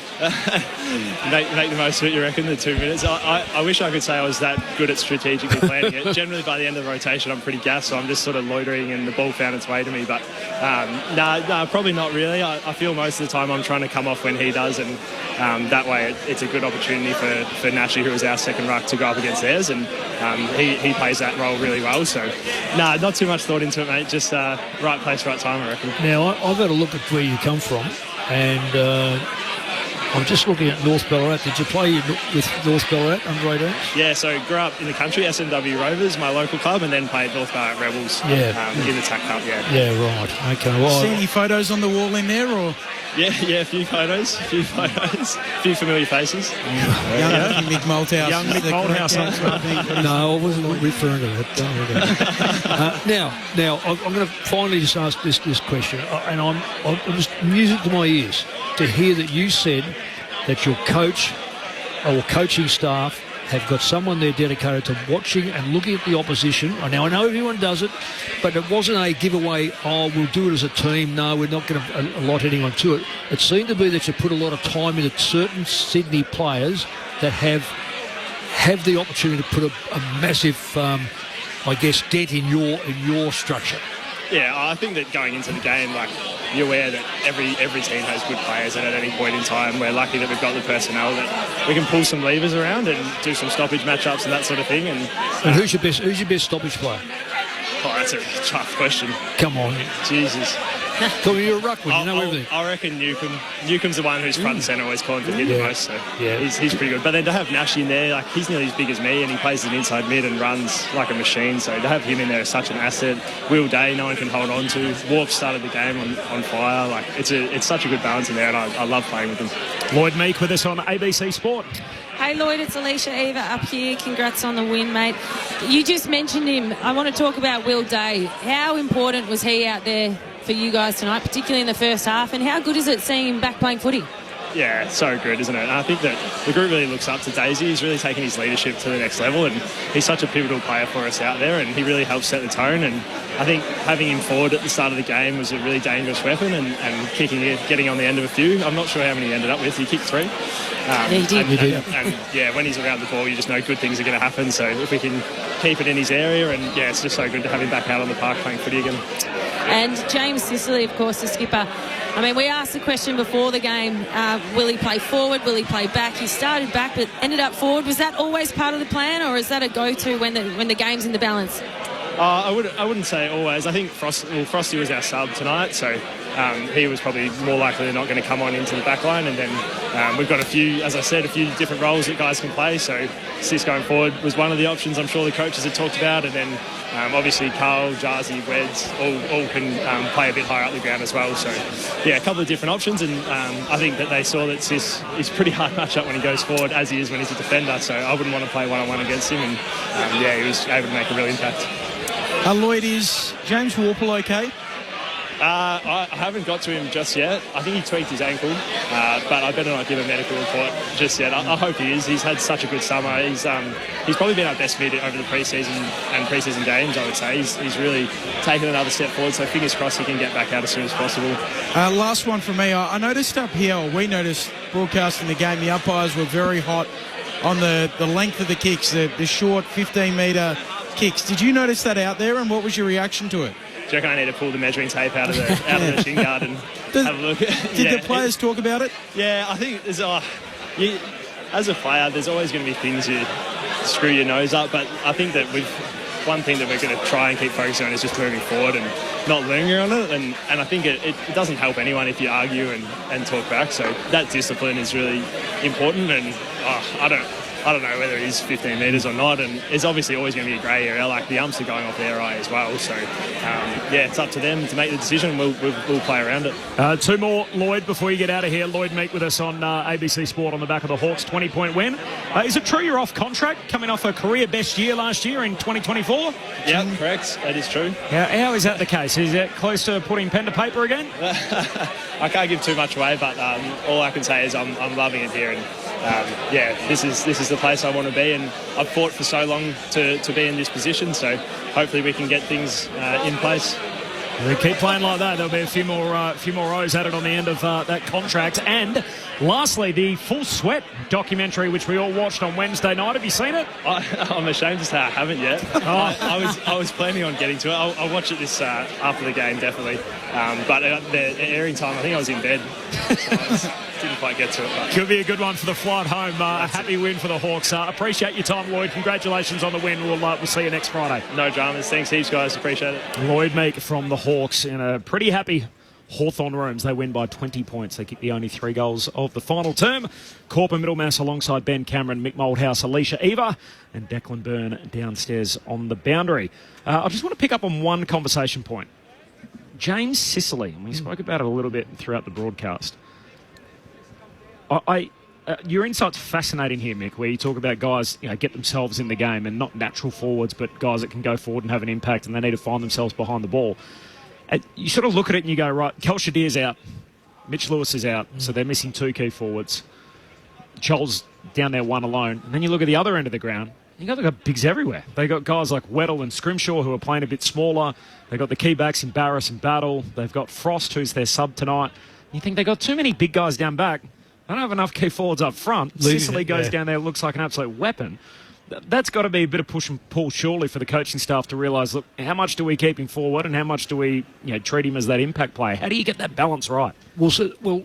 H: Make the most of it, you reckon, the 2 minutes? I wish I could say I was that good at strategically planning it. Generally, by the end of the rotation, I'm pretty gassed, so I'm just sort of loitering and the ball found its way to me. But no, probably not really. I feel most of the time I'm trying to come off when he does, and that way it's a good opportunity for Nashi, who is our second ruck, to go up against theirs, and he plays that role really well. So, not too much thought into it, mate. Just right place, right time, I reckon.
A: Now, I've had a look at where you come from, and I'm just looking at North Ballarat. Did you play with North Ballarat under 18s?
H: Yeah, so grew up in the country, SMW Rovers, my local club, and then played North Ballarat Rebels in the TAC Cup,
A: Yeah, right. Okay. Well,
F: see any photos on the wall in there, or...?
H: Yeah, a few photos, a few familiar faces.
F: Young Mick Malthouse.
H: Young Mick Malthouse.
A: No, I wasn't referring to that. Don't worry about it. Now, I'm going to finally just ask this question, and it was music to my ears to hear that you said that your coach or coaching staff have got someone there dedicated to watching and looking at the opposition. Now, I know everyone does it, but it wasn't a giveaway, we'll do it as a team. No, we're not going to allot anyone to it. It seemed to be that you put a lot of time into certain Sydney players that have the opportunity to put a massive, dent in your structure.
H: Yeah, I think that going into the game, you're aware that every team has good players, and at any point in time, we're lucky that we've got the personnel that we can pull some levers around and do some stoppage matchups and that sort of thing. And
A: who's your best stoppage player?
H: Oh, that's a tough question.
A: Come on,
H: Jesus.
A: Come on, you're a ruckman, you know everything.
H: I reckon Newcomb. Newcomb's the one who's front and centre, always calling for hit the most, so he's pretty good. But then to have Nash in there, he's nearly as big as me, and he plays as an inside mid and runs like a machine, so to have him in there is such an asset. Will Day, no one can hold on to. Warp started the game on fire. It's such a good balance in there, and I love playing with them.
B: Lloyd Meek with us on ABC Sport.
D: Hey Lloyd, it's Alicia Eva up here. Congrats on the win, mate. You just mentioned him. I want to talk about Will Day. How important was he out there for you guys tonight, particularly in the first half, and how good is it seeing him back playing footy?
H: Yeah, so good, isn't it? And I think that the group really looks up to Daisy. He's really taken his leadership to the next level, and he's such a pivotal player for us out there, and he really helps set the tone. And I think having him forward at the start of the game was a really dangerous weapon, and kicking it, getting on the end of a few. I'm not sure how many he ended up with. He kicked 3.
D: He did.
H: And when he's around the ball, you just know good things are going to happen. So if we can keep it in his area, and it's just so good to have him back out on the park playing footy again.
D: And James Sicily, of course, the skipper. I mean, we asked the question before the game, will he play forward, will he play back? He started back but ended up forward. Was that always part of the plan, or is that a go-to when the game's in the balance?
H: I wouldn't say always. I think Frosty was our sub tonight, so he was probably more likely than not going to come on into the back line. And then we've got a few different roles that guys can play. So Sis going forward was one of the options I'm sure the coaches had talked about. And then obviously Carl, Jarzi, Weds all can play a bit higher up the ground as well. So yeah, a couple of different options. And I think that they saw that Sis is pretty hard matchup when he goes forward, as he is when he's a defender. So I wouldn't want to play one-on-one against him. And he was able to make a real impact.
F: Lloyd, is James Warple okay?
H: I haven't got to him just yet. I think he tweaked his ankle, but I better not give a medical report just yet. I hope he is. He's had such a good summer. He's probably been our best mid over the pre-season and pre-season games, I would say. He's really taken another step forward, so fingers crossed he can get back out as soon as possible.
F: Last one from me. I noticed up here, or we noticed broadcasting the game, the umpires were very hot on the length of the kicks, the short 15-metre kicks. Did you notice that out there, and what was your reaction to it?
H: Do you reckon I need to pull the measuring tape out of the shin guard and have a look?
F: Did the players talk about it?
H: Yeah, I think there's as a player, there's always going to be things you screw your nose up, but I think that one thing that we're going to try and keep focusing on is just moving forward and not lingering on it, and I think it doesn't help anyone if you argue and talk back, so that discipline is really important. And I don't know whether it is 15 metres or not, and it's obviously always going to be a grey area. Like the umps are going off their eye as well, so it's up to them to make the decision. We'll play around it.
B: 2 more, Lloyd, before you get out of here. Lloyd Meek with us on ABC Sport on the back of the Hawks 20-point win. Is it true you're off contract, coming off a career best year last year in 2024?
H: Yeah, correct. That is true.
B: How is that the case? Is it close to putting pen to paper again?
H: I can't give too much away, but all I can say is I'm loving it here, and this is the place I want to be, and I've fought for so long to be in this position, so hopefully we can get things in place.
B: They keep playing like that. There'll be a few more O's added on the end of that contract. And lastly, the Full Sweat documentary, which we all watched on Wednesday night. Have you seen it?
H: I'm ashamed to say I haven't yet. I was planning on getting to it. I'll watch it this after the game, definitely. But the airing time, I think I was in bed. So didn't quite get to it. But
B: could be a good one for the flight home. A happy win for the Hawks. Appreciate your time, Lloyd. Congratulations on the win. We'll see you next Friday.
H: No dramas. Thanks heaps, guys. Appreciate it.
B: Lloyd Meek from the Hawks in a pretty happy Hawthorn rooms. They win by 20 points. They kick the only 3 goals of the final term. Corp and Middlemass alongside Ben Cameron, Mick Moldhouse, Alicia Eva, and Declan Byrne downstairs on the boundary. I just want to pick up on one conversation point. James Sicily, and we spoke about it a little bit throughout the broadcast. Your insight's fascinating here, Mick, where you talk about guys get themselves in the game, and not natural forwards, but guys that can go forward and have an impact, and they need to find themselves behind the ball. You sort of look at it and you go, right, Kel Shadir's out, Mitch Lewis is out, so they're missing 2 key forwards. Joel's down there one alone. And then you look at the other end of the ground, they've got bigs everywhere. They got guys like Weddle and Scrimshaw who are playing a bit smaller. They've got the key backs in Barris and Battle. They've got Frost, who's their sub tonight. You think they've got too many big guys down back. They don't have enough key forwards up front. Sicily goes down there, looks like an absolute weapon. That's got to be a bit of push and pull, surely, for the coaching staff to realise, look, how much do we keep him forward and how much do we treat him as that impact player? How do you get that balance right?
A: Well,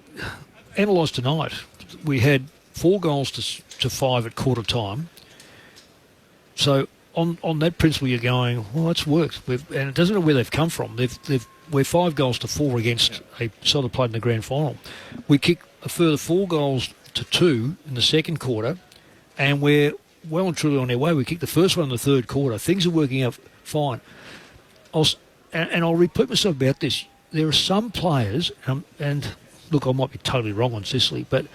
A: analysed tonight, we had 4 goals to 5 at quarter time. So on that principle, you're going, well, it's worked. And it doesn't know where they've come from. We're 5 goals to 4 against a side that played in the grand final. We kicked a further 4 goals to 2 in the second quarter, and we're well and truly on their way. We kicked the first one in the third quarter. Things are working out fine. I'll repeat myself about this. There are some players, and look, I might be totally wrong on Sicily, but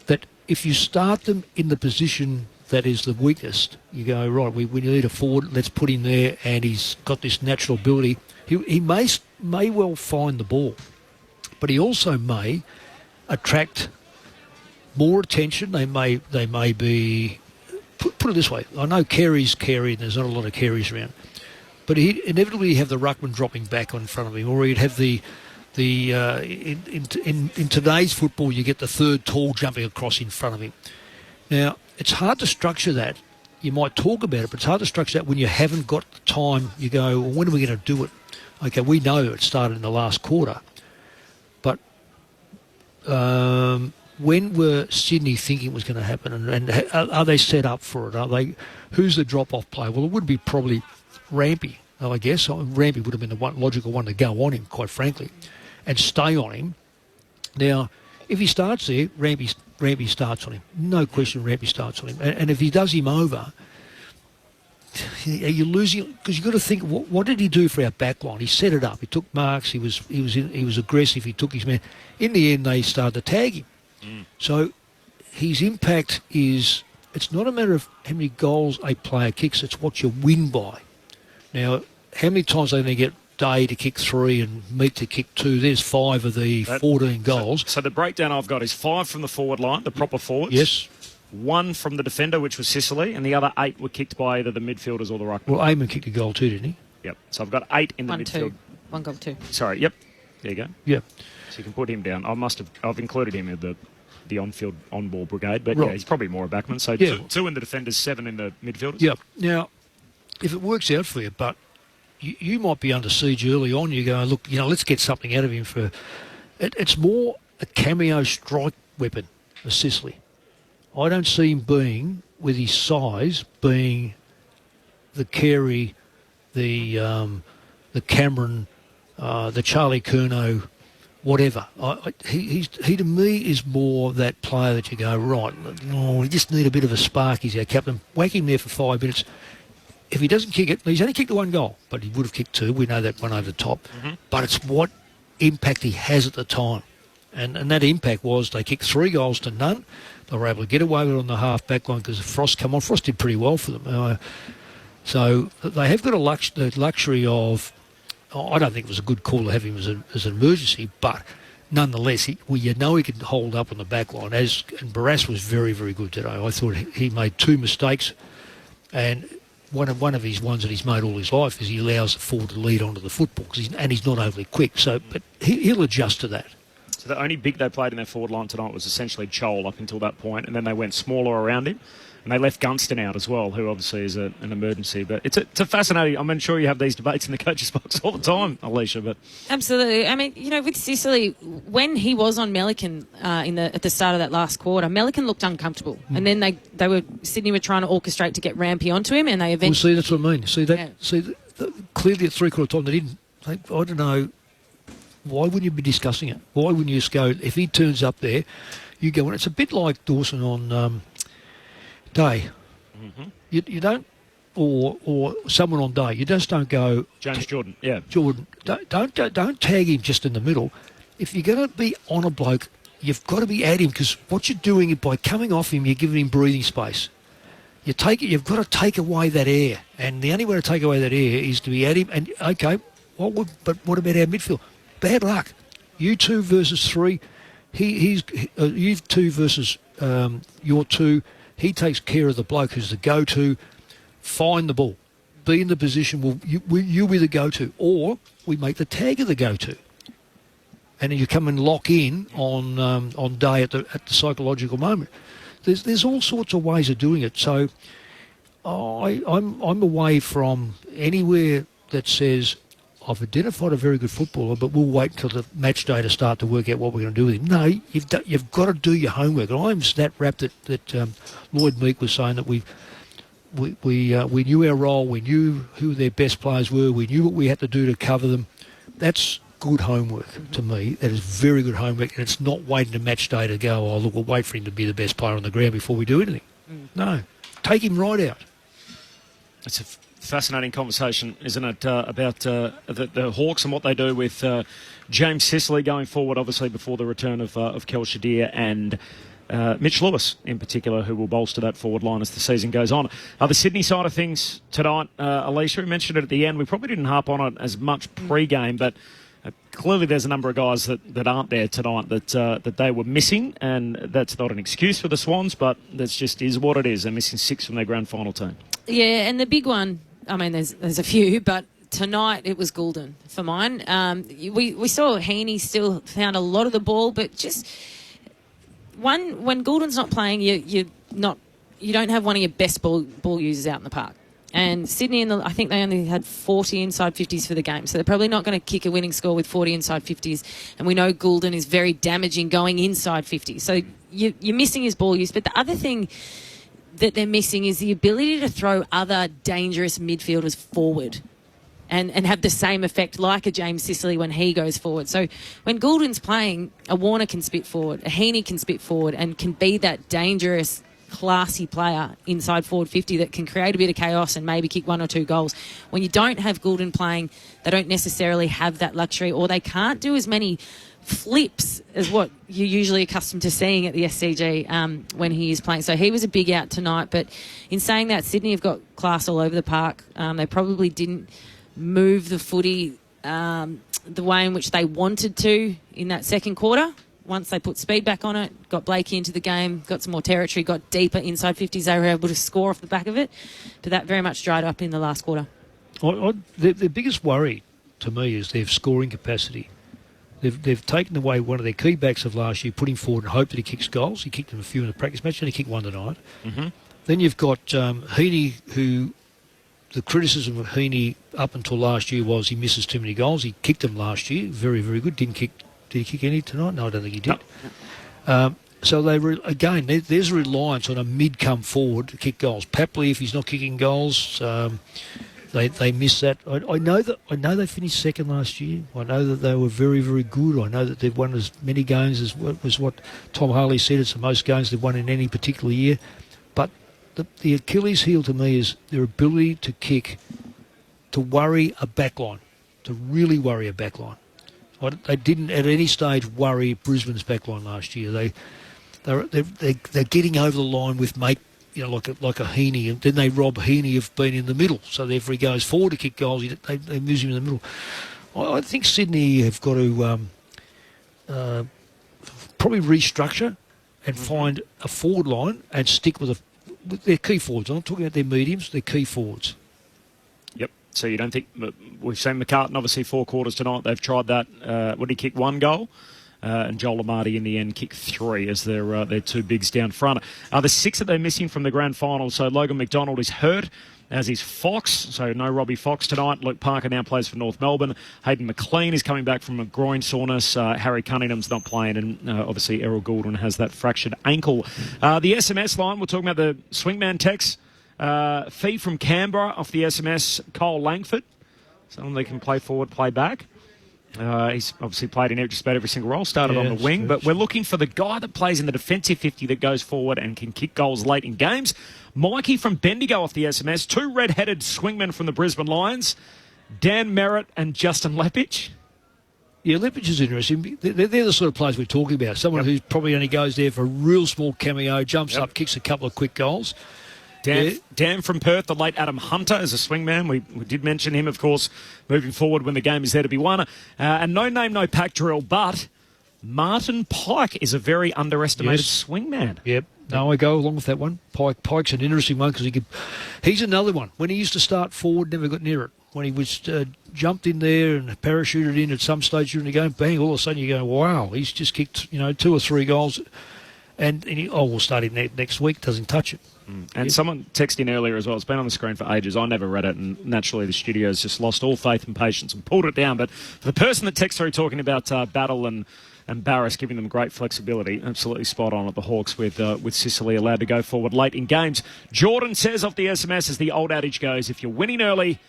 A: that if you start them in the position that is the weakest, you go, right, we need a forward, let's put him there, and he's got this natural ability. He may well find the ball, but he also may attract more attention. They may be... Put it this way, I know Carey's Carey and there's not a lot of Careys around, but he'd inevitably have the ruckman dropping back in front of him, or he'd have in today's football you get the third tall jumping across in front of him. Now, it's hard to structure that. You might talk about it, but it's hard to structure that when you haven't got the time. You go, well, when are we going to do it? Okay, we know it started in the last quarter, but when were Sydney thinking it was going to happen, and are they set up for it? Who's the drop-off player? Well, it would be probably Rampy, I guess. Rampy would have been the logical one to go on him, quite frankly, and stay on him. Now, if he starts there, Rampy starts on him. No question, Rampy starts on him. And if he does him over, you're losing, because you've got to think, what did he do for our back line? He set it up. He took marks. He was aggressive. He took his man. In the end, they started to tag him. So his impact is, it's not a matter of how many goals a player kicks, it's what you win by. Now, how many times are they going to get Day to kick 3 and Meat to kick 2? There's 5 of the 14 goals.
B: So the breakdown I've got is 5 from the forward line, the proper forwards.
A: Yes.
B: 1 from the defender, which was Sicily, and the other 8 were kicked by either the midfielders or the ruckman.
A: Well, Eamon kicked a goal too, didn't he?
B: Yep. So I've got 8 in the midfield.
D: 1 goal, 2.
B: Sorry, yep. There you go.
A: Yep.
B: So you can put him down. I've included him in the on-field, on-ball brigade, but
A: right.
B: yeah, he's probably more a backman. So
A: yeah.
B: 2 in the defenders, 7 in the midfielders.
A: Yep. Now, if it works out for you, but you might be under siege early on. You go, look, let's get something out of him for. It's more a cameo strike weapon for Sicily. I don't see him being, with his size, being the Carey, the Cameron, the Charlie Curnow, whatever. He to me is more that player that you go, right, we just need a bit of a spark. He's our captain. Whack him there for 5 minutes. If he doesn't kick it, he's only kicked the 1 goal, but he would have kicked 2. We know that one over the top. Mm-hmm. But it's what impact he has at the time. And that impact was they kicked 3 goals to none. They were able to get away with it on the half-back line because Frost come on. Frost did pretty well for them. So they have got the luxury of, I don't think it was a good call to have him as an emergency, but nonetheless, he can hold up on the back line. And Barras was very, very good today. I thought he made 2 mistakes, and one of his ones that he's made all his life is he allows the forward to lead onto the football, and he's not overly quick. So, but he'll adjust to that.
B: So the only big they played in their forward line tonight was essentially Chol up until that point, and then they went smaller around him. And they left Gunston out as well, who obviously is an emergency. But it's a fascinating... I'm sure you have these debates in the coach's box all the time, Alicia. But
D: absolutely. I mean, with Sicily, when he was on Melican at the start of that last quarter, Melican looked uncomfortable. And then Sydney were trying to orchestrate to get Rampy onto him, and they eventually...
A: Well, see, that's what I mean. See, that. Yeah. Clearly at 3/4 time, they didn't... I don't know... Why wouldn't you be discussing it? Why wouldn't you just go... If he turns up there, you go... And it's a bit like Dawson on... Day, you don't, or someone on Day. You just don't go.
B: James Jordan, yeah.
A: Jordan, don't tag him just in the middle. If you're going to be on a bloke, you've got to be at him, because what you're doing by coming off him, you're giving him breathing space. You've got to take away that air, and the only way to take away that air is to be at him. And okay, but what about our midfield? Bad luck. You 2 versus 3. You 2 versus your two. He takes care of the bloke who's the go-to. Find the ball. Be in the position, you'll be the go-to. Or we make the tagger the go-to. And you come and lock in on day at the psychological moment. There's all sorts of ways of doing it. So I'm away from anywhere that says I've identified a very good footballer, but we'll wait till the match day to start to work out what we're going to do with him. No, you've got to do your homework. And I'm that rapt that Lloyd Meek was saying that we knew our role, we knew who their best players were, we knew what we had to do to cover them. That's good homework to me. That is very good homework, and it's not waiting to match day to go, oh, look, we'll wait for him to be the best player on the ground before we do anything. No, take him right out.
B: It's a fascinating conversation, isn't it, about the Hawks and what they do with James Sicily going forward, obviously before the return of Kel Shadir and Mitch Lewis in particular, who will bolster that forward line as the season goes on. The Sydney side of things tonight, Alicia, we mentioned it at the end. We probably didn't harp on it as much pre-game, but clearly there's a number of guys that aren't there tonight that they were missing, and that's not an excuse for the Swans, but that just is what it is. They're missing 6 from their grand final team. Yeah,
D: and the big one, I mean, there's a few, but tonight it was Goulden for mine. We saw Heaney still found a lot of the ball, but just when Goulden's not playing, you don't have one of your best ball users out in the park. And Sydney, I think they only had 40 inside 50s for the game, so they're probably not going to kick a winning score with 40 inside 50s. And we know Goulden is very damaging going inside 50. So you're missing his ball use. But the other thing that they're missing is the ability to throw other dangerous midfielders forward and have the same effect like a James Sicily when he goes forward. So when Goulden's playing, a Warner can spit forward, a Heaney can spit forward and can be that dangerous, classy player inside forward 50 that can create a bit of chaos and maybe kick 1 or 2 goals. When you don't have Goulden playing, they don't necessarily have that luxury, or they can't do as many flips as what you're usually accustomed to seeing at the SCG when he is playing. So he was a big out tonight, but in saying that, Sydney have got class all over the park. They probably didn't move the footy the way in which they wanted to in that second quarter. Once they put speed back on it, got Blakey into the game, got some more territory, got deeper inside 50s, they were able to score off the back of it. But that very much dried up in the last quarter.
A: The biggest worry to me is their scoring capacity. They've taken away one of their key backs of last year, put him forward and hope that he kicks goals. He kicked them a few in the practice match, and he kicked one tonight.
B: Mm-hmm.
A: Then you've got Heaney, who the criticism of Heaney up until last year was he misses too many goals. He kicked them last year, very, very good. Did he kick any tonight? No, I don't think he did. No. So there's a reliance on a mid come forward to kick goals. Papley, if he's not kicking goals, they miss that. I know they finished second last year. I know that they were very, very good. I know that they've won as many games as was what Tom Harley said. It's the most games they've won in any particular year. But the Achilles heel to me is their ability to kick, to worry a backline, to really worry a backline. They didn't at any stage worry Brisbane's backline last year. They're getting over the line with like a Heaney, and then they rob Heaney of being in the middle. So therefore he goes forward to kick goals. They lose him in the middle. I think Sydney have got to probably restructure and find a forward line and stick with their key forwards. I'm not talking about their mediums, their key forwards.
B: Yep. So you don't think we've seen McCartan obviously 4 quarters tonight. They've tried that. Would he kick 1 goal? And Joel Amartey in the end kicked 3 as their 2 bigs down front. The 6 that they're missing from the grand final. So Logan McDonald is hurt, as is Fox. So no Robbie Fox tonight. Luke Parker now plays for North Melbourne. Hayden McLean is coming back from a groin soreness. Harry Cunningham's not playing, and obviously Errol Goulden has that fractured ankle. The SMS line, we're talking about the swingman text. Fee from Canberra off the SMS, Cole Langford. Someone that can play forward, play back. He's obviously played in just about every single role, started on the wing, but we're looking for the guy that plays in the defensive 50 that goes forward and can kick goals late in games. Mikey from Bendigo off the SMS, 2 red-headed swingmen from the Brisbane Lions, Dan Merritt and Justin Lepich.
A: Yeah, Lepich is interesting. They're the sort of players we're talking about. Someone who probably only goes there for a real small cameo, jumps up, kicks a couple of quick goals.
B: Dan from Perth, the late Adam Hunter, is a swingman. We did mention him, of course, moving forward when the game is there to be won. And no name, no pack drill, but Martin Pike is a very underestimated swingman.
A: Yep. No, I go along with that one. Pike's an interesting one because he's another one. When he used to start forward, never got near it. When he was jumped in there and parachuted in at some stage during the game, bang, all of a sudden you go, wow, he's just kicked 2 or 3 goals. And we'll start him next week, doesn't touch it.
B: And someone texted in earlier as well. It's been on the screen for ages. I never read it, and naturally the studio's just lost all faith and patience and pulled it down. But for the person that texted through talking about Battle and Barras giving them great flexibility, absolutely spot on at the Hawks with Sicily allowed to go forward late in games. Jordan says off the SMS, as the old adage goes, if you're winning early,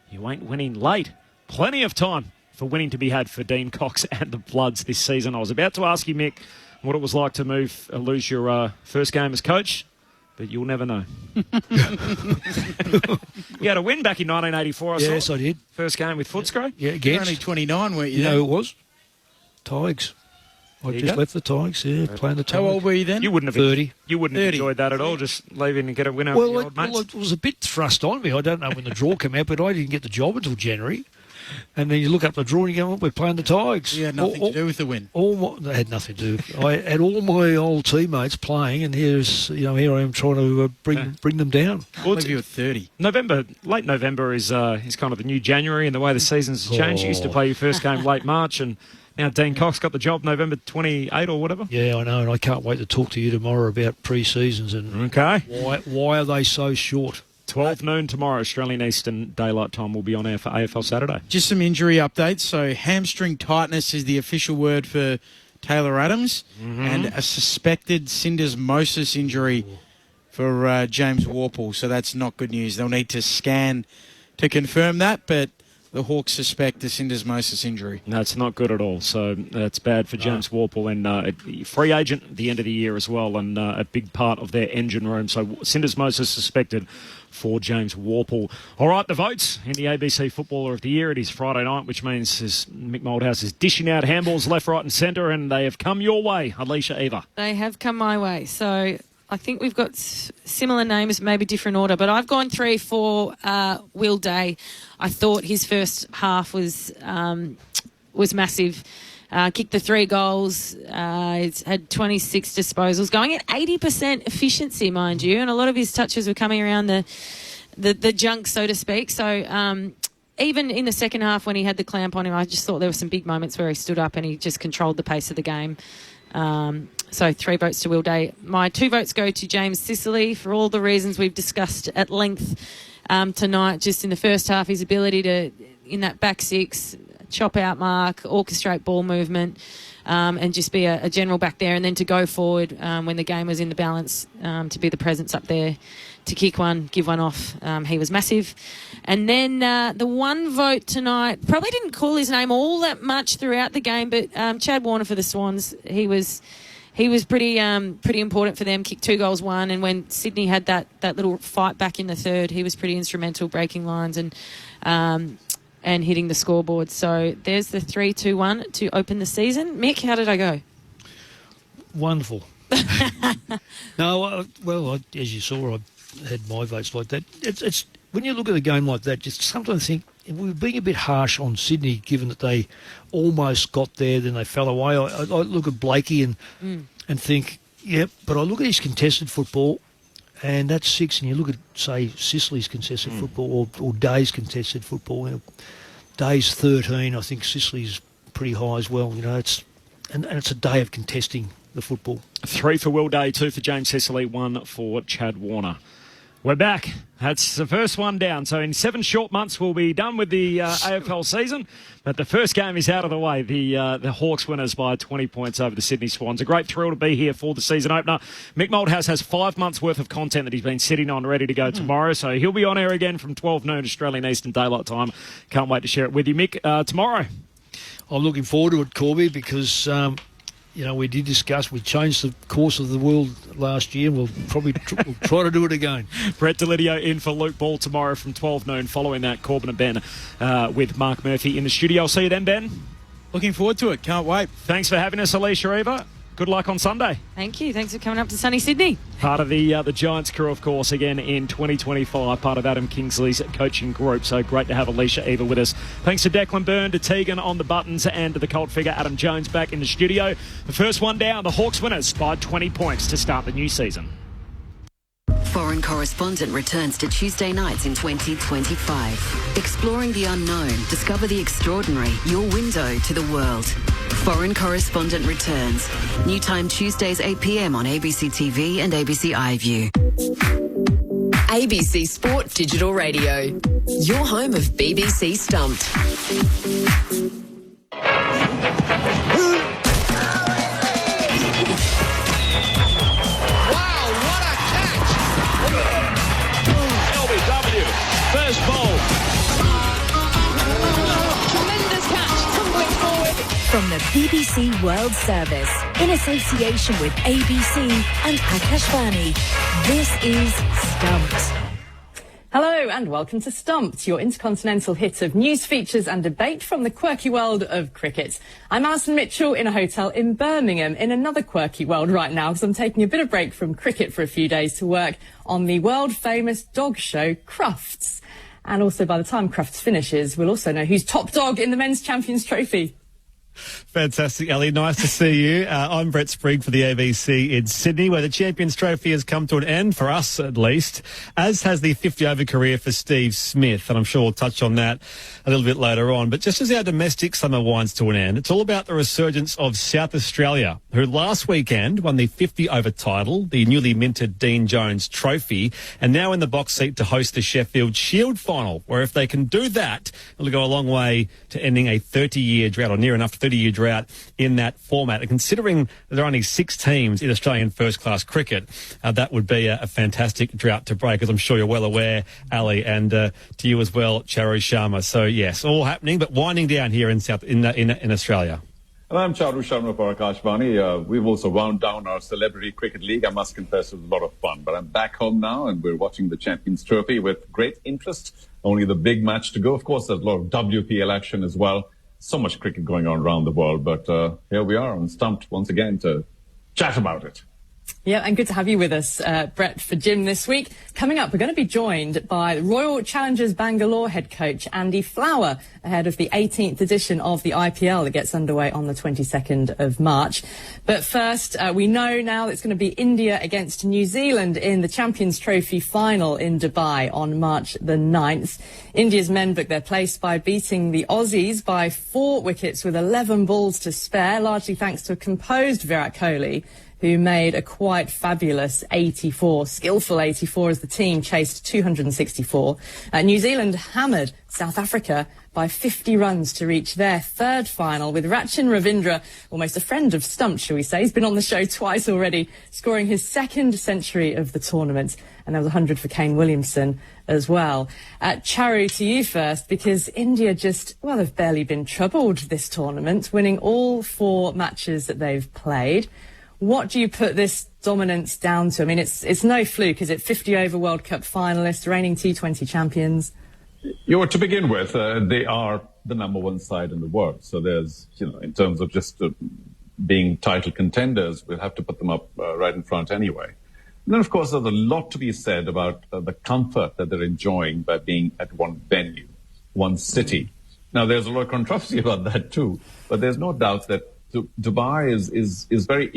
B: you ain't winning late. Plenty of time for winning to be had for Dean Cox and the Bloods this season. I was about to ask you, Mick, what it was like to lose your first game as coach, but you'll never know. You had a win back in 1984,
A: Yes, I did.
B: First game with Footscray?
A: Yeah,
F: You're
A: against.
F: only 29, weren't you?
A: You know who it was? Tigers. I just left the Tigers, playing the Tigers.
F: How old were you then?
B: You wouldn't have
A: 30.
B: You wouldn't have enjoyed that at all, just leaving and get a win over the old mates.
A: It was a bit thrust on me. I don't know when the draw came out, but I didn't get the job until January. And then you look up the draw and you go, we're playing the Tigers.
F: You had nothing to do with the win.
A: They had nothing to do. I had all my old teammates playing, and here I am trying to bring them down.
F: I believe you were 30.
B: Late November is kind of the new January, and the way the season's changed. You used to play your first game late March, and now Dean Cox got the job November 28 or whatever.
A: Yeah, I know, and I can't wait to talk to you tomorrow about pre-seasons and why are they so short.
B: 12 noon tomorrow, Australian Eastern Daylight Time will be on air for AFL Saturday.
F: Just some injury updates. So hamstring tightness is the official word for Taylor Adams, and a suspected syndesmosis injury for James Warple. So that's not good news. They'll need to scan to confirm that, but the Hawks suspect a syndesmosis injury.
B: That's not good at all. So that's bad for James Warple, and a free agent at the end of the year as well, and a big part of their engine room. So syndesmosis suspected for James Warple. All right, the votes in the ABC Footballer of the Year. It is Friday night, which means Mick Moldhouse is dishing out handballs left, right and centre, and they have come your way, Alicia Eva.
D: They have come my way. So I think we've got similar names, maybe different order, but I've gone 3 for Will Day. I thought his first half was massive. Kicked the 3 goals. He's had 26 disposals, going at 80% efficiency, mind you, and a lot of his touches were coming around the junk, so to speak. So even in the second half when he had the clamp on him, I just thought there were some big moments where he stood up and he just controlled the pace of the game. So 3 votes to Will Day. My 2 votes go to James Sicily for all the reasons we've discussed at length tonight. Just in the first half, his ability to, in that back 6, chop out mark, orchestrate ball movement, and just be a general back there, and then to go forward when the game was in the balance, to be the presence up there, to kick one, give one off. He was massive. And then the 1 vote tonight, probably didn't call his name all that much throughout the game, but Chad Warner for the Swans, he was pretty important for them. Kicked 2 goals, 1, and when Sydney had that little fight back in the third, he was pretty instrumental, breaking lines and hitting the scoreboard. So there's the 3-2-1 to open the season. Mick, how did I go?
A: Wonderful. No, as you saw, I had my votes like that. It's when you look at a game like that, just sometimes think we're being a bit harsh on Sydney, given that they almost got there, then they fell away. I look at Blakey and think, yep, but I look at his contested football, and that's 6, and you look at, say, Sicily's contested football or Day's contested football. Day's 13, I think Sicily's pretty high as well. It's a day of contesting the football.
B: 3 for Will Day, 2 for James Sicily, 1 for Chad Warner. We're back. That's the first one down. So in 7 short months, we'll be done with the AFL season. But the first game is out of the way. The Hawks winners by 20 points over the Sydney Swans. A great thrill to be here for the season opener. Mick Moldhouse has 5 months' worth of content that he's been sitting on ready to go tomorrow. So he'll be on air again from 12 noon Australian Eastern Daylight Time. Can't wait to share it with you, Mick, tomorrow.
A: I'm looking forward to it, Corby, because we did discuss, we changed the course of the world last year, and we'll probably we'll try to do it again.
B: Brett Delidio in for Luke Ball tomorrow from 12 noon. Following that, Corbin and Ben with Mark Murphy in the studio. I'll see you then, Ben.
F: Looking forward to it. Can't wait.
B: Thanks for having us, Alicia Eva. good luck on Sunday.
D: Thank you. Thanks for coming up to sunny Sydney.
B: Part of the Giants crew, of course, again in 2025, part of Adam Kingsley's coaching group. So great to have Alicia Eva with us. Thanks to Declan Byrne, to Tegan on the buttons, and to the cult figure Adam Jones back in the studio. The first one down, the Hawks winners by 20 points to start the new season.
J: Foreign Correspondent returns to Tuesday nights in 2025. Exploring the unknown, discover the extraordinary, your window to the world. Foreign Correspondent returns. New time Tuesdays 8 p.m. on ABC TV and ABC iView.
E: ABC Sport Digital Radio. Your home of BBC Stumped.
L: First ball.
K: Tremendous catch, tumbling forward.
M: From the BBC World Service, in association with ABC and Akashvani, this is Stumped.
N: Hello and welcome to Stumped, your intercontinental hit of news, features and debate from the quirky world of cricket. I'm Alison Mitchell in a hotel in Birmingham in another quirky world right now because I'm taking a bit of break from cricket for a few days to work on the world-famous dog show Crufts. And also by the time Crufts finishes, we'll also know who's top dog in the Men's Champions Trophy.
X: Fantastic, Ellie. Nice to see you. I'm Brett Sprigg for the ABC in Sydney, where the Champions Trophy has come to an end, for us at least, as has the 50-over career for Steve Smith, and I'm sure we'll touch on that a little bit later on. But just as our domestic summer winds to an end, it's all about the resurgence of South Australia, who last weekend won the 50-over title, the newly minted Dean Jones Trophy, and now in the box seat to host the Sheffield Shield final, where if they can do that, it'll go a long way to ending a 30-year drought, or near enough 30-year drought in that format. And considering there are only 6 teams in Australian first-class cricket, that would be a fantastic drought to break, as I'm sure you're well aware, Ali, and to you as well, Charu Sharma. So, yes, all happening, but winding down here in Australia.
Y: And I'm Charu Sharma for Akashvani. We've also wound down our Celebrity Cricket League. I must confess it was a lot of fun. But I'm back home now, and we're watching the Champions Trophy with great interest. Only the big match to go. Of course, there's a lot of WPL action as well. So much cricket going on around the world, but here we are on Stumped once again to chat about it.
N: Yeah, and good to have you with us, Brett, for Jim this week. Coming up, we're going to be joined by Royal Challengers Bangalore head coach Andy Flower ahead of the 18th edition of the IPL that gets underway on the 22nd of March. But first, we know now that it's going to be India against New Zealand in the Champions Trophy final in Dubai on March the 9th. India's men booked their place by beating the Aussies by 4 wickets with 11 balls to spare, largely thanks to a composed Virat Kohli, who made a quite fabulous 84, skillful 84 as the team chased 264. New Zealand hammered South Africa by 50 runs to reach their 3rd final, with Rachin Ravindra, almost a friend of Stumped, shall we say. He's been on the show twice already, scoring his 2nd century of the tournament. And there was 100 for Kane Williamson as well. Charu, to you first, because India they've barely been troubled this tournament, winning all 4 matches that they've played. What do you put this dominance down to? I mean, it's no fluke, is it? 50-over World Cup finalists, reigning T20 champions.
Y: To begin with, they are the number 1 side in the world. So there's, in terms of just being title contenders, we'll have to put them up right in front anyway. And then, of course, there's a lot to be said about the comfort that they're enjoying by being at one venue, one city. Now, there's a lot of controversy about that too, but there's no doubt that Dubai is very